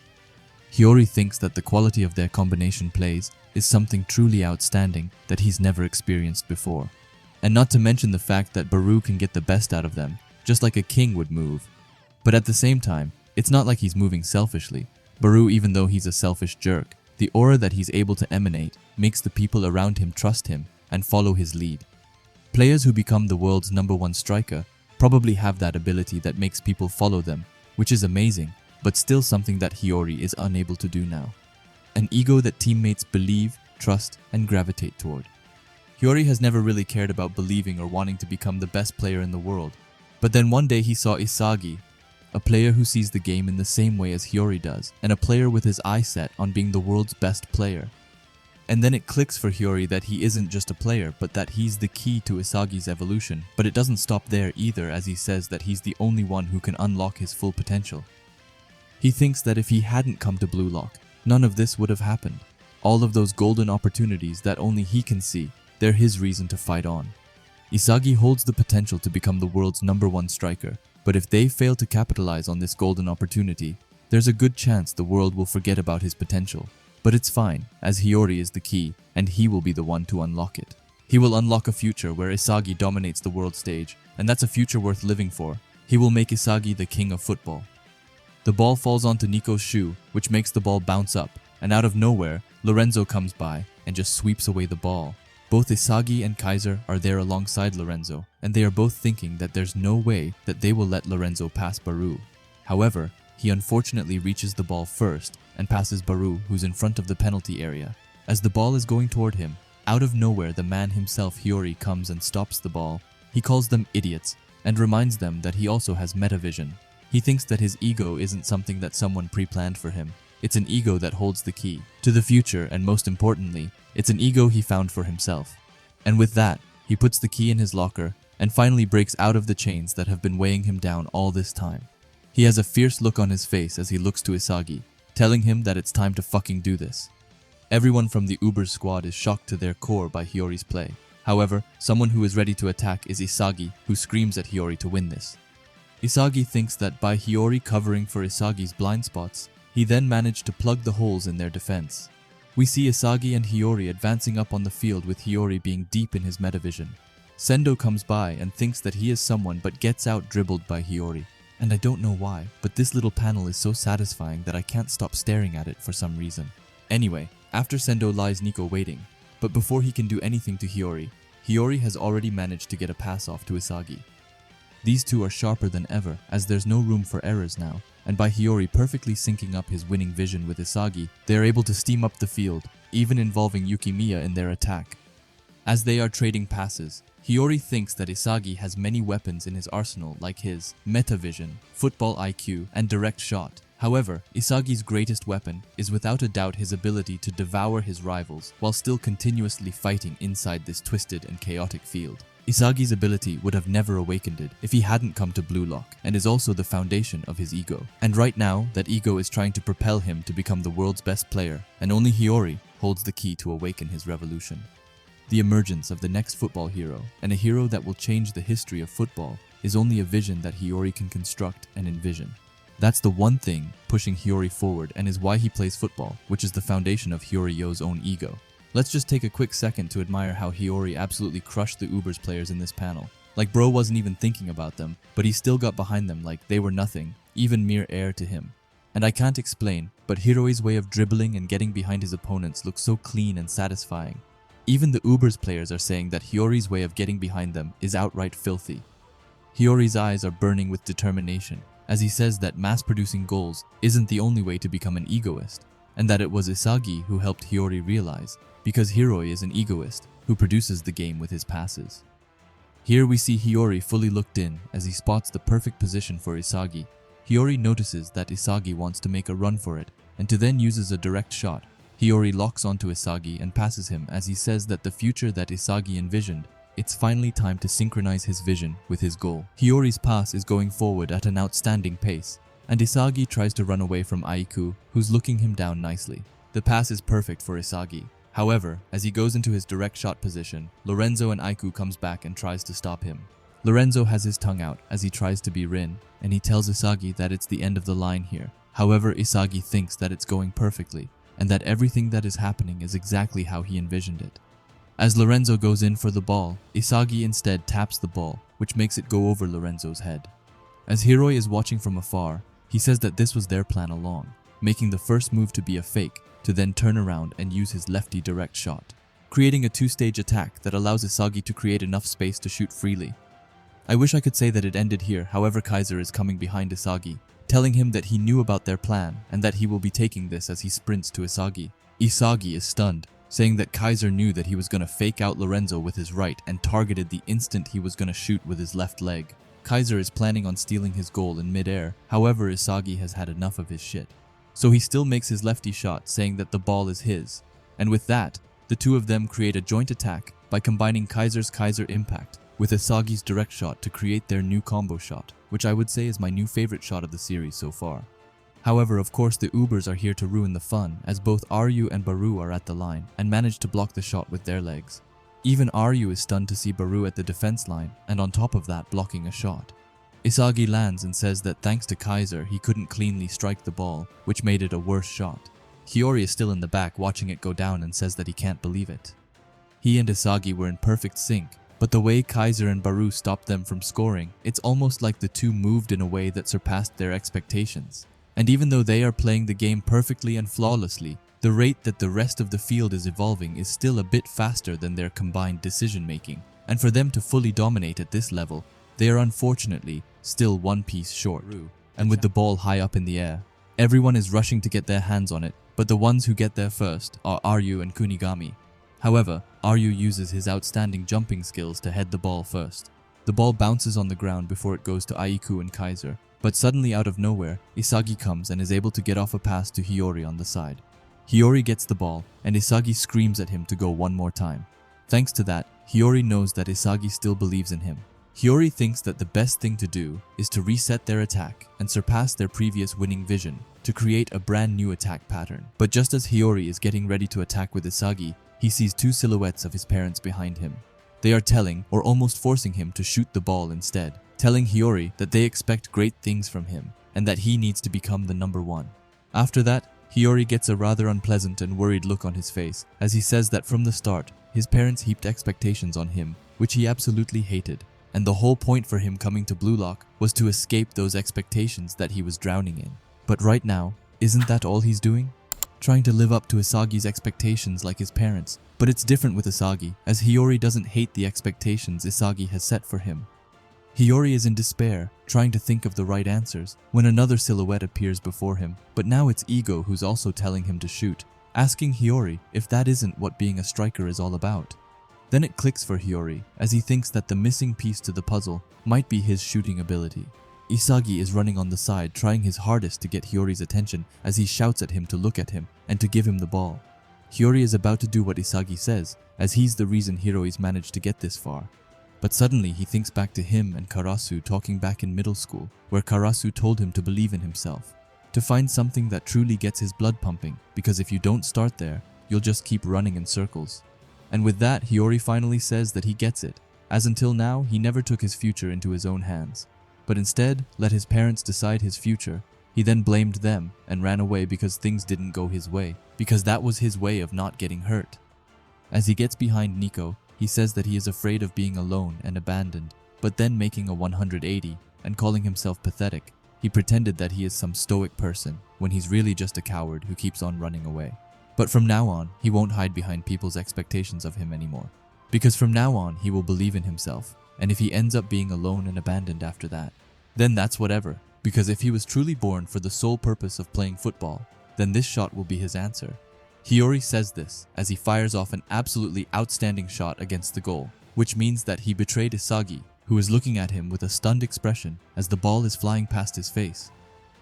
Hiyori thinks that the quality of their combination plays is something truly outstanding that he's never experienced before. And not to mention the fact that Baru can get the best out of them, just like a king would move. But at the same time, it's not like he's moving selfishly. Baru, even though he's a selfish jerk, the aura that he's able to emanate makes the people around him trust him and follow his lead. Players who become the world's #1 striker probably have that ability that makes people follow them, which is amazing, but still something that Hiyori is unable to do now. An ego that teammates believe, trust, and gravitate toward. Hiyori has never really cared about believing or wanting to become the best player in the world. But then one day he saw Isagi, a player who sees the game in the same way as Hiyori does, and a player with his eye set on being the world's best player. And then it clicks for Hiyori that he isn't just a player, but that he's the key to Isagi's evolution. But it doesn't stop there either, as he says that he's the only one who can unlock his full potential. He thinks that if he hadn't come to Blue Lock, none of this would have happened. All of those golden opportunities that only he can see, they're his reason to fight on. Isagi holds the potential to become the world's #1 striker, but if they fail to capitalize on this golden opportunity, there's a good chance the world will forget about his potential. But it's fine, as Hiyori is the key, and he will be the one to unlock it. He will unlock a future where Isagi dominates the world stage, and that's a future worth living for. He will make Isagi the king of football. The ball falls onto Nico's shoe, which makes the ball bounce up, and out of nowhere, Lorenzo comes by and just sweeps away the ball. Both Isagi and Kaiser are there alongside Lorenzo, and they are both thinking that there's no way that they will let Lorenzo pass Baru. However, he unfortunately reaches the ball first and passes Baru, who's in front of the penalty area. As the ball is going toward him, out of nowhere the man himself, Hiyori, comes and stops the ball. He calls them idiots and reminds them that he also has metavision. He thinks that his ego isn't something that someone pre-planned for him. It's an ego that holds the key to the future, and most importantly, it's an ego he found for himself. And with that, he puts the key in his locker and finally breaks out of the chains that have been weighing him down all this time. He has a fierce look on his face as he looks to Isagi, telling him that it's time to fucking do this. Everyone from the Uber squad is shocked to their core by Hiyori's play. However, someone who is ready to attack is Isagi, who screams at Hiyori to win this. Isagi thinks that by Hiyori covering for Isagi's blind spots, he then managed to plug the holes in their defense. We see Isagi and Hiyori advancing up on the field with Hiyori being deep in his metavision. Sendo comes by and thinks that he is someone but gets out dribbled by Hiyori. And I don't know why, but this little panel is so satisfying that I can't stop staring at it for some reason. Anyway, after Sendo lies Nico waiting, but before he can do anything to Hiyori, Hiyori has already managed to get a pass off to Isagi. These two are sharper than ever, as there's no room for errors now, and by Hiyori perfectly syncing up his winning vision with Isagi, they are able to steam up the field, even involving Yukimiya in their attack. As they are trading passes, Hiyori thinks that Isagi has many weapons in his arsenal like his metavision, football IQ, and direct shot. However, Isagi's greatest weapon is without a doubt his ability to devour his rivals while still continuously fighting inside this twisted and chaotic field. Isagi's ability would have never awakened it if he hadn't come to Blue Lock, and is also the foundation of his ego. And right now, that ego is trying to propel him to become the world's best player, and only Hiyori holds the key to awaken his revolution. The emergence of the next football hero, and a hero that will change the history of football, is only a vision that Hiyori can construct and envision. That's the one thing pushing Hiyori forward and is why he plays football, which is the foundation of Hiyori-Yo's own ego. Let's just take a quick second to admire how Hiyori absolutely crushed the Ubers players in this panel. Like bro wasn't even thinking about them, but he still got behind them like they were nothing, even mere air to him. And I can't explain, but Hiroi's way of dribbling and getting behind his opponents looks so clean and satisfying. Even the Ubers players are saying that Hiyori's way of getting behind them is outright filthy. Hiyori's eyes are burning with determination, as he says that mass-producing goals isn't the only way to become an egoist, and that it was Isagi who helped Hiyori realize, because Hiroi is an egoist who produces the game with his passes. Here we see Hiyori fully looked in as he spots the perfect position for Isagi. Hiyori notices that Isagi wants to make a run for it, and to then uses a direct shot. Hiyori locks onto Isagi and passes him as he says that the future that Isagi envisioned, it's finally time to synchronize his vision with his goal. Hiyori's pass is going forward at an outstanding pace, and Isagi tries to run away from Aiku, who's looking him down nicely. The pass is perfect for Isagi. However, as he goes into his direct shot position, Lorenzo and Aiku comes back and tries to stop him. Lorenzo has his tongue out as he tries to be Rin, and he tells Isagi that it's the end of the line here. However, Isagi thinks that it's going perfectly, and that everything that is happening is exactly how he envisioned it. As Lorenzo goes in for the ball, Isagi instead taps the ball, which makes it go over Lorenzo's head. As Hiroi is watching from afar, he says that this was their plan along, making the first move to be a fake, to then turn around and use his lefty direct shot, creating a two-stage attack that allows Isagi to create enough space to shoot freely. I wish I could say that it ended here, however Kaiser is coming behind Isagi, telling him that he knew about their plan and that he will be taking this as he sprints to Isagi. Isagi is stunned, saying that Kaiser knew that he was going to fake out Lorenzo with his right and targeted the instant he was going to shoot with his left leg. Kaiser is planning on stealing his goal in midair, however Isagi has had enough of his shit. So he still makes his lefty shot, saying that the ball is his. And with that, the two of them create a joint attack by combining Kaiser's Kaiser impact with Isagi's direct shot to create their new combo shot, which I would say is my new favorite shot of the series so far. However, of course the Ubers are here to ruin the fun, as both Ryu and Baru are at the line and manage to block the shot with their legs. Even Ryu is stunned to see Baru at the defense line, and on top of that blocking a shot. Isagi lands and says that thanks to Kaiser he couldn't cleanly strike the ball, which made it a worse shot. Hiyori is still in the back watching it go down and says that he can't believe it. He and Isagi were in perfect sync, but the way Kaiser and Baru stopped them from scoring, it's almost like the two moved in a way that surpassed their expectations. And even though they are playing the game perfectly and flawlessly, the rate that the rest of the field is evolving is still a bit faster than their combined decision making, and for them to fully dominate at this level, they are unfortunately still one piece short. And with the ball high up in the air, everyone is rushing to get their hands on it, but the ones who get there first are Ryu and Kunigami. However, Ryu uses his outstanding jumping skills to head the ball first. The ball bounces on the ground before it goes to Aiku and Kaiser, but suddenly out of nowhere, Isagi comes and is able to get off a pass to Hiyori on the side. Hiyori gets the ball, and Isagi screams at him to go one more time. Thanks to that, Hiyori knows that Isagi still believes in him. Hiyori thinks that the best thing to do is to reset their attack and surpass their previous winning vision to create a brand new attack pattern. But just as Hiyori is getting ready to attack with Isagi, he sees two silhouettes of his parents behind him. They are telling, or almost forcing him to shoot the ball instead, telling Hiyori that they expect great things from him and that he needs to become the number one. After that, Hiyori gets a rather unpleasant and worried look on his face as he says that from the start, his parents heaped expectations on him, which he absolutely hated. And the whole point for him coming to Blue Lock was to escape those expectations that he was drowning in. But right now, isn't that all he's doing? Trying to live up to Isagi's expectations like his parents. But it's different with Isagi, as Hiyori doesn't hate the expectations Isagi has set for him. Hiyori is in despair, trying to think of the right answers, when another silhouette appears before him, but now it's Ego who's also telling him to shoot, asking Hiyori if that isn't what being a striker is all about. Then it clicks for Hiyori, as he thinks that the missing piece to the puzzle might be his shooting ability. Isagi is running on the side, trying his hardest to get Hiyori's attention as he shouts at him to look at him and to give him the ball. Hiyori is about to do what Isagi says, as he's the reason Hiroi's managed to get this far. But suddenly he thinks back to him and Karasu talking back in middle school, where Karasu told him to believe in himself, to find something that truly gets his blood pumping, because if you don't start there, you'll just keep running in circles. And with that, Hiyori finally says that he gets it, as until now he never took his future into his own hands, but instead let his parents decide his future. He then blamed them and ran away because things didn't go his way, because that was his way of not getting hurt. As he gets behind Nico, he says that he is afraid of being alone and abandoned, but then making a 180 and calling himself pathetic, he pretended that he is some stoic person when he's really just a coward who keeps on running away. But from now on, he won't hide behind people's expectations of him anymore. Because from now on, he will believe in himself, and if he ends up being alone and abandoned after that, then that's whatever. Because if he was truly born for the sole purpose of playing football, then this shot will be his answer. Hiyori says this as he fires off an absolutely outstanding shot against the goal, which means that he betrayed Isagi, who is looking at him with a stunned expression as the ball is flying past his face.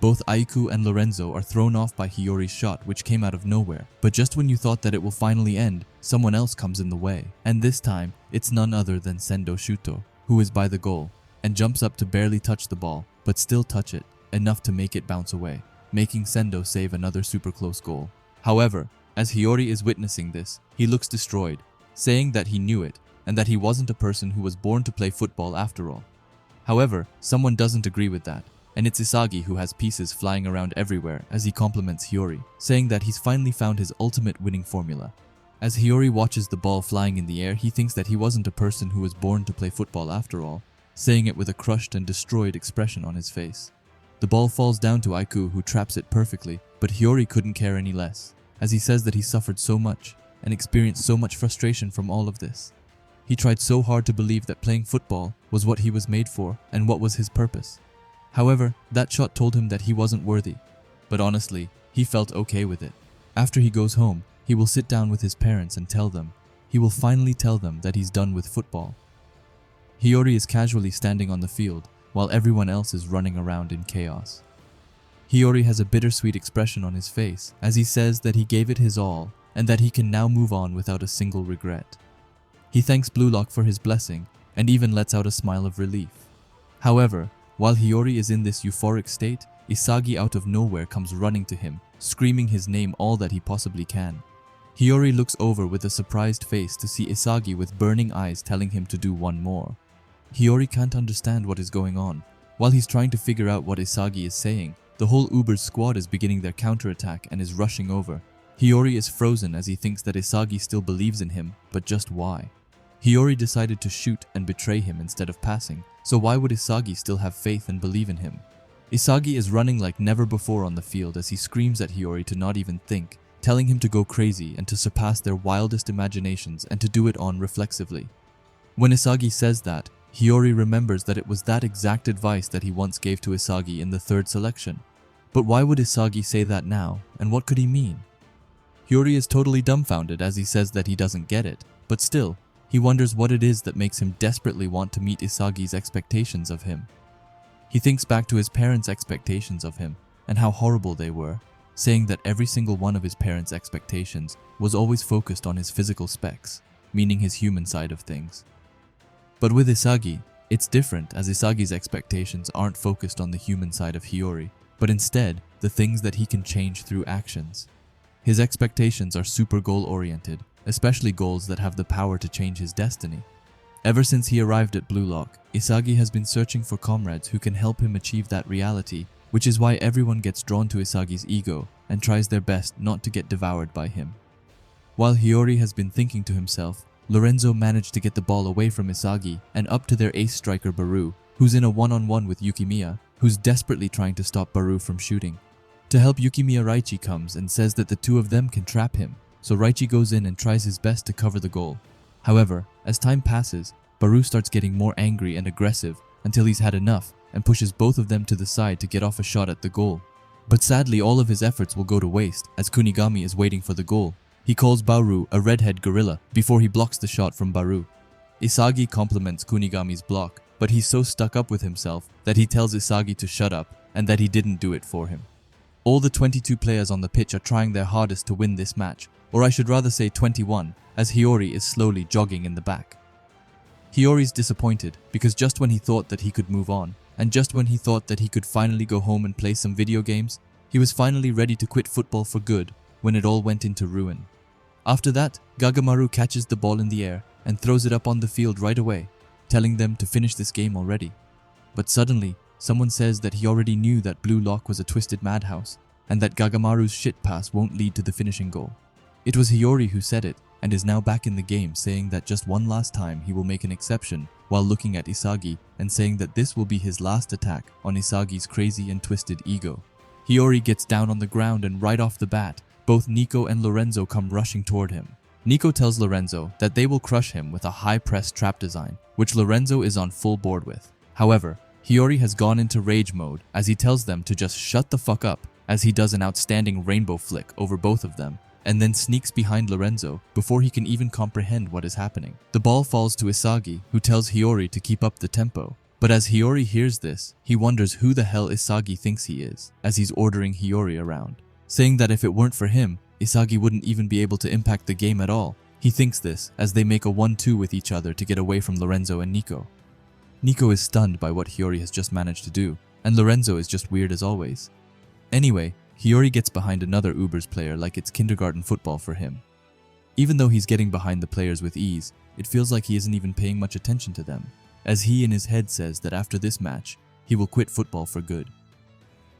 Both Aiku and Lorenzo are thrown off by Hiyori's shot, which came out of nowhere, but just when you thought that it will finally end, someone else comes in the way, and this time, it's none other than Sendo Shuto, who is by the goal, and jumps up to barely touch the ball, but still touch it, enough to make it bounce away, making Sendo save another super close goal. However, As Hiyori is witnessing this, he looks destroyed, saying that he knew it and that he wasn't a person who was born to play football after all. However, someone doesn't agree with that, and it's Isagi who has pieces flying around everywhere as he compliments Hiyori, saying that he's finally found his ultimate winning formula. As Hiyori watches the ball flying in the air, he thinks that he wasn't a person who was born to play football after all, saying it with a crushed and destroyed expression on his face. The ball falls down to Aiku, who traps it perfectly, but Hiyori couldn't care any less, as he says that he suffered so much and experienced so much frustration from all of this. He tried so hard to believe that playing football was what he was made for and what was his purpose. However, that shot told him that he wasn't worthy, but honestly, he felt okay with it. After he goes home, he will sit down with his parents and he will finally tell them that he's done with football. Hiyori is casually standing on the field while everyone else is running around in chaos. Hiyori has a bittersweet expression on his face as he says that he gave it his all and that he can now move on without a single regret. He thanks Blue Lock for his blessing and even lets out a smile of relief. However, while Hiyori is in this euphoric state, Isagi out of nowhere comes running to him, screaming his name all that he possibly can. Hiyori looks over with a surprised face to see Isagi with burning eyes telling him to do one more. Hiyori can't understand what is going on. While he's trying to figure out what Isagi is saying, the whole Uber's squad is beginning their counterattack and is rushing over. Hiyori is frozen as he thinks that Isagi still believes in him, but just why? Hiyori decided to shoot and betray him instead of passing, so why would Isagi still have faith and believe in him? Isagi is running like never before on the field as he screams at Hiyori to not even think, telling him to go crazy and to surpass their wildest imaginations and to do it on reflexively. When Isagi says that, Hiyori remembers that it was that exact advice that he once gave to Isagi in the third selection. But why would Isagi say that now, and what could he mean? Hiyori is totally dumbfounded as he says that he doesn't get it, but still, he wonders what it is that makes him desperately want to meet Isagi's expectations of him. He thinks back to his parents' expectations of him, and how horrible they were, saying that every single one of his parents' expectations was always focused on his physical specs, meaning his human side of things. But with Isagi, it's different as Isagi's expectations aren't focused on the human side of Hiyori, but instead, the things that he can change through actions. His expectations are super goal-oriented, especially goals that have the power to change his destiny. Ever since he arrived at Blue Lock, Isagi has been searching for comrades who can help him achieve that reality, which is why everyone gets drawn to Isagi's ego and tries their best not to get devoured by him. While Hiyori has been thinking to himself, Lorenzo managed to get the ball away from Isagi and up to their ace striker Baru, who's in a one-on-one with Yukimiya, who's desperately trying to stop Baru from shooting. To help Yukimiya, Raichi comes and says that the two of them can trap him, so Raichi goes in and tries his best to cover the goal. However, as time passes, Baru starts getting more angry and aggressive until he's had enough and pushes both of them to the side to get off a shot at the goal. But sadly, all of his efforts will go to waste as Kunigami is waiting for the goal. He calls Baru a redhead gorilla before he blocks the shot from Baru. Isagi compliments Kunigami's block, but he's so stuck up with himself that he tells Isagi to shut up and that he didn't do it for him. All the 22 players on the pitch are trying their hardest to win this match, or I should rather say 21, as Hiyori is slowly jogging in the back. Hiyori's disappointed because just when he thought that he could move on, and just when he thought that he could finally go home and play some video games, he was finally ready to quit football for good when it all went into ruin. After that, Gagamaru catches the ball in the air and throws it up on the field right away, telling them to finish this game already. But suddenly, someone says that he already knew that Blue Lock was a twisted madhouse, and that Gagamaru's shit pass won't lead to the finishing goal. It was Hiyori who said it, and is now back in the game saying that just one last time he will make an exception while looking at Isagi and saying that this will be his last attack on Isagi's crazy and twisted ego. Hiyori gets down on the ground and right off the bat, both Nico and Lorenzo come rushing toward him. Nico tells Lorenzo that they will crush him with a high-press trap design, which Lorenzo is on full board with. However, Hiyori has gone into rage mode as he tells them to just shut the fuck up as he does an outstanding rainbow flick over both of them, and then sneaks behind Lorenzo before he can even comprehend what is happening. The ball falls to Isagi, who tells Hiyori to keep up the tempo. But as Hiyori hears this, he wonders who the hell Isagi thinks he is, as he's ordering Hiyori around, saying that if it weren't for him, Isagi wouldn't even be able to impact the game at all. He thinks this as they make a 1-2 with each other to get away from Lorenzo and Nico. Nico is stunned by what Hiyori has just managed to do, and Lorenzo is just weird as always. Anyway, Hiyori gets behind another Ubers player like it's kindergarten football for him. Even though he's getting behind the players with ease, it feels like he isn't even paying much attention to them, as he in his head says that after this match, he will quit football for good.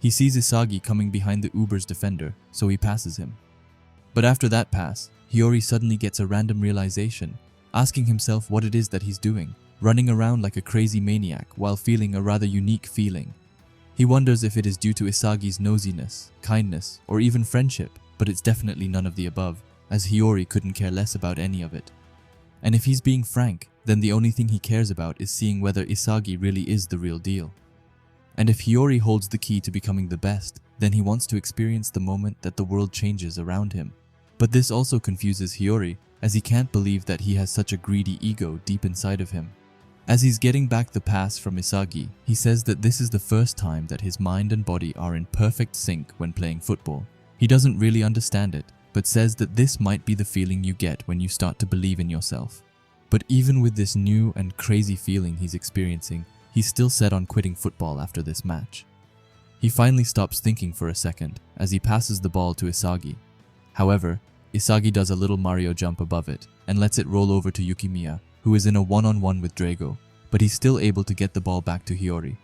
He sees Isagi coming behind the Uber's defender, so he passes him. But after that pass, Hiyori suddenly gets a random realization, asking himself what it is that he's doing, running around like a crazy maniac while feeling a rather unique feeling. He wonders if it is due to Isagi's nosiness, kindness, or even friendship, but it's definitely none of the above, as Hiyori couldn't care less about any of it. And if he's being frank, then the only thing he cares about is seeing whether Isagi really is the real deal. And if Hiyori holds the key to becoming the best, then he wants to experience the moment that the world changes around him. But this also confuses Hiyori, as he can't believe that he has such a greedy ego deep inside of him. As he's getting back the pass from Isagi, he says that this is the first time that his mind and body are in perfect sync when playing football. He doesn't really understand it, but says that this might be the feeling you get when you start to believe in yourself. But even with this new and crazy feeling he's experiencing, he's still set on quitting football after this match. He finally stops thinking for a second as he passes the ball to Isagi. However, Isagi does a little Mario jump above it and lets it roll over to Yukimiya, who is in a one-on-one with Drago, but he's still able to get the ball back to Hiyori.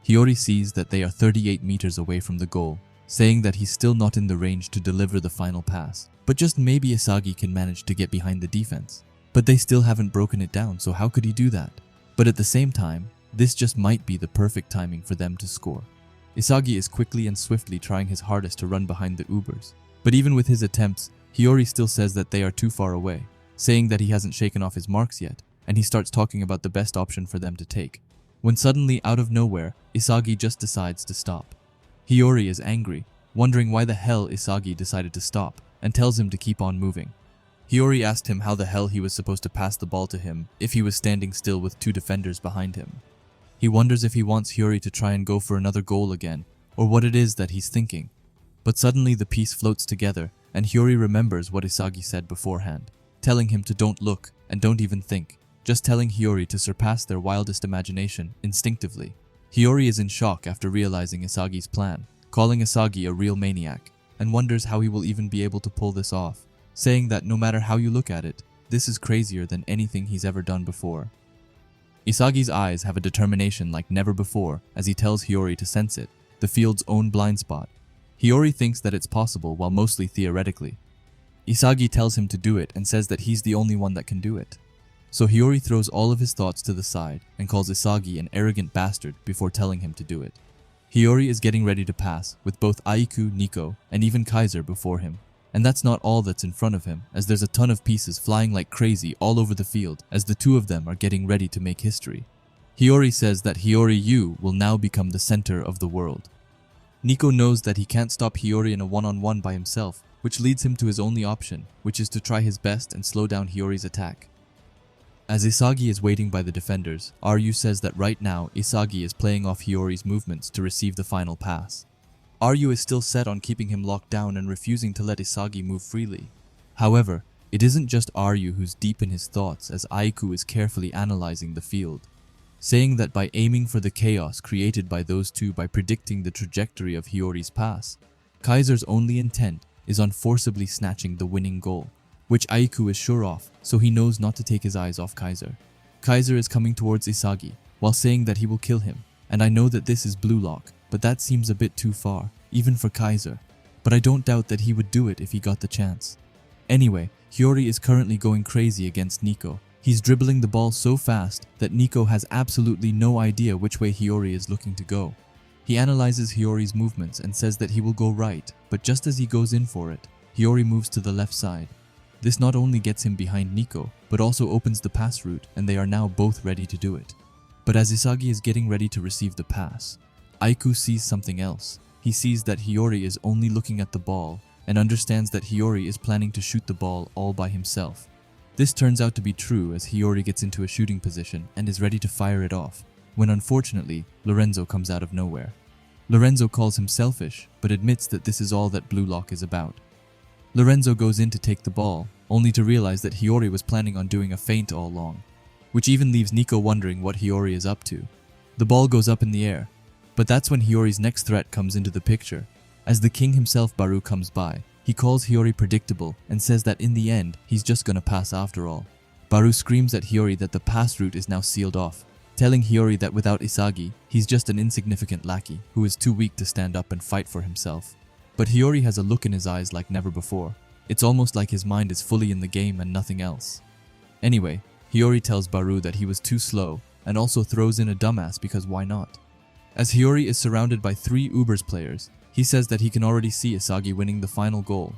Hiyori sees that they are 38 meters away from the goal, saying that he's still not in the range to deliver the final pass, but just maybe Isagi can manage to get behind the defense. But they still haven't broken it down, so how could he do that? But at the same time, this just might be the perfect timing for them to score. Isagi is quickly and swiftly trying his hardest to run behind the Ubers, but even with his attempts, Hiyori still says that they are too far away, saying that he hasn't shaken off his marks yet, and he starts talking about the best option for them to take. When suddenly, out of nowhere, Isagi just decides to stop. Hiyori is angry, wondering why the hell Isagi decided to stop, and tells him to keep on moving. Hiyori asked him how the hell he was supposed to pass the ball to him if he was standing still with two defenders behind him. He wonders if he wants Hiyori to try and go for another goal again, or what it is that he's thinking. But suddenly the piece floats together, and Hiyori remembers what Isagi said beforehand, telling him to don't look and don't even think, just telling Hiyori to surpass their wildest imagination instinctively. Hiyori is in shock after realizing Isagi's plan, calling Isagi a real maniac, and wonders how he will even be able to pull this off, saying that no matter how you look at it, this is crazier than anything he's ever done before. Isagi's eyes have a determination like never before as he tells Hiyori to sense it, the field's own blind spot. Hiyori thinks that it's possible while mostly theoretically. Isagi tells him to do it and says that he's the only one that can do it. So Hiyori throws all of his thoughts to the side and calls Isagi an arrogant bastard before telling him to do it. Hiyori is getting ready to pass with both Aiku, Nico, and even Kaiser before him. And that's not all that's in front of him, as there's a ton of pieces flying like crazy all over the field as the two of them are getting ready to make history. Hiyori says that Hiyori Yu will now become the center of the world. Nico knows that he can't stop Hiyori in a one-on-one by himself, which leads him to his only option, which is to try his best and slow down Hiyori's attack. As Isagi is waiting by the defenders, Ryu says that right now Isagi is playing off Hiyori's movements to receive the final pass. Ryu is still set on keeping him locked down and refusing to let Isagi move freely. However, it isn't just Ryu who's deep in his thoughts as Aiku is carefully analyzing the field, saying that by aiming for the chaos created by those two by predicting the trajectory of Hiyori's pass, Kaiser's only intent is on forcibly snatching the winning goal, which Aiku is sure of, so he knows not to take his eyes off Kaiser. Kaiser is coming towards Isagi, while saying that he will kill him, and I know that this is Blue Lock, but that seems a bit too far, even for Kaiser, but I don't doubt that he would do it if he got the chance. Anyway, Hiyori is currently going crazy against Nico. He's dribbling the ball so fast that Nico has absolutely no idea which way Hiyori is looking to go. He analyzes Hiyori's movements and says that he will go right, but just as he goes in for it, Hiyori moves to the left side. This not only gets him behind Nico, but also opens the pass route, and they are now both ready to do it. But as Isagi is getting ready to receive the pass, Aiku sees something else. He sees that Hiyori is only looking at the ball, and understands that Hiyori is planning to shoot the ball all by himself. This turns out to be true as Hiyori gets into a shooting position and is ready to fire it off, when unfortunately, Lorenzo comes out of nowhere. Lorenzo calls him selfish, but admits that this is all that Blue Lock is about. Lorenzo goes in to take the ball, only to realize that Hiyori was planning on doing a feint all along, which even leaves Nico wondering what Hiyori is up to. The ball goes up in the air, but that's when Hiyori's next threat comes into the picture. As the king himself, Baru, comes by, he calls Hiyori predictable and says that in the end, he's just gonna pass after all. Baru screams at Hiyori that the pass route is now sealed off, telling Hiyori that without Isagi, he's just an insignificant lackey who is too weak to stand up and fight for himself. But Hiyori has a look in his eyes like never before. It's almost like his mind is fully in the game and nothing else. Anyway, Hiyori tells Baru that he was too slow and also throws in a dumbass because why not? As Hiyori is surrounded by 3 Ubers players, he says that he can already see Isagi winning the final goal.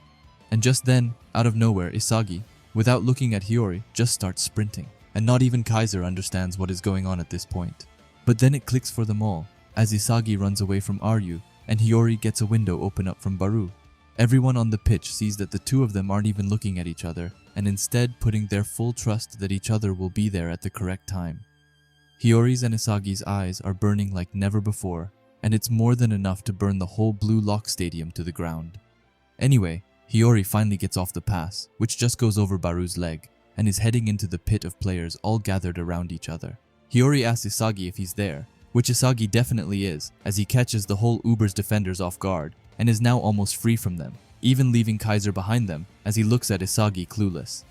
And just then, out of nowhere, Isagi, without looking at Hiyori, just starts sprinting. And not even Kaiser understands what is going on at this point. But then it clicks for them all, as Isagi runs away from Ryu, and Hiyori gets a window open up from Baru. Everyone on the pitch sees that the two of them aren't even looking at each other, and instead putting their full trust that each other will be there at the correct time. Hiyori's and Isagi's eyes are burning like never before, and it's more than enough to burn the whole Blue Lock Stadium to the ground. Anyway, Hiyori finally gets off the pass, which just goes over Baru's leg, and is heading into the pit of players all gathered around each other. Hiyori asks Isagi if he's there, which Isagi definitely is, as he catches the whole Uber's defenders off guard, and is now almost free from them, even leaving Kaiser behind them as he looks at Isagi clueless.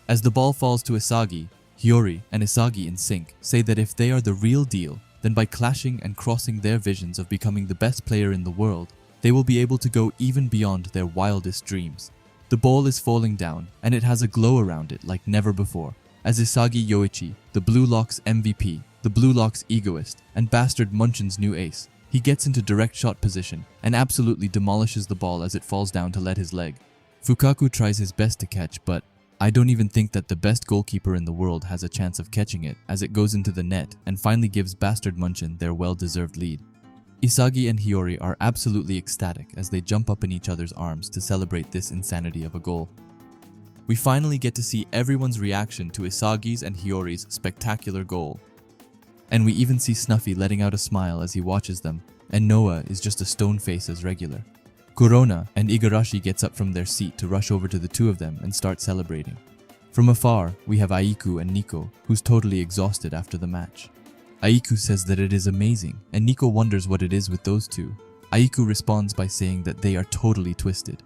As the ball falls to Isagi, Hiyori and Isagi in sync say that if they are the real deal, then by clashing and crossing their visions of becoming the best player in the world, they will be able to go even beyond their wildest dreams. The ball is falling down, and it has a glow around it like never before, as Isagi Yoichi, the Blue Lock's MVP, the Blue Lock's Egoist, and Bastard Munchen's new ace, he gets into direct shot position and absolutely demolishes the ball as it falls down to let his leg. Fukaku tries his best to catch, but I don't even think that the best goalkeeper in the world has a chance of catching it as it goes into the net and finally gives Bastard Munchen their well-deserved lead. Isagi and Hiyori are absolutely ecstatic as they jump up in each other's arms to celebrate this insanity of a goal. We finally get to see everyone's reaction to Isagi's and Hiyori's spectacular goal. And we even see Snuffy letting out a smile as he watches them, and Noah is just a stone face as regular. Corona and Igarashi gets up from their seat to rush over to the two of them and start celebrating. From afar, we have Aiku and Nico, who's totally exhausted after the match. Aiku says that it is amazing, and Nico wonders what it is with those two. Aiku responds by saying that they are totally twisted,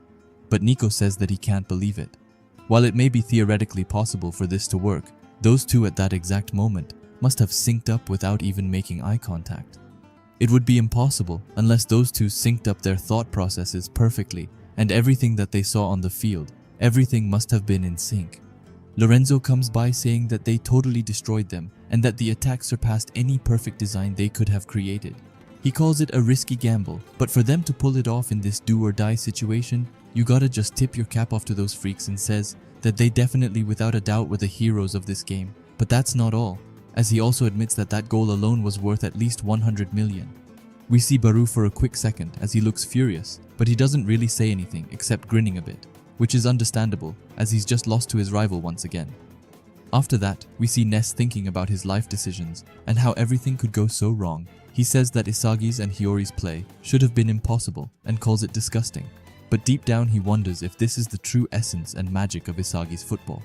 but Nico says that he can't believe it. While it may be theoretically possible for this to work, those two at that exact moment must have synced up without even making eye contact. It would be impossible unless those two synced up their thought processes perfectly, and everything that they saw on the field, everything must have been in sync. Lorenzo comes by saying that they totally destroyed them and that the attack surpassed any perfect design they could have created. He calls it a risky gamble, but for them to pull it off in this do-or-die situation, you gotta just tip your cap off to those freaks, and says that they definitely without a doubt were the heroes of this game. But that's not all, as he also admits that that goal alone was worth at least 100 million. We see Baru for a quick second as he looks furious, but he doesn't really say anything except grinning a bit, which is understandable as he's just lost to his rival once again. After that, we see Ness thinking about his life decisions and how everything could go so wrong. He says that Isagi's and Hiyori's play should have been impossible and calls it disgusting, but deep down he wonders if this is the true essence and magic of Isagi's football.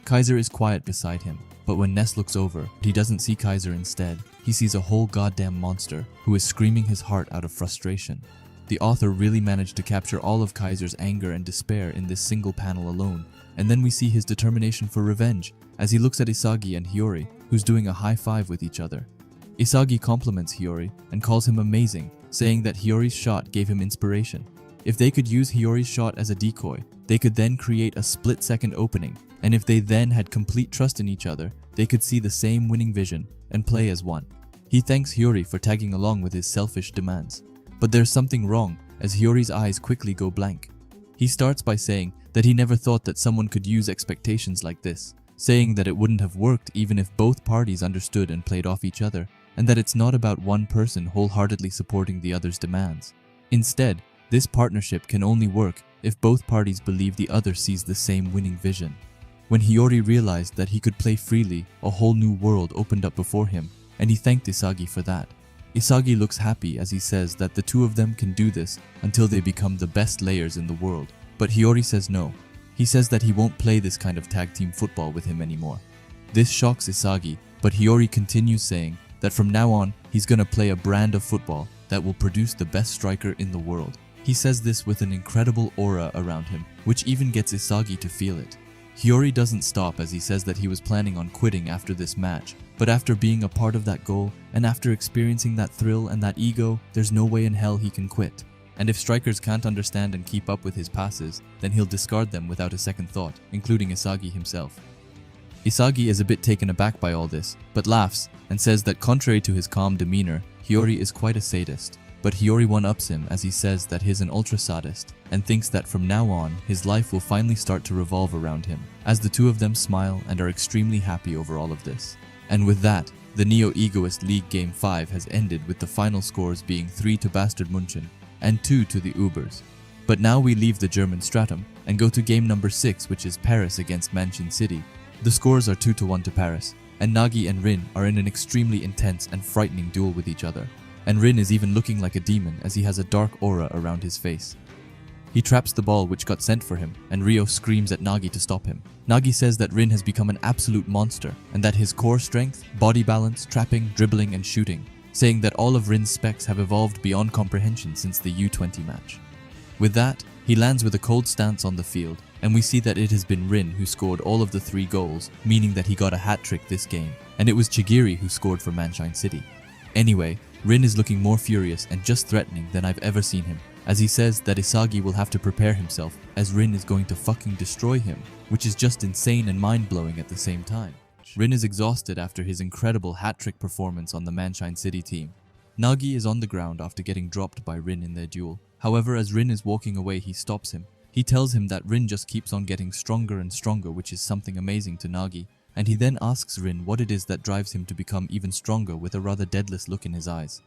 Kaiser is quiet beside him, but when Ness looks over, he doesn't see Kaiser instead. He sees a whole goddamn monster who is screaming his heart out of frustration. The author really managed to capture all of Kaiser's anger and despair in this single panel alone, and then we see his determination for revenge as he looks at Isagi and Hiyori, who's doing a high five with each other. Isagi compliments Hiyori and calls him amazing, saying that Hiyori's shot gave him inspiration. If they could use Hiyori's shot as a decoy, they could then create a split-second opening, and if they then had complete trust in each other, they could see the same winning vision and play as one. He thanks Hiyori for tagging along with his selfish demands. But there's something wrong as Hiyori's eyes quickly go blank. He starts by saying that he never thought that someone could use expectations like this, saying that it wouldn't have worked even if both parties understood and played off each other, and that it's not about one person wholeheartedly supporting the other's demands. Instead, this partnership can only work if both parties believe the other sees the same winning vision. When Hiyori realized that he could play freely, a whole new world opened up before him, and he thanked Isagi for that. Isagi looks happy as he says that the two of them can do this until they become the best layers in the world. But Hiyori says no. He says that he won't play this kind of tag team football with him anymore. This shocks Isagi, but Hiyori continues saying that from now on, he's gonna play a brand of football that will produce the best striker in the world. He says this with an incredible aura around him, which even gets Isagi to feel it. Hiyori doesn't stop as he says that he was planning on quitting after this match, but after being a part of that goal, and after experiencing that thrill and that ego, there's no way in hell he can quit. And if strikers can't understand and keep up with his passes, then he'll discard them without a second thought, including Isagi himself. Isagi is a bit taken aback by all this, but laughs and says that contrary to his calm demeanor, Hiyori is quite a sadist. But Hiyori one-ups him as he says that he's an ultra sadist and thinks that from now on, his life will finally start to revolve around him, as the two of them smile and are extremely happy over all of this. And with that, the Neo Egoist League Game 5 has ended with the final scores being 3 to Bastard Munchen and 2 to the Ubers. But now we leave the German stratum and go to game number 6, which is Paris against Manshine City. The scores are 2-1 to Paris, and Nagi and Rin are in an extremely intense and frightening duel with each other. And Rin is even looking like a demon as he has a dark aura around his face. He traps the ball which got sent for him, and Ryo screams at Nagi to stop him. Nagi says that Rin has become an absolute monster, and that his core strength, body balance, trapping, dribbling and shooting, saying that all of Rin's specs have evolved beyond comprehension since the U20 match. With that, he lands with a cold stance on the field, and we see that it has been Rin who scored all of the 3 goals, meaning that he got a hat-trick this game, and it was Chigiri who scored for Manshine City. Anyway, Rin is looking more furious and just threatening than I've ever seen him, as he says that Isagi will have to prepare himself as Rin is going to fucking destroy him, which is just insane and mind-blowing at the same time. Rin is exhausted after his incredible hat-trick performance on the Manshine City team. Nagi is on the ground after getting dropped by Rin in their duel. However, as Rin is walking away, he stops him. He tells him that Rin just keeps on getting stronger and stronger, which is something amazing to Nagi. And he then asks Rin what it is that drives him to become even stronger with a rather deadless look in his eyes.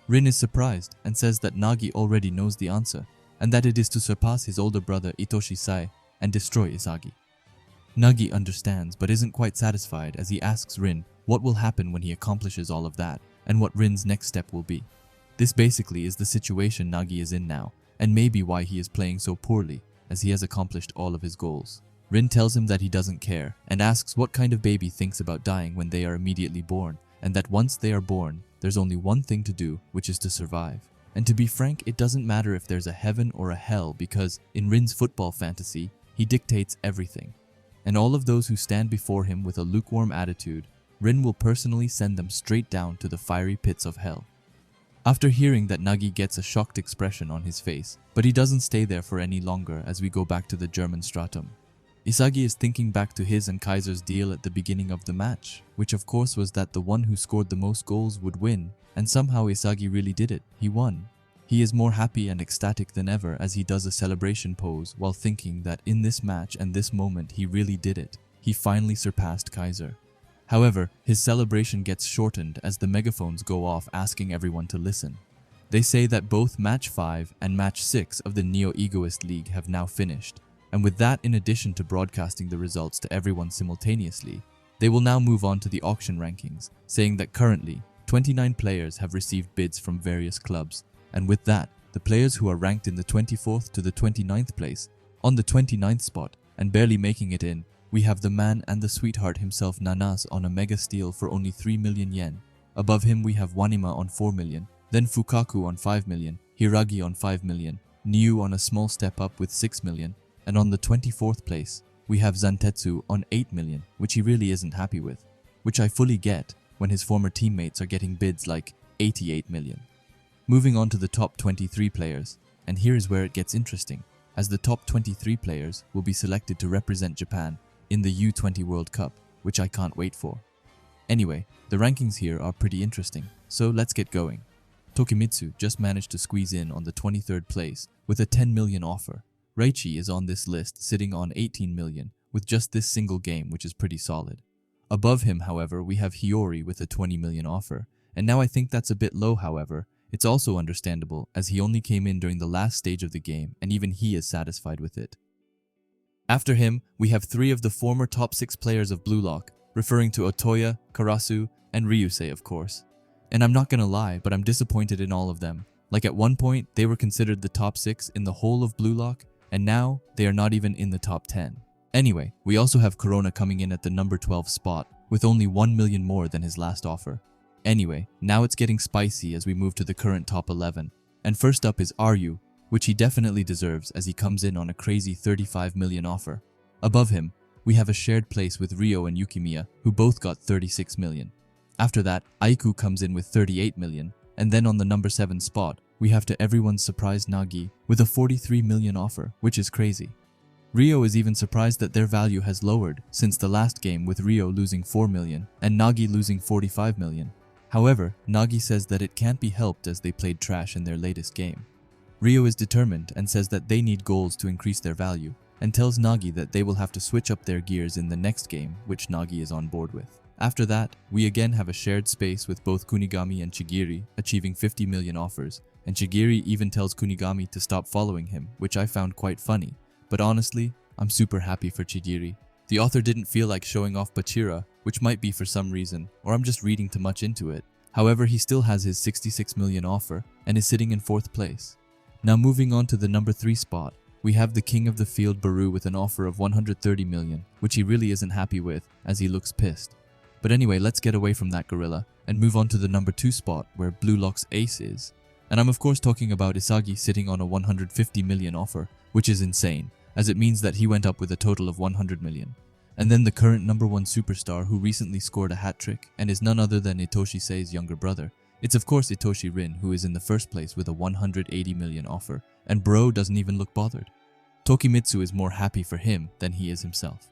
Rin is surprised and says that Nagi already knows the answer, and that it is to surpass his older brother Itoshi Sai and destroy Isagi. Nagi understands but isn't quite satisfied as he asks Rin what will happen when he accomplishes all of that, and what Rin's next step will be. This basically is the situation Nagi is in now, and maybe why he is playing so poorly, as he has accomplished all of his goals. Rin tells him that he doesn't care, and asks what kind of baby thinks about dying when they are immediately born, and that once they are born, there's only one thing to do, which is to survive. And to be frank, it doesn't matter if there's a heaven or a hell, because in Rin's football fantasy, he dictates everything. And all of those who stand before him with a lukewarm attitude, Rin will personally send them straight down to the fiery pits of hell. After hearing that, Nagi gets a shocked expression on his face, but he doesn't stay there for any longer as we go back to the German stratum. Isagi is thinking back to his and Kaiser's deal at the beginning of the match, which of course was that the one who scored the most goals would win, and somehow Isagi really did it. He won. He is more happy and ecstatic than ever as he does a celebration pose while thinking that in this match and this moment he really did it. He finally surpassed Kaiser. However, his celebration gets shortened as the megaphones go off asking everyone to listen. They say that both Match 5 and Match 6 of the Neo Egoist League have now finished. And with that, in addition to broadcasting the results to everyone simultaneously, they will now move on to the auction rankings, saying that currently, 29 players have received bids from various clubs, and with that, the players who are ranked in the 24th to the 29th place, on the 29th spot, and barely making it in, we have the man and the sweetheart himself Nanas on a mega steal for only 3 million yen. Above him we have Wanima on 4 million, then Fukaku on 5 million, Hiragi on 5 million, Niu on a small step up with 6 million, and on the 24th place, we have Zantetsu on 8 million, which he really isn't happy with, which I fully get when his former teammates are getting bids like 88 million. Moving on to the top 23 players, and here is where it gets interesting, as the top 23 players will be selected to represent Japan in the U20 World Cup, which I can't wait for. Anyway, the rankings here are pretty interesting, so let's get going. Tokimitsu just managed to squeeze in on the 23rd place with a 10 million offer. Reichi is on this list sitting on 18 million with just this single game, which is pretty solid. Above him, however, we have Hiyori with a 20 million offer, and now I think that's a bit low. However, it's also understandable as he only came in during the last stage of the game and even he is satisfied with it. After him, we have 3 of the former top 6 players of Blue Lock, referring to Otoya, Karasu, and Ryusei of course. And I'm not gonna lie, but I'm disappointed in all of them. Like at one point, they were considered the top 6 in the whole of Blue Lock, and now they are not even in the top 10. Anyway, we also have Corona coming in at the number 12 spot, with only 1 million more than his last offer. Anyway, now it's getting spicy as we move to the current top 11. And first up is Ryu, which he definitely deserves as he comes in on a crazy 35 million offer. Above him, we have a shared place with Ryo and Yukimiya, who both got 36 million. After that, Aiku comes in with 38 million, and then on the number 7 spot, we have to everyone's surprise Nagi with a 43 million offer, which is crazy. Ryo is even surprised that their value has lowered since the last game, with Ryo losing 4 million and Nagi losing 45 million. However, Nagi says that it can't be helped as they played trash in their latest game. Ryo is determined and says that they need goals to increase their value, and tells Nagi that they will have to switch up their gears in the next game, which Nagi is on board with. After that, we again have a shared space with both Kunigami and Chigiri achieving 50 million offers, and Chigiri even tells Kunigami to stop following him, which I found quite funny. But honestly, I'm super happy for Chigiri. The author didn't feel like showing off Bachira, which might be for some reason, or I'm just reading too much into it. However, he still has his 66 million offer and is sitting in 4th place. Now moving on to the number 3 spot, we have the king of the field Baru with an offer of 130 million, which he really isn't happy with as he looks pissed. But anyway, let's get away from that gorilla and move on to the number 2 spot where Blue Lock's ace is. And I'm of course talking about Isagi sitting on a 150 million offer, which is insane, as it means that he went up with a total of 100 million. And then the current number 1 superstar who recently scored a hat-trick and is none other than Itoshi Sei's younger brother. It's of course Itoshi Rin, who is in the first place with a 180 million offer, and bro doesn't even look bothered. Tokimitsu is more happy for him than he is himself.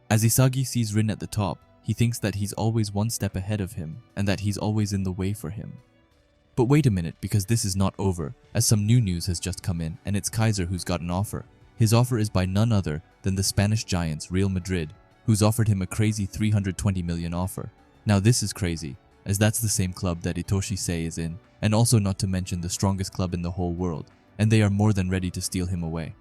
As Isagi sees Rin at the top, he thinks that he's always one step ahead of him and that he's always in the way for him. But wait a minute, because this is not over, as some new news has just come in and it's Kaiser who's got an offer. His offer is by none other than the Spanish giants Real Madrid, who's offered him a crazy 320 million offer. Now this is crazy, as that's the same club that Itoshi Sei is in, and also not to mention the strongest club in the whole world, and they are more than ready to steal him away.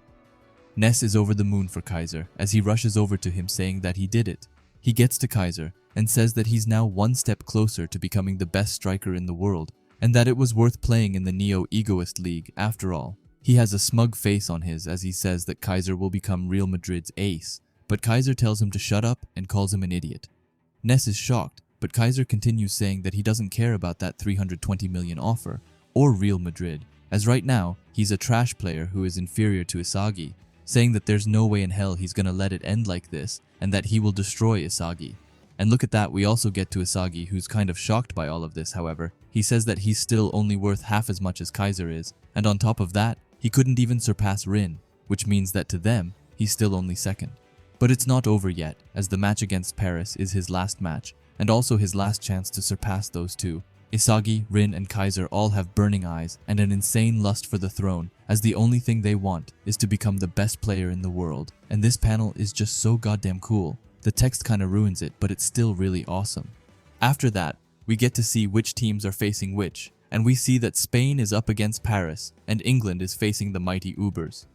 Ness is over the moon for Kaiser as he rushes over to him saying that he did it. He gets to Kaiser and says that he's now one step closer to becoming the best striker in the world, and that it was worth playing in the Neo Egoist League after all. He has a smug face on his as he says that Kaiser will become Real Madrid's ace, but Kaiser tells him to shut up and calls him an idiot. Ness is shocked, but Kaiser continues saying that he doesn't care about that 320 million offer, or Real Madrid, as right now, he's a trash player who is inferior to Isagi, saying that there's no way in hell he's gonna let it end like this, and that he will destroy Isagi. And look at that, we also get to Isagi, who's kind of shocked by all of this. However, he says that he's still only worth half as much as Kaiser is, and on top of that, he couldn't even surpass Rin, which means that to them, he's still only second. But it's not over yet, as the match against Paris is his last match, and also his last chance to surpass those two. Isagi, Rin, and Kaiser all have burning eyes and an insane lust for the throne, as the only thing they want is to become the best player in the world. And this panel is just so goddamn cool. The text kinda ruins it, but it's still really awesome. After that, we get to see which teams are facing which, and we see that Spain is up against Paris, and England is facing the mighty Ubers.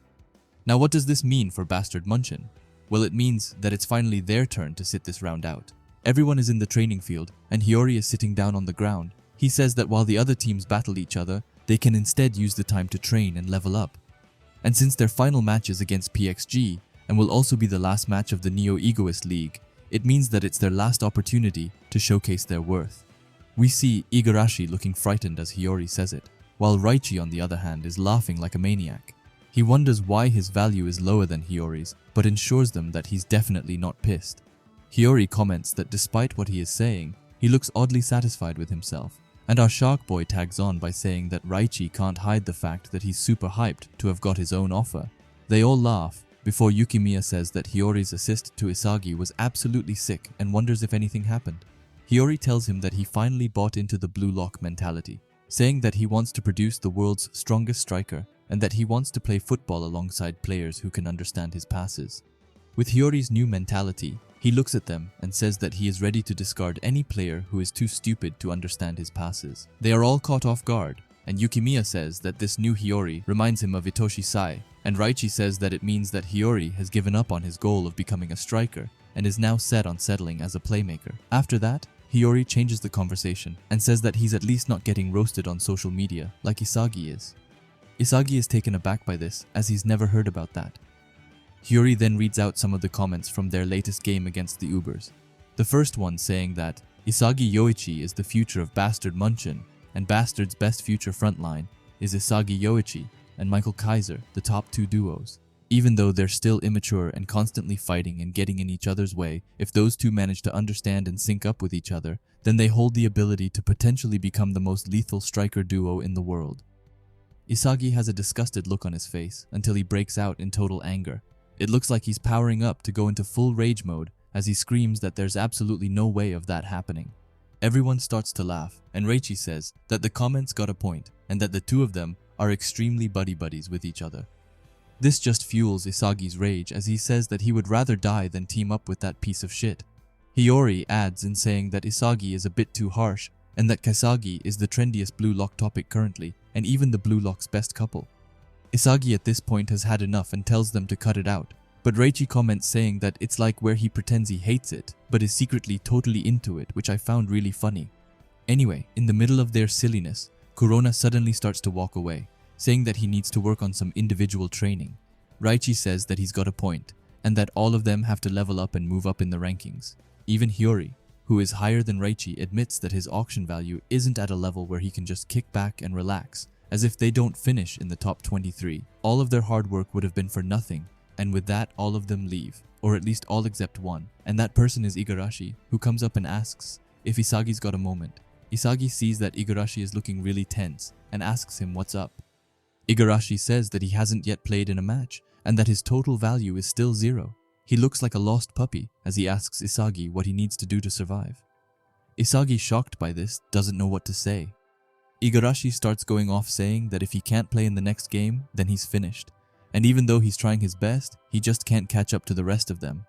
Now what does this mean for Bastard Munchen? Well, it means that it's finally their turn to sit this round out. Everyone is in the training field, and Hiyori is sitting down on the ground. He says that while the other teams battle each other, they can instead use the time to train and level up. And since their final match is against PXG, and will also be the last match of the Neo Egoist League, it means that it's their last opportunity to showcase their worth. We see Igarashi looking frightened as Hiyori says it, while Raichi on the other hand is laughing like a maniac. He wonders why his value is lower than Hiyori's, but ensures them that he's definitely not pissed. Hiyori comments that despite what he is saying, he looks oddly satisfied with himself, and our Shark Boy tags on by saying that Raichi can't hide the fact that he's super hyped to have got his own offer. They all laugh, before Yukimiya says that Hiyori's assist to Isagi was absolutely sick and wonders if anything happened. Hiyori tells him that he finally bought into the Blue Lock mentality, saying that he wants to produce the world's strongest striker and that he wants to play football alongside players who can understand his passes. With Hiyori's new mentality, he looks at them and says that he is ready to discard any player who is too stupid to understand his passes. They are all caught off guard, and Yukimiya says that this new Hiyori reminds him of Itoshi Sei, and Raichi says that it means that Hiyori has given up on his goal of becoming a striker and is now set on settling as a playmaker. After that, Hiyori changes the conversation and says that he's at least not getting roasted on social media like Isagi is. Isagi is taken aback by this, as he's never heard about that. Hiyori then reads out some of the comments from their latest game against the Ubers. The first one saying that Isagi Yoichi is the future of Bastard Munchen, and Bastard's best future frontline is Isagi Yoichi, and Michael Kaiser, the top two duos. Even though they're still immature and constantly fighting and getting in each other's way, if those two manage to understand and sync up with each other, then they hold the ability to potentially become the most lethal striker duo in the world. Isagi has a disgusted look on his face until he breaks out in total anger. It looks like he's powering up to go into full rage mode as he screams that there's absolutely no way of that happening. Everyone starts to laugh, and Yoichi says that the comments got a point and that the two of them are extremely buddy-buddies with each other. This just fuels Isagi's rage as he says that he would rather die than team up with that piece of shit. Hiyori adds in saying that Isagi is a bit too harsh and that Kasagi is the trendiest Blue Lock topic currently and even the Blue Lock's best couple. Isagi at this point has had enough and tells them to cut it out, but Yoichi comments saying that it's like where he pretends he hates it but is secretly totally into it, which I found really funny. Anyway, in the middle of their silliness, Kurona suddenly starts to walk away, saying that he needs to work on some individual training. Yoichi says that he's got a point, and that all of them have to level up and move up in the rankings. Even Hiyori, who is higher than Yoichi, admits that his auction value isn't at a level where he can just kick back and relax, as if they don't finish in the top 23. All of their hard work would have been for nothing, and with that all of them leave, or at least all except one, and that person is Igarashi, who comes up and asks if Isagi's got a moment. Isagi sees that Igarashi is looking really tense and asks him what's up. Igarashi says that he hasn't yet played in a match and that his total value is still 0. He looks like a lost puppy as he asks Isagi what he needs to do to survive. Isagi, shocked by this, doesn't know what to say. Igarashi starts going off saying that if he can't play in the next game, then he's finished, and even though he's trying his best, he just can't catch up to the rest of them.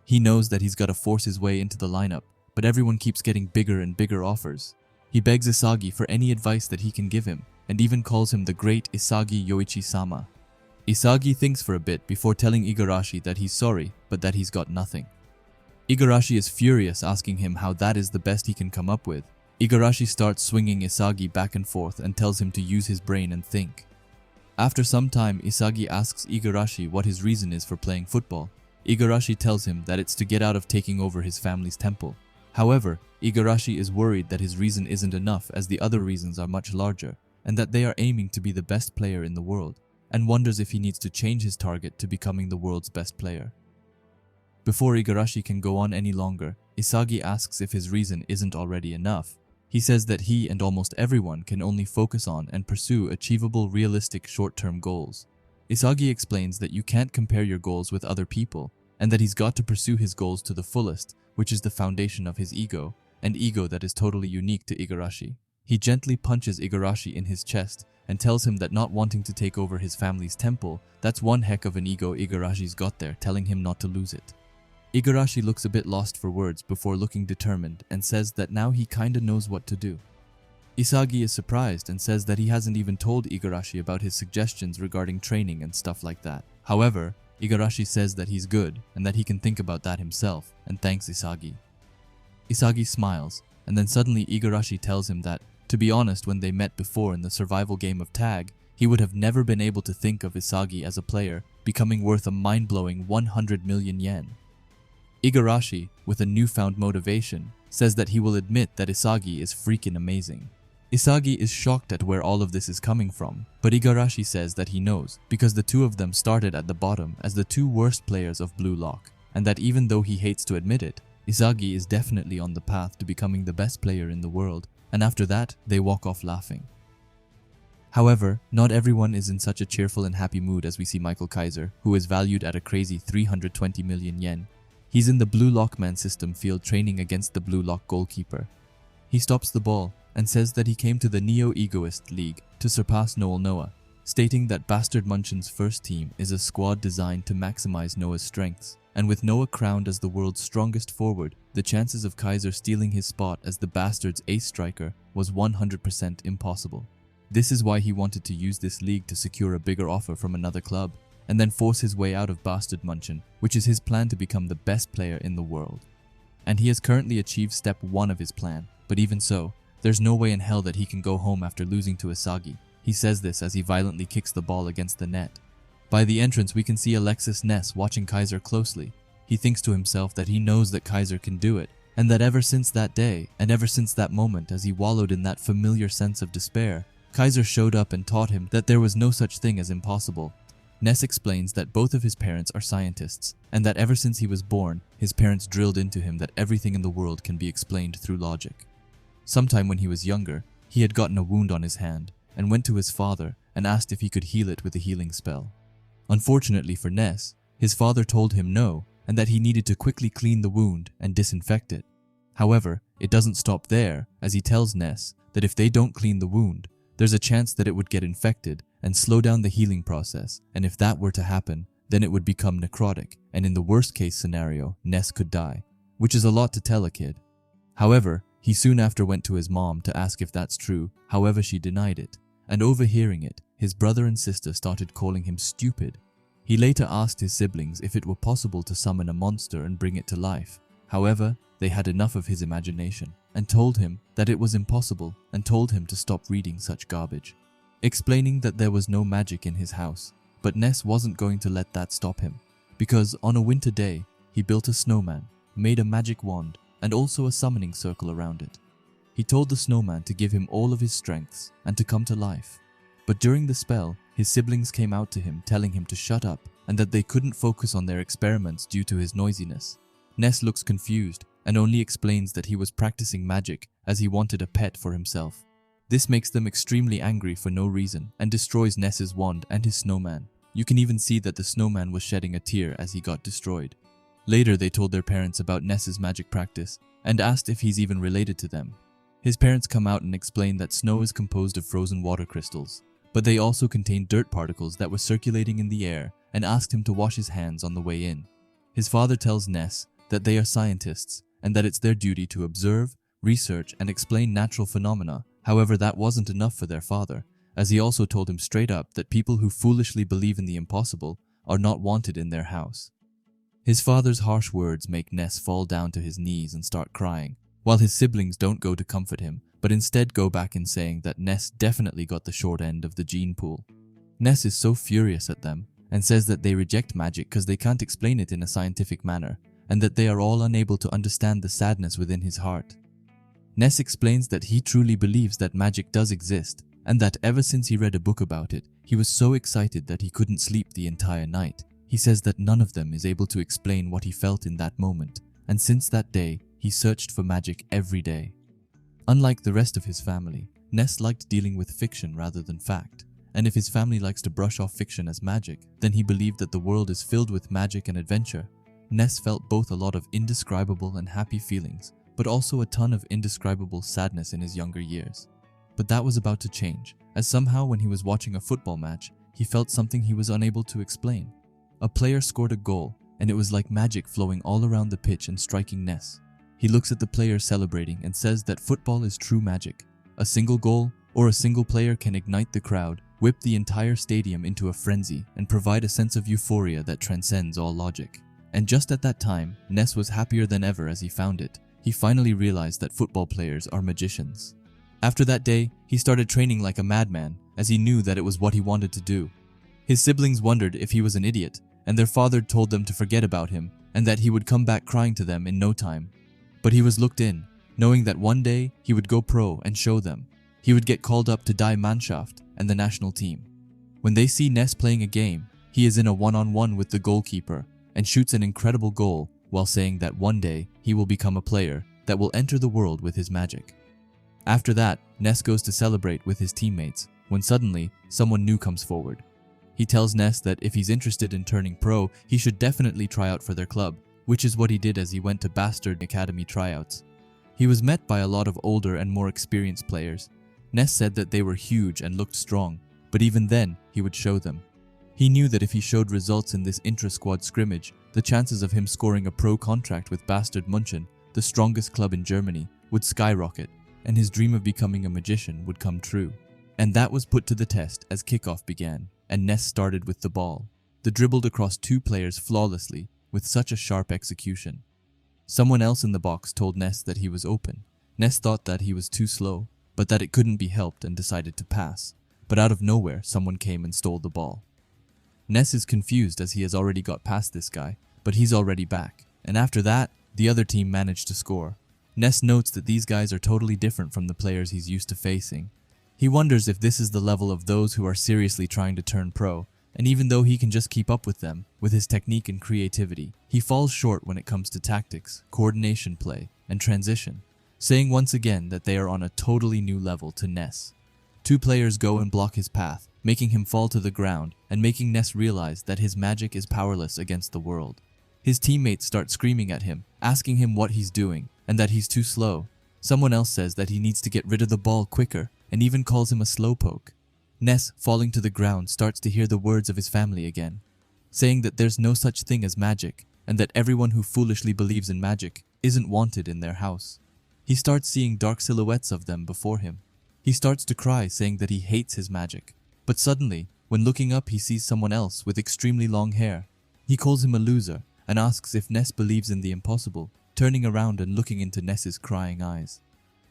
He knows that he's got to force his way into the lineup, but everyone keeps getting bigger and bigger offers. He begs Isagi for any advice that he can give him, and even calls him the great Isagi Yoichi-sama. Isagi thinks for a bit before telling Igarashi that he's sorry, but that he's got nothing. Igarashi is furious, asking him how that is the best he can come up with. Igarashi starts swinging Isagi back and forth and tells him to use his brain and think. After some time, Isagi asks Igarashi what his reason is for playing football. Igarashi tells him that it's to get out of taking over his family's temple. However, Igarashi is worried that his reason isn't enough as the other reasons are much larger, and that they are aiming to be the best player in the world, and wonders if he needs to change his target to becoming the world's best player. Before Igarashi can go on any longer, Isagi asks if his reason isn't already enough. He says that he and almost everyone can only focus on and pursue achievable, realistic short-term goals. Isagi explains that you can't compare your goals with other people, and that he's got to pursue his goals to the fullest, which is the foundation of his ego, an ego that is totally unique to Igarashi. He gently punches Igarashi in his chest and tells him that not wanting to take over his family's temple, that's one heck of an ego Igarashi's got there, telling him not to lose it. Igarashi looks a bit lost for words before looking determined and says that now he kinda knows what to do. Isagi is surprised and says that he hasn't even told Igarashi about his suggestions regarding training and stuff like that. However, Igarashi says that he's good and that he can think about that himself and thanks Isagi. Isagi smiles, and then suddenly Igarashi tells him that, to be honest, when they met before in the survival game of tag, he would have never been able to think of Isagi as a player becoming worth a mind-blowing 100 million yen. Igarashi, with a newfound motivation, says that he will admit that Isagi is freaking amazing. Isagi is shocked at where all of this is coming from, but Igarashi says that he knows because the two of them started at the bottom as the two worst players of Blue Lock, and that even though he hates to admit it, Isagi is definitely on the path to becoming the best player in the world, and after that, they walk off laughing. However, not everyone is in such a cheerful and happy mood as we see Michael Kaiser, who is valued at a crazy 320 million yen. He's in the Blue Lockman system field training against the Blue Lock goalkeeper. He stops the ball and says that he came to the Neo Egoist League to surpass Noah, stating that Bastard Munchen's first team is a squad designed to maximize Noah's strengths, and with Noah crowned as the world's strongest forward, the chances of Kaiser stealing his spot as the Bastard's ace striker was 100% impossible. This is why he wanted to use this league to secure a bigger offer from another club, and then force his way out of Bastard Munchen, which is his plan to become the best player in the world. And he has currently achieved step 1 of his plan, but even so, there's no way in hell that he can go home after losing to Isagi. He says this as he violently kicks the ball against the net. By the entrance, we can see Alexis Ness watching Kaiser closely. He thinks to himself that he knows that Kaiser can do it, and that ever since that day, and ever since that moment as he wallowed in that familiar sense of despair, Kaiser showed up and taught him that there was no such thing as impossible. Ness explains that both of his parents are scientists, and that ever since he was born, his parents drilled into him that everything in the world can be explained through logic. Sometime when he was younger, he had gotten a wound on his hand, and went to his father and asked if he could heal it with a healing spell. Unfortunately for Ness, his father told him no, and that he needed to quickly clean the wound and disinfect it. However, it doesn't stop there, as he tells Ness that if they don't clean the wound, there's a chance that it would get infected and slow down the healing process, and if that were to happen, then it would become necrotic, and in the worst case scenario, Ness could die, which is a lot to tell a kid. However, he soon after went to his mom to ask if that's true, however she denied it, and overhearing it, his brother and sister started calling him stupid. He later asked his siblings if it were possible to summon a monster and bring it to life. However, they had enough of his imagination, and told him that it was impossible, and told him to stop reading such garbage, explaining that there was no magic in his house. But Ness wasn't going to let that stop him, because on a winter day, he built a snowman, made a magic wand, and also a summoning circle around it. He told the snowman to give him all of his strengths and to come to life. But during the spell, his siblings came out to him telling him to shut up and that they couldn't focus on their experiments due to his noisiness. Ness looks confused and only explains that he was practicing magic as he wanted a pet for himself. This makes them extremely angry for no reason and destroys Ness's wand and his snowman. You can even see that the snowman was shedding a tear as he got destroyed. Later, they told their parents about Ness's magic practice and asked if he's even related to them. His parents come out and explain that snow is composed of frozen water crystals, but they also contain dirt particles that were circulating in the air, and asked him to wash his hands on the way in. His father tells Ness that they are scientists and that it's their duty to observe, research, and explain natural phenomena. However, that wasn't enough for their father, as he also told him straight up that people who foolishly believe in the impossible are not wanted in their house. His father's harsh words make Ness fall down to his knees and start crying, while his siblings don't go to comfort him, but instead go back in saying that Ness definitely got the short end of the gene pool. Ness is so furious at them and says that they reject magic because they can't explain it in a scientific manner, and that they are all unable to understand the sadness within his heart. Ness explains that he truly believes that magic does exist, and that ever since he read a book about it, he was so excited that he couldn't sleep the entire night. He says that none of them is able to explain what he felt in that moment, and since that day, he searched for magic every day. Unlike the rest of his family, Ness liked dealing with fiction rather than fact, and if his family likes to brush off fiction as magic, then he believed that the world is filled with magic and adventure. Ness felt both a lot of indescribable and happy feelings, but also a ton of indescribable sadness in his younger years. But that was about to change, as somehow when he was watching a football match, he felt something he was unable to explain. A player scored a goal, and it was like magic flowing all around the pitch and striking Ness. He looks at the player celebrating and says that football is true magic. A single goal or a single player can ignite the crowd, whip the entire stadium into a frenzy, and provide a sense of euphoria that transcends all logic. And just at that time, Ness was happier than ever as he found it. He finally realized that football players are magicians. After that day, he started training like a madman, as he knew that it was what he wanted to do. His siblings wondered if he was an idiot, and their father told them to forget about him, and that he would come back crying to them in no time. But he was looked in, knowing that one day he would go pro and show them. He would get called up to Die Mannschaft and the national team. When they see Ness playing a game, he is in a one-on-one with the goalkeeper and shoots an incredible goal while saying that one day he will become a player that will enter the world with his magic. After that, Ness goes to celebrate with his teammates when suddenly someone new comes forward. He tells Ness that if he's interested in turning pro, he should definitely try out for their club, which is what he did as he went to Bastard Academy tryouts. He was met by a lot of older and more experienced players. Ness said that they were huge and looked strong, but even then, he would show them. He knew that if he showed results in this intra-squad scrimmage, the chances of him scoring a pro contract with Bastard Munchen, the strongest club in Germany, would skyrocket, and his dream of becoming a magician would come true. And that was put to the test as kickoff began, and Ness started with the ball. The dribbled across two players flawlessly, with such a sharp execution. Someone else in the box told Ness that he was open. Ness thought that he was too slow, but that it couldn't be helped and decided to pass. But out of nowhere, someone came and stole the ball. Ness is confused as he has already got past this guy, but he's already back. And after that, the other team managed to score. Ness notes that these guys are totally different from the players he's used to facing. He wonders if this is the level of those who are seriously trying to turn pro, and even though he can just keep up with them, with his technique and creativity, he falls short when it comes to tactics, coordination play, and transition, saying once again that they are on a totally new level to Ness. Two players go and block his path, making him fall to the ground and making Ness realize that his magic is powerless against the world. His teammates start screaming at him, asking him what he's doing and that he's too slow. Someone else says that he needs to get rid of the ball quicker and even calls him a slowpoke. Ness, falling to the ground, starts to hear the words of his family again, saying that there's no such thing as magic and that everyone who foolishly believes in magic isn't wanted in their house. He starts seeing dark silhouettes of them before him. He starts to cry, saying that he hates his magic. But suddenly, when looking up, he sees someone else with extremely long hair. He calls him a loser and asks if Ness believes in the impossible, turning around and looking into Ness's crying eyes.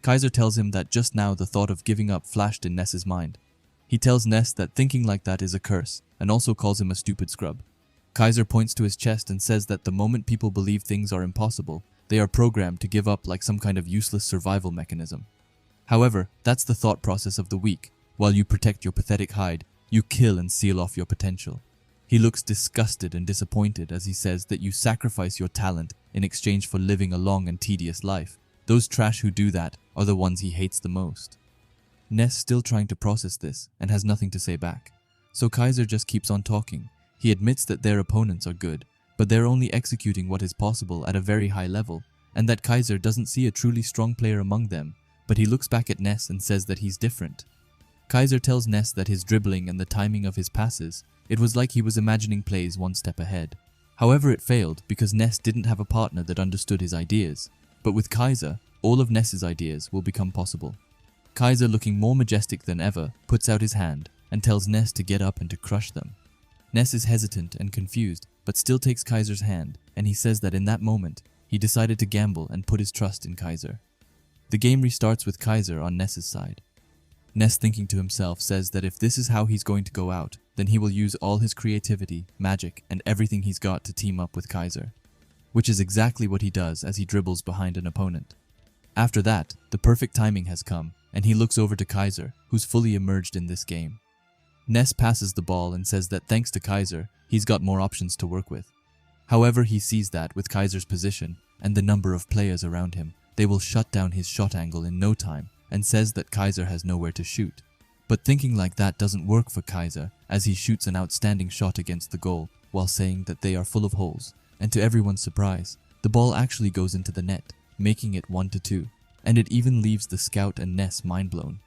Kaiser tells him that just now the thought of giving up flashed in Ness's mind. He tells Ness that thinking like that is a curse and also calls him a stupid scrub. Kaiser points to his chest and says that the moment people believe things are impossible, they are programmed to give up like some kind of useless survival mechanism. However, that's the thought process of the weak. While you protect your pathetic hide, you kill and seal off your potential. He looks disgusted and disappointed as he says that you sacrifice your talent in exchange for living a long and tedious life. Those trash who do that are the ones he hates the most. Ness still trying to process this and has nothing to say back. So Kaiser just keeps on talking. He admits that their opponents are good, but they're only executing what is possible at a very high level, and that Kaiser doesn't see a truly strong player among them, but he looks back at Ness and says that he's different. Kaiser tells Ness that his dribbling and the timing of his passes, it was like he was imagining plays one step ahead. However, it failed because Ness didn't have a partner that understood his ideas, but with Kaiser, all of Ness's ideas will become possible. Kaiser, looking more majestic than ever, puts out his hand and tells Ness to get up and to crush them. Ness is hesitant and confused, but still takes Kaiser's hand, and he says that in that moment, he decided to gamble and put his trust in Kaiser. The game restarts with Kaiser on Ness's side. Ness, thinking to himself, says that if this is how he's going to go out, then he will use all his creativity, magic, and everything he's got to team up with Kaiser, which is exactly what he does as he dribbles behind an opponent. After that, the perfect timing has come, and he looks over to Kaiser, who's fully immersed in this game. Ness passes the ball and says that thanks to Kaiser, he's got more options to work with. However, he sees that with Kaiser's position and the number of players around him, they will shut down his shot angle in no time, and says that Kaiser has nowhere to shoot. But thinking like that doesn't work for Kaiser, as he shoots an outstanding shot against the goal, while saying that they are full of holes, and to everyone's surprise, the ball actually goes into the net, making it 1-2, and it even leaves the scout and Ness mind-blown.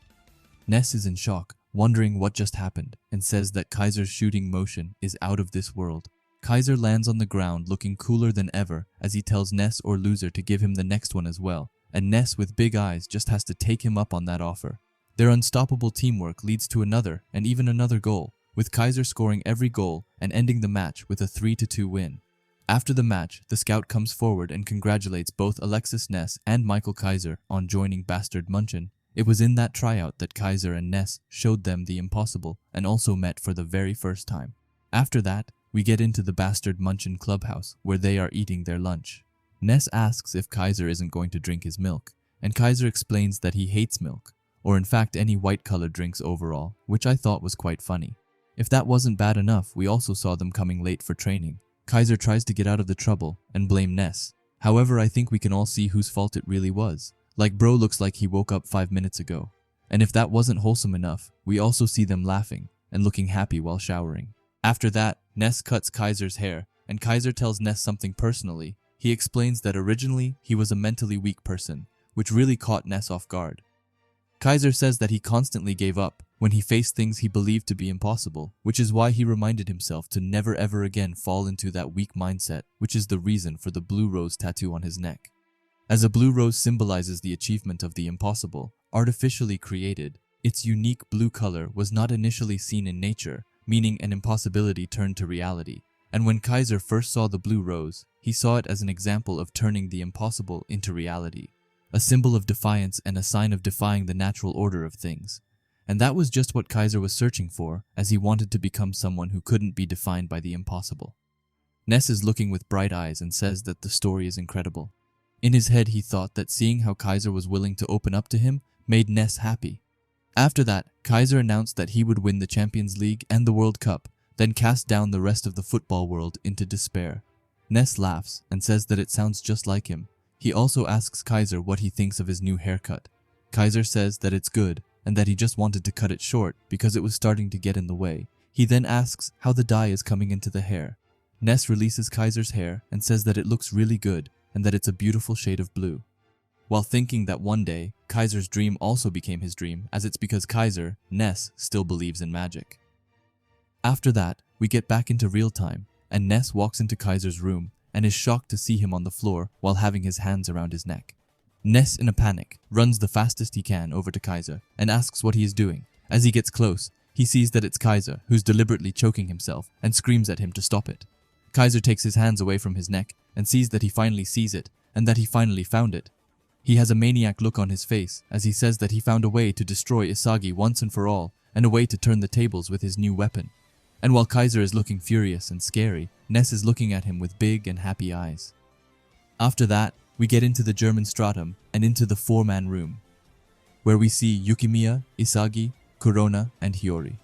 Ness is in shock, wondering what just happened, and says that Kaiser's shooting motion is out of this world. Kaiser lands on the ground looking cooler than ever as he tells Ness or loser to give him the next one as well, and Ness with big eyes just has to take him up on that offer. Their unstoppable teamwork leads to another and even another goal, with Kaiser scoring every goal and ending the match with a 3-2 win. After the match, the scout comes forward and congratulates both Alexis Ness and Michael Kaiser on joining Bastard Munchen. It was in that tryout that Kaiser and Ness showed them the impossible and also met for the very first time. After that, we get into the Bastard Munchen clubhouse where they are eating their lunch. Ness asks if Kaiser isn't going to drink his milk, and Kaiser explains that he hates milk, or in fact any white-colored drinks overall, which I thought was quite funny. If that wasn't bad enough, we also saw them coming late for training. Kaiser tries to get out of the trouble and blame Ness. However, I think we can all see whose fault it really was. Like bro looks like he woke up 5 minutes ago. And if that wasn't wholesome enough, we also see them laughing and looking happy while showering. After that, Ness cuts Kaiser's hair, and Kaiser tells Ness something personally. He explains that originally he was a mentally weak person, which really caught Ness off guard. Kaiser says that he constantly gave up when he faced things he believed to be impossible, which is why he reminded himself to never ever again fall into that weak mindset, which is the reason for the blue rose tattoo on his neck. As a blue rose symbolizes the achievement of the impossible, artificially created, its unique blue color was not initially seen in nature, meaning an impossibility turned to reality. And when Kaiser first saw the blue rose, he saw it as an example of turning the impossible into reality, a symbol of defiance and a sign of defying the natural order of things. And that was just what Kaiser was searching for, as he wanted to become someone who couldn't be defined by the impossible. Ness is looking with bright eyes and says that the story is incredible. In his head, he thought that seeing how Kaiser was willing to open up to him made Ness happy. After that, Kaiser announced that he would win the Champions League and the World Cup, then cast down the rest of the football world into despair. Ness laughs and says that it sounds just like him. He also asks Kaiser what he thinks of his new haircut. Kaiser says that it's good and that he just wanted to cut it short because it was starting to get in the way. He then asks how the dye is coming into the hair. Ness releases Kaiser's hair and says that it looks really good and that it's a beautiful shade of blue. While thinking that one day, Kaiser's dream also became his dream, as it's because Kaiser, Ness, still believes in magic. After that, we get back into real time, and Ness walks into Kaiser's room and is shocked to see him on the floor while having his hands around his neck. Ness, in a panic, runs the fastest he can over to Kaiser and asks what he is doing. As he gets close, he sees that it's Kaiser who's deliberately choking himself and screams at him to stop it. Kaiser takes his hands away from his neck and sees that he finally sees it and that he finally found it. He has a maniac look on his face as he says that he found a way to destroy Isagi once and for all and a way to turn the tables with his new weapon. And while Kaiser is looking furious and scary, Ness is looking at him with big and happy eyes. After that, we get into the German stratum and into the four-man room, where we see Yukimiya, Isagi, Kurona, and Hiyori.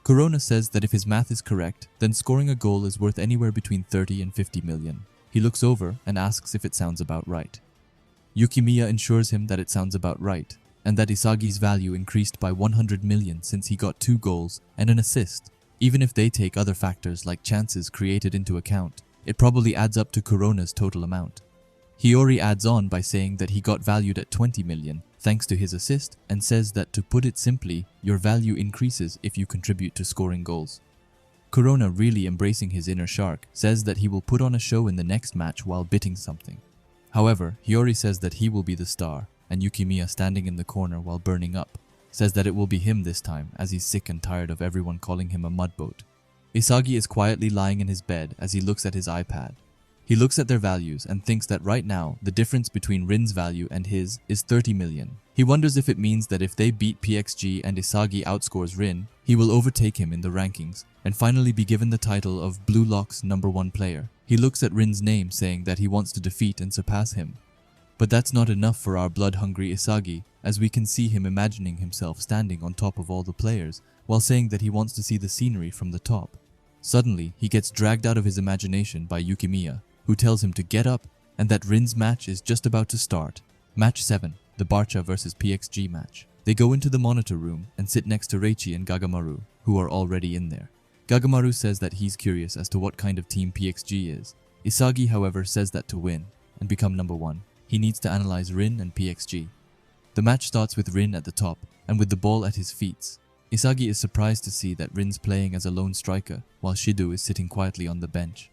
Kurona says that if his math is correct, then scoring a goal is worth anywhere between 30 and 50 million. He looks over and asks if it sounds about right. Yukimiya assures him that it sounds about right, and that Isagi's value increased by 100 million since he got 2 goals and an assist. Even if they take other factors like chances created into account, it probably adds up to Kurona's total amount. Hiyori adds on by saying that he got valued at 20 million thanks to his assist and says that, to put it simply, your value increases if you contribute to scoring goals. Kurona, really embracing his inner shark, says that he will put on a show in the next match while bidding something. However, Hiyori says that he will be the star, and Yukimiya, standing in the corner while burning up, says that it will be him this time as he's sick and tired of everyone calling him a mudboat. Isagi is quietly lying in his bed as he looks at his iPad. He looks at their values and thinks that right now, the difference between Rin's value and his is 30 million. He wonders if it means that if they beat PXG and Isagi outscores Rin, he will overtake him in the rankings and finally be given the title of Blue Lock's #1 player. He looks at Rin's name, saying that he wants to defeat and surpass him. But that's not enough for our blood-hungry Isagi, as we can see him imagining himself standing on top of all the players while saying that he wants to see the scenery from the top. Suddenly, he gets dragged out of his imagination by Yukimiya, who tells him to get up and that Rin's match is just about to start. Match 7, the Barcha vs PXG match. They go into the monitor room and sit next to Reichi and Gagamaru, who are already in there. Gagamaru says that he's curious as to what kind of team PXG is. Isagi, however, says that to win and become #1, he needs to analyze Rin and PXG. The match starts with Rin at the top and with the ball at his feet. Isagi is surprised to see that Rin's playing as a lone striker while Shido is sitting quietly on the bench.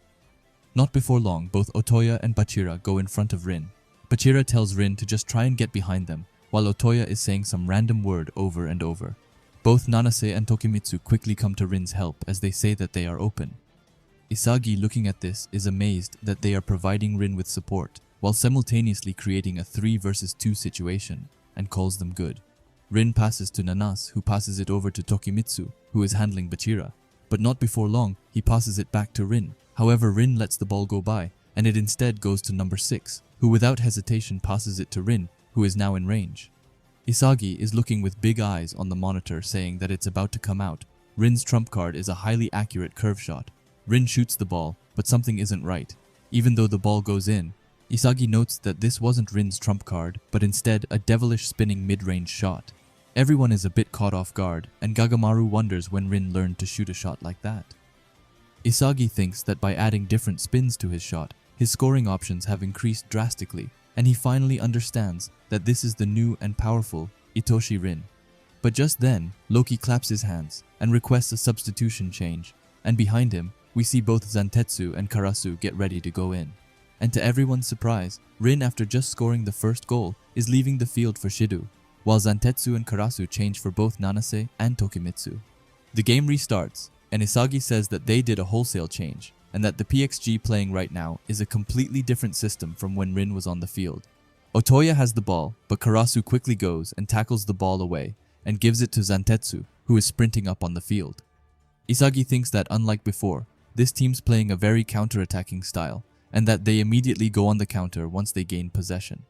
Not before long, both Otoya and Bachira go in front of Rin. Bachira tells Rin to just try and get behind them, while Otoya is saying some random word over and over. Both Nanase and Tokimitsu quickly come to Rin's help as they say that they are open. Isagi, looking at this, is amazed that they are providing Rin with support, while simultaneously creating a 3 versus 2 situation, and calls them good. Rin passes to Nanas, who passes it over to Tokimitsu, who is handling Bachira. But not before long, he passes it back to Rin. However, Rin lets the ball go by, and it instead goes to number 6, who without hesitation passes it to Rin, who is now in range. Isagi is looking with big eyes on the monitor, saying that it's about to come out. Rin's trump card is a highly accurate curve shot. Rin shoots the ball, but something isn't right. Even though the ball goes in, Isagi notes that this wasn't Rin's trump card, but instead a devilish spinning mid-range shot. Everyone is a bit caught off guard, and Gagamaru wonders when Rin learned to shoot a shot like that. Isagi thinks that by adding different spins to his shot, his scoring options have increased drastically, and he finally understands that this is the new and powerful Itoshi Rin. But just then, Loki claps his hands and requests a substitution change, and behind him, we see both Zantetsu and Karasu get ready to go in. And to everyone's surprise, Rin, after just scoring the first goal, is leaving the field for Shido, while Zantetsu and Karasu change for both Nanase and Tokimitsu. The game restarts, and Isagi says that they did a wholesale change, and that the PXG playing right now is a completely different system from when Rin was on the field. Otoya has the ball, but Karasu quickly goes and tackles the ball away and gives it to Zantetsu, who is sprinting up on the field. Isagi thinks that, unlike before, this team's playing a very counter-attacking style, and that they immediately go on the counter once they gain possession.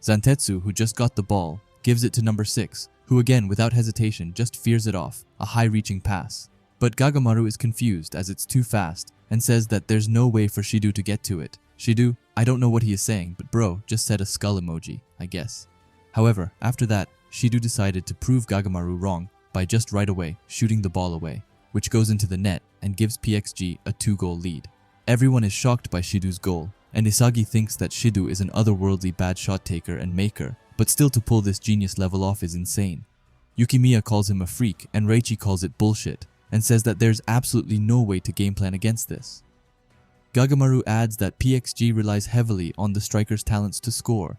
Zantetsu, who just got the ball, gives it to number 6, who again without hesitation just fears it off, a high-reaching pass. But Gagamaru is confused as it's too fast and says that there's no way for Shidu to get to it. Shidu, I don't know what he is saying, but bro, just said a skull emoji, I guess. However, after that, Shidu decided to prove Gagamaru wrong by just right away shooting the ball away, which goes into the net and gives PXG a 2-goal lead. Everyone is shocked by Shidu's goal, and Isagi thinks that Shidu is an otherworldly bad shot taker and maker, but still to pull this genius level off is insane. Yukimiya calls him a freak and Reichi calls it bullshit, and says that there's absolutely no way to game plan against this. Gagamaru adds that PXG relies heavily on the striker's talents to score.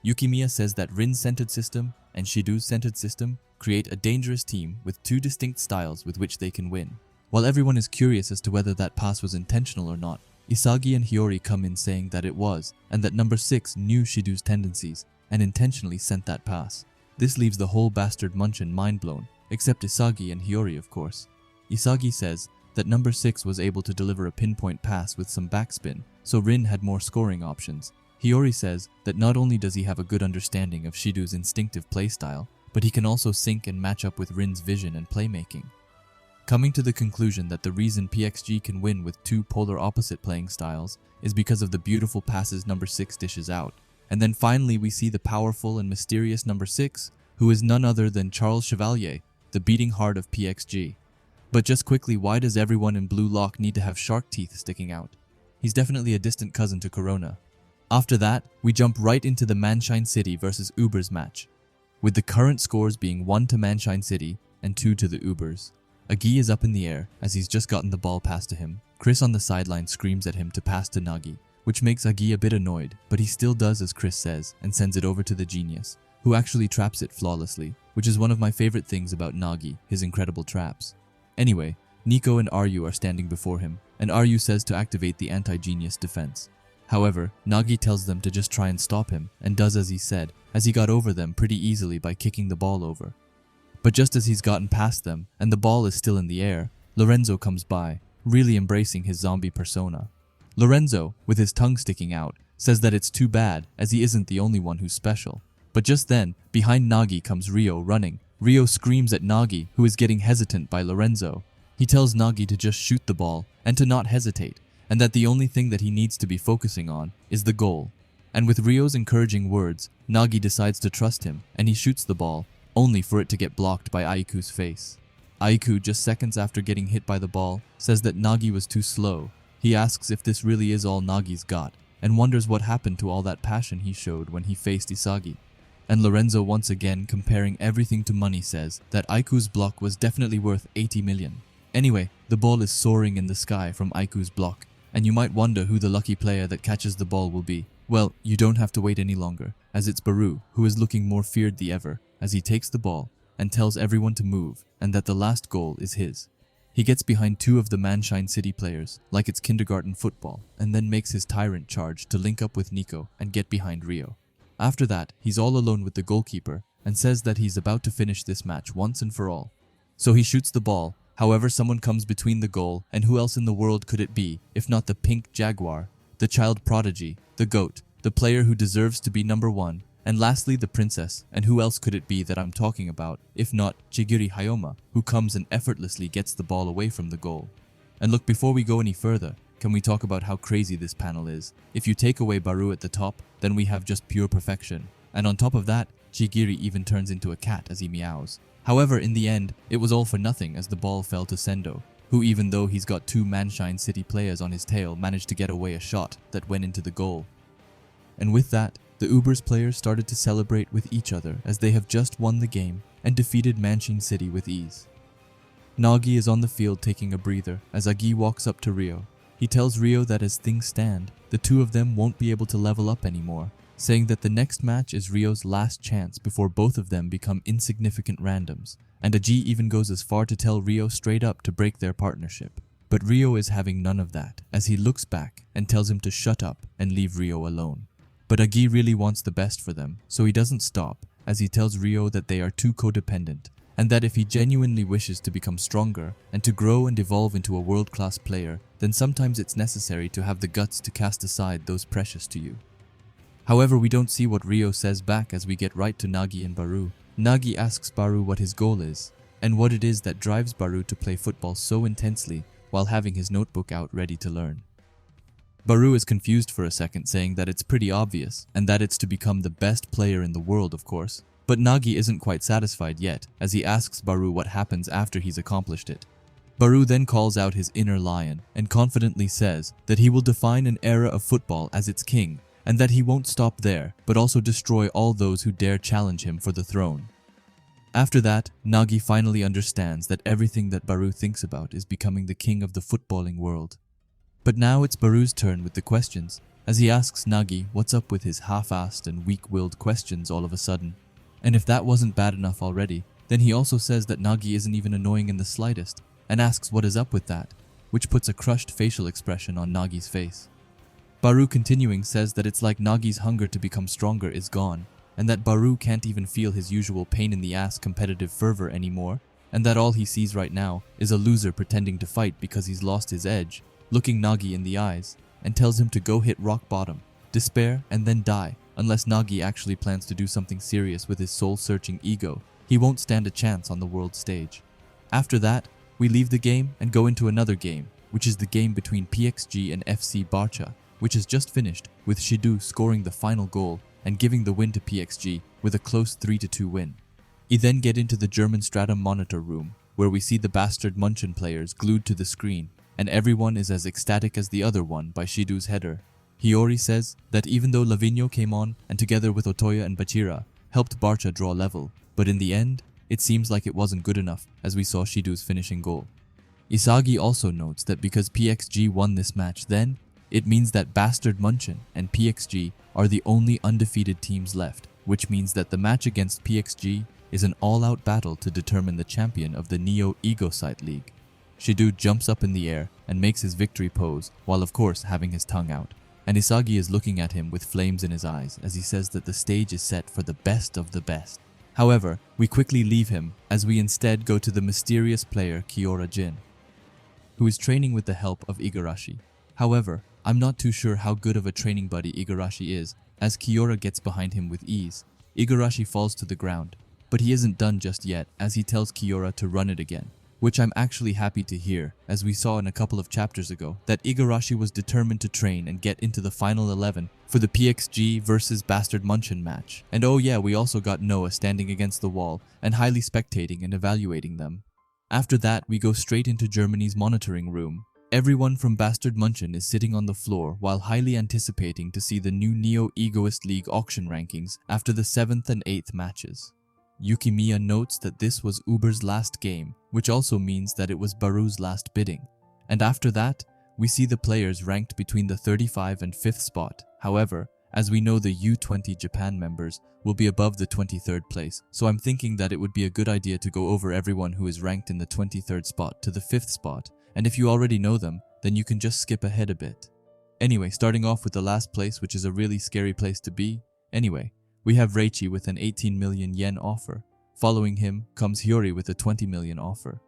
Yukimiya says that Rin's centered system and Shidu's centered system create a dangerous team with 2 distinct styles with which they can win. While everyone is curious as to whether that pass was intentional or not, Isagi and Hiyori come in saying that it was, and that number 6 knew Shidu's tendencies and intentionally sent that pass. This leaves the whole bastard Munchen mind blown, except Isagi and Hiyori of course. Isagi says that number 6 was able to deliver a pinpoint pass with some backspin, so Rin had more scoring options. Hiyori says that not only does he have a good understanding of Shidu's instinctive playstyle, but he can also sync and match up with Rin's vision and playmaking. Coming to the conclusion that the reason PXG can win with 2 polar opposite playing styles is because of the beautiful passes number 6 dishes out. And then finally we see the powerful and mysterious number 6, who is none other than Charles Chevalier, the beating heart of PXG. But just quickly, why does everyone in Blue Lock need to have shark teeth sticking out? He's definitely a distant cousin to Corona. After that, we jump right into the Manshine City versus Ubers match, with the current scores being 1 to Manshine City and 2 to the Ubers. Agi is up in the air as he's just gotten the ball passed to him. Chris on the sideline screams at him to pass to Nagi, which makes Agi a bit annoyed, but he still does as Chris says and sends it over to the genius, who actually traps it flawlessly, which is one of my favorite things about Nagi, his incredible traps. Anyway, Nico and Ryu are standing before him, and Ryu says to activate the anti-genius defense. However, Nagi tells them to just try and stop him, and does as he said, as he got over them pretty easily by kicking the ball over. But just as he's gotten past them, and the ball is still in the air, Lorenzo comes by, really embracing his zombie persona. Lorenzo, with his tongue sticking out, says that it's too bad, as he isn't the only one who's special. But just then, behind Nagi comes Ryo running. Ryo screams at Nagi, who is getting hesitant by Lorenzo. He tells Nagi to just shoot the ball, and to not hesitate, and that the only thing that he needs to be focusing on is the goal. And with Ryo's encouraging words, Nagi decides to trust him, and he shoots the ball, only for it to get blocked by Aiku's face. Aiku, just seconds after getting hit by the ball, says that Nagi was too slow. He asks if this really is all Nagi's got, and wonders what happened to all that passion he showed when he faced Isagi. And Lorenzo, once again comparing everything to money, says that Aiku's block was definitely worth 80 million. Anyway, the ball is soaring in the sky from Aiku's block, and you might wonder who the lucky player that catches the ball will be. Well, you don't have to wait any longer, as it's Baru, who is looking more feared than ever, as he takes the ball and tells everyone to move, and that the last goal is his. He gets behind 2 of the Manshine City players, like it's kindergarten football, and then makes his tyrant charge to link up with Nico and get behind Ryo. After that, he's all alone with the goalkeeper and says that he's about to finish this match once and for all. So he shoots the ball, however someone comes between the goal, and who else in the world could it be if not the pink jaguar, the child prodigy, the GOAT, the player who deserves to be number 1, and lastly the princess, and who else could it be that I'm talking about if not Chigiri Hayoma, who comes and effortlessly gets the ball away from the goal. And look, before we go any further, can we talk about how crazy this panel is? If you take away Baru at the top, then we have just pure perfection. And on top of that, Chigiri even turns into a cat as he meows. However, in the end, it was all for nothing as the ball fell to Sendo, who even though he's got 2 Manshine City players on his tail managed to get away a shot that went into the goal. And with that, the Ubers players started to celebrate with each other as they have just won the game and defeated Manshine City with ease. Nagi is on the field taking a breather as Agi walks up to Ryo. He tells Ryo that as things stand, the 2 of them won't be able to level up anymore, saying that the next match is Ryo's last chance before both of them become insignificant randoms, and Agi even goes as far to tell Ryo straight up to break their partnership. But Ryo is having none of that as he looks back and tells him to shut up and leave Ryo alone. But Agi really wants the best for them, so he doesn't stop as he tells Ryo that they are too codependent, and that if he genuinely wishes to become stronger and to grow and evolve into a world-class player, then sometimes it's necessary to have the guts to cast aside those precious to you. However, we don't see what Rio says back as we get right to Nagi and Baru. Nagi asks Baru what his goal is, and what it is that drives Baru to play football so intensely while having his notebook out ready to learn. Baru is confused for a second, saying that it's pretty obvious, and that it's to become the best player in the world, of course. But Nagi isn't quite satisfied yet, as he asks Baru what happens after he's accomplished it. Baru then calls out his inner lion, and confidently says that he will define an era of football as its king, and that he won't stop there, but also destroy all those who dare challenge him for the throne. After that, Nagi finally understands that everything that Baru thinks about is becoming the king of the footballing world. But now it's Baru's turn with the questions, as he asks Nagi what's up with his half-assed and weak-willed questions all of a sudden. And if that wasn't bad enough already, then he also says that Nagi isn't even annoying in the slightest, and asks what is up with that, which puts a crushed facial expression on Nagi's face. Baru continuing says that it's like Nagi's hunger to become stronger is gone, and that Baru can't even feel his usual pain-in-the-ass competitive fervor anymore, and that all he sees right now is a loser pretending to fight because he's lost his edge, looking Nagi in the eyes, and tells him to go hit rock bottom, despair, and then die. Unless Nagi actually plans to do something serious with his soul-searching ego, he won't stand a chance on the world stage. After that, we leave the game and go into another game, which is the game between PXG and FC Barcha, which has just finished, with Shidu scoring the final goal and giving the win to PXG with a close 3-2 win. We then get into the German Stratum monitor room, where we see the bastard Munchen players glued to the screen, and everyone is as ecstatic as the other one by Shidu's header. Hiyori says that even though Lavinho came on and together with Otoya and Bachira helped Barcha draw level, but in the end, it seems like it wasn't good enough as we saw Shidu's finishing goal. Isagi also notes that because PXG won this match then, it means that bastard Munchen and PXG are the only undefeated teams left, which means that the match against PXG is an all-out battle to determine the champion of the Neo Egoist League. Shidu jumps up in the air and makes his victory pose, while of course having his tongue out. And Isagi is looking at him with flames in his eyes as he says that the stage is set for the best of the best. However, we quickly leave him as we instead go to the mysterious player Kiora Jin, who is training with the help of Igarashi. However, I'm not too sure how good of a training buddy Igarashi is, as Kiora gets behind him with ease. Igarashi falls to the ground, but he isn't done just yet as he tells Kiora to run it again, which I'm actually happy to hear, as we saw in a couple of chapters ago that Igarashi was determined to train and get into the final 11 for the PXG versus Bastard Munchen match. And oh yeah, we also got Noah standing against the wall and highly spectating and evaluating them. After that, we go straight into Germany's monitoring room. Everyone from Bastard Munchen is sitting on the floor while highly anticipating to see the new Neo Egoist League auction rankings after the 7th and 8th matches. Yukimiya notes that this was Uber's last game, which also means that it was Baru's last bidding. And after that, we see the players ranked between the 35 and 5th spot. However, as we know, the U20 Japan members will be above the 23rd place, so I'm thinking that it would be a good idea to go over everyone who is ranked in the 23rd spot to the 5th spot, and if you already know them, then you can just skip ahead a bit. Anyway, starting off with the last place, which is a really scary place to be. Anyway, we have Reichi with an 18 million yen offer. Following him comes Hiyori with a 20 million offer.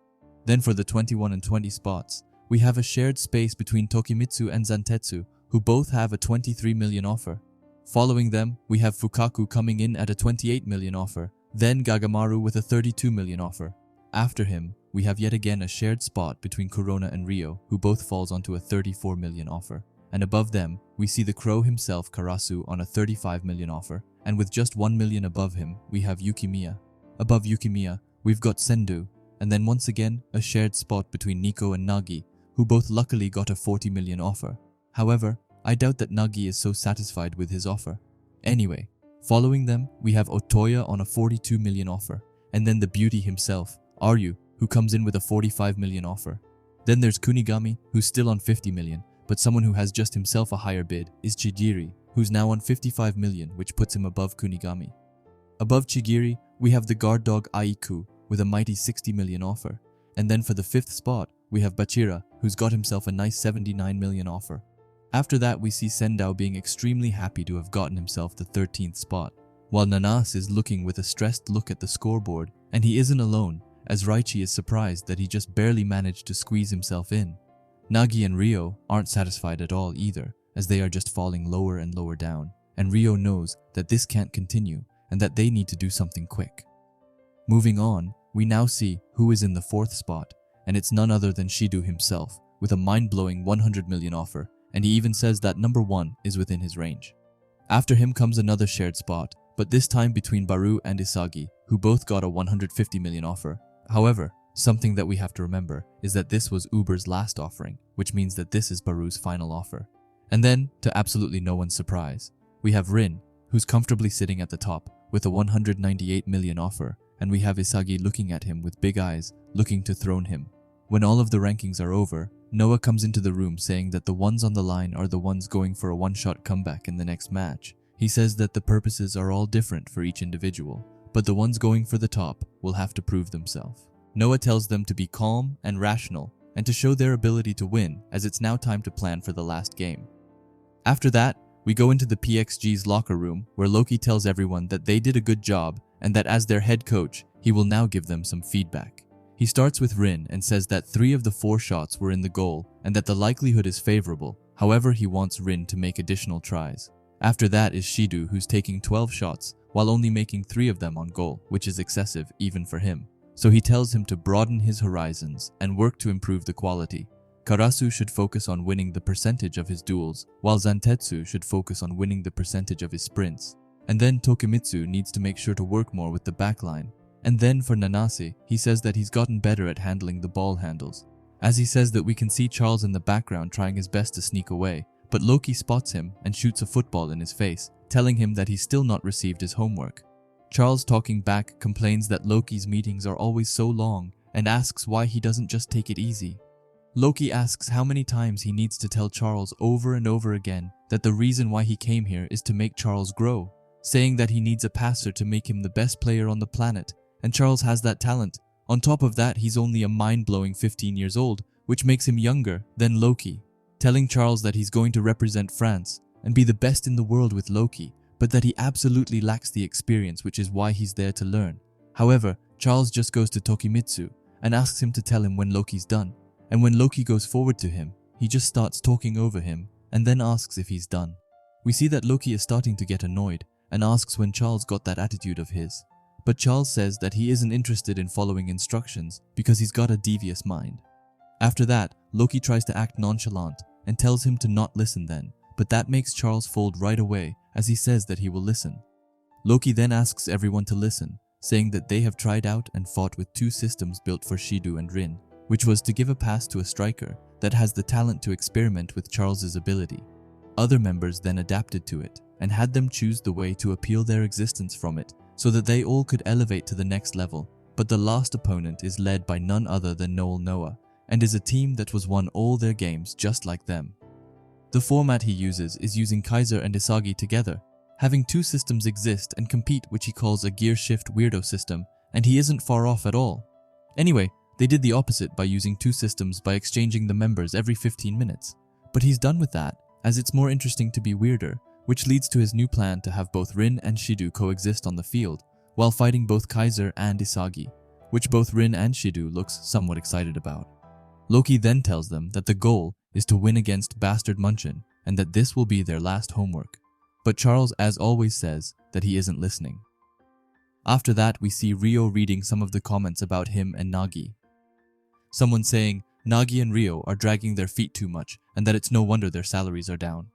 Then for the 21 and 20 spots, we have a shared space between Tokimitsu and Zantetsu, who both have a 23 million offer. Following them, we have Fukaku coming in at a 28 million offer, then Gagamaru with a 32 million offer. After him, we have yet again a shared spot between Corona and Rio, who both falls onto a 34 million offer. And above them, we see the crow himself, Karasu, on a 35 million offer, and with just 1 million above him, we have Yukimiya. Above Yukimiya, we've got Sendu, and then once again, a shared spot between Nico and Nagi, who both luckily got a 40 million offer. However, I doubt that Nagi is so satisfied with his offer. Anyway, following them, we have Otoya on a 42 million offer, and then the beauty himself, Aryu, who comes in with a 45 million offer. Then there's Kunigami, who's still on 50 million, but someone who has just himself a higher bid is Chigiri, who's now on 55 million, which puts him above Kunigami. Above Chigiri, we have the guard dog Aiku with a mighty 60 million offer. And then for the 5th spot, we have Bachira, who's got himself a nice 79 million offer. After that, we see Sendao being extremely happy to have gotten himself the 13th spot, while Nanas is looking with a stressed look at the scoreboard, and he isn't alone, as Reichi is surprised that he just barely managed to squeeze himself in. Nagi and Rio aren't satisfied at all either, as they are just falling lower and lower down, and Rio knows that this can't continue and that they need to do something quick. Moving on, we now see who is in the 4th spot, and it's none other than Shido himself, with a mind-blowing 100 million offer, and he even says that number 1 is within his range. After him comes another shared spot, but this time between Baru and Isagi, who both got a 150 million offer. However, something that we have to remember is that this was Uber's last offering, which means that this is Baru's final offer. And then, to absolutely no one's surprise, we have Rin, who's comfortably sitting at the top with a 198 million offer, and we have Isagi looking at him with big eyes, looking to throne him. When all of the rankings are over, Noah comes into the room saying that the ones on the line are the ones going for a one-shot comeback in the next match. He says that the purposes are all different for each individual, but the ones going for the top will have to prove themselves. Noah tells them to be calm and rational and to show their ability to win, as it's now time to plan for the last game. After that, we go into the PXG's locker room where Loki tells everyone that they did a good job and that as their head coach, he will now give them some feedback. He starts with Rin and says that 3 of the 4 shots were in the goal and that the likelihood is favorable. However, he wants Rin to make additional tries. After that is Shido, who's taking 12 shots while only making 3 of them on goal, which is excessive even for him. So he tells him to broaden his horizons and work to improve the quality. Karasu should focus on winning the percentage of his duels, while Zantetsu should focus on winning the percentage of his sprints. And then Tokimitsu needs to make sure to work more with the backline. And then for Nanase, he says that he's gotten better at handling the ball handles. As he says that we can see Charles in the background trying his best to sneak away, but Loki spots him and shoots a football in his face, telling him that he's still not received his homework. Charles, talking back, complains that Loki's meetings are always so long and asks why he doesn't just take it easy. Loki asks how many times he needs to tell Charles over and over again that the reason why he came here is to make Charles grow, saying that he needs a passer to make him the best player on the planet, and Charles has that talent. On top of that, he's only a mind-blowing 15 years old, which makes him younger than Loki, telling Charles that he's going to represent France and be the best in the world with Loki, but that he absolutely lacks the experience, which is why he's there to learn. However, Charles just goes to Tokimitsu and asks him to tell him when Loki's done. And when Loki goes forward to him, he just starts talking over him and then asks if he's done. We see that Loki is starting to get annoyed and asks when Charles got that attitude of his. But Charles says that he isn't interested in following instructions because he's got a devious mind. After that, Loki tries to act nonchalant and tells him to not listen then, but that makes Charles fold right away as he says that he will listen. Loki then asks everyone to listen, saying that they have tried out and fought with 2 systems built for Shido and Rin, which was to give a pass to a striker that has the talent to experiment with Charles's ability. Other members then adapted to it and had them choose the way to appeal their existence from it so that they all could elevate to the next level, but the last opponent is led by none other than Noah and is a team that was won all their games just like them. The format he uses is using Kaiser and Isagi together, having 2 systems exist and compete, which he calls a gear shift weirdo system, and he isn't far off at all. Anyway, they did the opposite by using 2 systems by exchanging the members every 15 minutes. But he's done with that, as it's more interesting to be weirder, which leads to his new plan to have both Rin and Shido coexist on the field, while fighting both Kaiser and Isagi, which both Rin and Shido looks somewhat excited about. Loki then tells them that the goal is to win against Bastard Munchen, and that this will be their last homework. But Charles, as always, says that he isn't listening. After that, we see Rio reading some of the comments about him and Nagi. Someone saying Nagi and Rio are dragging their feet too much and that it's no wonder their salaries are down.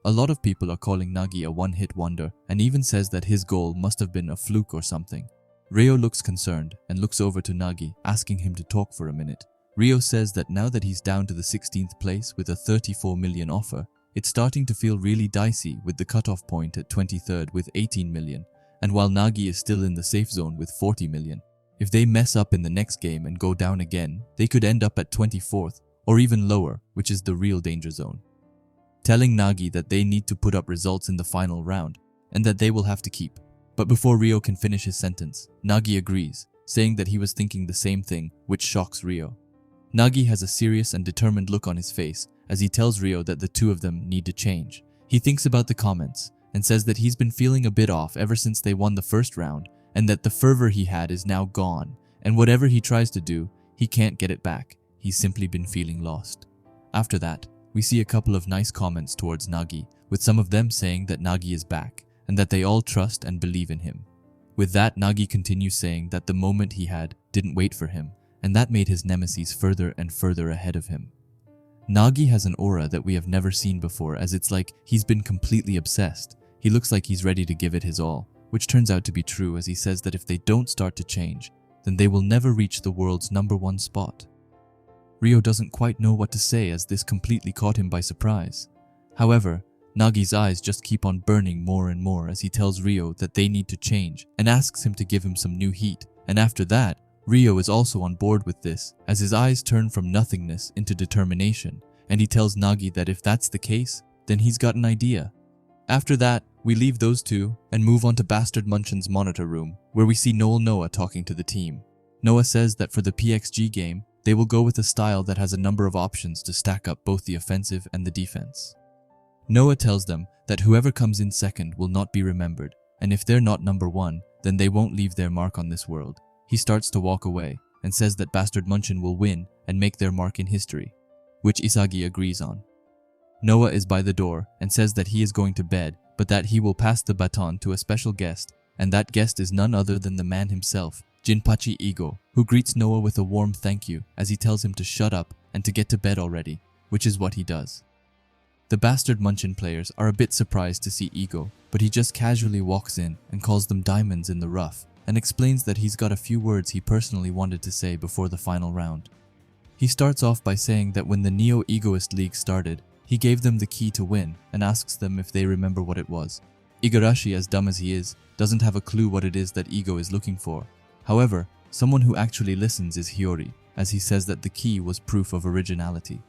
A lot of people are calling Nagi a one-hit wonder and even says that his goal must have been a fluke or something. Rio looks concerned and looks over to Nagi, asking him to talk for a minute. Rio says that now that he's down to the 16th place with a 34 million offer, it's starting to feel really dicey with the cutoff point at 23rd with 18 million, and while Nagi is still in the safe zone with 40 million. If they mess up in the next game and go down again, they could end up at 24th or even lower, which is the real danger zone. Telling Nagi that they need to put up results in the final round and that they will have to keep. But before Rio can finish his sentence, Nagi agrees, saying that he was thinking the same thing, which shocks Rio. Nagi has a serious and determined look on his face as he tells Rio that the 2 of them need to change. He thinks about the comments and says that he's been feeling a bit off ever since they won the first round and that the fervor he had is now gone, and whatever he tries to do, he can't get it back. He's simply been feeling lost. After that, we see a couple of nice comments towards Nagi, with some of them saying that Nagi is back, and that they all trust and believe in him. With that, Nagi continues saying that the moment he had didn't wait for him, and that made his nemesis further and further ahead of him. Nagi has an aura that we have never seen before, as it's like he's been completely obsessed. He looks like he's ready to give it his all, which turns out to be true, as he says that if they don't start to change, then they will never reach the world's #1 spot. Ryo doesn't quite know what to say, as this completely caught him by surprise. However, Nagi's eyes just keep on burning more and more as he tells Ryo that they need to change and asks him to give him some new heat, and after that, Ryo is also on board with this, as his eyes turn from nothingness into determination, and he tells Nagi that if that's the case, then he's got an idea. After that, we leave those two and move on to Bastard Munchen's monitor room, where we see Noah talking to the team. Noah says that for the PXG game, they will go with a style that has a number of options to stack up both the offensive and the defense. Noah tells them that whoever comes in second will not be remembered, and if they're not #1, then they won't leave their mark on this world. He starts to walk away and says that Bastard Munchen will win and make their mark in history, which Isagi agrees on. Noah is by the door and says that he is going to bed, but that he will pass the baton to a special guest, and that guest is none other than the man himself, Jinpachi Igo, who greets Noah with a warm thank you as he tells him to shut up and to get to bed already, which is what he does. The Bastard Munchen players are a bit surprised to see Igo, but he just casually walks in and calls them diamonds in the rough, and explains that he's got a few words he personally wanted to say before the final round. He starts off by saying that when the Neo Egoist League started, he gave them the key to win and asks them if they remember what it was. Igarashi, as dumb as he is, doesn't have a clue what it is that Igo is looking for. However, someone who actually listens is Hiyori, as he says that the key was proof of originality.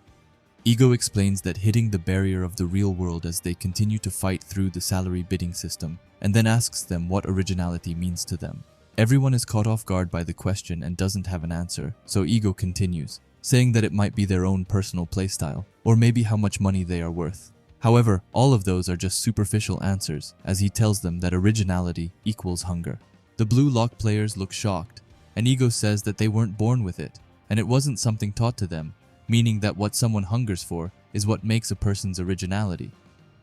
Igo explains that hitting the barrier of the real world as they continue to fight through the salary bidding system, and then asks them what originality means to them. Everyone is caught off guard by the question and doesn't have an answer, so Igo continues, saying that it might be their own personal playstyle, or maybe how much money they are worth. However, all of those are just superficial answers, as he tells them that originality equals hunger. The Blue Lock players look shocked, and Igo says that they weren't born with it, and it wasn't something taught to them, meaning that what someone hungers for is what makes a person's originality.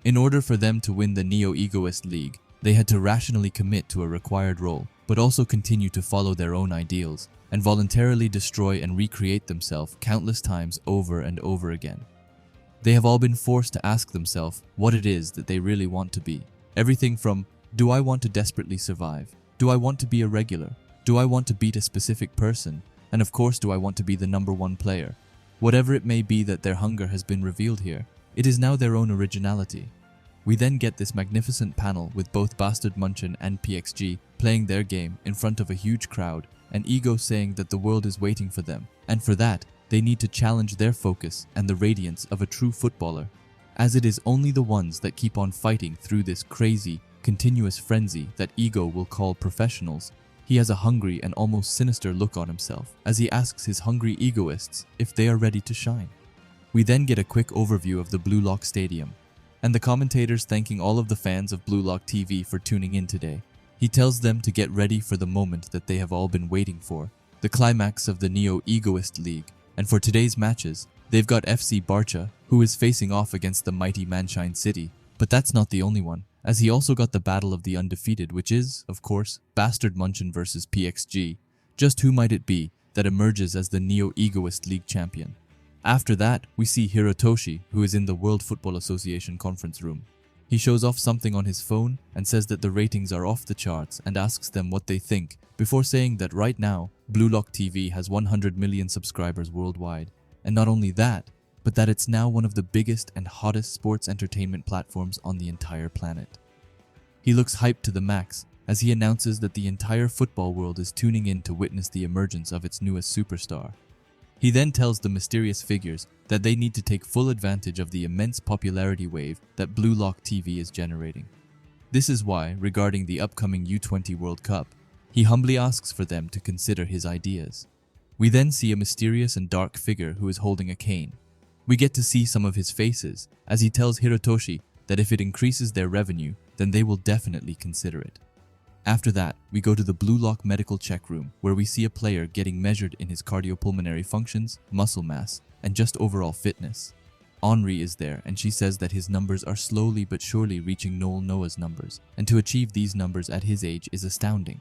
In order for them to win the Neo Egoist League, they had to rationally commit to a required role, but also continue to follow their own ideals, and voluntarily destroy and recreate themselves countless times over and over again. They have all been forced to ask themselves what it is that they really want to be. Everything from, do I want to desperately survive? Do I want to be a regular? Do I want to beat a specific person? And of course, do I want to be the #1 player? Whatever it may be that their hunger has been revealed here, it is now their own originality. We then get this magnificent panel with both Bastard Munchen and PXG playing their game in front of a huge crowd, and Igo saying that the world is waiting for them, and for that, they need to challenge their focus and the radiance of a true footballer, as it is only the ones that keep on fighting through this crazy, continuous frenzy that Igo will call professionals. He has a hungry and almost sinister look on himself as he asks his hungry egoists if they are ready to shine. We then get a quick overview of the Blue Lock Stadium, and the commentators thanking all of the fans of Blue Lock TV for tuning in today. He tells them to get ready for the moment that they have all been waiting for, the climax of the Neo Egoist League, and for today's matches, they've got FC Barcha, who is facing off against the mighty Manshine City, but that's not the only one, as he also got the Battle of the Undefeated, which is, of course, Bastard Munchen versus PXG. Just who might it be that emerges as the Neo Egoist League champion? After that, we see Hirotoshi, who is in the World Football Association conference room. He shows off something on his phone and says that the ratings are off the charts and asks them what they think, before saying that right now, Blue Lock TV has 100 million subscribers worldwide. And not only that, but that it's now one of the biggest and hottest sports entertainment platforms on the entire planet. He looks hyped to the max as he announces that the entire football world is tuning in to witness the emergence of its newest superstar. He then tells the mysterious figures that they need to take full advantage of the immense popularity wave that Blue Lock TV is generating. This is why, regarding the upcoming U20 World Cup, he humbly asks for them to consider his ideas. We then see a mysterious and dark figure who is holding a cane. We get to see some of his faces as he tells Hirotoshi that if it increases their revenue, then they will definitely consider it. After that, we go to the Blue Lock medical check room where we see a player getting measured in his cardiopulmonary functions, muscle mass, and just overall fitness. Henri is there, and she says that his numbers are slowly but surely reaching Noah's numbers, and to achieve these numbers at his age is astounding.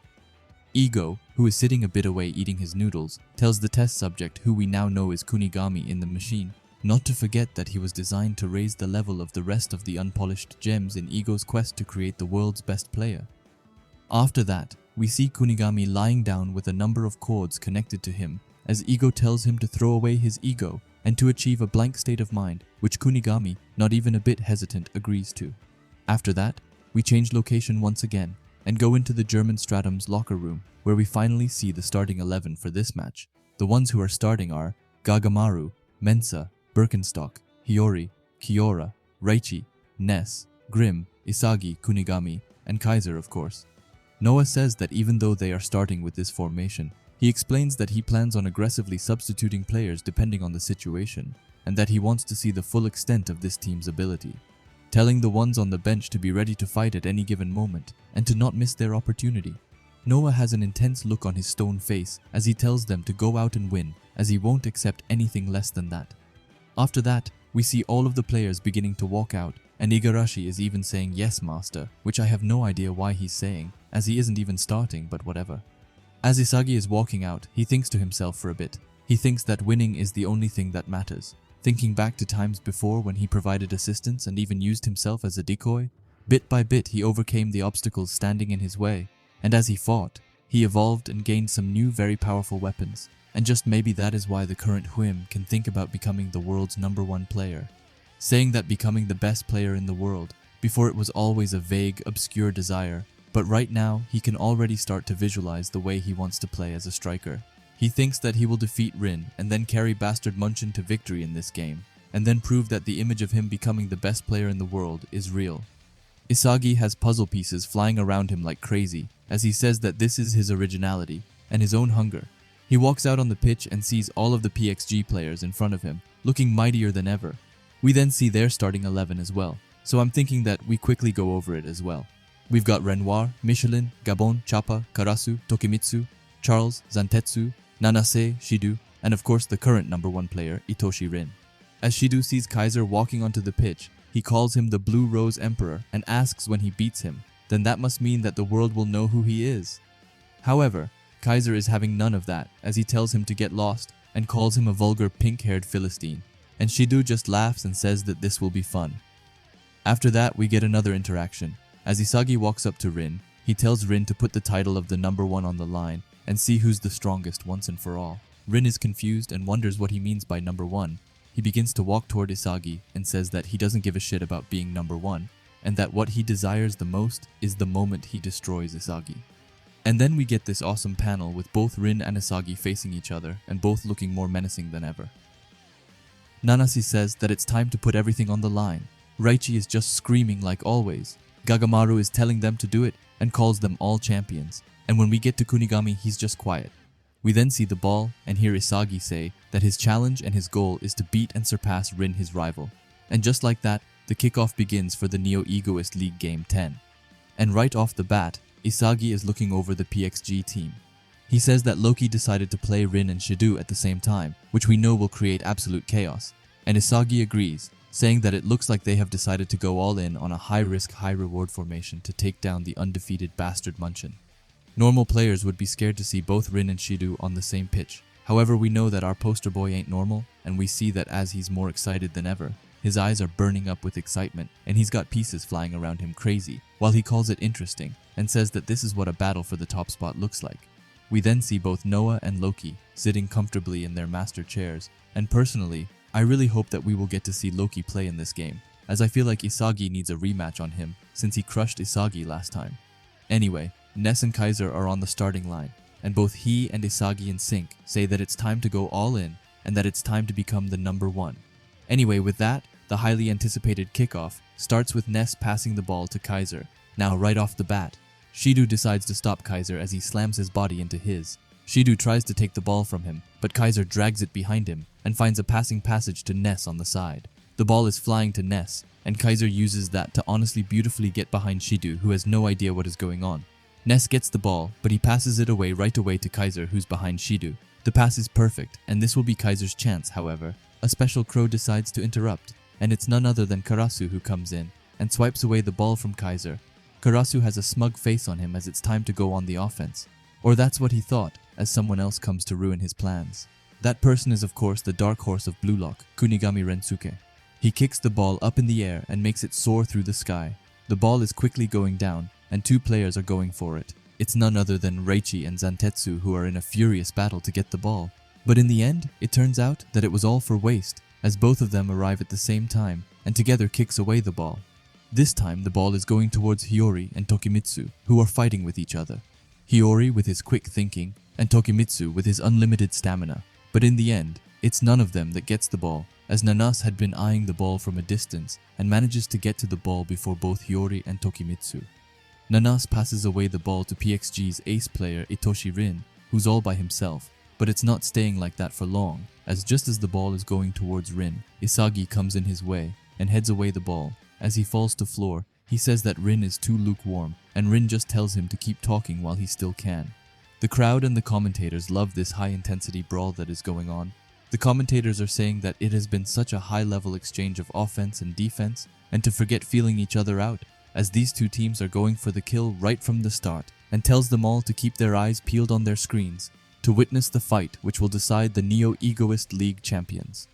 Ego, who is sitting a bit away eating his noodles, tells the test subject, who we now know is Kunigami in the machine, not to forget that he was designed to raise the level of the rest of the unpolished gems in Ego's quest to create the world's best player. After that, we see Kunigami lying down with a number of cords connected to him, as Ego tells him to throw away his ego and to achieve a blank state of mind, which Kunigami, not even a bit hesitant, agrees to. After that, we change location once again and go into the German Stratum's locker room, where we finally see the starting 11 for this match. The ones who are starting are Gagamaru, Mensa, Birkenstock, Hiyori, Kiora, Reichi, Ness, Grim, Isagi, Kunigami, and Kaiser, of course. Noah says that even though they are starting with this formation, he explains that he plans on aggressively substituting players depending on the situation, and that he wants to see the full extent of this team's ability, telling the ones on the bench to be ready to fight at any given moment and to not miss their opportunity. Noah has an intense look on his stone face as he tells them to go out and win, as he won't accept anything less than that. After that, we see all of the players beginning to walk out, and Igarashi is even saying "Yes, master," which I have no idea why he's saying, as he isn't even starting, but whatever. As Isagi is walking out, he thinks to himself for a bit. He thinks that winning is the only thing that matters. Thinking back to times before when he provided assistance and even used himself as a decoy, bit by bit he overcame the obstacles standing in his way, and as he fought, he evolved and gained some new very powerful weapons, and just maybe that is why the current Whim can think about becoming the world's #1 player. Saying that becoming the best player in the world, before it was always a vague, obscure desire, but right now he can already start to visualize the way he wants to play as a striker. He thinks that he will defeat Rin and then carry Bastard Munchen to victory in this game, and then prove that the image of him becoming the best player in the world is real. Isagi has puzzle pieces flying around him like crazy, as he says that this is his originality and his own hunger. He walks out on the pitch and sees all of the PXG players in front of him, looking mightier than ever. We then see their starting 11 as well, so I'm thinking that we quickly go over it as well. We've got Renoir, Michelin, Gabon, Chapa, Karasu, Tokimitsu, Charles, Zantetsu, Nanase, Shidu, and of course the current #1 player, Itoshi Rin. As Shidu sees Kaiser walking onto the pitch, he calls him the Blue Rose Emperor and asks when he beats him, then that must mean that the world will know who he is. However, Kaiser is having none of that, as he tells him to get lost and calls him a vulgar pink-haired Philistine, and Shidu just laughs and says that this will be fun. After that, we get another interaction. As Isagi walks up to Rin, he tells Rin to put the title of the #1 on the line and see who's the strongest once and for all. Rin is confused and wonders what he means by #1. He begins to walk toward Isagi and says that he doesn't give a shit about being #1, and that what he desires the most is the moment he destroys Isagi. And then we get this awesome panel with both Rin and Isagi facing each other and both looking more menacing than ever. Nanase says that it's time to put everything on the line. Reichi is just screaming like always. Gagamaru is telling them to do it and calls them all champions. And when we get to Kunigami, he's just quiet. We then see the ball and hear Isagi say that his challenge and his goal is to beat and surpass Rin, his rival. And just like that, the kickoff begins for the Neo Egoist League Game 10. And right off the bat, Isagi is looking over the PXG team. He says that Loki decided to play Rin and Shidu at the same time, which we know will create absolute chaos. And Isagi agrees, saying that it looks like they have decided to go all in on a high-risk, high-reward formation to take down the undefeated Bastard Munchen. Normal players would be scared to see both Rin and Shidu on the same pitch. However, we know that our poster boy ain't normal, and we see that as he's more excited than ever. His eyes are burning up with excitement, and he's got pieces flying around him crazy, while he calls it interesting, and says that this is what a battle for the top spot looks like. We then see both Noah and Loki sitting comfortably in their master chairs, and personally, I really hope that we will get to see Loki play in this game, as I feel like Isagi needs a rematch on him since he crushed Isagi last time. Anyway, Ness and Kaiser are on the starting line, and both he and Isagi in sync say that it's time to go all in and that it's time to become the #1. Anyway, with that, the highly anticipated kickoff starts with Ness passing the ball to Kaiser. Now right off the bat, Shidu decides to stop Kaiser as he slams his body into his. Shidu tries to take the ball from him, but Kaiser drags it behind him and finds a passing passage to Ness on the side. The ball is flying to Ness, and Kaiser uses that to honestly beautifully get behind Shidu, who has no idea what is going on. Ness gets the ball, but he passes it right away to Kaiser, who's behind Shidu. The pass is perfect, and this will be Kaiser's chance. However, a special crow decides to interrupt, and it's none other than Karasu who comes in and swipes away the ball from Kaiser. Karasu has a smug face on him as it's time to go on the offense. Or that's what he thought, as someone else comes to ruin his plans. That person is of course the dark horse of Blue Lock, Kunigami Rensuke. He kicks the ball up in the air and makes it soar through the sky. The ball is quickly going down, and two players are going for it. It's none other than Reichi and Zantetsu who are in a furious battle to get the ball. But in the end, it turns out that it was all for waste, as both of them arrive at the same time and together kicks away the ball. This time the ball is going towards Hiyori and Tokimitsu, who are fighting with each other. Hiyori with his quick thinking, and Tokimitsu with his unlimited stamina. But in the end, it's none of them that gets the ball, as Nanas had been eyeing the ball from a distance and manages to get to the ball before both Hiyori and Tokimitsu. Nanas passes away the ball to PXG's ace player Itoshi Rin, who's all by himself, but it's not staying like that for long, as just as the ball is going towards Rin, Isagi comes in his way and heads away the ball. As he falls to floor, he says that Rin is too lukewarm, and Rin just tells him to keep talking while he still can. The crowd and the commentators love this high-intensity brawl that is going on. The commentators are saying that it has been such a high-level exchange of offense and defense, and to forget feeling each other out, as these two teams are going for the kill right from the start, and tells them all to keep their eyes peeled on their screens, to witness the fight which will decide the Neo Egoist League champions.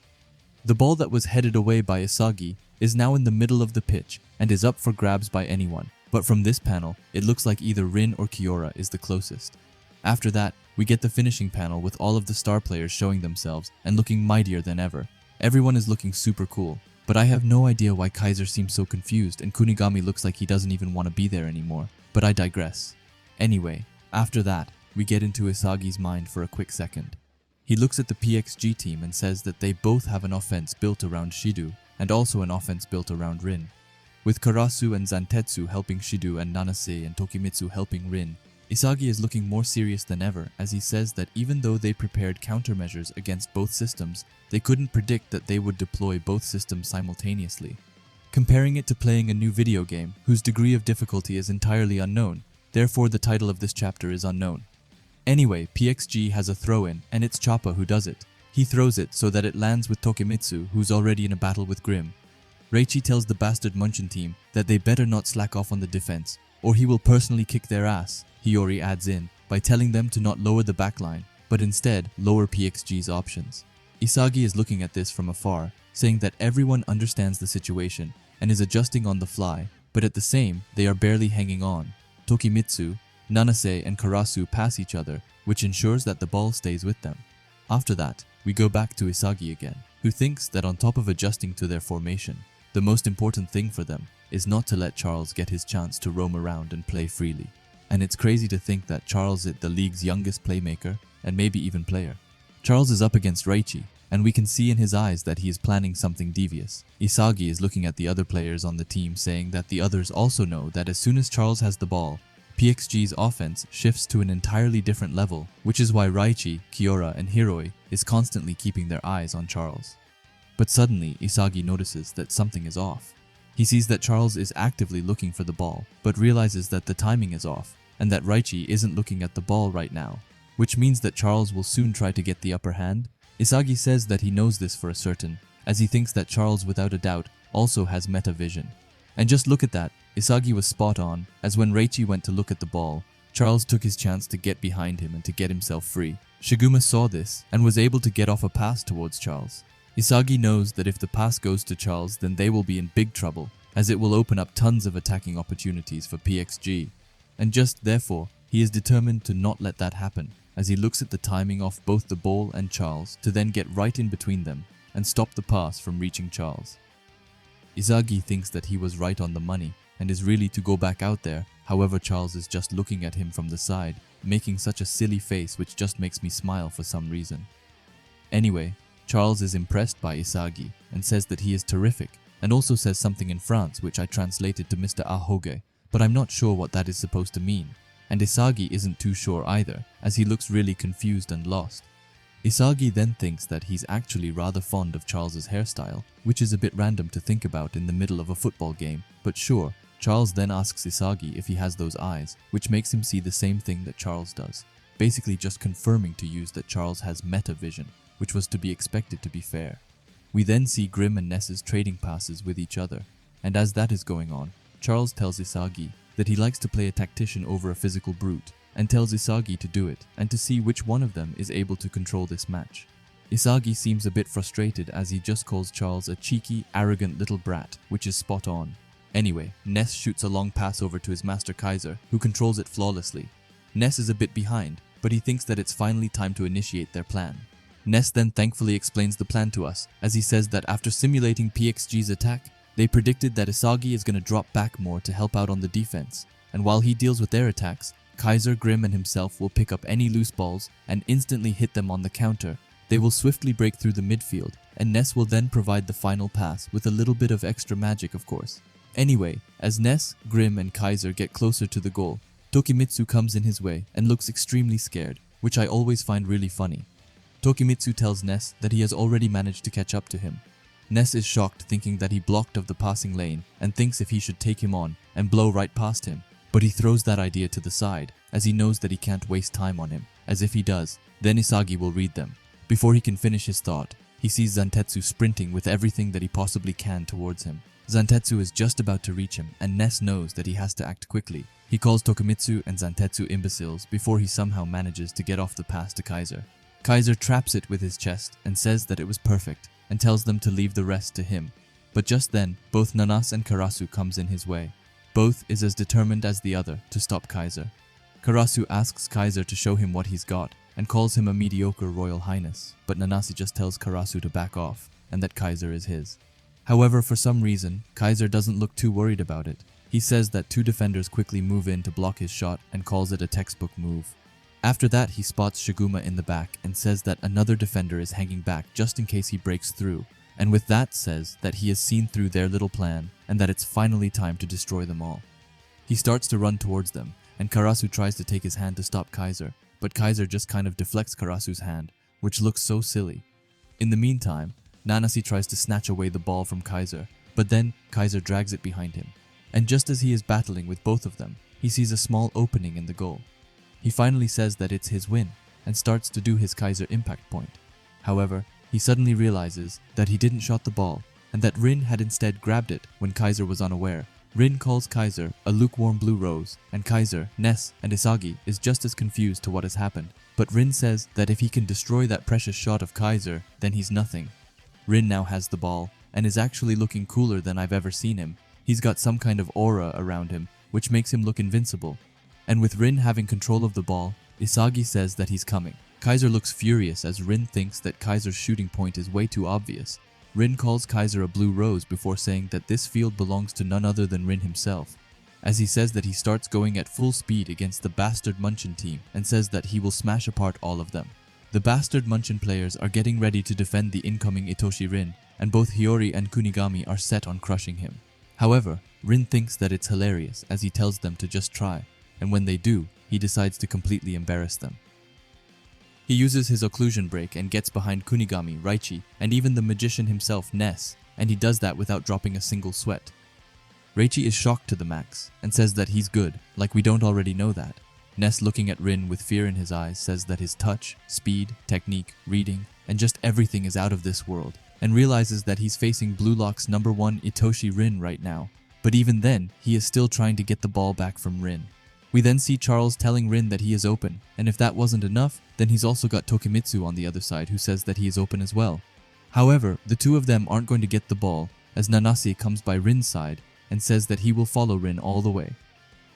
The ball that was headed away by Isagi is now in the middle of the pitch, and is up for grabs by anyone, but from this panel, it looks like either Rin or Kiora is the closest. After that, we get the finishing panel with all of the star players showing themselves and looking mightier than ever. Everyone is looking super cool, but I have no idea why Kaiser seems so confused and Kunigami looks like he doesn't even want to be there anymore, but I digress. Anyway, after that, we get into Isagi's mind for a quick second. He looks at the PXG team and says that they both have an offense built around Shido, and also an offense built around Rin. With Karasu and Zantetsu helping Shido and Nanase and Tokimitsu helping Rin, Isagi is looking more serious than ever as he says that even though they prepared countermeasures against both systems, they couldn't predict that they would deploy both systems simultaneously. Comparing it to playing a new video game whose degree of difficulty is entirely unknown, therefore the title of this chapter is unknown. Anyway, PXG has a throw-in and it's Choppa who does it. He throws it so that it lands with Tokimitsu, who's already in a battle with Grim. Reichi tells the bastard Munchen team that they better not slack off on the defense, or he will personally kick their ass, Hiyori adds in, by telling them to not lower the backline, but instead lower PXG's options. Isagi is looking at this from afar, saying that everyone understands the situation and is adjusting on the fly, but at the same, they are barely hanging on. Tokimitsu, Nanase and Karasu pass each other, which ensures that the ball stays with them. After that, we go back to Isagi again, who thinks that on top of adjusting to their formation, the most important thing for them is not to let Charles get his chance to roam around and play freely. And it's crazy to think that Charles is the league's youngest playmaker, and maybe even player. Charles is up against Reichi, and we can see in his eyes that he is planning something devious. Isagi is looking at the other players on the team saying that the others also know that as soon as Charles has the ball, PXG's offense shifts to an entirely different level, which is why Reichi, Kiora, and Hiroi is constantly keeping their eyes on Charles. But suddenly, Isagi notices that something is off. He sees that Charles is actively looking for the ball, but realizes that the timing is off, and that Reichi isn't looking at the ball right now, which means that Charles will soon try to get the upper hand. Isagi says that he knows this for a certain, as he thinks that Charles without a doubt also has metavision. And just look at that, Isagi was spot on, as when Reichi went to look at the ball, Charles took his chance to get behind him and to get himself free. Shiguma saw this and was able to get off a pass towards Charles. Isagi knows that if the pass goes to Charles, then they will be in big trouble, as it will open up tons of attacking opportunities for PXG. And just therefore, he is determined to not let that happen, as he looks at the timing off both the ball and Charles to then get right in between them and stop the pass from reaching Charles. Isagi thinks that he was right on the money and is really to go back out there, however Charles is just looking at him from the side, making such a silly face which just makes me smile for some reason. Anyway, Charles is impressed by Isagi and says that he is terrific, and also says something in France which I translated to Mr. Ahoge, but I'm not sure what that is supposed to mean, and Isagi isn't too sure either, as he looks really confused and lost. Isagi then thinks that he's actually rather fond of Charles's hairstyle, which is a bit random to think about in the middle of a football game, but sure. Charles then asks Isagi if he has those eyes, which makes him see the same thing that Charles does, basically just confirming to use that Charles has metavision, which was to be expected to be fair. We then see Grim and Ness's trading passes with each other, and as that is going on, Charles tells Isagi that he likes to play a tactician over a physical brute, and tells Isagi to do it and to see which one of them is able to control this match. Isagi seems a bit frustrated as he just calls Charles a cheeky, arrogant little brat, which is spot on. Anyway, Ness shoots a long pass over to his master Kaiser, who controls it flawlessly. Ness is a bit behind, but he thinks that it's finally time to initiate their plan. Ness then thankfully explains the plan to us, as he says that after simulating PXG's attack, they predicted that Isagi is going to drop back more to help out on the defense, and while he deals with their attacks, Kaiser, Grim, and himself will pick up any loose balls and instantly hit them on the counter. They will swiftly break through the midfield, and Ness will then provide the final pass with a little bit of extra magic, of course. Anyway, as Ness, Grim, and Kaiser get closer to the goal, Tokimitsu comes in his way and looks extremely scared, which I always find really funny. Tokimitsu tells Ness that he has already managed to catch up to him. Ness is shocked, thinking that he blocked of the passing lane and thinks if he should take him on and blow right past him, but he throws that idea to the side as he knows that he can't waste time on him, as if he does, then Isagi will read them. Before he can finish his thought, he sees Zantetsu sprinting with everything that he possibly can towards him. Zantetsu is just about to reach him, and Ness knows that he has to act quickly. He calls Tokimitsu and Zantetsu imbeciles before he somehow manages to get off the pass to Kaiser. Kaiser traps it with his chest and says that it was perfect, and tells them to leave the rest to him. But just then, both Nanas and Karasu comes in his way. Both is as determined as the other to stop Kaiser. Karasu asks Kaiser to show him what he's got, and calls him a mediocre royal highness, but Nanasi just tells Karasu to back off, and that Kaiser is his. However, for some reason, Kaiser doesn't look too worried about it. He says that two defenders quickly move in to block his shot and calls it a textbook move. After that, he spots Shiguma in the back and says that another defender is hanging back just in case he breaks through, and with that says that he has seen through their little plan and that it's finally time to destroy them all. He starts to run towards them, and Karasu tries to take his hand to stop Kaiser, but Kaiser just kind of deflects Karasu's hand, which looks so silly. In the meantime, Nanasi tries to snatch away the ball from Kaiser, but then Kaiser drags it behind him. And just as he is battling with both of them, he sees a small opening in the goal. He finally says that it's his win, and starts to do his Kaiser impact point. However, he suddenly realizes that he didn't shot the ball, and that Rin had instead grabbed it when Kaiser was unaware. Rin calls Kaiser a lukewarm blue rose, and Kaiser, Ness, and Isagi is just as confused to what has happened. But Rin says that if he can destroy that precious shot of Kaiser, then he's nothing. Rin now has the ball, and is actually looking cooler than I've ever seen him. He's got some kind of aura around him, which makes him look invincible. And with Rin having control of the ball, Isagi says that he's coming. Kaiser looks furious as Rin thinks that Kaiser's shooting point is way too obvious. Rin calls Kaiser a blue rose before saying that this field belongs to none other than Rin himself, as he says that he starts going at full speed against the bastard Munchen team and says that he will smash apart all of them. The bastard Munchen players are getting ready to defend the incoming Itoshi Rin, and both Hiyori and Kunigami are set on crushing him. However, Rin thinks that it's hilarious as he tells them to just try, and when they do, he decides to completely embarrass them. He uses his occlusion break and gets behind Kunigami, Raichi, and even the magician himself, Ness, and he does that without dropping a single sweat. Raichi is shocked to the max, and says that he's good, like we don't already know that. Ness, looking at Rin with fear in his eyes, says that his touch, speed, technique, reading, and just everything is out of this world, and realizes that he's facing Blue Lock's #1 Itoshi Rin right now. But even then, he is still trying to get the ball back from Rin. We then see Charles telling Rin that he is open, and if that wasn't enough, then he's also got Tokimitsu on the other side who says that he is open as well. However, the two of them aren't going to get the ball, as Nanase comes by Rin's side and says that he will follow Rin all the way.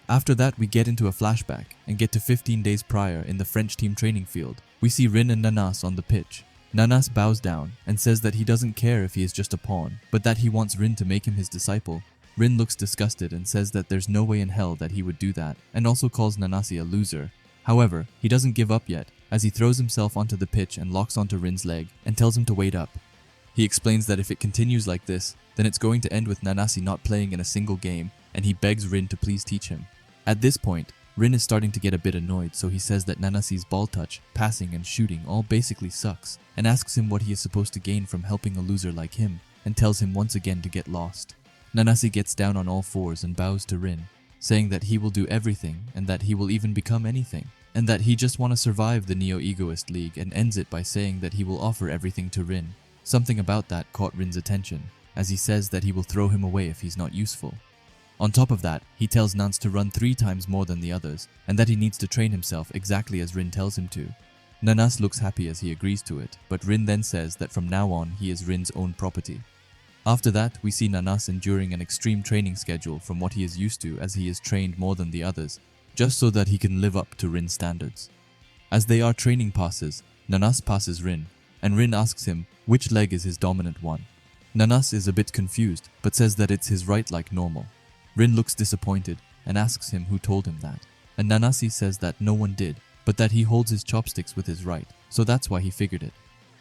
After that, we get into a flashback and get to 15 days prior in the French team training field. We see Rin and Nanas on the pitch. Nanas bows down and says that he doesn't care if he is just a pawn, but that he wants Rin to make him his disciple. Rin looks disgusted and says that there's no way in hell that he would do that, and also calls Nanase a loser. However, he doesn't give up yet, as he throws himself onto the pitch and locks onto Rin's leg and tells him to wait up. He explains that if it continues like this, then it's going to end with Nanase not playing in a single game, and he begs Rin to please teach him. At this point, Rin is starting to get a bit annoyed, so he says that Nanase's ball touch, passing, and shooting all basically sucks, and asks him what he is supposed to gain from helping a loser like him, and tells him once again to get lost. Nanase gets down on all fours and bows to Rin, saying that he will do everything and that he will even become anything, and that he just want to survive the Neo Egoist League, and ends it by saying that he will offer everything to Rin. Something about that caught Rin's attention, as he says that he will throw him away if he's not useful. On top of that, he tells Nance to run 3 times more than the others, and that he needs to train himself exactly as Rin tells him to. Nanas looks happy as he agrees to it, but Rin then says that from now on he is Rin's own property. After that, we see Nanas enduring an extreme training schedule from what he is used to, as he is trained more than the others, just so that he can live up to Rin's standards. As they are training passes, Nanas passes Rin, and Rin asks him which leg is his dominant one. Nanas is a bit confused, but says that it's his right like normal. Rin looks disappointed and asks him who told him that, and Nanasi says that no one did, but that he holds his chopsticks with his right, so that's why he figured it.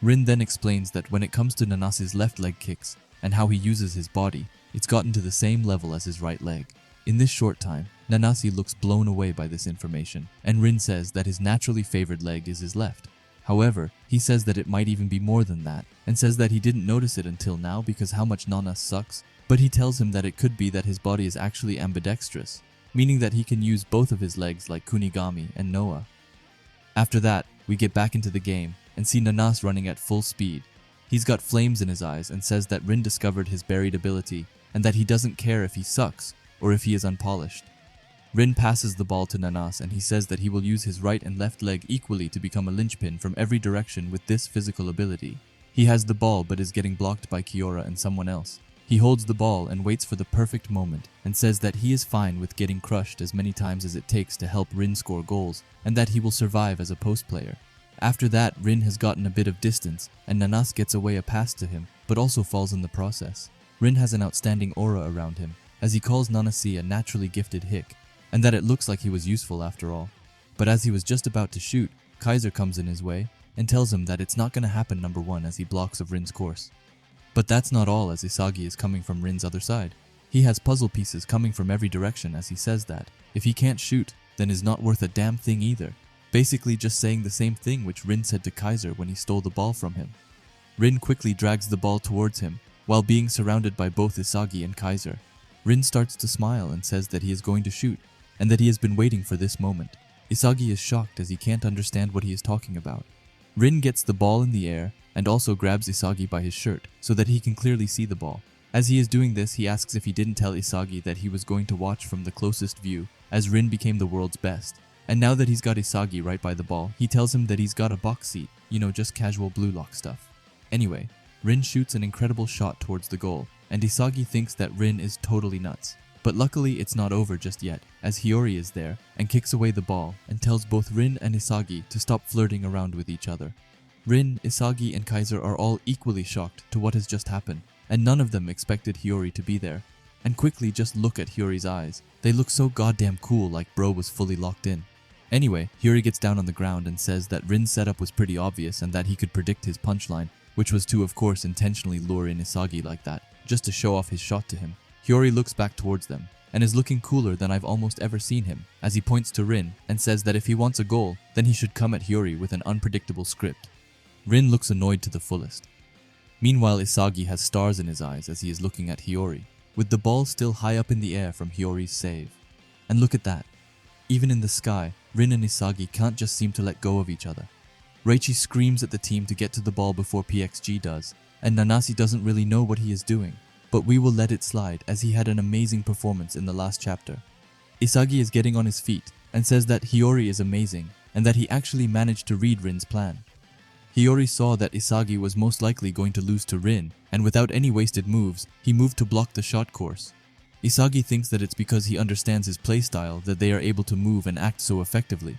Rin then explains that when it comes to Nanasi's left leg kicks and how he uses his body, it's gotten to the same level as his right leg. In this short time, Nanasi looks blown away by this information, and Rin says that his naturally favored leg is his left. However, he says that it might even be more than that, and says that he didn't notice it until now because how much Nanas sucks, but he tells him that it could be that his body is actually ambidextrous, meaning that he can use both of his legs like Kunigami and Noah. After that, we get back into the game and see Nanas running at full speed. He's got flames in his eyes and says that Rin discovered his buried ability and that he doesn't care if he sucks or if he is unpolished. Rin passes the ball to Nanas and he says that he will use his right and left leg equally to become a linchpin from every direction with this physical ability. He has the ball but is getting blocked by Kiora and someone else. He holds the ball and waits for the perfect moment and says that he is fine with getting crushed as many times as it takes to help Rin score goals and that he will survive as a post player. After that, Rin has gotten a bit of distance and Nanas gets away a pass to him but also falls in the process. Rin has an outstanding aura around him as he calls Nanasi a naturally gifted hick and that it looks like he was useful after all. But as he was just about to shoot, Kaiser comes in his way and tells him that it's not going to happen number 1 as he blocks of Rin's course. But that's not all, as Isagi is coming from Rin's other side. He has puzzle pieces coming from every direction as he says that if he can't shoot, then is not worth a damn thing either. Basically just saying the same thing which Rin said to Kaiser when he stole the ball from him. Rin quickly drags the ball towards him while being surrounded by both Isagi and Kaiser. Rin starts to smile and says that he is going to shoot and that he has been waiting for this moment. Isagi is shocked as he can't understand what he is talking about. Rin gets the ball in the air and also grabs Isagi by his shirt so that he can clearly see the ball. As he is doing this, he asks if he didn't tell Isagi that he was going to watch from the closest view as Rin became the world's best. And now that he's got Isagi right by the ball, he tells him that he's got a box seat, just casual blue lock stuff. Anyway, Rin shoots an incredible shot towards the goal, and Isagi thinks that Rin is totally nuts. But luckily it's not over just yet, as Hiyori is there and kicks away the ball and tells both Rin and Isagi to stop flirting around with each other. Rin, Isagi, and Kaiser are all equally shocked to what has just happened, and none of them expected Hiyori to be there. And quickly just look at Hiyori's eyes. They look so goddamn cool, like bro was fully locked in. Anyway, Hiyori gets down on the ground and says that Rin's setup was pretty obvious and that he could predict his punchline, which was to of course intentionally lure in Isagi like that, just to show off his shot to him. Hiyori looks back towards them, and is looking cooler than I've almost ever seen him, as he points to Rin and says that if he wants a goal, then he should come at Hiyori with an unpredictable script. Rin looks annoyed to the fullest. Meanwhile, Isagi has stars in his eyes as he is looking at Hiyori, with the ball still high up in the air from Hiyori's save. And look at that. Even in the sky, Rin and Isagi can't just seem to let go of each other. Reichi screams at the team to get to the ball before PXG does, and Nanasi doesn't really know what he is doing, but we will let it slide as he had an amazing performance in the last chapter. Isagi is getting on his feet and says that Hiyori is amazing and that he actually managed to read Rin's plan. Hiyori saw that Isagi was most likely going to lose to Rin, and without any wasted moves, he moved to block the shot course. Isagi thinks that it's because he understands his playstyle that they are able to move and act so effectively.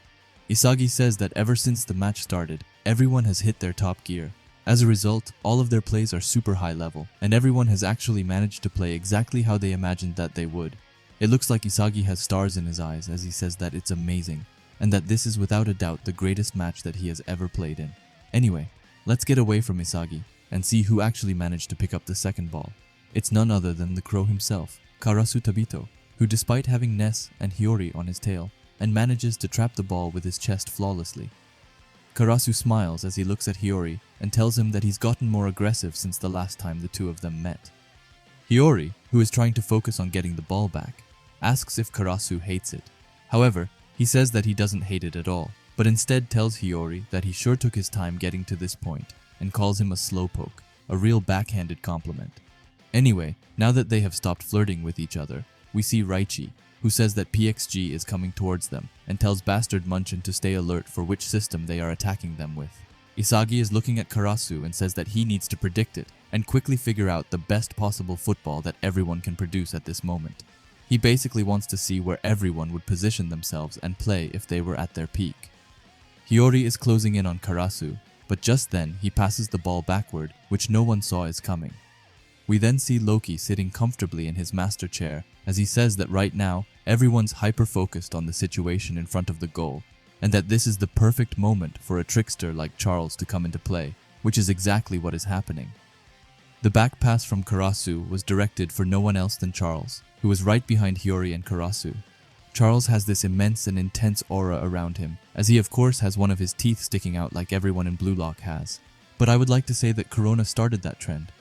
Isagi says that ever since the match started, everyone has hit their top gear. As a result, all of their plays are super high level, and everyone has actually managed to play exactly how they imagined that they would. It looks like Isagi has stars in his eyes as he says that it's amazing, and that this is without a doubt the greatest match that he has ever played in. Anyway, let's get away from Isagi and see who actually managed to pick up the second ball. It's none other than the crow himself, Karasu Tabito, who despite having Ness and Hiyori on his tail, and manages to trap the ball with his chest flawlessly. Karasu smiles as he looks at Hiyori and tells him that he's gotten more aggressive since the last time the two of them met. Hiyori, who is trying to focus on getting the ball back, asks if Karasu hates it. However, he says that he doesn't hate it at all, but instead tells Hiyori that he sure took his time getting to this point and calls him a slowpoke. a real backhanded compliment. Anyway, now that they have stopped flirting with each other, we see Yoichi, who says that PXG is coming towards them and tells Bastard Munchen to stay alert for which system they are attacking them with. Isagi is looking at Karasu and says that he needs to predict it and quickly figure out the best possible football that everyone can produce at this moment. He basically wants to see where everyone would position themselves and play if they were at their peak. Hiyori is closing in on Karasu, but just then he passes the ball backward, which no one saw is coming. We then see Loki sitting comfortably in his master chair as he says that right now everyone's hyper-focused on the situation in front of the goal, and that this is the perfect moment for a trickster like Charles to come into play, which is exactly what is happening. The back pass from Karasu was directed for no one else than Charles, who was right behind Hiyori and Karasu. Charles has this immense and intense aura around him, as he of course has one of his teeth sticking out like everyone in Blue Lock has. But I would like to say that Corona started that trend.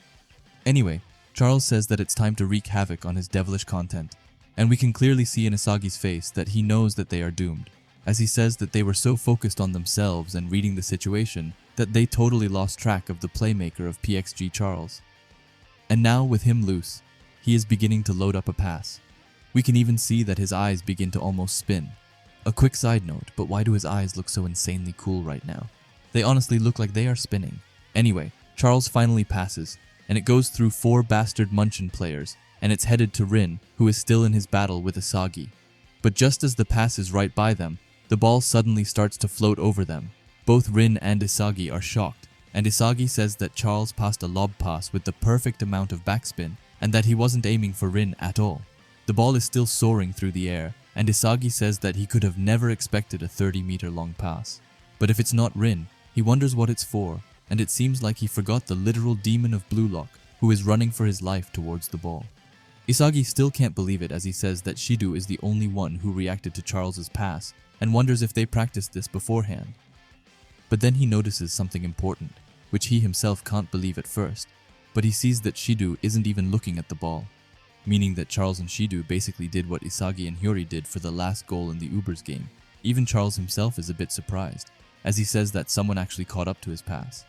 Anyway, Charles says that it's time to wreak havoc on his devilish content, and we can clearly see in Isagi's face that he knows that they are doomed, as he says that they were so focused on themselves and reading the situation that they totally lost track of the playmaker of PXG Charles. And now, with him loose, he is beginning to load up a pass. We can even see that his eyes begin to almost spin. A quick side note, but why do his eyes look so insanely cool right now? They honestly look like they are spinning. Anyway, Charles finally passes, and it goes through 4 Bastard Munchen players, and it's headed to Rin, who is still in his battle with Isagi. But just as the pass is right by them, the ball suddenly starts to float over them. Both Rin and Isagi are shocked, and Isagi says that Charles passed a lob pass with the perfect amount of backspin, and that he wasn't aiming for Rin at all. The ball is still soaring through the air, and Isagi says that he could have never expected a 30-meter long pass. But if it's not Rin, he wonders what it's for, and it seems like he forgot the literal demon of Blue Lock, who is running for his life towards the ball. Isagi still can't believe it as he says that Shido is the only one who reacted to Charles's pass, and wonders if they practiced this beforehand. But then he notices something important, which he himself can't believe at first, but he sees that Shido isn't even looking at the ball, meaning that Charles and Shido basically did what Isagi and Hiyori did for the last goal in the Ubers game. Even Charles himself is a bit surprised, as he says that someone actually caught up to his pass.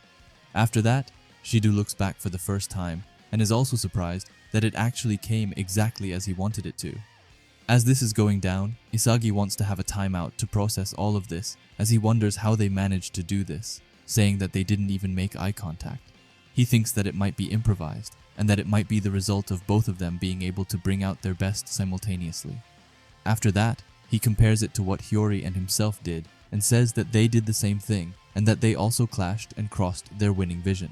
After that, Shido looks back for the first time, and is also surprised that it actually came exactly as he wanted it to. As this is going down, Isagi wants to have a timeout to process all of this, as he wonders how they managed to do this, saying that they didn't even make eye contact. He thinks that it might be improvised, and that it might be the result of both of them being able to bring out their best simultaneously. After that, he compares it to what Hiyori and himself did, and says that they did the same thing, and that they also clashed and crossed their winning vision.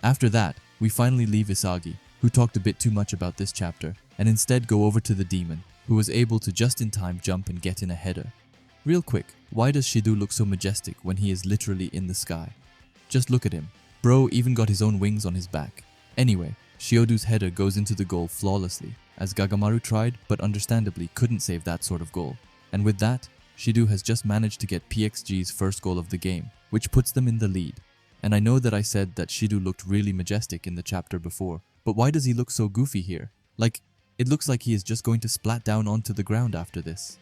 After that, we finally leave Isagi, who talked a bit too much about this chapter, and instead go over to the demon, who was able to just in time jump and get in a header. Real quick, why does Shido look so majestic when he is literally in the sky? Just look at him. Bro even got his own wings on his back. Anyway, Shiodu's header goes into the goal flawlessly, as Gagamaru tried but understandably couldn't save that sort of goal. And with that, Shido has just managed to get PXG's first goal of the game, which puts them in the lead. And I know that I said that Shido looked really majestic in the chapter before, but why does he look so goofy here? Like, it looks like he is just going to splat down onto the ground after this.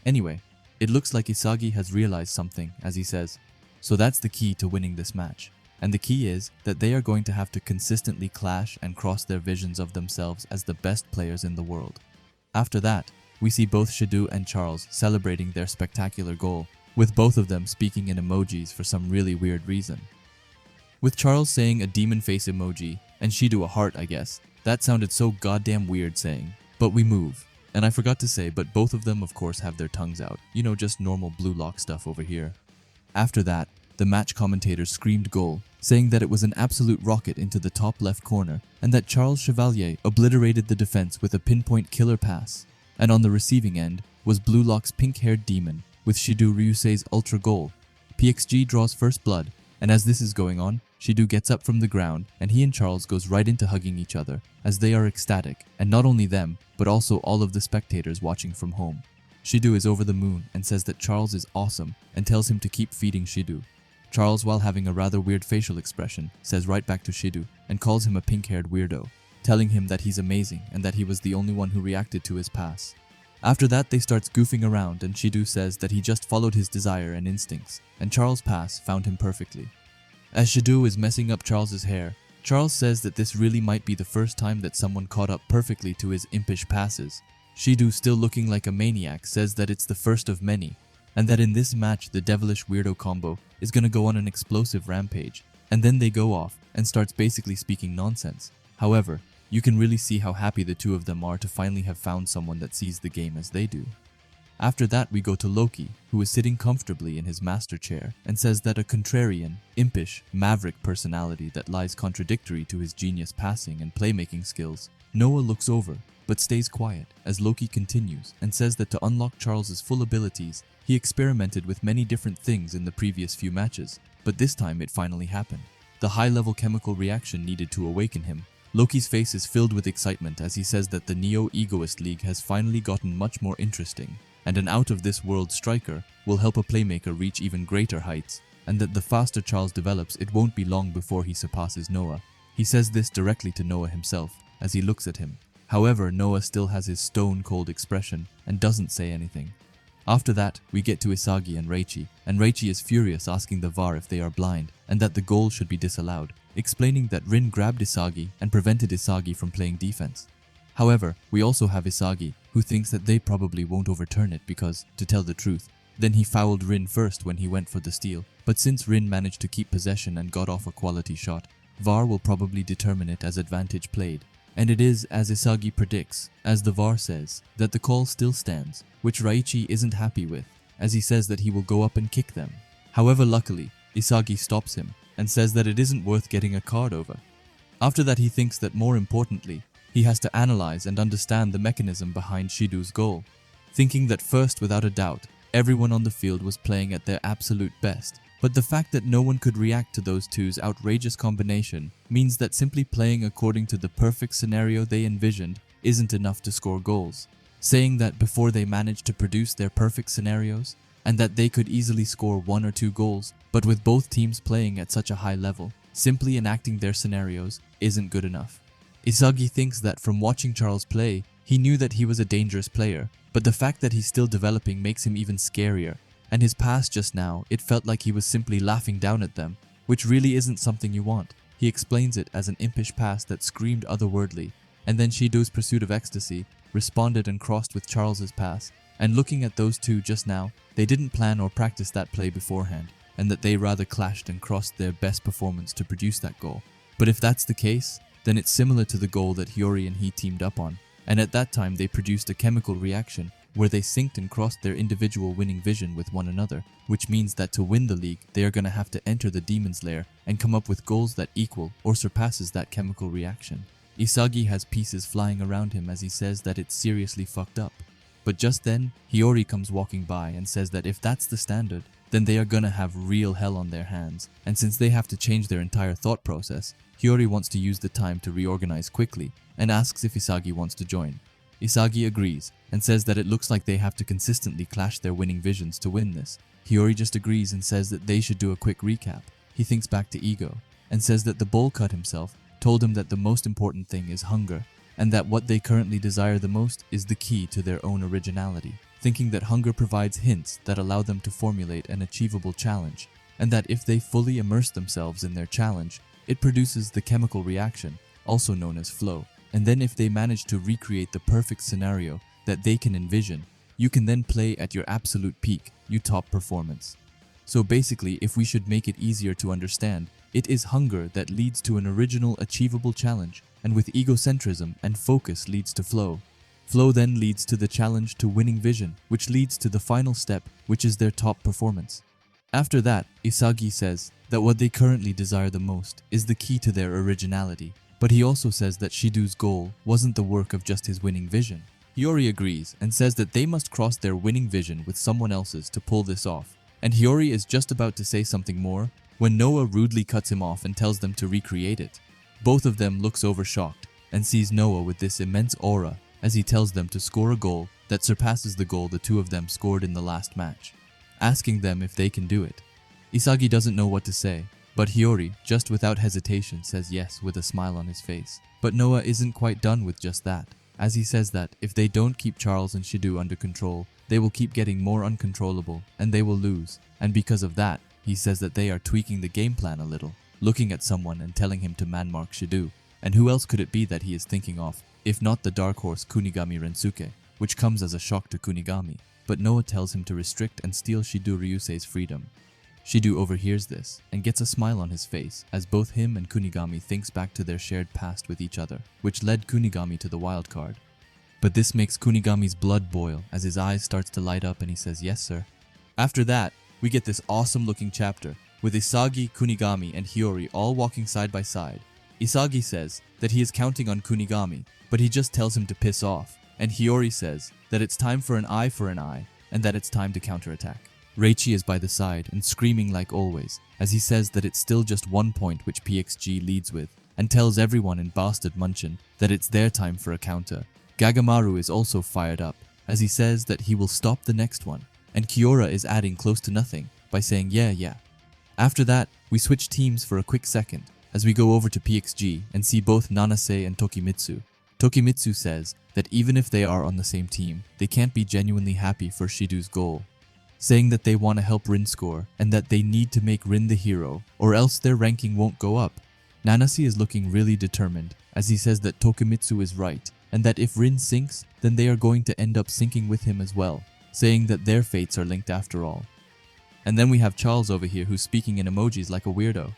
Anyway, it looks like Isagi has realized something, as he says, so that's the key to winning this match. And the key is that they are going to have to consistently clash and cross their visions of themselves as the best players in the world. After that, we see both Shido and Charles celebrating their spectacular goal, with both of them speaking in emojis for some really weird reason. With Charles saying a demon face emoji, and Shido a heart I guess, that sounded so goddamn weird saying. But we move. And I forgot to say, but both of them of course have their tongues out, you know, just normal Blue Lock stuff over here. After that, the match commentators screamed goal, saying that it was an absolute rocket into the top left corner, and that Charles Chevalier obliterated the defense with a pinpoint killer pass. And on the receiving end was Blue Lock's pink-haired demon, with Shido Ryusei's ultra goal. PXG draws first blood, and as this is going on, Shido gets up from the ground, and he and Charles goes right into hugging each other, as they are ecstatic, and not only them, but also all of the spectators watching from home. Shido is over the moon and says that Charles is awesome, and tells him to keep feeding Shido. Charles, while having a rather weird facial expression, says right back to Shido, and calls him a pink-haired weirdo, telling him that he's amazing and that he was the only one who reacted to his pass. After that, they start goofing around, and Shido says that he just followed his desire and instincts, and Charles' pass found him perfectly. As Shido is messing up Charles's hair, Charles says that this really might be the first time that someone caught up perfectly to his impish passes. Shidu, still looking like a maniac, says that it's the first of many, and that in this match the devilish weirdo combo is gonna go on an explosive rampage, and then they go off and starts basically speaking nonsense. However, you can really see how happy the two of them are to finally have found someone that sees the game as they do. After that, we go to Loki, who is sitting comfortably in his master chair and says that a contrarian, impish, maverick personality that lies contradictory to his genius passing and playmaking skills. Noah looks over, but stays quiet as Loki continues and says that to unlock Charles's full abilities, he experimented with many different things in the previous few matches, but this time it finally happened. The high-level chemical reaction needed to awaken him. Loki's face is filled with excitement as he says that the Neo Egoist League has finally gotten much more interesting, and an out-of-this-world striker will help a playmaker reach even greater heights, and that the faster Charles develops, it won't be long before he surpasses Noah. He says this directly to Noah himself as he looks at him. However, Noah still has his stone-cold expression and doesn't say anything. After that, we get to Isagi and Reichi is furious, asking the VAR if they are blind and that the goal should be disallowed, explaining that Rin grabbed Isagi and prevented Isagi from playing defense. However, we also have Isagi, who thinks that they probably won't overturn it because, to tell the truth, then he fouled Rin first when he went for the steal, but since Rin managed to keep possession and got off a quality shot, VAR will probably determine it as advantage played. And it is as Isagi predicts, as the VAR says, that the call still stands, which Reichi isn't happy with, as he says that he will go up and kick them. However, luckily, Isagi stops him and says that it isn't worth getting a card over. After that, he thinks that more importantly, he has to analyze and understand the mechanism behind Shidu's goal, thinking that first, without a doubt, everyone on the field was playing at their absolute best. But the fact that no one could react to those two's outrageous combination means that simply playing according to the perfect scenario they envisioned isn't enough to score goals, saying that before they managed to produce their perfect scenarios, and that they could easily score 1 or 2 goals, but with both teams playing at such a high level, simply enacting their scenarios isn't good enough. Isagi thinks that from watching Charles play, he knew that he was a dangerous player, but the fact that he's still developing makes him even scarier. And his pass just now, it felt like he was simply laughing down at them, which really isn't something you want. He explains it as an impish pass that screamed otherworldly, and then Shido's pursuit of ecstasy responded and crossed with Charles's pass. And looking at those two just now, they didn't plan or practice that play beforehand, and that they rather clashed and crossed their best performance to produce that goal. But if that's the case, then it's similar to the goal that Hiyori and he teamed up on, and at that time they produced a chemical reaction where they synced and crossed their individual winning vision with one another, which means that to win the league, they are going to have to enter the demon's lair and come up with goals that equal or surpasses that chemical reaction. Isagi has pieces flying around him as he says that it's seriously fucked up. But just then, Hiyori comes walking by and says that if that's the standard, then they are gonna have real hell on their hands, and since they have to change their entire thought process, Hiyori wants to use the time to reorganize quickly and asks if Isagi wants to join. Isagi agrees and says that it looks like they have to consistently clash their winning visions to win this. Hiyori just agrees and says that they should do a quick recap. He thinks back to Ego and says that the bowl cut himself told him that the most important thing is hunger, and that what they currently desire the most is the key to their own originality, thinking that hunger provides hints that allow them to formulate an achievable challenge, and that if they fully immerse themselves in their challenge, it produces the chemical reaction, also known as flow. And then if they manage to recreate the perfect scenario that they can envision, you can then play at your absolute peak, you top performance. So basically, if we should make it easier to understand, it is hunger that leads to an original achievable challenge, and with egocentrism and focus leads to flow. Flow then leads to the challenge to winning vision, which leads to the final step, which is their top performance. After that, Isagi says that what they currently desire the most is the key to their originality, but he also says that Shidu's goal wasn't the work of just his winning vision. Hiyori agrees and says that they must cross their winning vision with someone else's to pull this off, and Hiyori is just about to say something more when Noah rudely cuts him off and tells them to recreate it. Both of them looks over shocked and sees Noah with this immense aura as he tells them to score a goal that surpasses the goal the two of them scored in the last match, asking them if they can do it. Isagi doesn't know what to say, but Hiyori, just without hesitation, says yes with a smile on his face. But Noah isn't quite done with just that, as he says that if they don't keep Charles and Shidu under control, they will keep getting more uncontrollable and they will lose, and because of that, he says that they are tweaking the game plan a little. looking at someone and telling him to man-mark Shido. And who else could it be that he is thinking of, if not the dark horse Kunigami Rensuke, which comes as a shock to Kunigami. But Noah tells him to restrict and steal Shido Ryusei's freedom. Shido overhears this and gets a smile on his face as both him and Kunigami thinks back to their shared past with each other, which led Kunigami to the wild card. But this makes Kunigami's blood boil as his eyes starts to light up and he says, "Yes, sir." After that, we get this awesome looking chapter with Isagi, Kunigami, and Hiyori all walking side by side. Isagi says that he is counting on Kunigami, but he just tells him to piss off, and Hiyori says that it's time for an eye and that it's time to counterattack. Reichi is by the side and screaming like always, as he says that it's still just 1 point which PXG leads with, and tells everyone in bastard Munchen that it's their time for a counter. Gagamaru is also fired up, as he says that he will stop the next one, and Kiora is adding close to nothing by saying yeah. After that, we switch teams for a quick second, as we go over to PXG and see both Nanase and Tokimitsu. Tokimitsu says that even if they are on the same team, they can't be genuinely happy for Shido's goal, saying that they want to help Rin score and that they need to make Rin the hero or else their ranking won't go up. Nanase is looking really determined as he says that Tokimitsu is right and that if Rin sinks, then they are going to end up sinking with him as well, saying that their fates are linked after all. And then we have Charles over here who's speaking in emojis like a weirdo.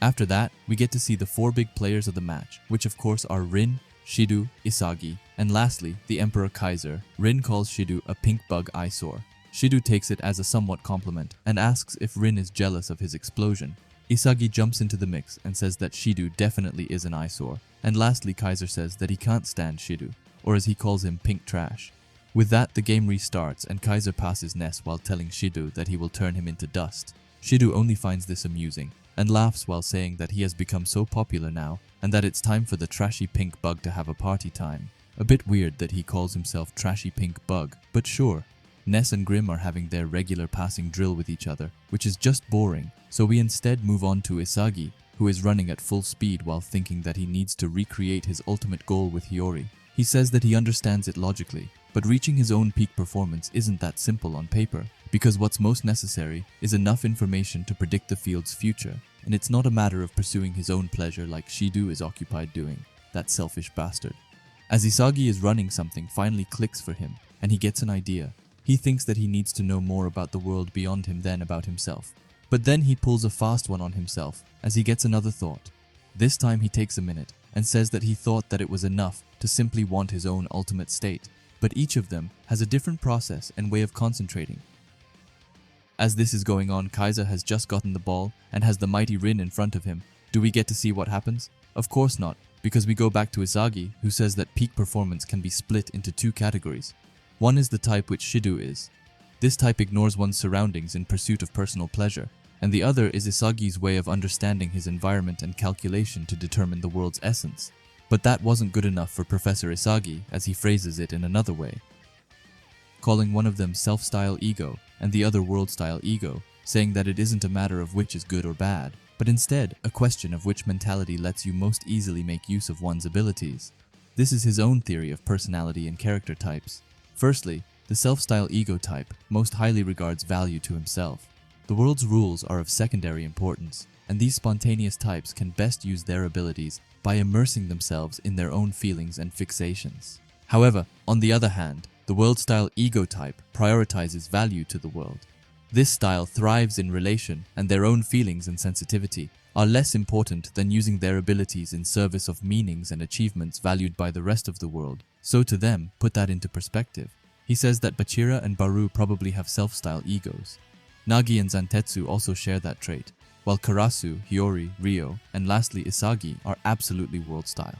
After that, we get to see the 4 big players of the match, which of course are Rin, Shido, Isagi, and lastly, the Emperor Kaiser. Rin calls Shido a pink bug eyesore. Shido takes it as a somewhat compliment and asks if Rin is jealous of his explosion. Isagi jumps into the mix and says that Shido definitely is an eyesore. And lastly, Kaiser says that he can't stand Shido, or as he calls him, pink trash. With that, the game restarts and Kaiser passes Ness while telling Shido that he will turn him into dust. Shido only finds this amusing and laughs while saying that he has become so popular now and that it's time for the trashy pink bug to have a party time. A bit weird that he calls himself trashy pink bug, but sure. Ness and Grim are having their regular passing drill with each other, which is just boring, so we instead move on to Isagi, who is running at full speed while thinking that he needs to recreate his ultimate goal with Hiyori. He says that he understands it logically, but reaching his own peak performance isn't that simple on paper, because what's most necessary is enough information to predict the field's future, and it's not a matter of pursuing his own pleasure like Shido is occupied doing, that selfish bastard. As Isagi is running, something finally clicks for him, and he gets an idea. He thinks that he needs to know more about the world beyond him than about himself. But then he pulls a fast one on himself, as he gets another thought. This time he takes a minute, and says that he thought that it was enough to simply want his own ultimate state, but each of them has a different process and way of concentrating. As this is going on, Kaiser has just gotten the ball and has the mighty Rin in front of him. Do we get to see what happens? Of course not, because we go back to Isagi, who says that peak performance can be split into 2 categories. One is the type which Shido is. This type ignores one's surroundings in pursuit of personal pleasure, and the other is Isagi's way of understanding his environment and calculation to determine the world's essence. But that wasn't good enough for Professor Isagi, as he phrases it in another way, calling one of them self-style ego and the other world-style ego, saying that it isn't a matter of which is good or bad, but instead a question of which mentality lets you most easily make use of one's abilities. This is his own theory of personality and character types. Firstly, the self-style ego type most highly regards value to himself. The world's rules are of secondary importance, and these spontaneous types can best use their abilities by immersing themselves in their own feelings and fixations. However, on the other hand, the world-style ego type prioritizes value to the world. This style thrives in relation, and their own feelings and sensitivity are less important than using their abilities in service of meanings and achievements valued by the rest of the world. So to them, put that into perspective. He says that Bachira and Baru probably have self-style egos. Nagi and Zantetsu also share that trait, while Karasu, Hiyori, Ryo, and lastly Isagi are absolutely world-style.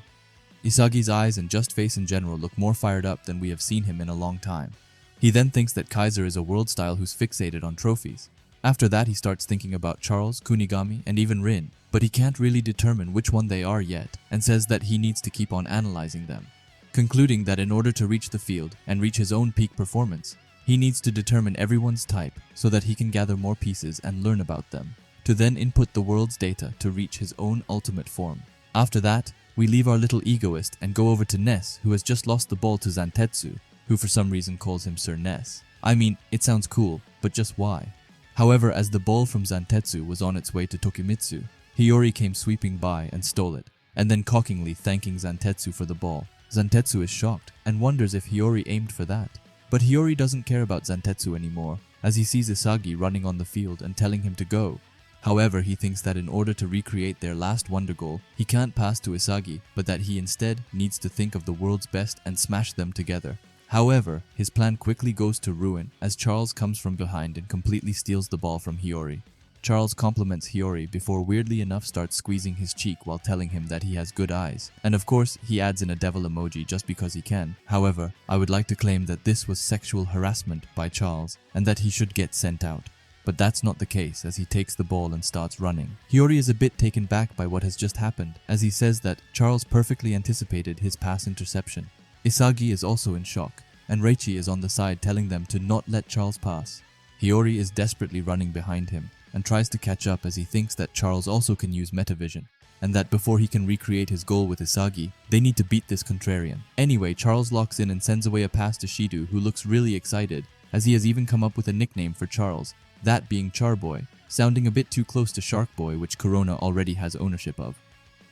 Isagi's eyes and just face in general look more fired up than we have seen him in a long time. He then thinks that Kaiser is a world-style who's fixated on trophies. After that he starts thinking about Charles, Kunigami, and even Rin, but he can't really determine which one they are yet, and says that he needs to keep on analyzing them, concluding that in order to reach the field and reach his own peak performance, he needs to determine everyone's type so that he can gather more pieces and learn about them, to then input the world's data to reach his own ultimate form. After that, we leave our little egoist and go over to Ness, who has just lost the ball to Zantetsu, who for some reason calls him Sir Ness. I mean, it sounds cool, but just why? However, as the ball from Zantetsu was on its way to Tokimitsu, Hiyori came sweeping by and stole it, and then cockingly thanking Zantetsu for the ball. Zantetsu is shocked and wonders if Hiyori aimed for that. But Hiyori doesn't care about Zantetsu anymore, as he sees Isagi running on the field and telling him to go. However, he thinks that in order to recreate their last wonder goal, he can't pass to Isagi, but that he instead needs to think of the world's best and smash them together. However, his plan quickly goes to ruin as Charles comes from behind and completely steals the ball from Hiyori. Charles compliments Hiyori before weirdly enough starts squeezing his cheek while telling him that he has good eyes. And of course, he adds in a devil emoji just because he can. However, I would like to claim that this was sexual harassment by Charles and that he should get sent out. But that's not the case as he takes the ball and starts running. Hiyori is a bit taken back by what has just happened as he says that Charles perfectly anticipated his pass interception. Isagi is also in shock and Reichi is on the side telling them to not let Charles pass. Hiyori is desperately running behind him and tries to catch up as he thinks that Charles also can use metavision and that before he can recreate his goal with Isagi, they need to beat this contrarian. Anyway, Charles locks in and sends away a pass to Shido, who looks really excited as he has even come up with a nickname for Charles, that being Charboy, sounding a bit too close to Shark Boy, which Corona already has ownership of.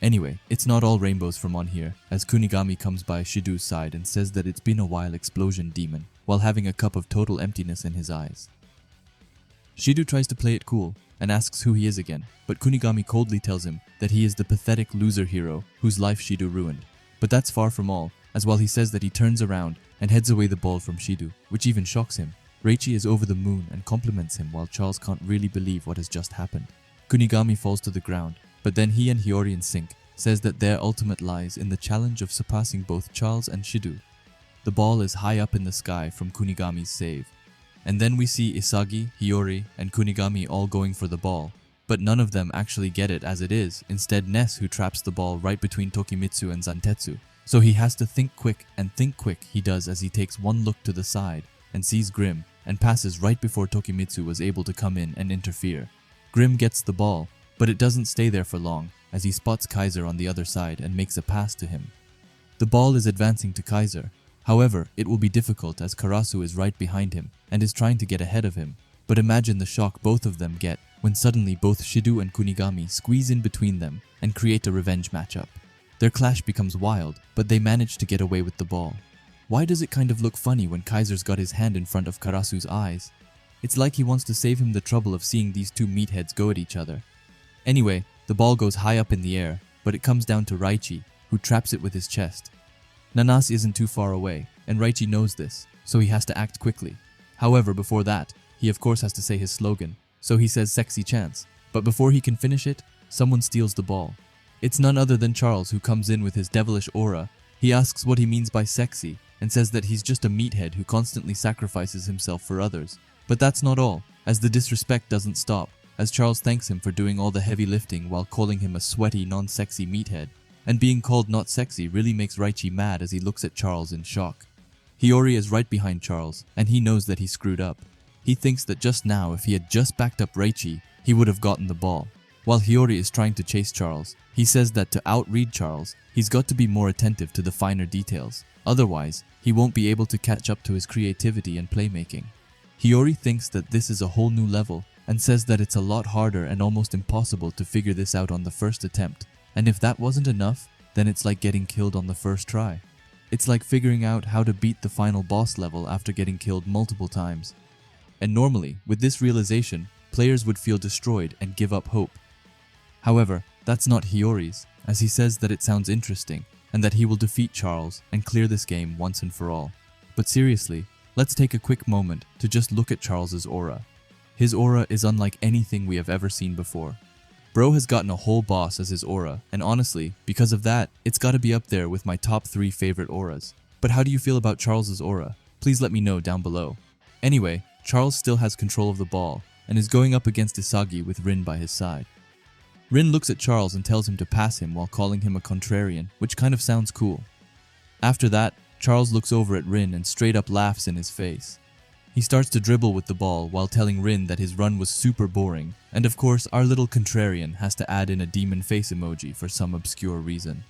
Anyway, it's not all rainbows from on here, as Kunigami comes by Shido's side and says that it's been a while, explosion demon, while having a cup of total emptiness in his eyes. Shido tries to play it cool and asks who he is again, but Kunigami coldly tells him that he is the pathetic loser hero whose life Shido ruined. But that's far from all, as while he says that he turns around and heads away the ball from Shido, which even shocks him. Reichi is over the moon and compliments him while Charles can't really believe what has just happened. Kunigami falls to the ground, but then he and Hiyori in sync says that their ultimate lies in the challenge of surpassing both Charles and Shido. The ball is high up in the sky from Kunigami's save. And then we see Isagi, Hiyori, and Kunigami all going for the ball, but none of them actually get it as it is, instead Ness who traps the ball right between Tokimitsu and Zantetsu. So he has to think quick, and think quick he does as he takes one look to the side and sees Grim and passes right before Tokimitsu was able to come in and interfere. Grim gets the ball, but it doesn't stay there for long as he spots Kaiser on the other side and makes a pass to him. The ball is advancing to Kaiser. However, it will be difficult as Karasu is right behind him and is trying to get ahead of him. But imagine the shock both of them get when suddenly both Shido and Kunigami squeeze in between them and create a revenge matchup. Their clash becomes wild, but they manage to get away with the ball. Why does it kind of look funny when Kaiser's got his hand in front of Karasu's eyes? It's like he wants to save him the trouble of seeing these two meatheads go at each other. Anyway, the ball goes high up in the air, but it comes down to Reichi, who traps it with his chest. Nanas isn't too far away, and Reichi knows this, so he has to act quickly. However, before that, he of course has to say his slogan, so he says sexy chance. But before he can finish it, someone steals the ball. It's none other than Charles, who comes in with his devilish aura. He asks what he means by sexy, and says that he's just a meathead who constantly sacrifices himself for others. But that's not all, as the disrespect doesn't stop, as Charles thanks him for doing all the heavy lifting while calling him a sweaty, non-sexy meathead. And being called not sexy really makes Reichi mad as he looks at Charles in shock. Hiyori is right behind Charles, and he knows that he screwed up. He thinks that just now if he had just backed up Reichi, he would have gotten the ball. While Hiyori is trying to chase Charles, he says that to outread Charles, he's got to be more attentive to the finer details. Otherwise, he won't be able to catch up to his creativity and playmaking. Hiyori thinks that this is a whole new level and says that it's a lot harder and almost impossible to figure this out on the first attempt. And if that wasn't enough, then it's like getting killed on the first try. It's like figuring out how to beat the final boss level after getting killed multiple times. And normally, with this realization, players would feel destroyed and give up hope. However, that's not Hiyori's, as he says that it sounds interesting and that he will defeat Charles and clear this game once and for all. But seriously, let's take a quick moment to just look at Charles's aura. His aura is unlike anything we have ever seen before. Bro has gotten a whole boss as his aura, and honestly, because of that, it's gotta be up there with my top 3 favorite auras. But how do you feel about Charles's aura? Please let me know down below. Anyway, Charles still has control of the ball, and is going up against Isagi with Rin by his side. Rin looks at Charles and tells him to pass him while calling him a contrarian, which kind of sounds cool. After that, Charles looks over at Rin and straight up laughs in his face. He starts to dribble with the ball while telling Rin that his run was super boring, and of course our little contrarian has to add in a demon face emoji for some obscure reason.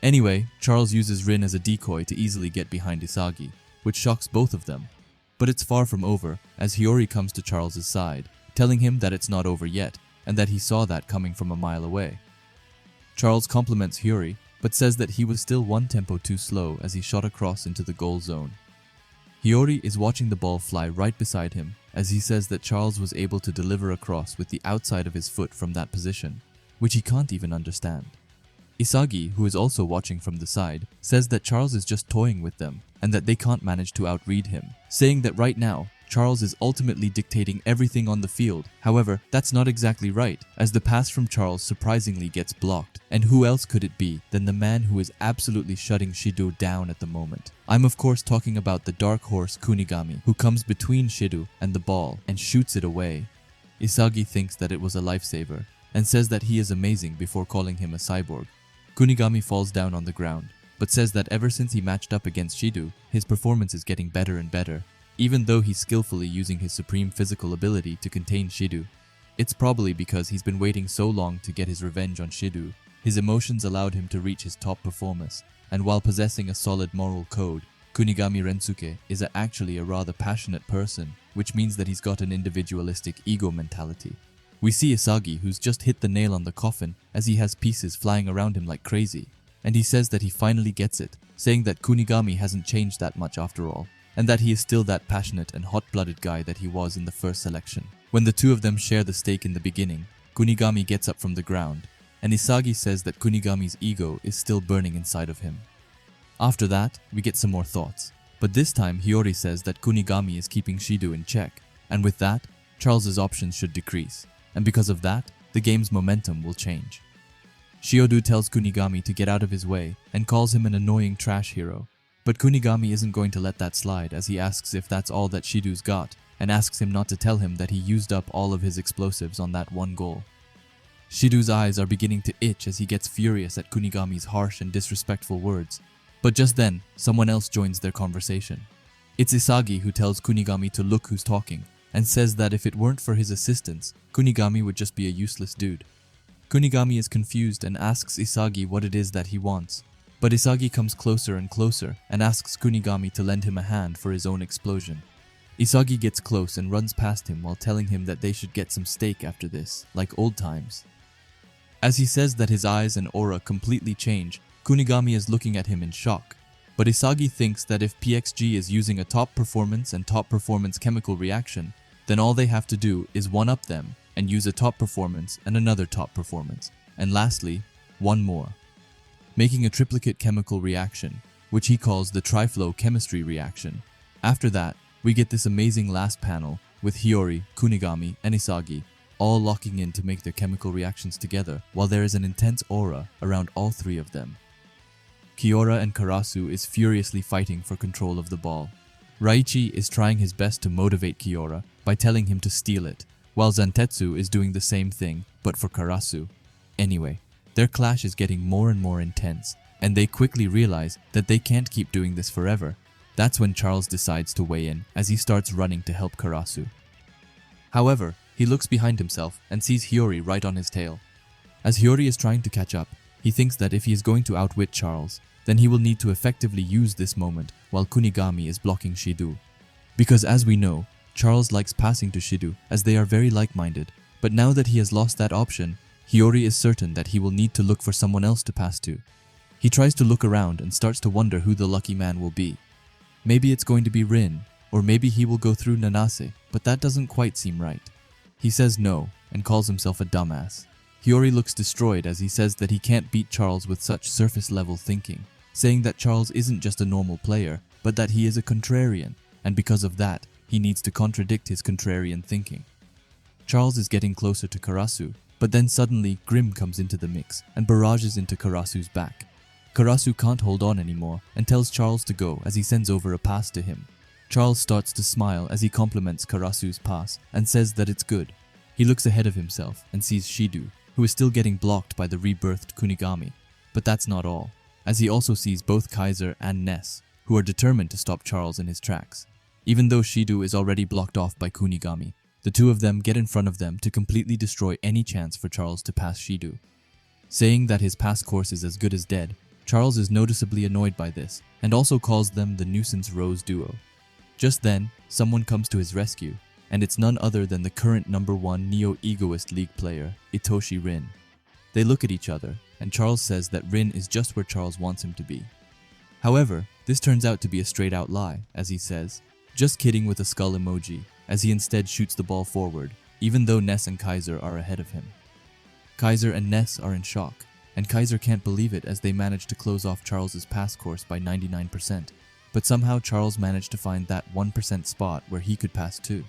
Anyway, Charles uses Rin as a decoy to easily get behind Isagi, which shocks both of them. But it's far from over, as Hiyori comes to Charles's side, telling him that it's not over yet, and that he saw that coming from a mile away. Charles compliments Hiyori, but says that he was still one tempo too slow as he shot across into the goal zone. Hiyori is watching the ball fly right beside him, as he says that Charles was able to deliver a cross with the outside of his foot from that position, which he can't even understand. Isagi, who is also watching from the side, says that Charles is just toying with them and that they can't manage to outread him, saying that right now, Charles is ultimately dictating everything on the field. However, that's not exactly right, as the pass from Charles surprisingly gets blocked. And who else could it be than the man who is absolutely shutting Shido down at the moment? I'm of course talking about the dark horse Kunigami, who comes between Shido and the ball and shoots it away. Isagi thinks that it was a lifesaver and says that he is amazing before calling him a cyborg. Kunigami falls down on the ground, but says that ever since he matched up against Shido, his performance is getting better and better, even though he's skillfully using his supreme physical ability to contain Shido. It's probably because he's been waiting so long to get his revenge on Shido. His emotions allowed him to reach his top performance, and while possessing a solid moral code, Kunigami Rensuke is actually a rather passionate person, which means that he's got an individualistic ego mentality. We see Isagi, who's just hit the nail on the coffin, as he has pieces flying around him like crazy, and he says that he finally gets it, saying that Kunigami hasn't changed that much after all, and that he is still that passionate and hot-blooded guy that he was in the first selection. When the two of them share the stake in the beginning, Kunigami gets up from the ground, and Isagi says that Kunigami's ego is still burning inside of him. After that, we get some more thoughts, but this time Hiyori says that Kunigami is keeping Shido in check, and with that, Charles's options should decrease, and because of that, the game's momentum will change. Shiodu tells Kunigami to get out of his way and calls him an annoying trash hero, but Kunigami isn't going to let that slide as he asks if that's all that Shido's got, and asks him not to tell him that he used up all of his explosives on that one goal. Shido's eyes are beginning to itch as he gets furious at Kunigami's harsh and disrespectful words, but just then, someone else joins their conversation. It's Isagi who tells Kunigami to look who's talking, and says that if it weren't for his assistance, Kunigami would just be a useless dude. Kunigami is confused and asks Isagi what it is that he wants, but Isagi comes closer and closer and asks Kunigami to lend him a hand for his own explosion. Isagi gets close and runs past him while telling him that they should get some steak after this, like old times. As he says that his eyes and aura completely change, Kunigami is looking at him in shock, but Isagi thinks that if PXG is using a top performance and top performance chemical reaction, then all they have to do is one-up them and use a top performance and another top performance, and lastly, one more, making a triplicate chemical reaction, which he calls the triflow chemistry reaction. After that, we get this amazing last panel with Hiyori, Kunigami, and Isagi all locking in to make their chemical reactions together, while there is an intense aura around all three of them. Kiora and Karasu is furiously fighting for control of the ball. Raichi is trying his best to motivate Kiora by telling him to steal it, while Zantetsu is doing the same thing, but for Karasu. Anyway, their clash is getting more and more intense, and they quickly realize that they can't keep doing this forever. That's when Charles decides to weigh in as he starts running to help Karasu. However, he looks behind himself and sees Hiyori right on his tail. As Hiyori is trying to catch up, he thinks that if he is going to outwit Charles, then he will need to effectively use this moment while Kunigami is blocking Shido. Because as we know, Charles likes passing to Shido as they are very like-minded, but now that he has lost that option, Hiyori is certain that he will need to look for someone else to pass to. He tries to look around and starts to wonder who the lucky man will be. Maybe it's going to be Rin, or maybe he will go through Nanase, but that doesn't quite seem right. He says no and calls himself a dumbass. Hiyori looks destroyed as he says that he can't beat Charles with such surface-level thinking, saying that Charles isn't just a normal player, but that he is a contrarian, and because of that, he needs to contradict his contrarian thinking. Charles is getting closer to Karasu, but then suddenly Grim comes into the mix and barrages into Karasu's back. Karasu can't hold on anymore and tells Charles to go as he sends over a pass to him. Charles starts to smile as he compliments Karasu's pass and says that it's good. He looks ahead of himself and sees Shido, who is still getting blocked by the rebirthed Kunigami. But that's not all, as he also sees both Kaiser and Ness, who are determined to stop Charles in his tracks. Even though Shido is already blocked off by Kunigami, the two of them get in front of them to completely destroy any chance for Charles to pass Shido. Saying that his pass course is as good as dead, Charles is noticeably annoyed by this, and also calls them the Nuisance Rose Duo. Just then, someone comes to his rescue, and it's none other than the current #1 Neo Egoist League player, Itoshi Rin. They look at each other, and Charles says that Rin is just where Charles wants him to be. However, this turns out to be a straight-out lie, as he says, "Just kidding," with a skull emoji, as he instead shoots the ball forward, even though Ness and Kaiser are ahead of him. Kaiser and Ness are in shock, and Kaiser can't believe it as they manage to close off Charles's pass course by 99%, but somehow Charles managed to find that 1% spot where he could pass too.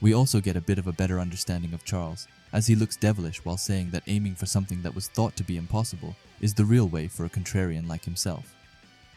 We also get a bit of a better understanding of Charles, as he looks devilish while saying that aiming for something that was thought to be impossible is the real way for a contrarian like himself.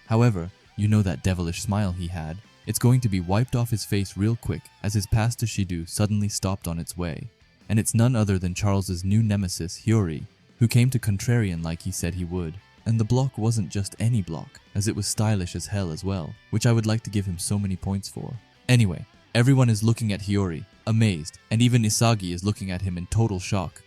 However, you know that devilish smile he had, it's going to be wiped off his face real quick as his pass to Shido suddenly stopped on its way. And it's none other than Charles's new nemesis, Hiyori, who came to contrarian like he said he would. And the block wasn't just any block, as it was stylish as hell as well, which I would like to give him so many points for. Anyway, everyone is looking at Hiyori, amazed, and even Isagi is looking at him in total shock.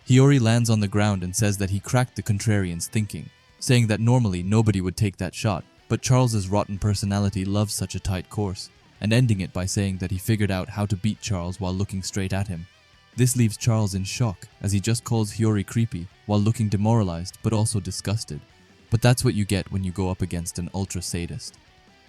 Hiyori lands on the ground and says that he cracked the contrarian's thinking, saying that normally nobody would take that shot, but Charles's rotten personality loves such a tight course, and ending it by saying that he figured out how to beat Charles while looking straight at him. This leaves Charles in shock, as he just calls Hiyori creepy while looking demoralized but also disgusted. But that's what you get when you go up against an ultra sadist.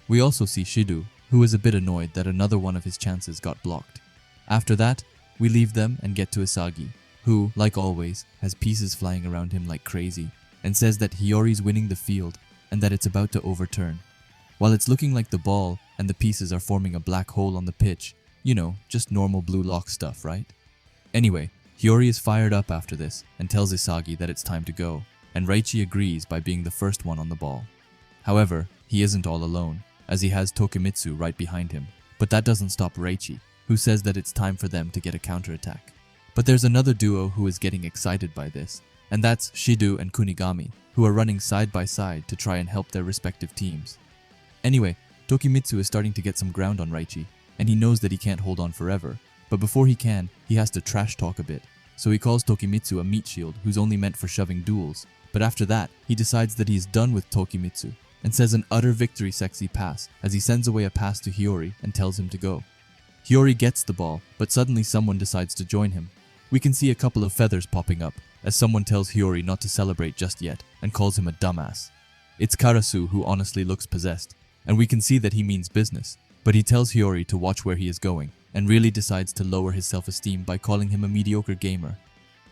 We also see Shido, who is a bit annoyed that another one of his chances got blocked. After that, we leave them and get to Isagi, who, like always, has pieces flying around him like crazy, and says that Hiyori's winning the field and that it's about to overturn. While it's looking like the ball and the pieces are forming a black hole on the pitch, you know, just normal blue lock stuff, right? Anyway, Hiyori is fired up after this and tells Isagi that it's time to go, and Reichi agrees by being the first one on the ball. However, he isn't all alone, as he has Tokimitsu right behind him, but that doesn't stop Reichi, who says that it's time for them to get a counterattack. But there's another duo who is getting excited by this, and that's Shido and Kunigami, who are running side by side to try and help their respective teams. Anyway, Tokimitsu is starting to get some ground on Reichi, and he knows that he can't hold on forever, but before he can, he has to trash talk a bit. So he calls Tokimitsu a meat shield who's only meant for shoving duels, but after that, he decides that he is done with Tokimitsu, and says an utter victory sexy pass as he sends away a pass to Hiyori and tells him to go. Hiyori gets the ball, but suddenly someone decides to join him. We can see a couple of feathers popping up, as someone tells Hiyori not to celebrate just yet, and calls him a dumbass. It's Karasu who honestly looks possessed, and we can see that he means business, but he tells Hiyori to watch where he is going, and really decides to lower his self-esteem by calling him a mediocre gamer.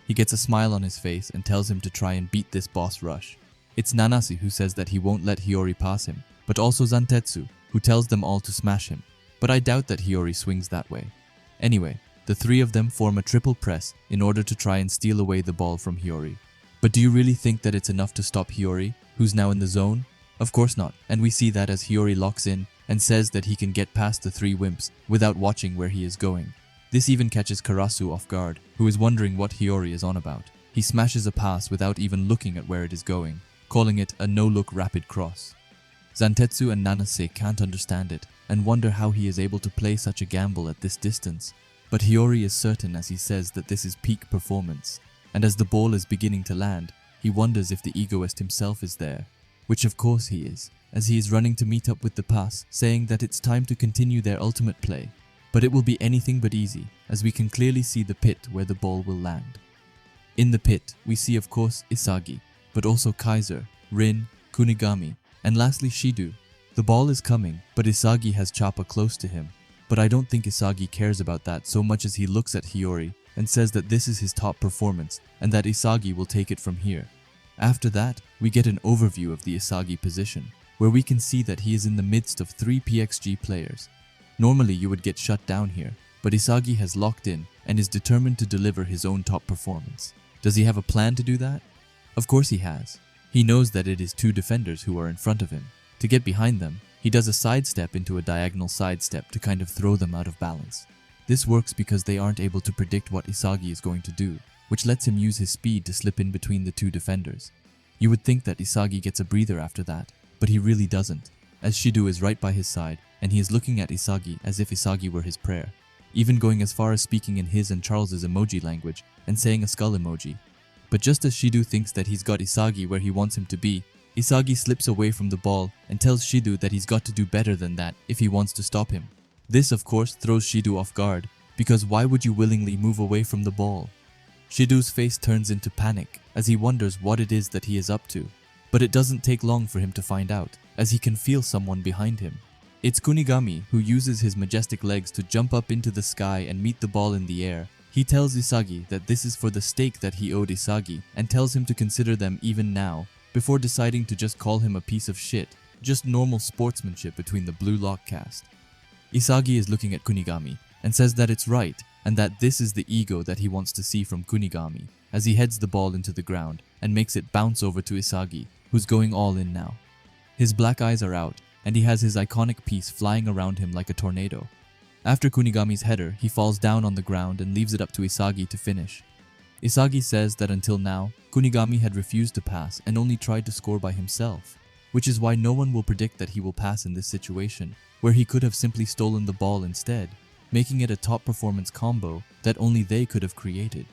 He gets a smile on his face and tells him to try and beat this boss rush. It's Nanase who says that he won't let Hiyori pass him, but also Zantetsu, who tells them all to smash him, but I doubt that Hiyori swings that way. Anyway, the three of them form a triple press in order to try and steal away the ball from Hiyori. But do you really think that it's enough to stop Hiyori, who's now in the zone? Of course not, and we see that as Hiyori locks in and says that he can get past the three wimps without watching where he is going. This even catches Karasu off guard, who is wondering what Hiyori is on about. He smashes a pass without even looking at where it is going, calling it a no-look rapid cross. Zantetsu and Nanase can't understand it and wonder how he is able to play such a gamble at this distance. But Hiyori is certain as he says that this is peak performance, and as the ball is beginning to land, he wonders if the egoist himself is there, which of course he is, as he is running to meet up with the pass, saying that it's time to continue their ultimate play. But it will be anything but easy, as we can clearly see the pit where the ball will land. In the pit, we see of course Isagi, but also Kaiser, Rin, Kunigami, and lastly Shido. The ball is coming, but Isagi has Choppa close to him. But I don't think Isagi cares about that so much as he looks at Hiyori and says that this is his top performance and that Isagi will take it from here. After that, we get an overview of the Isagi position, where we can see that he is in the midst of 3 PXG players. Normally you would get shut down here, but Isagi has locked in and is determined to deliver his own top performance. Does he have a plan to do that? Of course he has. He knows that it is 2 defenders who are in front of him. To get behind them, he does a sidestep into a diagonal sidestep to kind of throw them out of balance. This works because they aren't able to predict what Isagi is going to do, which lets him use his speed to slip in between the 2 defenders. You would think that Isagi gets a breather after that, but he really doesn't, as Shido is right by his side and he is looking at Isagi as if Isagi were his prayer, even going as far as speaking in his and Charles's emoji language and saying a skull emoji. But just as Shido thinks that he's got Isagi where he wants him to be, Isagi slips away from the ball and tells Shido that he's got to do better than that if he wants to stop him. This of course throws Shido off guard, because why would you willingly move away from the ball? Shido's face turns into panic as he wonders what it is that he is up to, but it doesn't take long for him to find out, as he can feel someone behind him. It's Kunigami, who uses his majestic legs to jump up into the sky and meet the ball in the air. He tells Isagi that this is for the stake that he owed Isagi and tells him to consider them even now, before deciding to just call him a piece of shit, just normal sportsmanship between the Blue Lock cast. Isagi is looking at Kunigami and says that it's right and that this is the ego that he wants to see from Kunigami, as he heads the ball into the ground and makes it bounce over to Isagi, who's going all in now. His black eyes are out and he has his iconic piece flying around him like a tornado. After Kunigami's header, he falls down on the ground and leaves it up to Isagi to finish. Isagi says that until now, Kunigami had refused to pass and only tried to score by himself, which is why no one will predict that he will pass in this situation, where he could have simply stolen the ball instead, making it a top performance combo that only they could have created.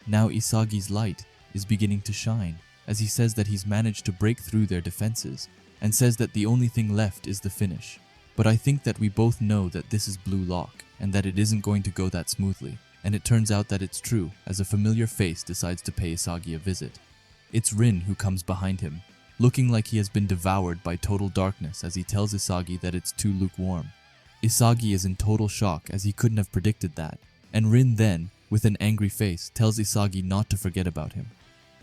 Now Isagi's light is beginning to shine, as he says that he's managed to break through their defenses, and says that the only thing left is the finish. But I think that we both know that this is Blue Lock, and that it isn't going to go that smoothly, and it turns out that it's true, as a familiar face decides to pay Isagi a visit. It's Rin who comes behind him, looking like he has been devoured by total darkness as he tells Isagi that it's too lukewarm. Isagi is in total shock as he couldn't have predicted that, and Rin then, with an angry face, tells Isagi not to forget about him.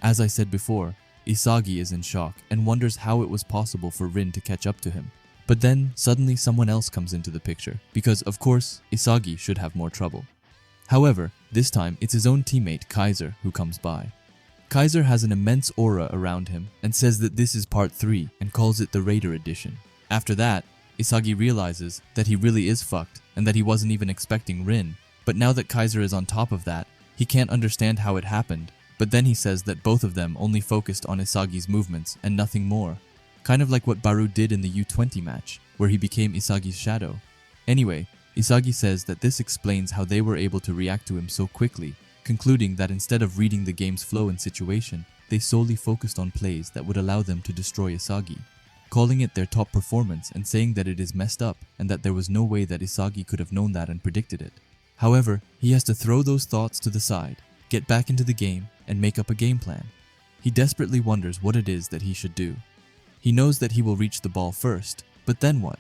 As I said before, Isagi is in shock and wonders how it was possible for Rin to catch up to him. But then, suddenly someone else comes into the picture, because of course, Isagi should have more trouble. However, this time it's his own teammate Kaiser who comes by. Kaiser has an immense aura around him and says that this is part 3 and calls it the Raider Edition. After that, Isagi realizes that he really is fucked and that he wasn't even expecting Rin, but now that Kaiser is on top of that, he can't understand how it happened, but then he says that both of them only focused on Isagi's movements and nothing more, kind of like what Baru did in the U20 match, where he became Isagi's shadow. Anyway, Isagi says that this explains how they were able to react to him so quickly, concluding that instead of reading the game's flow and situation, they solely focused on plays that would allow them to destroy Isagi, calling it their top performance and saying that it is messed up and that there was no way that Isagi could have known that and predicted it. However, he has to throw those thoughts to the side, get back into the game, and make up a game plan. He desperately wonders what it is that he should do. He knows that he will reach the ball first, but then what?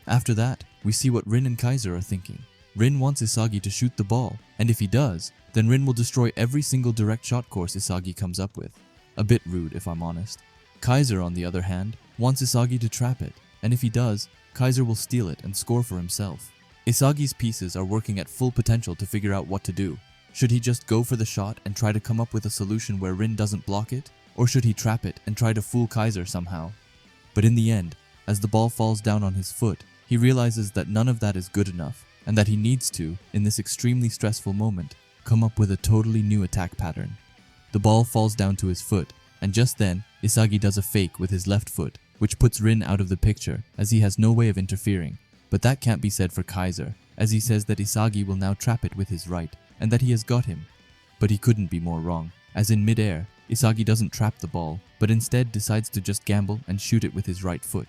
After that, we see what Rin and Kaiser are thinking. Rin wants Isagi to shoot the ball, and if he does, then Rin will destroy every single direct shot course Isagi comes up with. A bit rude if I'm honest. Kaiser, on the other hand, wants Isagi to trap it, and if he does, Kaiser will steal it and score for himself. Isagi's pieces are working at full potential to figure out what to do. Should he just go for the shot and try to come up with a solution where Rin doesn't block it? Or should he trap it and try to fool Kaiser somehow? But in the end, as the ball falls down on his foot, he realizes that none of that is good enough, and that he needs to, in this extremely stressful moment, come up with a totally new attack pattern. The ball falls down to his foot, and just then, Isagi does a fake with his left foot, which puts Rin out of the picture, as he has no way of interfering. But that can't be said for Kaiser, as he says that Isagi will now trap it with his right, and that he has got him. But he couldn't be more wrong, as in mid-air, Isagi doesn't trap the ball, but instead decides to just gamble and shoot it with his right foot.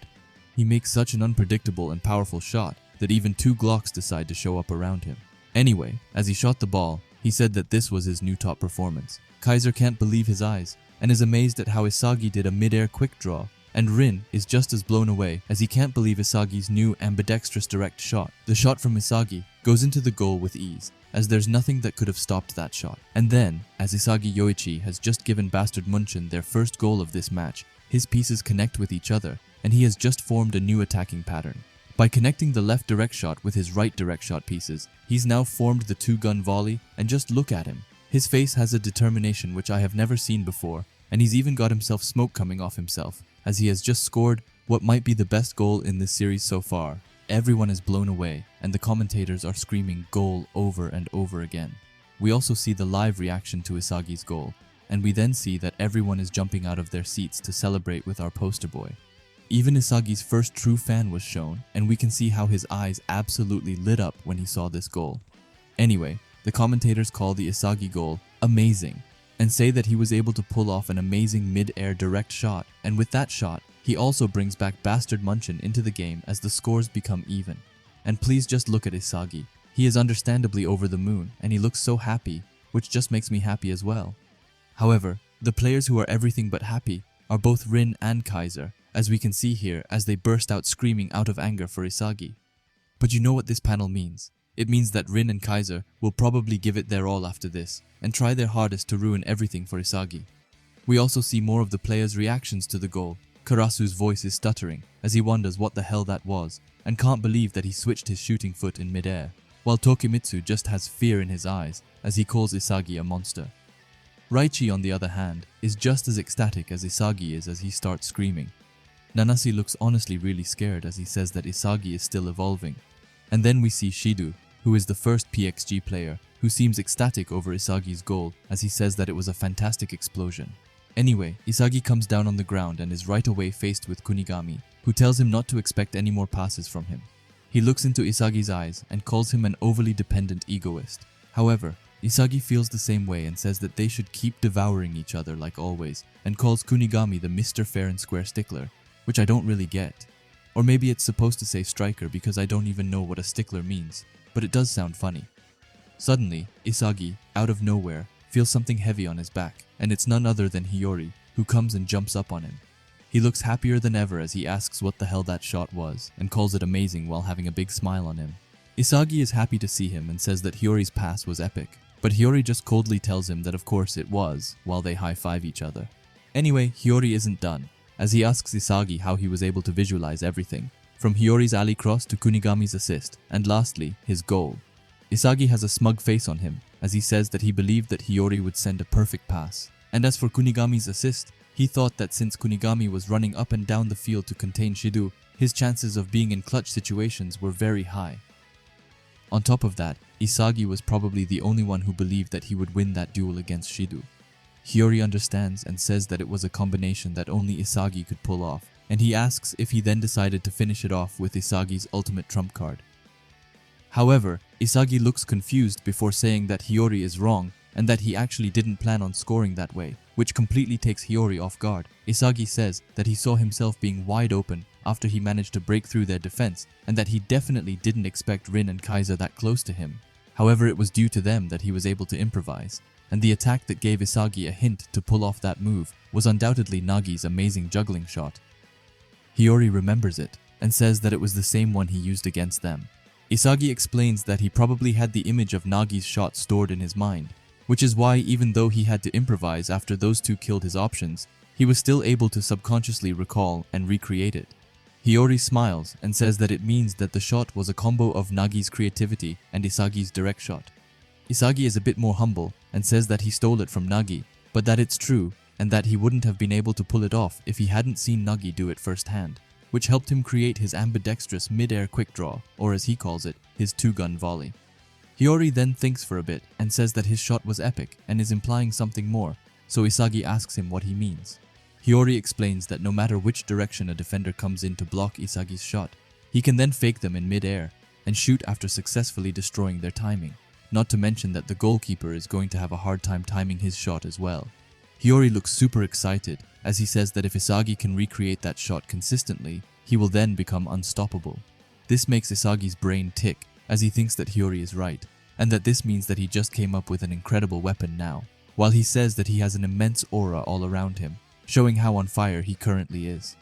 He makes such an unpredictable and powerful shot that even 2 Glocks decide to show up around him. Anyway, as he shot the ball, he said that this was his new top performance. Kaiser can't believe his eyes, and is amazed at how Isagi did a mid-air quick draw, and Rin is just as blown away as he can't believe Isagi's new ambidextrous direct shot. The shot from Isagi goes into the goal with ease, as there's nothing that could have stopped that shot. And then, as Isagi Yoichi has just given Bastard Munchen their first goal of this match, his pieces connect with each other, and he has just formed a new attacking pattern. By connecting the left direct shot with his right direct shot pieces, he's now formed the 2-gun volley, and just look at him. His face has a determination which I have never seen before, and he's even got himself smoke coming off himself, as he has just scored what might be the best goal in this series so far. Everyone is blown away, and the commentators are screaming goal over and over again. We also see the live reaction to Isagi's goal, and we then see that everyone is jumping out of their seats to celebrate with our poster boy. Even Isagi's first true fan was shown, and we can see how his eyes absolutely lit up when he saw this goal. Anyway, the commentators call the Isagi goal amazing, and say that he was able to pull off an amazing mid-air direct shot, and with that shot, he also brings back Bastard Munchen into the game as the scores become even. And please just look at Isagi. He is understandably over the moon, and he looks so happy, which just makes me happy as well. However, the players who are everything but happy are both Rin and Kaiser, as we can see here as they burst out screaming out of anger for Isagi. But you know what this panel means. It means that Rin and Kaiser will probably give it their all after this, and try their hardest to ruin everything for Isagi. We also see more of the players' reactions to the goal. Karasu's voice is stuttering, as he wonders what the hell that was, and can't believe that he switched his shooting foot in midair, while Tokimitsu just has fear in his eyes, as he calls Isagi a monster. Raichi, on the other hand, is just as ecstatic as Isagi is as he starts screaming. Nanase looks honestly really scared as he says that Isagi is still evolving. And then we see Shidu, who is the first PXG player, who seems ecstatic over Isagi's goal as he says that it was a fantastic explosion. Anyway, Isagi comes down on the ground and is right away faced with Kunigami, who tells him not to expect any more passes from him. He looks into Isagi's eyes and calls him an overly dependent egoist. However, Isagi feels the same way and says that they should keep devouring each other like always, and calls Kunigami the Mr. Fair and Square stickler, which I don't really get. Or maybe it's supposed to say striker because I don't even know what a stickler means, but it does sound funny. Suddenly, Isagi, out of nowhere, feels something heavy on his back, and it's none other than Hiyori, who comes and jumps up on him. He looks happier than ever as he asks what the hell that shot was, and calls it amazing while having a big smile on him. Isagi is happy to see him and says that Hiyori's pass was epic, but Hiyori just coldly tells him that of course it was, while they high-five each other. Anyway, Hiyori isn't done, as he asks Isagi how he was able to visualize everything, from Hiyori's alley cross to Kunigami's assist, and lastly, his goal. Isagi has a smug face on him, as he says that he believed that Hiyori would send a perfect pass. And as for Kunigami's assist, he thought that since Kunigami was running up and down the field to contain Shidu, his chances of being in clutch situations were very high. On top of that, Isagi was probably the only one who believed that he would win that duel against Shidu. Hiyori understands and says that it was a combination that only Isagi could pull off, and he asks if he then decided to finish it off with Isagi's ultimate trump card. However, Isagi looks confused before saying that Hiyori is wrong and that he actually didn't plan on scoring that way, which completely takes Hiyori off guard. Isagi says that he saw himself being wide open after he managed to break through their defense, and that he definitely didn't expect Rin and Kaiser that close to him. However, it was due to them that he was able to improvise, and the attack that gave Isagi a hint to pull off that move was undoubtedly Nagi's amazing juggling shot. Hiyori remembers it, and says that it was the same one he used against them. Isagi explains that he probably had the image of Nagi's shot stored in his mind, which is why even though he had to improvise after those two killed his options, he was still able to subconsciously recall and recreate it. Hiyori smiles and says that it means that the shot was a combo of Nagi's creativity and Isagi's direct shot. Isagi is a bit more humble and says that he stole it from Nagi, but that it's true and that he wouldn't have been able to pull it off if he hadn't seen Nagi do it firsthand, which helped him create his ambidextrous mid-air quick draw, or as he calls it, his two-gun volley. Hiyori then thinks for a bit and says that his shot was epic and is implying something more, so Isagi asks him what he means. Hiyori explains that no matter which direction a defender comes in to block Isagi's shot, he can then fake them in mid-air and shoot after successfully destroying their timing, not to mention that the goalkeeper is going to have a hard time timing his shot as well. Hiyori looks super excited as he says that if Isagi can recreate that shot consistently, he will then become unstoppable. This makes Isagi's brain tick as he thinks that Hiyori is right, and that this means that he just came up with an incredible weapon now, while he says that he has an immense aura all around him, showing how on fire he currently is.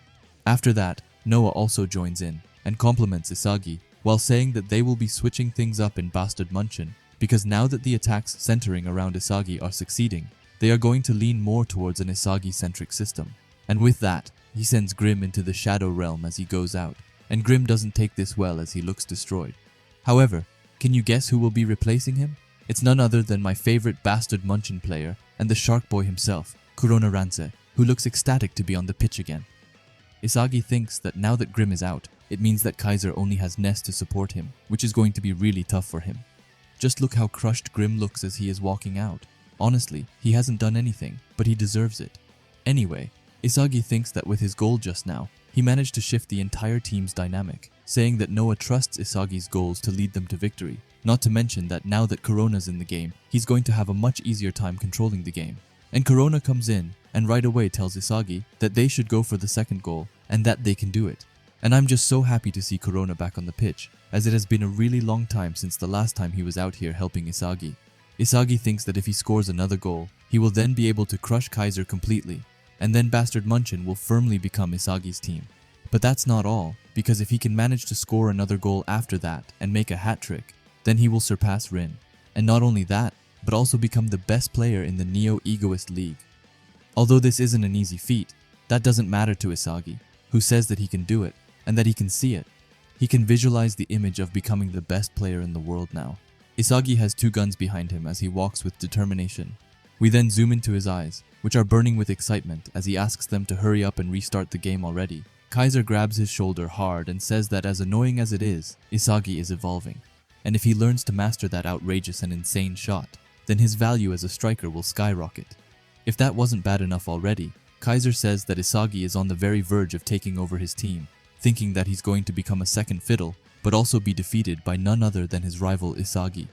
After that, Noah also joins in and compliments Isagi, while saying that they will be switching things up in Bastard Munchen, because now that the attacks centering around Isagi are succeeding, they are going to lean more towards an Isagi-centric system. And with that, he sends Grim into the Shadow Realm as he goes out, and Grim doesn't take this well as he looks destroyed. However, can you guess who will be replacing him? It's none other than my favorite Bastard Munchen player and the Shark Boy himself, Kurona Ranse, who looks ecstatic to be on the pitch again. Isagi thinks that now that Grim is out, it means that Kaiser only has Ness to support him, which is going to be really tough for him. Just look how crushed Grim looks as he is walking out. Honestly, he hasn't done anything, but he deserves it. Anyway, Isagi thinks that with his goal just now, he managed to shift the entire team's dynamic, saying that Noah trusts Isagi's goals to lead them to victory, not to mention that now that Corona's in the game, he's going to have a much easier time controlling the game. And Corona comes in and right away tells Isagi that they should go for the second goal and that they can do it. And I'm just so happy to see Corona back on the pitch, as it has been a really long time since the last time he was out here helping Isagi. Isagi thinks that if he scores another goal, he will then be able to crush Kaiser completely, and then Bastard Munchen will firmly become Isagi's team. But that's not all, because if he can manage to score another goal after that and make a hat-trick, then he will surpass Rin. And not only that, but also become the best player in the Neo Egoist League. Although this isn't an easy feat, that doesn't matter to Isagi, who says that he can do it, and that he can see it. He can visualize the image of becoming the best player in the world now. Isagi has 2 guns behind him as he walks with determination. We then zoom into his eyes, which are burning with excitement as he asks them to hurry up and restart the game already. Kaiser grabs his shoulder hard and says that as annoying as it is, Isagi is evolving. And if he learns to master that outrageous and insane shot, then his value as a striker will skyrocket. If that wasn't bad enough already, Kaiser says that Isagi is on the very verge of taking over his team, thinking that he's going to become a second fiddle, but also be defeated by none other than his rival Isagi.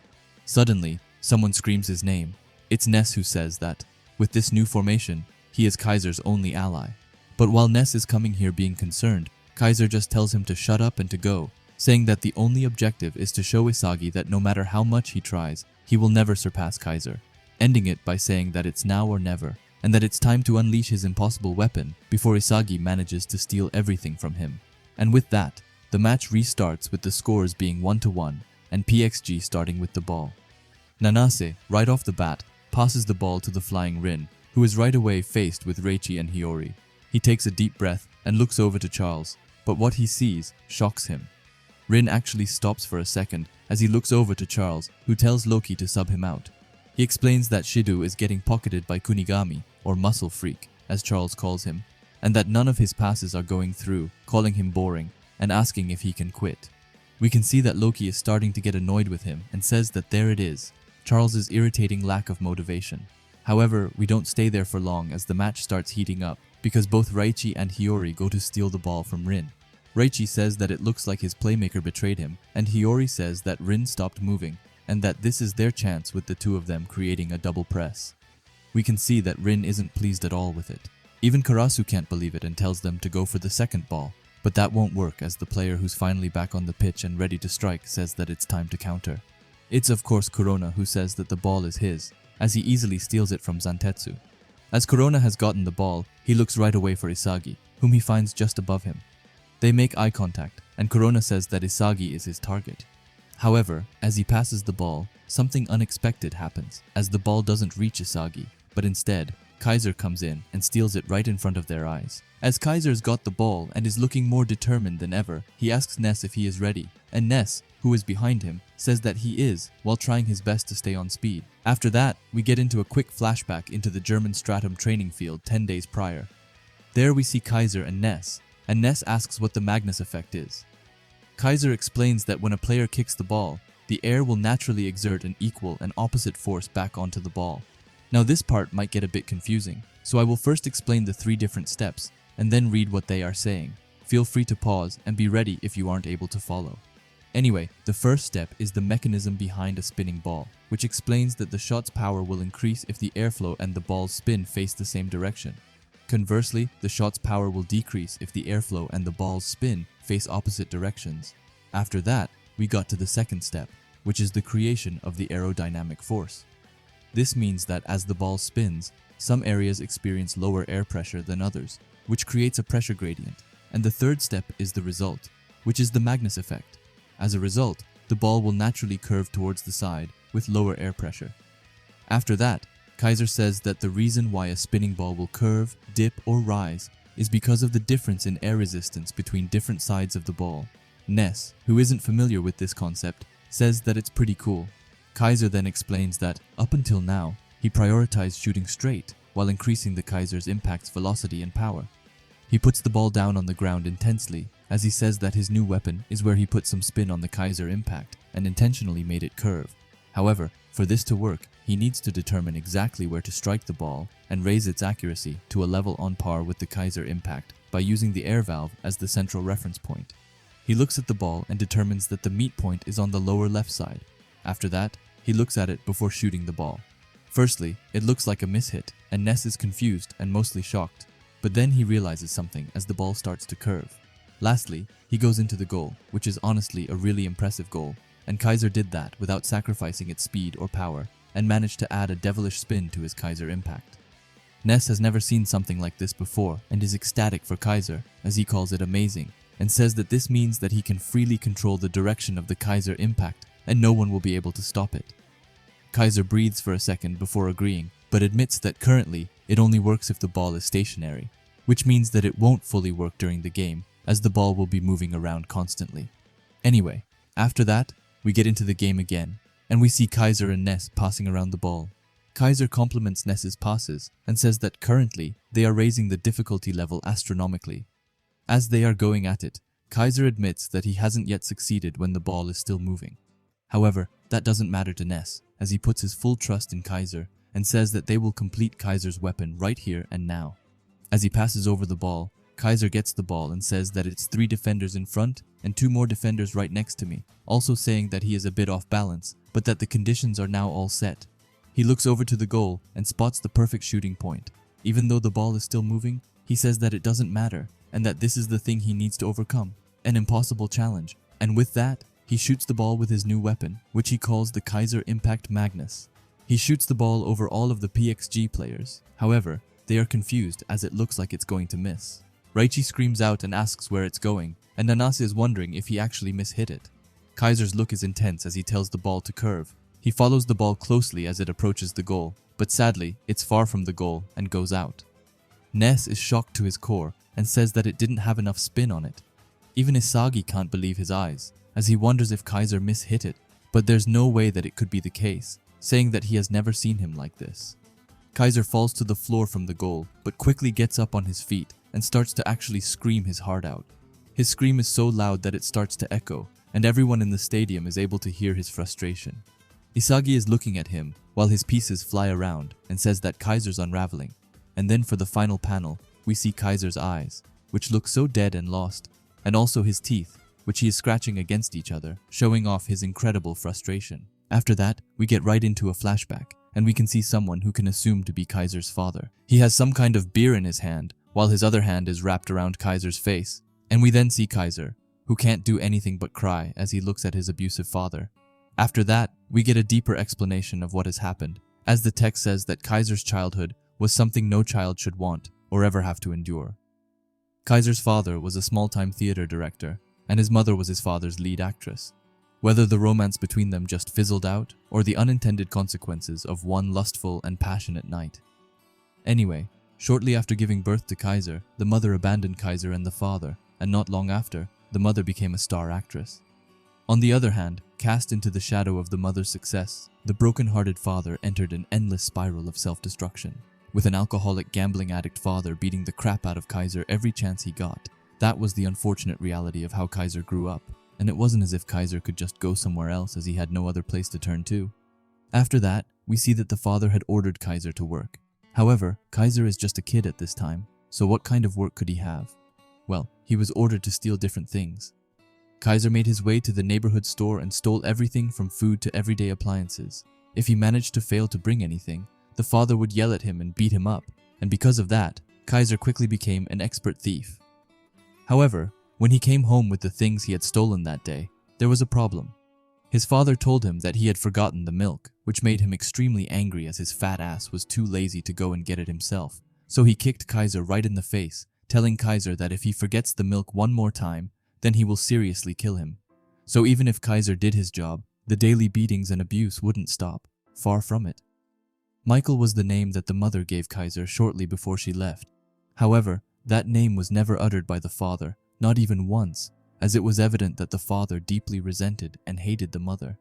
Suddenly, someone screams his name. It's Ness who says that, with this new formation, he is Kaiser's only ally. But while Ness is coming here being concerned, Kaiser just tells him to shut up and to go, saying that the only objective is to show Isagi that no matter how much he tries, he will never surpass Kaiser, ending it by saying that it's now or never, and that it's time to unleash his impossible weapon before Isagi manages to steal everything from him. And with that, the match restarts with the scores being 1-1 and PXG starting with the ball. Nanase, right off the bat, passes the ball to the flying Rin, who is right away faced with Reichi and Hiyori. He takes a deep breath and looks over to Charles, but what he sees shocks him. Rin actually stops for a second as he looks over to Charles, who tells Loki to sub him out. He explains that Shido is getting pocketed by Kunigami, or Muscle Freak, as Charles calls him, and that none of his passes are going through, calling him boring and asking if he can quit. We can see that Loki is starting to get annoyed with him and says that there it is, Charles's irritating lack of motivation. However, we don't stay there for long as the match starts heating up because both Reichi and Hiyori go to steal the ball from Rin. Reichi says that it looks like his playmaker betrayed him, and Hiyori says that Rin stopped moving and that this is their chance with the 2 of them creating a double press. We can see that Rin isn't pleased at all with it. Even Karasu can't believe it and tells them to go for the second ball, but that won't work as the player who's finally back on the pitch and ready to strike says that it's time to counter. It's of course Corona who says that the ball is his, as he easily steals it from Zantetsu. As Corona has gotten the ball, he looks right away for Isagi, whom he finds just above him. They make eye contact, and Corona says that Isagi is his target. However, as he passes the ball, something unexpected happens, as the ball doesn't reach Isagi, but instead, Kaiser comes in and steals it right in front of their eyes. As Kaiser's got the ball and is looking more determined than ever, he asks Ness if he is ready, and Ness, who is behind him, says that he is, while trying his best to stay on speed. After that, we get into a quick flashback into the German Stratum training field 10 days prior. There we see Kaiser and Ness asks what the Magnus effect is. Kaiser explains that when a player kicks the ball, the air will naturally exert an equal and opposite force back onto the ball. Now this part might get a bit confusing, so I will first explain the 3 different steps, and then read what they are saying. Feel free to pause and be ready if you aren't able to follow. Anyway, the first step is the mechanism behind a spinning ball, which explains that the shot's power will increase if the airflow and the ball's spin face the same direction. Conversely, the shot's power will decrease if the airflow and the ball's spin face opposite directions. After that, we got to the second step, which is the creation of the aerodynamic force. This means that as the ball spins, some areas experience lower air pressure than others, which creates a pressure gradient. And the third step is the result, which is the Magnus effect. As a result, the ball will naturally curve towards the side with lower air pressure. After that, Kaiser says that the reason why a spinning ball will curve, dip, or rise is because of the difference in air resistance between different sides of the ball. Ness, who isn't familiar with this concept, says that it's pretty cool. Kaiser then explains that, up until now, he prioritized shooting straight while increasing the Kaiser's impact's velocity and power. He puts the ball down on the ground intensely, as he says that his new weapon is where he put some spin on the Kaiser impact and intentionally made it curve. However, for this to work, he needs to determine exactly where to strike the ball and raise its accuracy to a level on par with the Kaiser impact by using the air valve as the central reference point. He looks at the ball and determines that the meet point is on the lower left side. After that, he looks at it before shooting the ball. Firstly, it looks like a mishit, and Ness is confused and mostly shocked, but then he realizes something as the ball starts to curve. Lastly, he goes into the goal, which is honestly a really impressive goal, and Kaiser did that without sacrificing its speed or power, and managed to add a devilish spin to his Kaiser impact. Ness has never seen something like this before and is ecstatic for Kaiser, as he calls it amazing, and says that this means that he can freely control the direction of the Kaiser impact and no one will be able to stop it. Kaiser breathes for a second before agreeing, but admits that currently it only works if the ball is stationary, which means that it won't fully work during the game, as the ball will be moving around constantly. Anyway, after that, we get into the game again, and we see Kaiser and Ness passing around the ball. Kaiser compliments Ness's passes and says that currently they are raising the difficulty level astronomically. As they are going at it, Kaiser admits that he hasn't yet succeeded when the ball is still moving. However, that doesn't matter to Ness, as he puts his full trust in Kaiser and says that they will complete Kaiser's weapon right here and now. As he passes over the ball, Kaiser gets the ball and says that it's 3 defenders in front and 2 more defenders right next to me, also saying that he is a bit off balance, but that the conditions are now all set. He looks over to the goal and spots the perfect shooting point. Even though the ball is still moving, he says that it doesn't matter and that this is the thing he needs to overcome, an impossible challenge, and with that, he shoots the ball with his new weapon, which he calls the Kaiser Impact Magnus. He shoots the ball over all of the PXG players. However, they are confused as it looks like it's going to miss. Yoichi screams out and asks where it's going, and Nanase is wondering if he actually mishit it. Kaiser's look is intense as he tells the ball to curve. He follows the ball closely as it approaches the goal, but sadly, it's far from the goal and goes out. Ness is shocked to his core and says that it didn't have enough spin on it. Even Isagi can't believe his eyes, as he wonders if Kaiser mishit it, but there's no way that it could be the case, saying that he has never seen him like this. Kaiser falls to the floor from the goal, but quickly gets up on his feet and starts to actually scream his heart out. His scream is so loud that it starts to echo, and everyone in the stadium is able to hear his frustration. Isagi is looking at him while his pieces fly around and says that Kaiser's unraveling. And then for the final panel, we see Kaiser's eyes, which look so dead and lost, and also his teeth, which he is scratching against each other, showing off his incredible frustration. After that, we get right into a flashback, and we can see someone who can assume to be Kaiser's father. He has some kind of beer in his hand, while his other hand is wrapped around Kaiser's face, and we then see Kaiser, who can't do anything but cry as he looks at his abusive father. After that, we get a deeper explanation of what has happened, as the text says that Kaiser's childhood was something no child should want or ever have to endure. Kaiser's father was a small-time theater director, and his mother was his father's lead actress. Whether the romance between them just fizzled out, or the unintended consequences of one lustful and passionate night. Anyway, shortly after giving birth to Kaiser, the mother abandoned Kaiser and the father, and not long after, the mother became a star actress. On the other hand, cast into the shadow of the mother's success, the broken-hearted father entered an endless spiral of self-destruction, with an alcoholic gambling addict father beating the crap out of Kaiser every chance he got. That was the unfortunate reality of how Kaiser grew up, and it wasn't as if Kaiser could just go somewhere else as he had no other place to turn to. After that, we see that the father had ordered Kaiser to work. However, Kaiser is just a kid at this time, so what kind of work could he have? Well, he was ordered to steal different things. Kaiser made his way to the neighborhood store and stole everything from food to everyday appliances. If he managed to fail to bring anything, the father would yell at him and beat him up, and because of that, Kaiser quickly became an expert thief. However, when he came home with the things he had stolen that day, there was a problem. His father told him that he had forgotten the milk, which made him extremely angry as his fat ass was too lazy to go and get it himself. So he kicked Kaiser right in the face, telling Kaiser that if he forgets the milk one more time, then he will seriously kill him. So even if Kaiser did his job, the daily beatings and abuse wouldn't stop. Far from it. Michael was the name that the mother gave Kaiser shortly before she left. However, that name was never uttered by the father, not even once, as it was evident that the father deeply resented and hated the mother.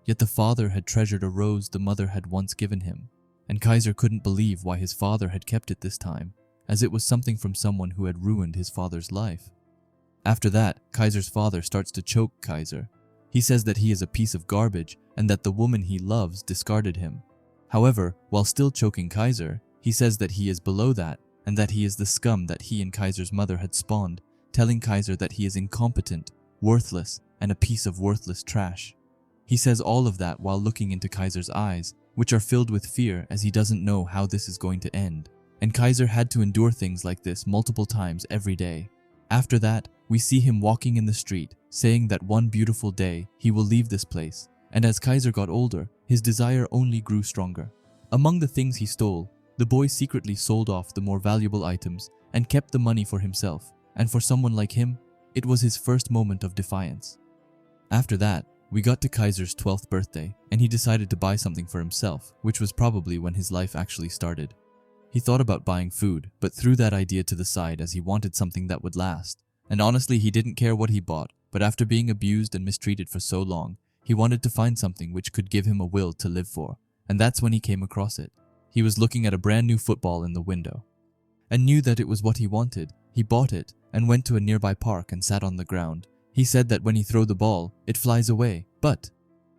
Yet the father had treasured a rose the mother had once given him, and Kaiser couldn't believe why his father had kept it this time, as it was something from someone who had ruined his father's life. After that, Kaiser's father starts to choke Kaiser. He says that he is a piece of garbage and that the woman he loves discarded him. However, while still choking Kaiser, he says that he is below that and that he is the scum that he and Kaiser's mother had spawned, telling Kaiser that he is incompetent, worthless, and a piece of worthless trash. He says all of that while looking into Kaiser's eyes, which are filled with fear as he doesn't know how this is going to end. And Kaiser had to endure things like this multiple times every day. After that, we see him walking in the street, saying that one beautiful day he will leave this place, and as Kaiser got older, his desire only grew stronger. Among the things he stole, the boy secretly sold off the more valuable items and kept the money for himself, and for someone like him, it was his first moment of defiance. After that, we got to Kaiser's 12th birthday, and he decided to buy something for himself, which was probably when his life actually started. He thought about buying food, but threw that idea to the side as he wanted something that would last. And honestly, he didn't care what he bought, but after being abused and mistreated for so long, he wanted to find something which could give him a will to live for, and that's when he came across it. He was looking at a brand new football in the window, and knew that it was what he wanted. He bought it, and went to a nearby park and sat on the ground. He said that when he throws the ball, it flies away, but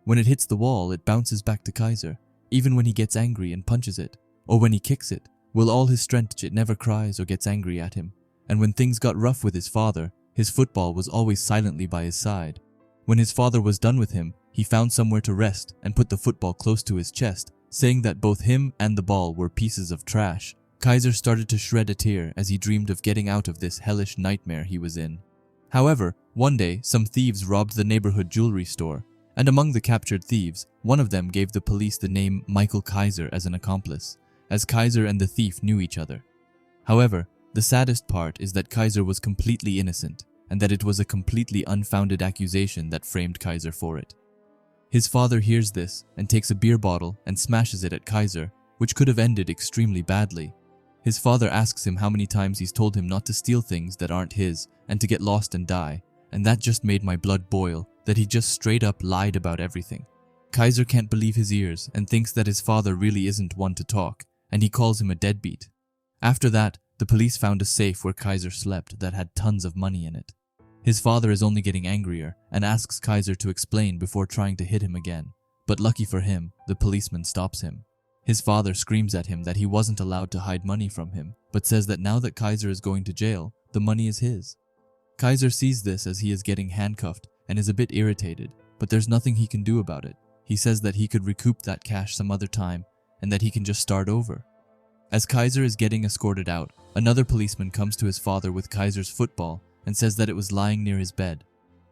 when it hits the wall, it bounces back to Kaiser, even when he gets angry and punches it, or when he kicks it. With all his strength, it never cries or gets angry at him. And when things got rough with his father, his football was always silently by his side. When his father was done with him, he found somewhere to rest and put the football close to his chest, saying that both him and the ball were pieces of trash. Kaiser started to shed a tear as he dreamed of getting out of this hellish nightmare he was in. However, one day, some thieves robbed the neighborhood jewelry store, and among the captured thieves, one of them gave the police the name Michael Kaiser as an accomplice, as Kaiser and the thief knew each other. However, the saddest part is that Kaiser was completely innocent, and that it was a completely unfounded accusation that framed Kaiser for it. His father hears this and takes a beer bottle and smashes it at Kaiser, which could have ended extremely badly. His father asks him how many times he's told him not to steal things that aren't his and to get lost and die, and that just made my blood boil, that he just straight up lied about everything. Kaiser can't believe his ears and thinks that his father really isn't one to talk, and he calls him a deadbeat. After that, the police found a safe where Kaiser slept that had tons of money in it. His father is only getting angrier and asks Kaiser to explain before trying to hit him again, but lucky for him, the policeman stops him. His father screams at him that he wasn't allowed to hide money from him, but says that now that Kaiser is going to jail, the money is his. Kaiser sees this as he is getting handcuffed and is a bit irritated, but there's nothing he can do about it. He says that he could recoup that cash some other time and that he can just start over. As Kaiser is getting escorted out, another policeman comes to his father with Kaiser's football and says that it was lying near his bed.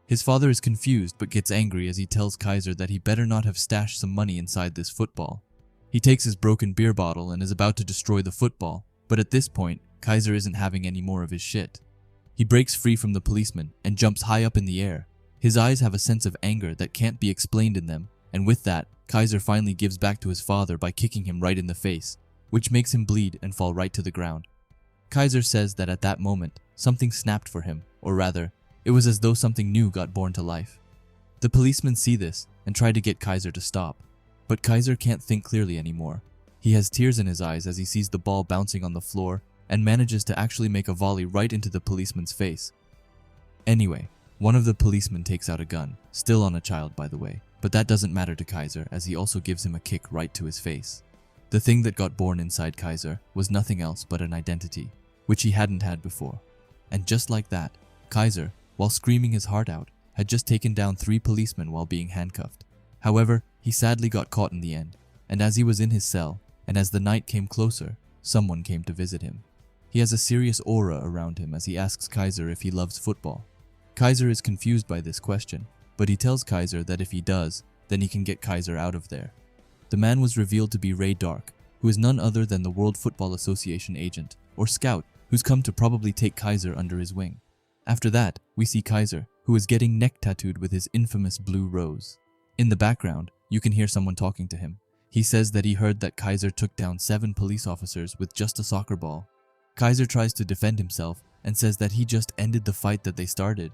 His father is confused but gets angry as he tells Kaiser that he better not have stashed some money inside this football. He takes his broken beer bottle and is about to destroy the football, but at this point, Kaiser isn't having any more of his shit. He breaks free from the policeman and jumps high up in the air. His eyes have a sense of anger that can't be explained in them, and with that, Kaiser finally gives back to his father by kicking him right in the face, which makes him bleed and fall right to the ground. Kaiser says that at that moment, something snapped for him, or rather, it was as though something new got born to life. The policemen see this and try to get Kaiser to stop, but Kaiser can't think clearly anymore. He has tears in his eyes as he sees the ball bouncing on the floor and manages to actually make a volley right into the policeman's face. Anyway, one of the policemen takes out a gun, still on a child by the way, but that doesn't matter to Kaiser as he also gives him a kick right to his face. The thing that got born inside Kaiser was nothing else but an identity, which he hadn't had before. And just like that, Kaiser, while screaming his heart out, had just taken down 3 policemen while being handcuffed. However, he sadly got caught in the end, and as he was in his cell, and as the night came closer, someone came to visit him. He has a serious aura around him as he asks Kaiser if he loves football. Kaiser is confused by this question, but he tells Kaiser that if he does, then he can get Kaiser out of there. The man was revealed to be Ray Dark, who is none other than the World Football Association agent, or scout, who's come to probably take Kaiser under his wing. After that, we see Kaiser, who is getting neck tattooed with his infamous blue rose. In the background, you can hear someone talking to him. He says that he heard that Kaiser took down 7 police officers with just a soccer ball. Kaiser tries to defend himself and says that he just ended the fight that they started.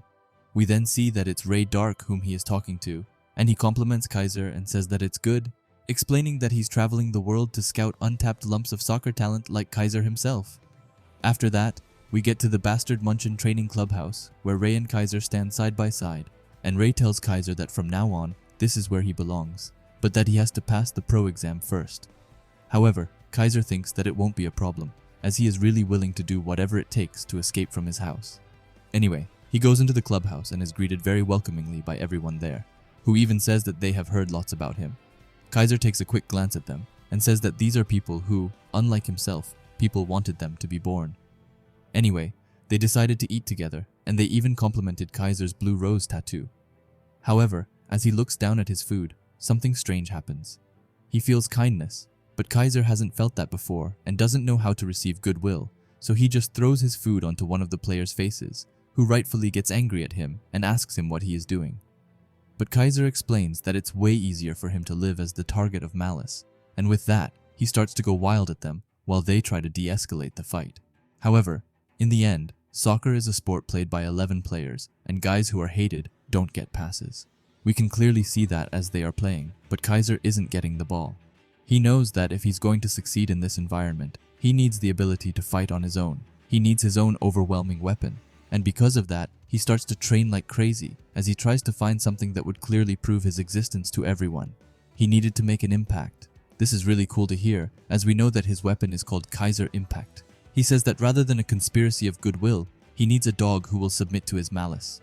We then see that it's Ray Dark whom he is talking to, and he compliments Kaiser and says that it's good, explaining that he's traveling the world to scout untapped lumps of soccer talent like Kaiser himself. After that, we get to the bastard Munchen training clubhouse, where Ray and Kaiser stand side by side, and Ray tells Kaiser that from now on, this is where he belongs, but that he has to pass the pro exam first. However, Kaiser thinks that it won't be a problem, as he is really willing to do whatever it takes to escape from his house. Anyway, he goes into the clubhouse and is greeted very welcomingly by everyone there, who even says that they have heard lots about him. Kaiser takes a quick glance at them and says that these are people who, unlike himself, people wanted them to be born. Anyway, they decided to eat together, and they even complimented Kaiser's blue rose tattoo. However, as he looks down at his food, something strange happens. He feels kindness, but Kaiser hasn't felt that before and doesn't know how to receive goodwill, so he just throws his food onto one of the players' faces, who rightfully gets angry at him and asks him what he is doing. But Kaiser explains that it's way easier for him to live as the target of malice, and with that, he starts to go wild at them while they try to de-escalate the fight. However, in the end, soccer is a sport played by 11 players, and guys who are hated don't get passes. We can clearly see that as they are playing, but Kaiser isn't getting the ball. He knows that if he's going to succeed in this environment, he needs the ability to fight on his own. He needs his own overwhelming weapon, and because of that, he starts to train like crazy as he tries to find something that would clearly prove his existence to everyone. He needed to make an impact. This is really cool to hear, as we know that his weapon is called Kaiser Impact. He says that rather than a conspiracy of goodwill, he needs a dog who will submit to his malice.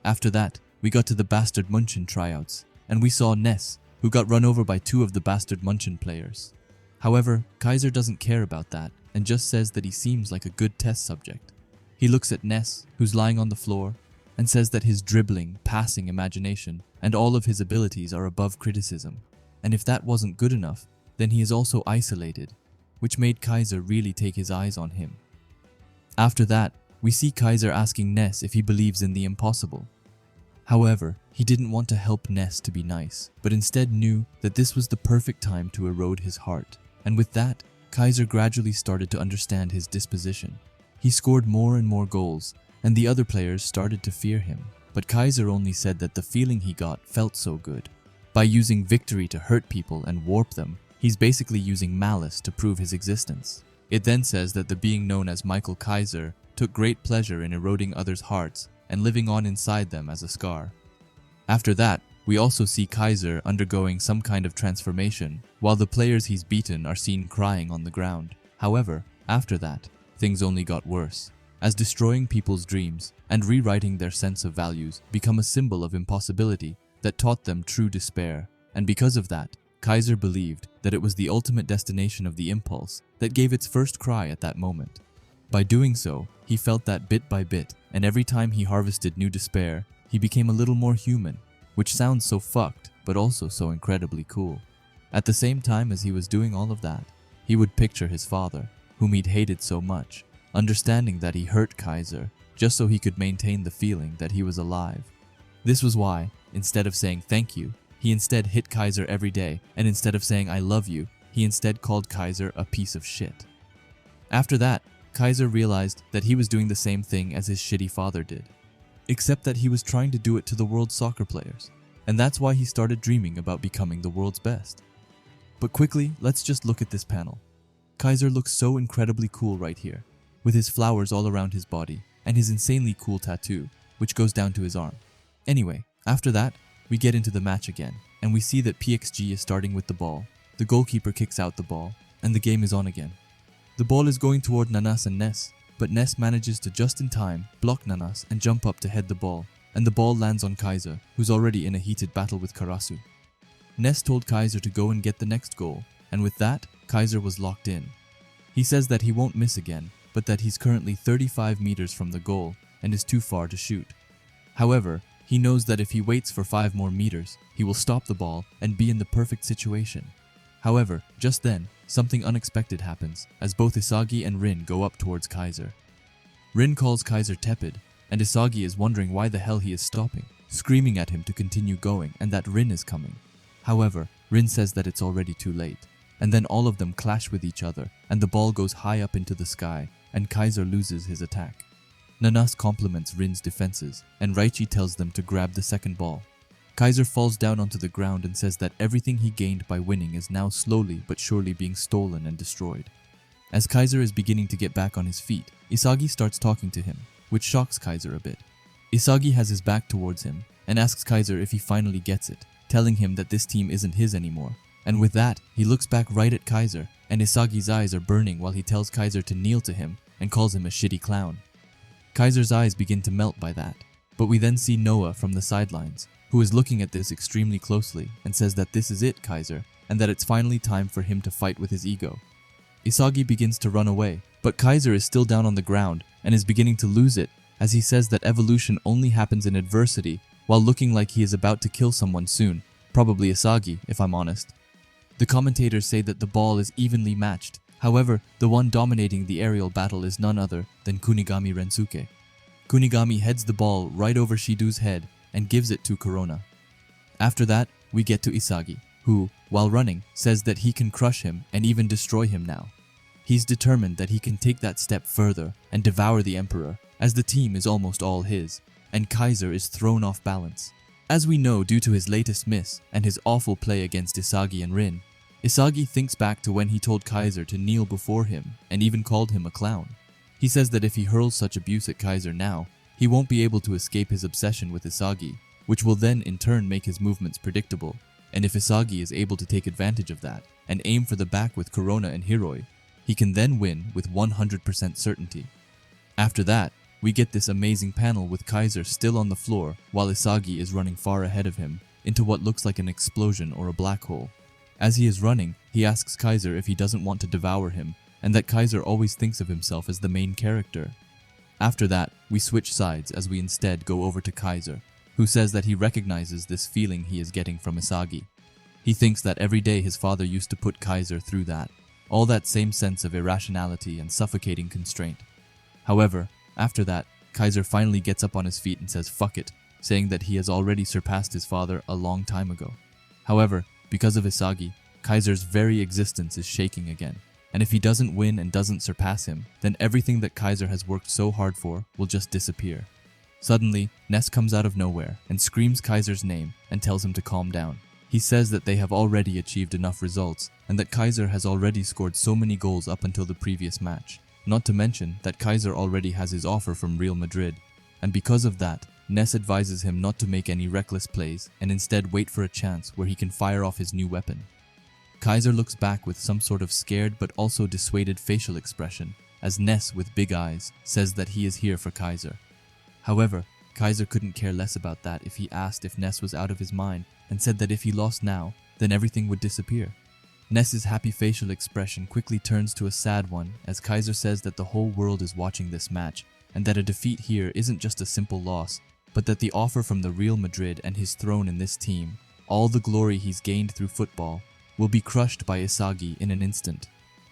After that, we got to the Bastard Munchen tryouts, and we saw Ness, who got run over by 2 of the Bastard Munchen players. However, Kaiser doesn't care about that and just says that he seems like a good test subject. He looks at Ness, who's lying on the floor, and says that his dribbling, passing imagination, and all of his abilities are above criticism. And if that wasn't good enough, then he is also isolated, which made Kaiser really take his eyes on him. After that, we see Kaiser asking Ness if he believes in the impossible. However, he didn't want to help Ness to be nice, but instead knew that this was the perfect time to erode his heart. And with that, Kaiser gradually started to understand his disposition. He scored more and more goals, and the other players started to fear him. But Kaiser only said that the feeling he got felt so good. By using victory to hurt people and warp them, he's basically using malice to prove his existence. It then says that the being known as Michael Kaiser took great pleasure in eroding others' hearts and living on inside them as a scar. After that, we also see Kaiser undergoing some kind of transformation, while the players he's beaten are seen crying on the ground. However, after that, things only got worse, as destroying people's dreams and rewriting their sense of values become a symbol of impossibility that taught them true despair. And because of that, Kaiser believed that it was the ultimate destination of the impulse that gave its first cry at that moment. By doing so, he felt that bit by bit, and every time he harvested new despair, he became a little more human, which sounds so fucked, but also so incredibly cool. At the same time as he was doing all of that, he would picture his father, whom he'd hated so much, understanding that he hurt Kaiser just so he could maintain the feeling that he was alive. This was why, instead of saying thank you, he instead hit Kaiser every day, and instead of saying I love you, he instead called Kaiser a piece of shit. After that, Kaiser realized that he was doing the same thing as his shitty father did, except that he was trying to do it to the world's soccer players, and that's why he started dreaming about becoming the world's best. But quickly, let's just look at this panel. Kaiser looks so incredibly cool right here, with his flowers all around his body, and his insanely cool tattoo, which goes down to his arm. Anyway, after that, we get into the match again, and we see that PXG is starting with the ball. The goalkeeper kicks out the ball, and the game is on again. The ball is going toward Nanas and Ness, but Ness manages to just in time block Nanas and jump up to head the ball, and the ball lands on Kaiser, who's already in a heated battle with Karasu. Ness told Kaiser to go and get the next goal, and with that, Kaiser was locked in. He says that he won't miss again, but that he's currently 35 meters from the goal and is too far to shoot. However, he knows that if he waits for 5 more meters, he will stop the ball and be in the perfect situation. However, just then, something unexpected happens as both Isagi and Rin go up towards Kaiser. Rin calls Kaiser tepid, and Isagi is wondering why the hell he is stopping, screaming at him to continue going and that Rin is coming. However, Rin says that it's already too late, and then all of them clash with each other and the ball goes high up into the sky and Kaiser loses his attack. Nanas compliments Rin's defenses and Raichi tells them to grab the second ball. Kaiser falls down onto the ground and says that everything he gained by winning is now slowly but surely being stolen and destroyed. As Kaiser is beginning to get back on his feet, Isagi starts talking to him, which shocks Kaiser a bit. Isagi has his back towards him and asks Kaiser if he finally gets it, telling him that this team isn't his anymore. And with that, he looks back right at Kaiser, and Isagi's eyes are burning while he tells Kaiser to kneel to him and calls him a shitty clown. Kaiser's eyes begin to melt by that, but we then see Noah from the sidelines, who is looking at this extremely closely and says that this is it, Kaiser, and that it's finally time for him to fight with his ego. Isagi begins to run away, but Kaiser is still down on the ground and is beginning to lose it as he says that evolution only happens in adversity, while looking like he is about to kill someone soon, probably Isagi, if I'm honest. The commentators say that the ball is evenly matched. However, the one dominating the aerial battle is none other than Kunigami Rensuke. Kunigami heads the ball right over Shido's head and gives it to Corona. After that, we get to Isagi, who, while running, says that he can crush him and even destroy him now. He's determined that he can take that step further and devour the Emperor, as the team is almost all his, and Kaiser is thrown off balance. As we know due to his latest miss and his awful play against Isagi and Rin, Isagi thinks back to when he told Kaiser to kneel before him and even called him a clown. He says that if he hurls such abuse at Kaiser now, he won't be able to escape his obsession with Isagi, which will then in turn make his movements predictable, and if Isagi is able to take advantage of that and aim for the back with Corona and Hiroi, he can then win with 100% certainty. After that, we get this amazing panel with Kaiser still on the floor while Isagi is running far ahead of him into what looks like an explosion or a black hole. As he is running, he asks Kaiser if he doesn't want to devour him, and that Kaiser always thinks of himself as the main character. After that, we switch sides as we instead go over to Kaiser, who says that he recognizes this feeling he is getting from Isagi. He thinks that every day his father used to put Kaiser through that, all that same sense of irrationality and suffocating constraint. However, after that, Kaiser finally gets up on his feet and says fuck it, saying that he has already surpassed his father a long time ago. However, because of Isagi, Kaiser's very existence is shaking again, and if he doesn't win and doesn't surpass him, then everything that Kaiser has worked so hard for will just disappear. Suddenly, Ness comes out of nowhere and screams Kaiser's name and tells him to calm down. He says that they have already achieved enough results and that Kaiser has already scored so many goals up until the previous match. Not to mention that Kaiser already has his offer from Real Madrid, and because of that, Ness advises him not to make any reckless plays and instead wait for a chance where he can fire off his new weapon. Kaiser looks back with some sort of scared but also dissuaded facial expression as Ness with big eyes says that he is here for Kaiser. However, Kaiser couldn't care less about that if he asked if Ness was out of his mind and said that if he lost now, then everything would disappear. Ness's happy facial expression quickly turns to a sad one as Kaiser says that the whole world is watching this match and that a defeat here isn't just a simple loss, but that the offer from the Real Madrid and his throne in this team, all the glory he's gained through football, will be crushed by Isagi in an instant,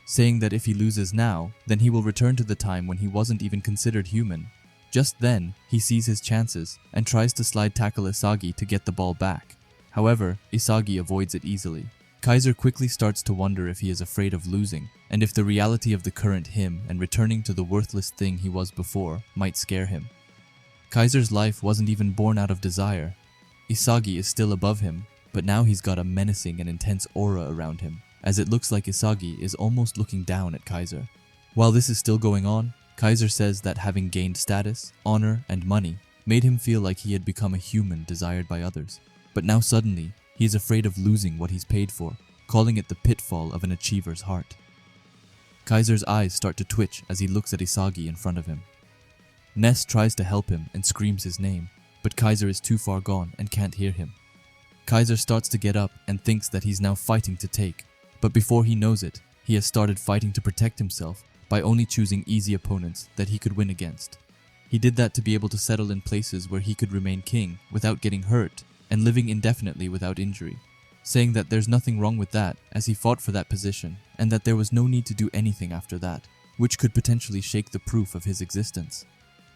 saying that if he loses now, then he will return to the time when he wasn't even considered human. Just then, he sees his chances and tries to slide tackle Isagi to get the ball back. However, Isagi avoids it easily. Kaiser quickly starts to wonder if he is afraid of losing, and if the reality of the current him and returning to the worthless thing he was before might scare him. Kaiser's life wasn't even born out of desire. Isagi is still above him, but now he's got a menacing and intense aura around him, as it looks like Isagi is almost looking down at Kaiser. While this is still going on, Kaiser says that having gained status, honor, and money made him feel like he had become a human desired by others. But now suddenly, he is afraid of losing what he's paid for, calling it the pitfall of an achiever's heart. Kaiser's eyes start to twitch as he looks at Isagi in front of him. Ness tries to help him and screams his name, but Kaiser is too far gone and can't hear him. Kaiser starts to get up and thinks that he's now fighting to take, but before he knows it, he has started fighting to protect himself by only choosing easy opponents that he could win against. He did that to be able to settle in places where he could remain king without getting hurt and living indefinitely without injury, saying that there's nothing wrong with that as he fought for that position and that there was no need to do anything after that, which could potentially shake the proof of his existence.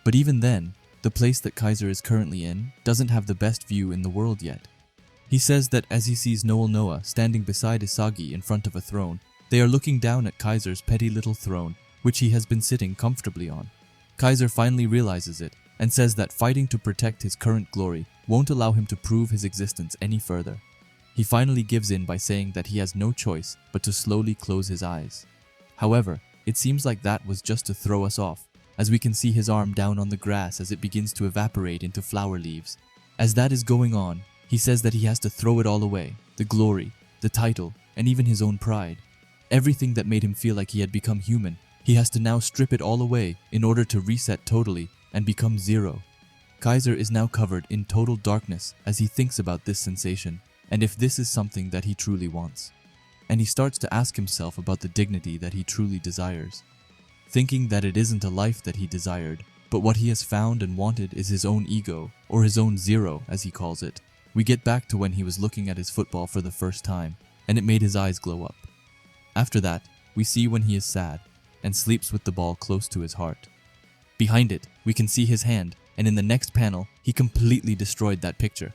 But even then, the place that Kaiser is currently in doesn't have the best view in the world yet. He says that as he sees Noel Noah standing beside Isagi in front of a throne, they are looking down at Kaiser's petty little throne, which he has been sitting comfortably on. Kaiser finally realizes it and says that fighting to protect his current glory won't allow him to prove his existence any further. He finally gives in by saying that he has no choice but to slowly close his eyes. However, it seems like that was just to throw us off, as we can see his arm down on the grass as it begins to evaporate into flower leaves. As that is going on, he says that he has to throw it all away, the glory, the title, and even his own pride. Everything that made him feel like he had become human, he has to now strip it all away in order to reset totally and become zero. Kaiser is now covered in total darkness as he thinks about this sensation and if this is something that he truly wants. And he starts to ask himself about the dignity that he truly desires. Thinking that it isn't a life that he desired, But what he has found and wanted is his own ego, or his own zero as he calls it. We get back to when he was looking at his football for the first time, and it made his eyes glow up. After that, we see when he is sad, and sleeps with the ball close to his heart. Behind it, we can see his hand, and in the next panel, he completely destroyed that picture.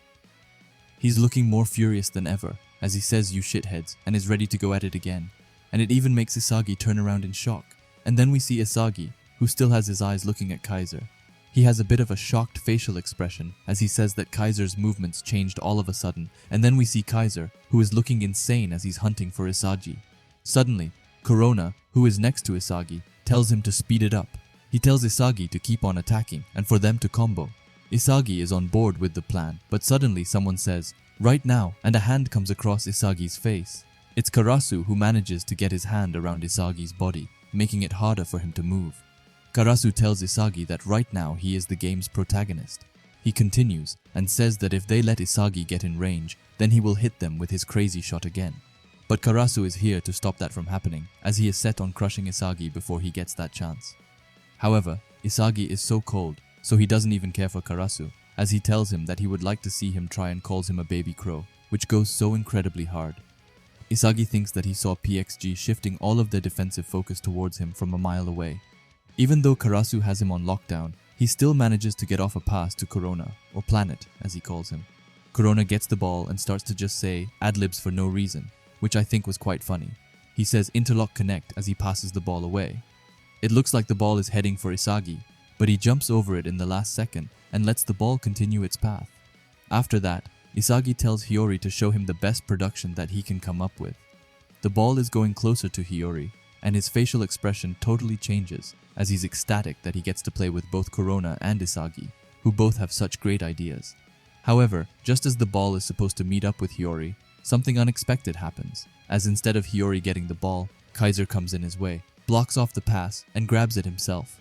He's looking more furious than ever, as he says "you shitheads," and is ready to go at it again. And it even makes Isagi turn around in shock. And then we see Isagi, who still has his eyes looking at Kaiser. He has a bit of a shocked facial expression as he says that Kaiser's movements changed all of a sudden, and then we see Kaiser, who is looking insane as he's hunting for Isagi. Suddenly, Corona, who is next to Isagi, tells him to speed it up. He tells Isagi to keep on attacking and for them to combo. Isagi is on board with the plan, but suddenly someone says, "Right now," and a hand comes across Isagi's face. It's Karasu who manages to get his hand around Isagi's body, making it harder for him to move. Karasu tells Isagi that right now he is the game's protagonist. He continues and says that if they let Isagi get in range, then he will hit them with his crazy shot again. But Karasu is here to stop that from happening, as he is set on crushing Isagi before he gets that chance. However, Isagi is so cold, so he doesn't even care for Karasu, as he tells him that he would like to see him try and calls him a baby crow, which goes so incredibly hard. Isagi thinks that he saw PXG shifting all of their defensive focus towards him from a mile away. Even though Karasu has him on lockdown, he still manages to get off a pass to Corona, or Planet as he calls him. Corona gets the ball and starts to just say ad-libs for no reason, which I think was quite funny. He says interlock connect as he passes the ball away. It looks like the ball is heading for Isagi, but he jumps over it in the last second and lets the ball continue its path. After that, Isagi tells Hiyori to show him the best production that he can come up with. The ball is going closer to Hiyori, and his facial expression totally changes as he's ecstatic that he gets to play with both Corona and Isagi, who both have such great ideas. However, just as the ball is supposed to meet up with Hiyori, something unexpected happens, as instead of Hiyori getting the ball, Kaiser comes in his way, blocks off the pass, and grabs it himself.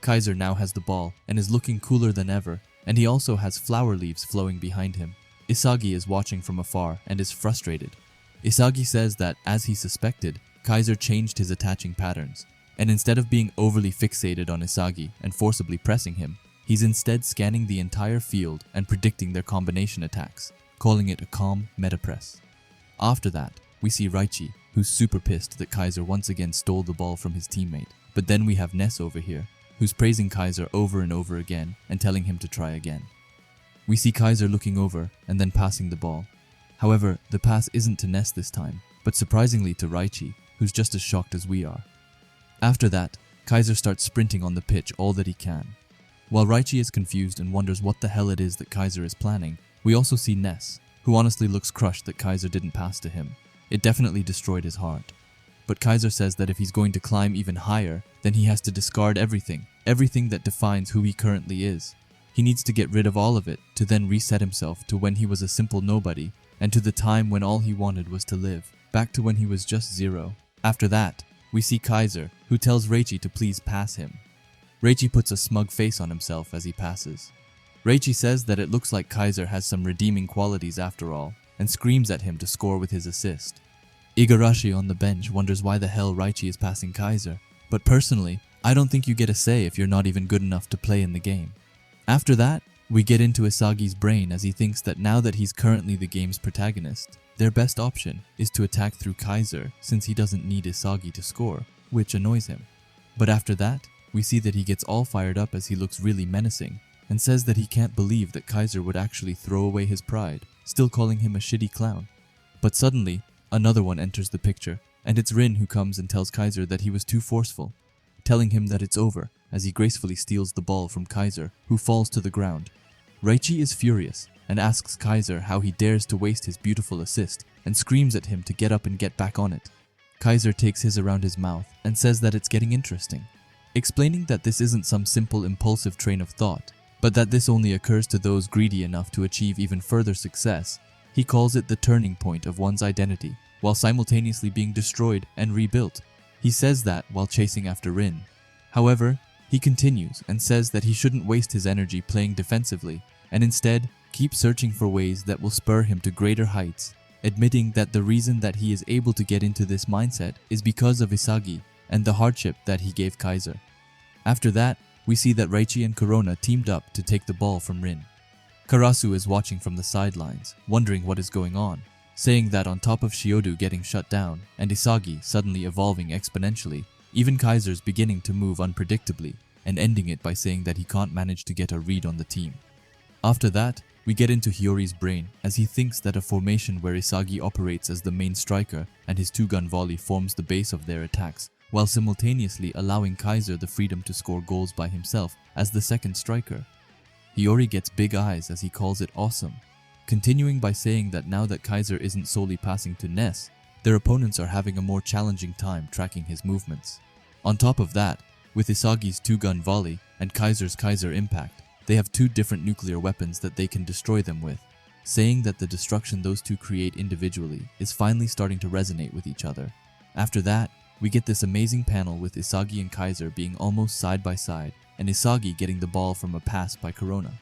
Kaiser now has the ball and is looking cooler than ever, and he also has flower leaves flowing behind him. Isagi is watching from afar and is frustrated. Isagi says that, as he suspected, Kaiser changed his attaching patterns, and instead of being overly fixated on Isagi and forcibly pressing him, he's instead scanning the entire field and predicting their combination attacks, calling it a calm meta-press. After that, we see Raichi, who's super pissed that Kaiser once again stole the ball from his teammate, but then we have Ness over here, who's praising Kaiser over and over again and telling him to try again. We see Kaiser looking over and then passing the ball. However, the pass isn't to Ness this time, but surprisingly to Raichi, who's just as shocked as we are. After that, Kaiser starts sprinting on the pitch all that he can. While Raichi is confused and wonders what the hell it is that Kaiser is planning, we also see Ness, who honestly looks crushed that Kaiser didn't pass to him. It definitely destroyed his heart. But Kaiser says that if he's going to climb even higher, then he has to discard everything that defines who he currently is. He needs to get rid of all of it to then reset himself to when he was a simple nobody and to the time when all he wanted was to live, back to when he was just zero. After that, we see Kaiser, who tells Reichi to please pass him. Reichi puts a smug face on himself as he passes. Reichi says that it looks like Kaiser has some redeeming qualities after all, and screams at him to score with his assist. Igarashi on the bench wonders why the hell Reichi is passing Kaiser, but personally, I don't think you get a say if you're not even good enough to play in the game. After that, we get into Isagi's brain as he thinks that now that he's currently the game's protagonist, their best option is to attack through Kaiser since he doesn't need Isagi to score, which annoys him. But after that, we see that he gets all fired up as he looks really menacing and says that he can't believe that Kaiser would actually throw away his pride, still calling him a shitty clown. But suddenly, another one enters the picture, and it's Rin who comes and tells Kaiser that he was too forceful, telling him that it's over as he gracefully steals the ball from Kaiser, who falls to the ground. Reichi is furious and asks Kaiser how he dares to waste his beautiful assist and screams at him to get up and get back on it. Kaiser takes his around his mouth and says that it's getting interesting, explaining that this isn't some simple impulsive train of thought, but that this only occurs to those greedy enough to achieve even further success. He calls it the turning point of one's identity, while simultaneously being destroyed and rebuilt. He says that while chasing after Rin. However, he continues and says that he shouldn't waste his energy playing defensively, and instead keep searching for ways that will spur him to greater heights, admitting that the reason that he is able to get into this mindset is because of Isagi and the hardship that he gave Kaiser. After that, we see that Yoichi and Corona teamed up to take the ball from Rin. Karasu is watching from the sidelines, wondering what is going on, saying that on top of Shiodu getting shut down and Isagi suddenly evolving exponentially, even Kaiser's beginning to move unpredictably, and ending it by saying that he can't manage to get a read on the team. After that, we get into Hiyori's brain as he thinks that a formation where Isagi operates as the main striker and his two-gun volley forms the base of their attacks, while simultaneously allowing Kaiser the freedom to score goals by himself as the second striker. Hiyori gets big eyes as he calls it awesome, continuing by saying that now that Kaiser isn't solely passing to Ness, their opponents are having a more challenging time tracking his movements. On top of that, with Isagi's two-gun volley and Kaiser's Kaiser impact, they have two different nuclear weapons that they can destroy them with, saying that the destruction those two create individually is finally starting to resonate with each other. After that, we get this amazing panel with Isagi and Kaiser being almost side by side, and Isagi getting the ball from a pass by Corona.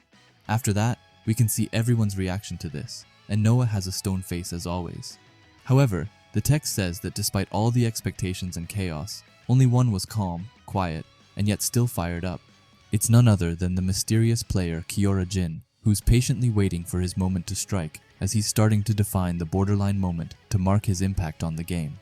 After that, we can see everyone's reaction to this, and Noah has a stone face as always. However, the text says that despite all the expectations and chaos, only one was calm, quiet, and yet still fired up. It's none other than the mysterious player Kiora Jin, who's patiently waiting for his moment to strike as he's starting to define the borderline moment to mark his impact on the game.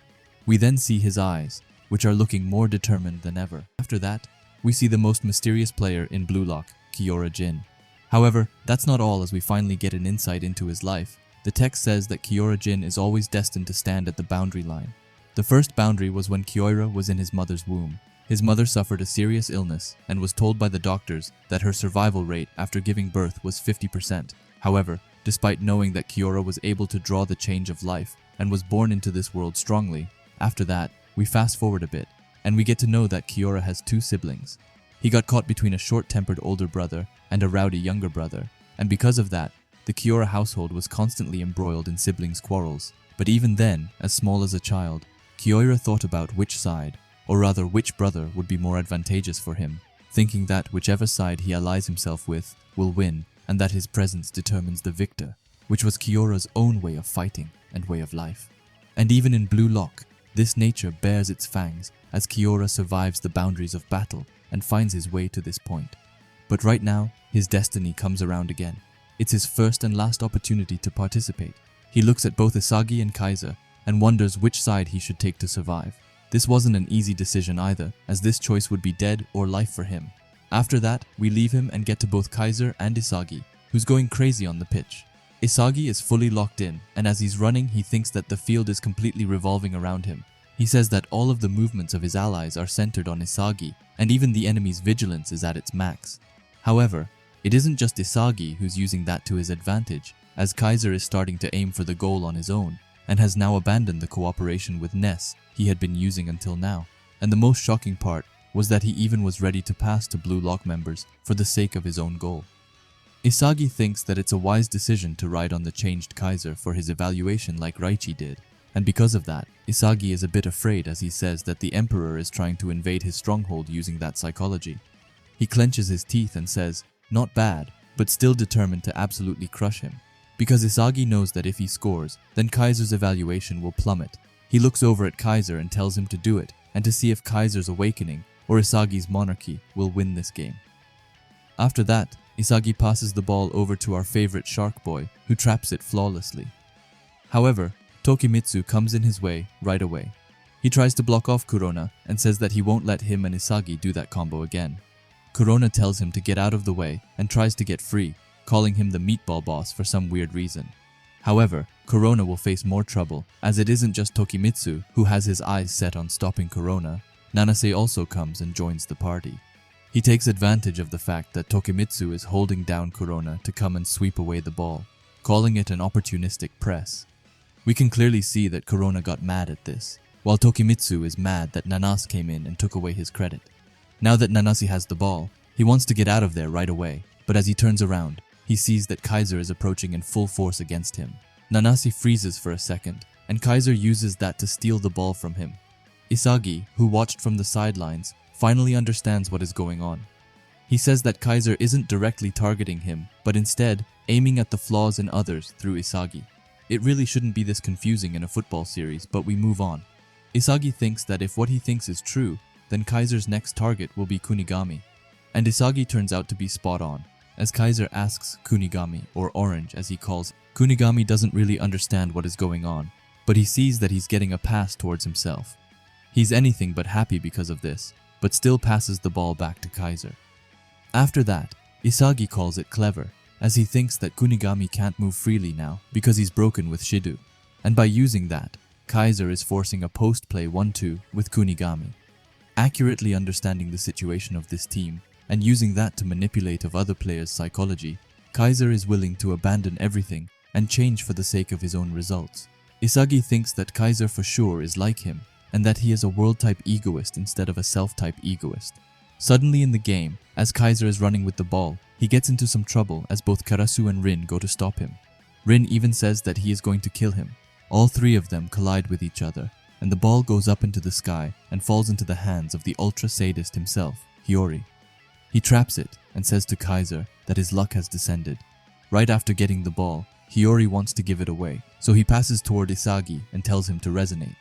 We then see his eyes, which are looking more determined than ever. After that, we see the most mysterious player in Blue Lock, Kiora Jin. However, that's not all as we finally get an insight into his life. The text says that Kiora Jin is always destined to stand at the boundary line. The first boundary was when Kiora was in his mother's womb. His mother suffered a serious illness and was told by the doctors that her survival rate after giving birth was 50%. However, despite knowing that Kiora was able to draw the change of life and was born into this world strongly, after that, we fast forward a bit, and we get to know that Kiora has two siblings. He got caught between a short-tempered older brother and a rowdy younger brother, and because of that, the Kiora household was constantly embroiled in siblings' quarrels. But even then, as small as a child, Kiora thought about which side, or rather which brother would be more advantageous for him, thinking that whichever side he allies himself with will win, and that his presence determines the victor, which was Kiora's own way of fighting and way of life. And even in Blue Lock, this nature bears its fangs as Kiora survives the boundaries of battle and finds his way to this point. But right now, his destiny comes around again. It's his first and last opportunity to participate. He looks at both Isagi and Kaiser and wonders which side he should take to survive. This wasn't an easy decision either, as this choice would be dead or life for him. After that, we leave him and get to both Kaiser and Isagi, who's going crazy on the pitch. Isagi is fully locked in, and as he's running, he thinks that the field is completely revolving around him. He says that all of the movements of his allies are centered on Isagi, and even the enemy's vigilance is at its max. However, it isn't just Isagi who's using that to his advantage, as Kaiser is starting to aim for the goal on his own, and has now abandoned the cooperation with Ness he had been using until now. And the most shocking part was that he even was ready to pass to Blue Lock members for the sake of his own goal. Isagi thinks that it's a wise decision to ride on the changed Kaiser for his evaluation like Yoichi did, and because of that, Isagi is a bit afraid as he says that the Emperor is trying to invade his stronghold using that psychology. He clenches his teeth and says, not bad, but still determined to absolutely crush him. Because Isagi knows that if he scores, then Kaiser's evaluation will plummet. He looks over at Kaiser and tells him to do it, and to see if Kaiser's awakening or Isagi's monarchy will win this game. After that, Isagi passes the ball over to our favorite Shark Boy, who traps it flawlessly. However, Tokimitsu comes in his way right away. He tries to block off Corona and says that he won't let him and Isagi do that combo again. Corona tells him to get out of the way and tries to get free, calling him the meatball boss for some weird reason. However, Corona will face more trouble, as it isn't just Tokimitsu who has his eyes set on stopping Corona. Nanase also comes and joins the party. He takes advantage of the fact that Tokimitsu is holding down Corona to come and sweep away the ball, calling it an opportunistic press. We can clearly see that Corona got mad at this, while Tokimitsu is mad that Nanase came in and took away his credit. Now that Nanase has the ball, he wants to get out of there right away, but as he turns around, he sees that Kaiser is approaching in full force against him. Nanase freezes for a second, and Kaiser uses that to steal the ball from him. Isagi, who watched from the sidelines, finally understands what is going on. He says that Kaiser isn't directly targeting him, but instead aiming at the flaws in others through Isagi. It really shouldn't be this confusing in a football series, but we move on. Isagi thinks that if what he thinks is true, then Kaiser's next target will be Kunigami. and Isagi turns out to be spot on. As Kaiser asks Kunigami, or Orange as he calls, Kunigami doesn't really understand what is going on, but he sees that he's getting a pass towards himself. He's anything but happy because of this, but still passes the ball back to Kaiser. After that, Isagi calls it clever, as he thinks that Kunigami can't move freely now because he's broken with Shido, and by using that, Kaiser is forcing a post-play 1-2 with Kunigami. Accurately understanding the situation of this team, and using that to manipulate of other players' psychology, Kaiser is willing to abandon everything and change for the sake of his own results. Isagi thinks that Kaiser for sure is like him, and that he is a world-type egoist instead of a self-type egoist. Suddenly in the game, as Kaiser is running with the ball, he gets into some trouble as both Karasu and Rin go to stop him. Rin even says that he is going to kill him. All three of them collide with each other, and the ball goes up into the sky and falls into the hands of the ultra-sadist himself, Hiyori. He traps it and says to Kaiser that his luck has descended. Right after getting the ball, Hiyori wants to give it away, so he passes toward Isagi and tells him to resonate.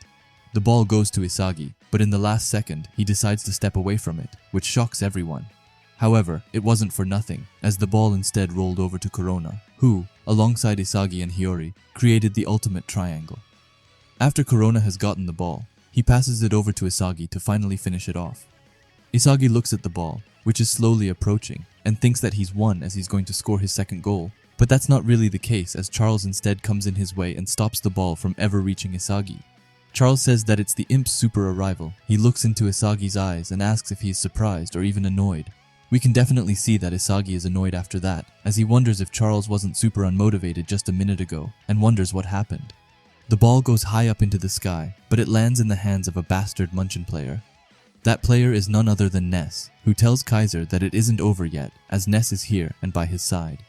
The ball goes to Isagi, but in the last second, he decides to step away from it, which shocks everyone. However, it wasn't for nothing, as the ball instead rolled over to Corona, who, alongside Isagi and Hiyori, created the ultimate triangle. After Corona has gotten the ball, he passes it over to Isagi to finally finish it off. Isagi looks at the ball, which is slowly approaching, and thinks that he's won as he's going to score his second goal, but that's not really the case as Charles instead comes in his way and stops the ball from ever reaching Isagi. Charles says that it's the imp's super arrival. He looks into Isagi's eyes and asks if he's surprised or even annoyed. We can definitely see that Isagi is annoyed after that, as he wonders if Charles wasn't super unmotivated just a minute ago, and wonders what happened. The ball goes high up into the sky, but it lands in the hands of a bastard Munchen player. That player is none other than Ness, who tells Kaiser that it isn't over yet, as Ness is here and by his side.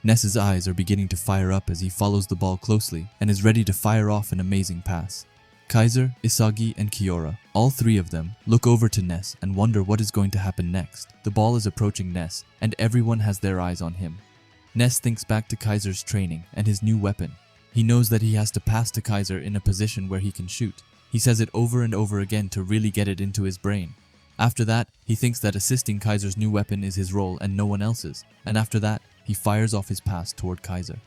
Ness's eyes are beginning to fire up as he follows the ball closely and is ready to fire off an amazing pass. Kaiser, Isagi, and Kiora, all three of them, look over to Ness and wonder what is going to happen next. The ball is approaching Ness, and everyone has their eyes on him. Ness thinks back to Kaiser's training and his new weapon. He knows that he has to pass to Kaiser in a position where he can shoot. He says it over and over again to really get it into his brain. After that, he thinks that assisting Kaiser's new weapon is his role and no one else's, and after that, he fires off his pass toward Kaiser.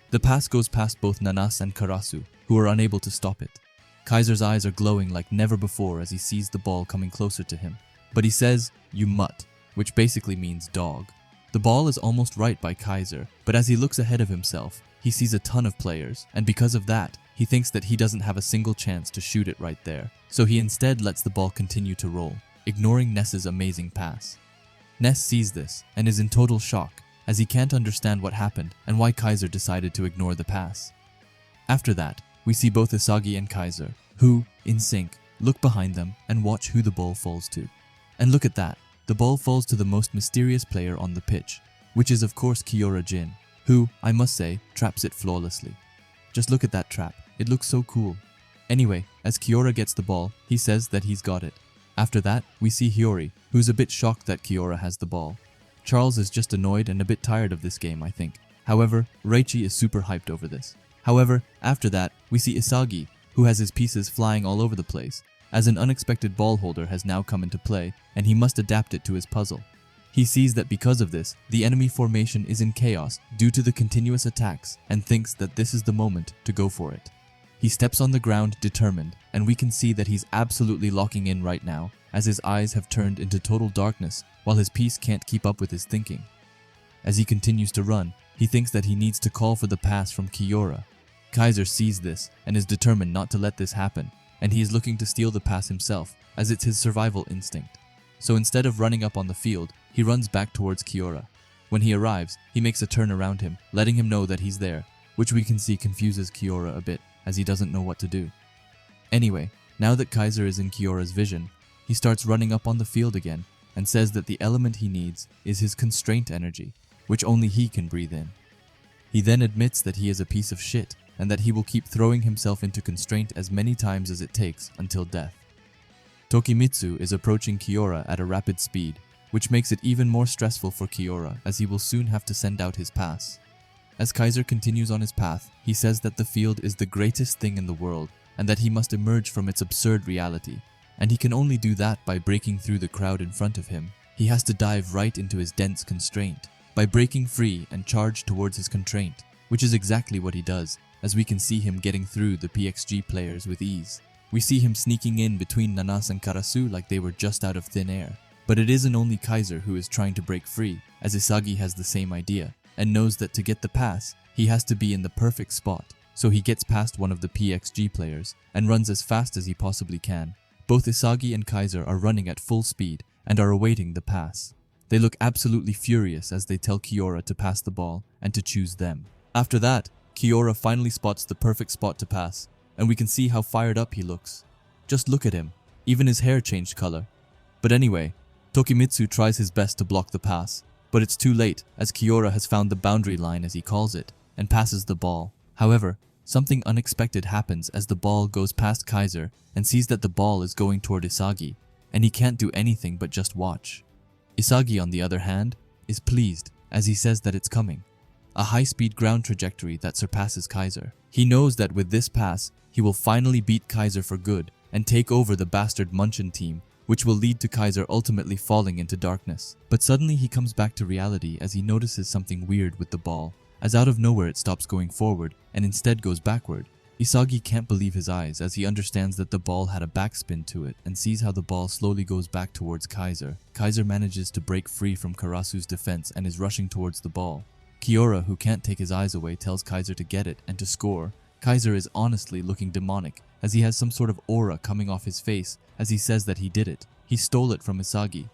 The pass goes past both Nanas and Karasu, who are unable to stop it. Kaiser's eyes are glowing like never before as he sees the ball coming closer to him. But he says, "You mutt," which basically means dog. The ball is almost right by Kaiser, but as he looks ahead of himself, he sees a ton of players, and because of that, he thinks that he doesn't have a single chance to shoot it right there. So he instead lets the ball continue to roll, ignoring Ness's amazing pass. Ness sees this and is in total shock, as he can't understand what happened and why Kaiser decided to ignore the pass. After that, we see both Isagi and Kaiser, who, in sync, look behind them and watch who the ball falls to. And look at that, the ball falls to the most mysterious player on the pitch, which is of course Kiora Jin, who, I must say, traps it flawlessly. Just look at that trap, it looks so cool. Anyway, as Kiora gets the ball, he says that he's got it. After that, we see Hiyori, who's a bit shocked that Kiora has the ball. Charles is just annoyed and a bit tired of this game, I think. However, Reichi is super hyped over this. However, after that, we see Isagi, who has his pieces flying all over the place, as an unexpected ball holder has now come into play and he must adapt it to his puzzle. He sees that because of this, the enemy formation is in chaos due to the continuous attacks and thinks that this is the moment to go for it. He steps on the ground determined, and we can see that he's absolutely locking in right now, as his eyes have turned into total darkness while his piece can't keep up with his thinking. As he continues to run, he thinks that he needs to call for the pass from Kiora. Kaiser sees this and is determined not to let this happen, and he is looking to steal the pass himself, as it's his survival instinct. So instead of running up on the field, he runs back towards Kiora. When he arrives, he makes a turn around him, letting him know that he's there, which we can see confuses Kiora a bit, as he doesn't know what to do. Anyway, now that Kaiser is in Kiora's vision, he starts running up on the field again, and says that the element he needs is his constraint energy, which only he can breathe in. He then admits that he is a piece of shit, and that he will keep throwing himself into constraint as many times as it takes until death. Tokimitsu is approaching Kiora at a rapid speed, which makes it even more stressful for Kiora as he will soon have to send out his pass. As Kaiser continues on his path, he says that the field is the greatest thing in the world and that he must emerge from its absurd reality, and he can only do that by breaking through the crowd in front of him. he has to dive right into his dense constraint by breaking free and charge towards his constraint, which is exactly what he does, as we can see him getting through the PXG players with ease. We see him sneaking in between Nanas and Karasu like they were just out of thin air. But it isn't only Kaiser who is trying to break free, as Isagi has the same idea, and knows that to get the pass, he has to be in the perfect spot. So he gets past one of the PXG players and runs as fast as he possibly can. Both Isagi and Kaiser are running at full speed and are awaiting the pass. They look absolutely furious as they tell Kiora to pass the ball and to choose them. After that, Kiora finally spots the perfect spot to pass, and we can see how fired up he looks. Just look at him, even his hair changed color. But anyway, Tokimitsu tries his best to block the pass, but it's too late as Kiora has found the boundary line as he calls it, and passes the ball. However, something unexpected happens as the ball goes past Kaiser and sees that the ball is going toward Isagi, and he can't do anything but just watch. Isagi, on the other hand, is pleased as he says that it's coming. A high-speed ground trajectory that surpasses Kaiser. He knows that with this pass, he will finally beat Kaiser for good and take over the bastard Munchen team, which will lead to Kaiser ultimately falling into darkness. But suddenly he comes back to reality as he notices something weird with the ball, as out of nowhere it stops going forward and instead goes backward. Isagi can't believe his eyes as he understands that the ball had a backspin to it and sees how the ball slowly goes back towards Kaiser. Kaiser manages to break free from Karasu's defense and is rushing towards the ball. Kiora, who can't take his eyes away, tells Kaiser to get it and to score. Kaiser is honestly looking demonic as he has some sort of aura coming off his face as he says that he did it. He stole it from Isagi.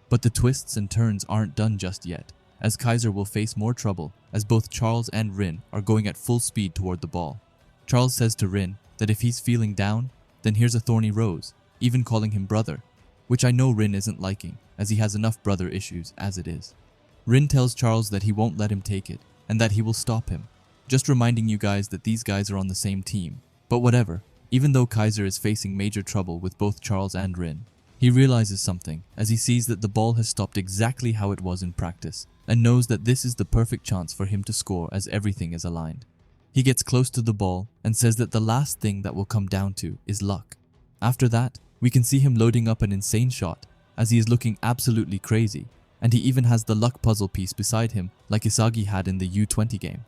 But the twists and turns aren't done just yet, as Kaiser will face more trouble as both Charles and Rin are going at full speed toward the ball. Charles says to Rin that if he's feeling down, then here's a thorny rose, even calling him brother, which I know Rin isn't liking as he has enough brother issues as it is. Rin tells Charles that he won't let him take it and that he will stop him. Just reminding you guys that these guys are on the same team. But whatever, even though Kaiser is facing major trouble with both Charles and Rin, he realizes something as he sees that the ball has stopped exactly how it was in practice and knows that this is the perfect chance for him to score as everything is aligned. He gets close to the ball and says that the last thing that will come down to is luck. After that, we can see him loading up an insane shot as he is looking absolutely crazy, and he even has the luck puzzle piece beside him like Isagi had in the U20 game.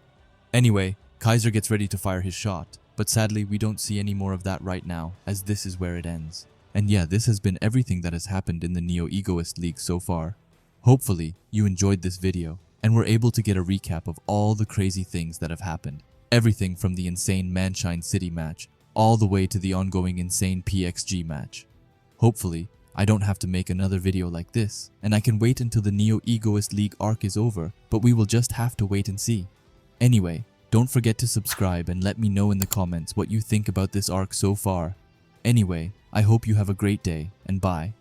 Anyway, Kaiser gets ready to fire his shot, but sadly we don't see any more of that right now as this is where it ends. And yeah, this has been everything that has happened in the Neo Egoist League so far. Hopefully, you enjoyed this video and were able to get a recap of all the crazy things that have happened. Everything from the insane Manshine City match, all the way to the ongoing insane PXG match. Hopefully, I don't have to make another video like this, and I can wait until the Neo Egoist League arc is over, but we will just have to wait and see. Anyway, don't forget to subscribe and let me know in the comments what you think about this arc so far. Anyway, I hope you have a great day, and bye.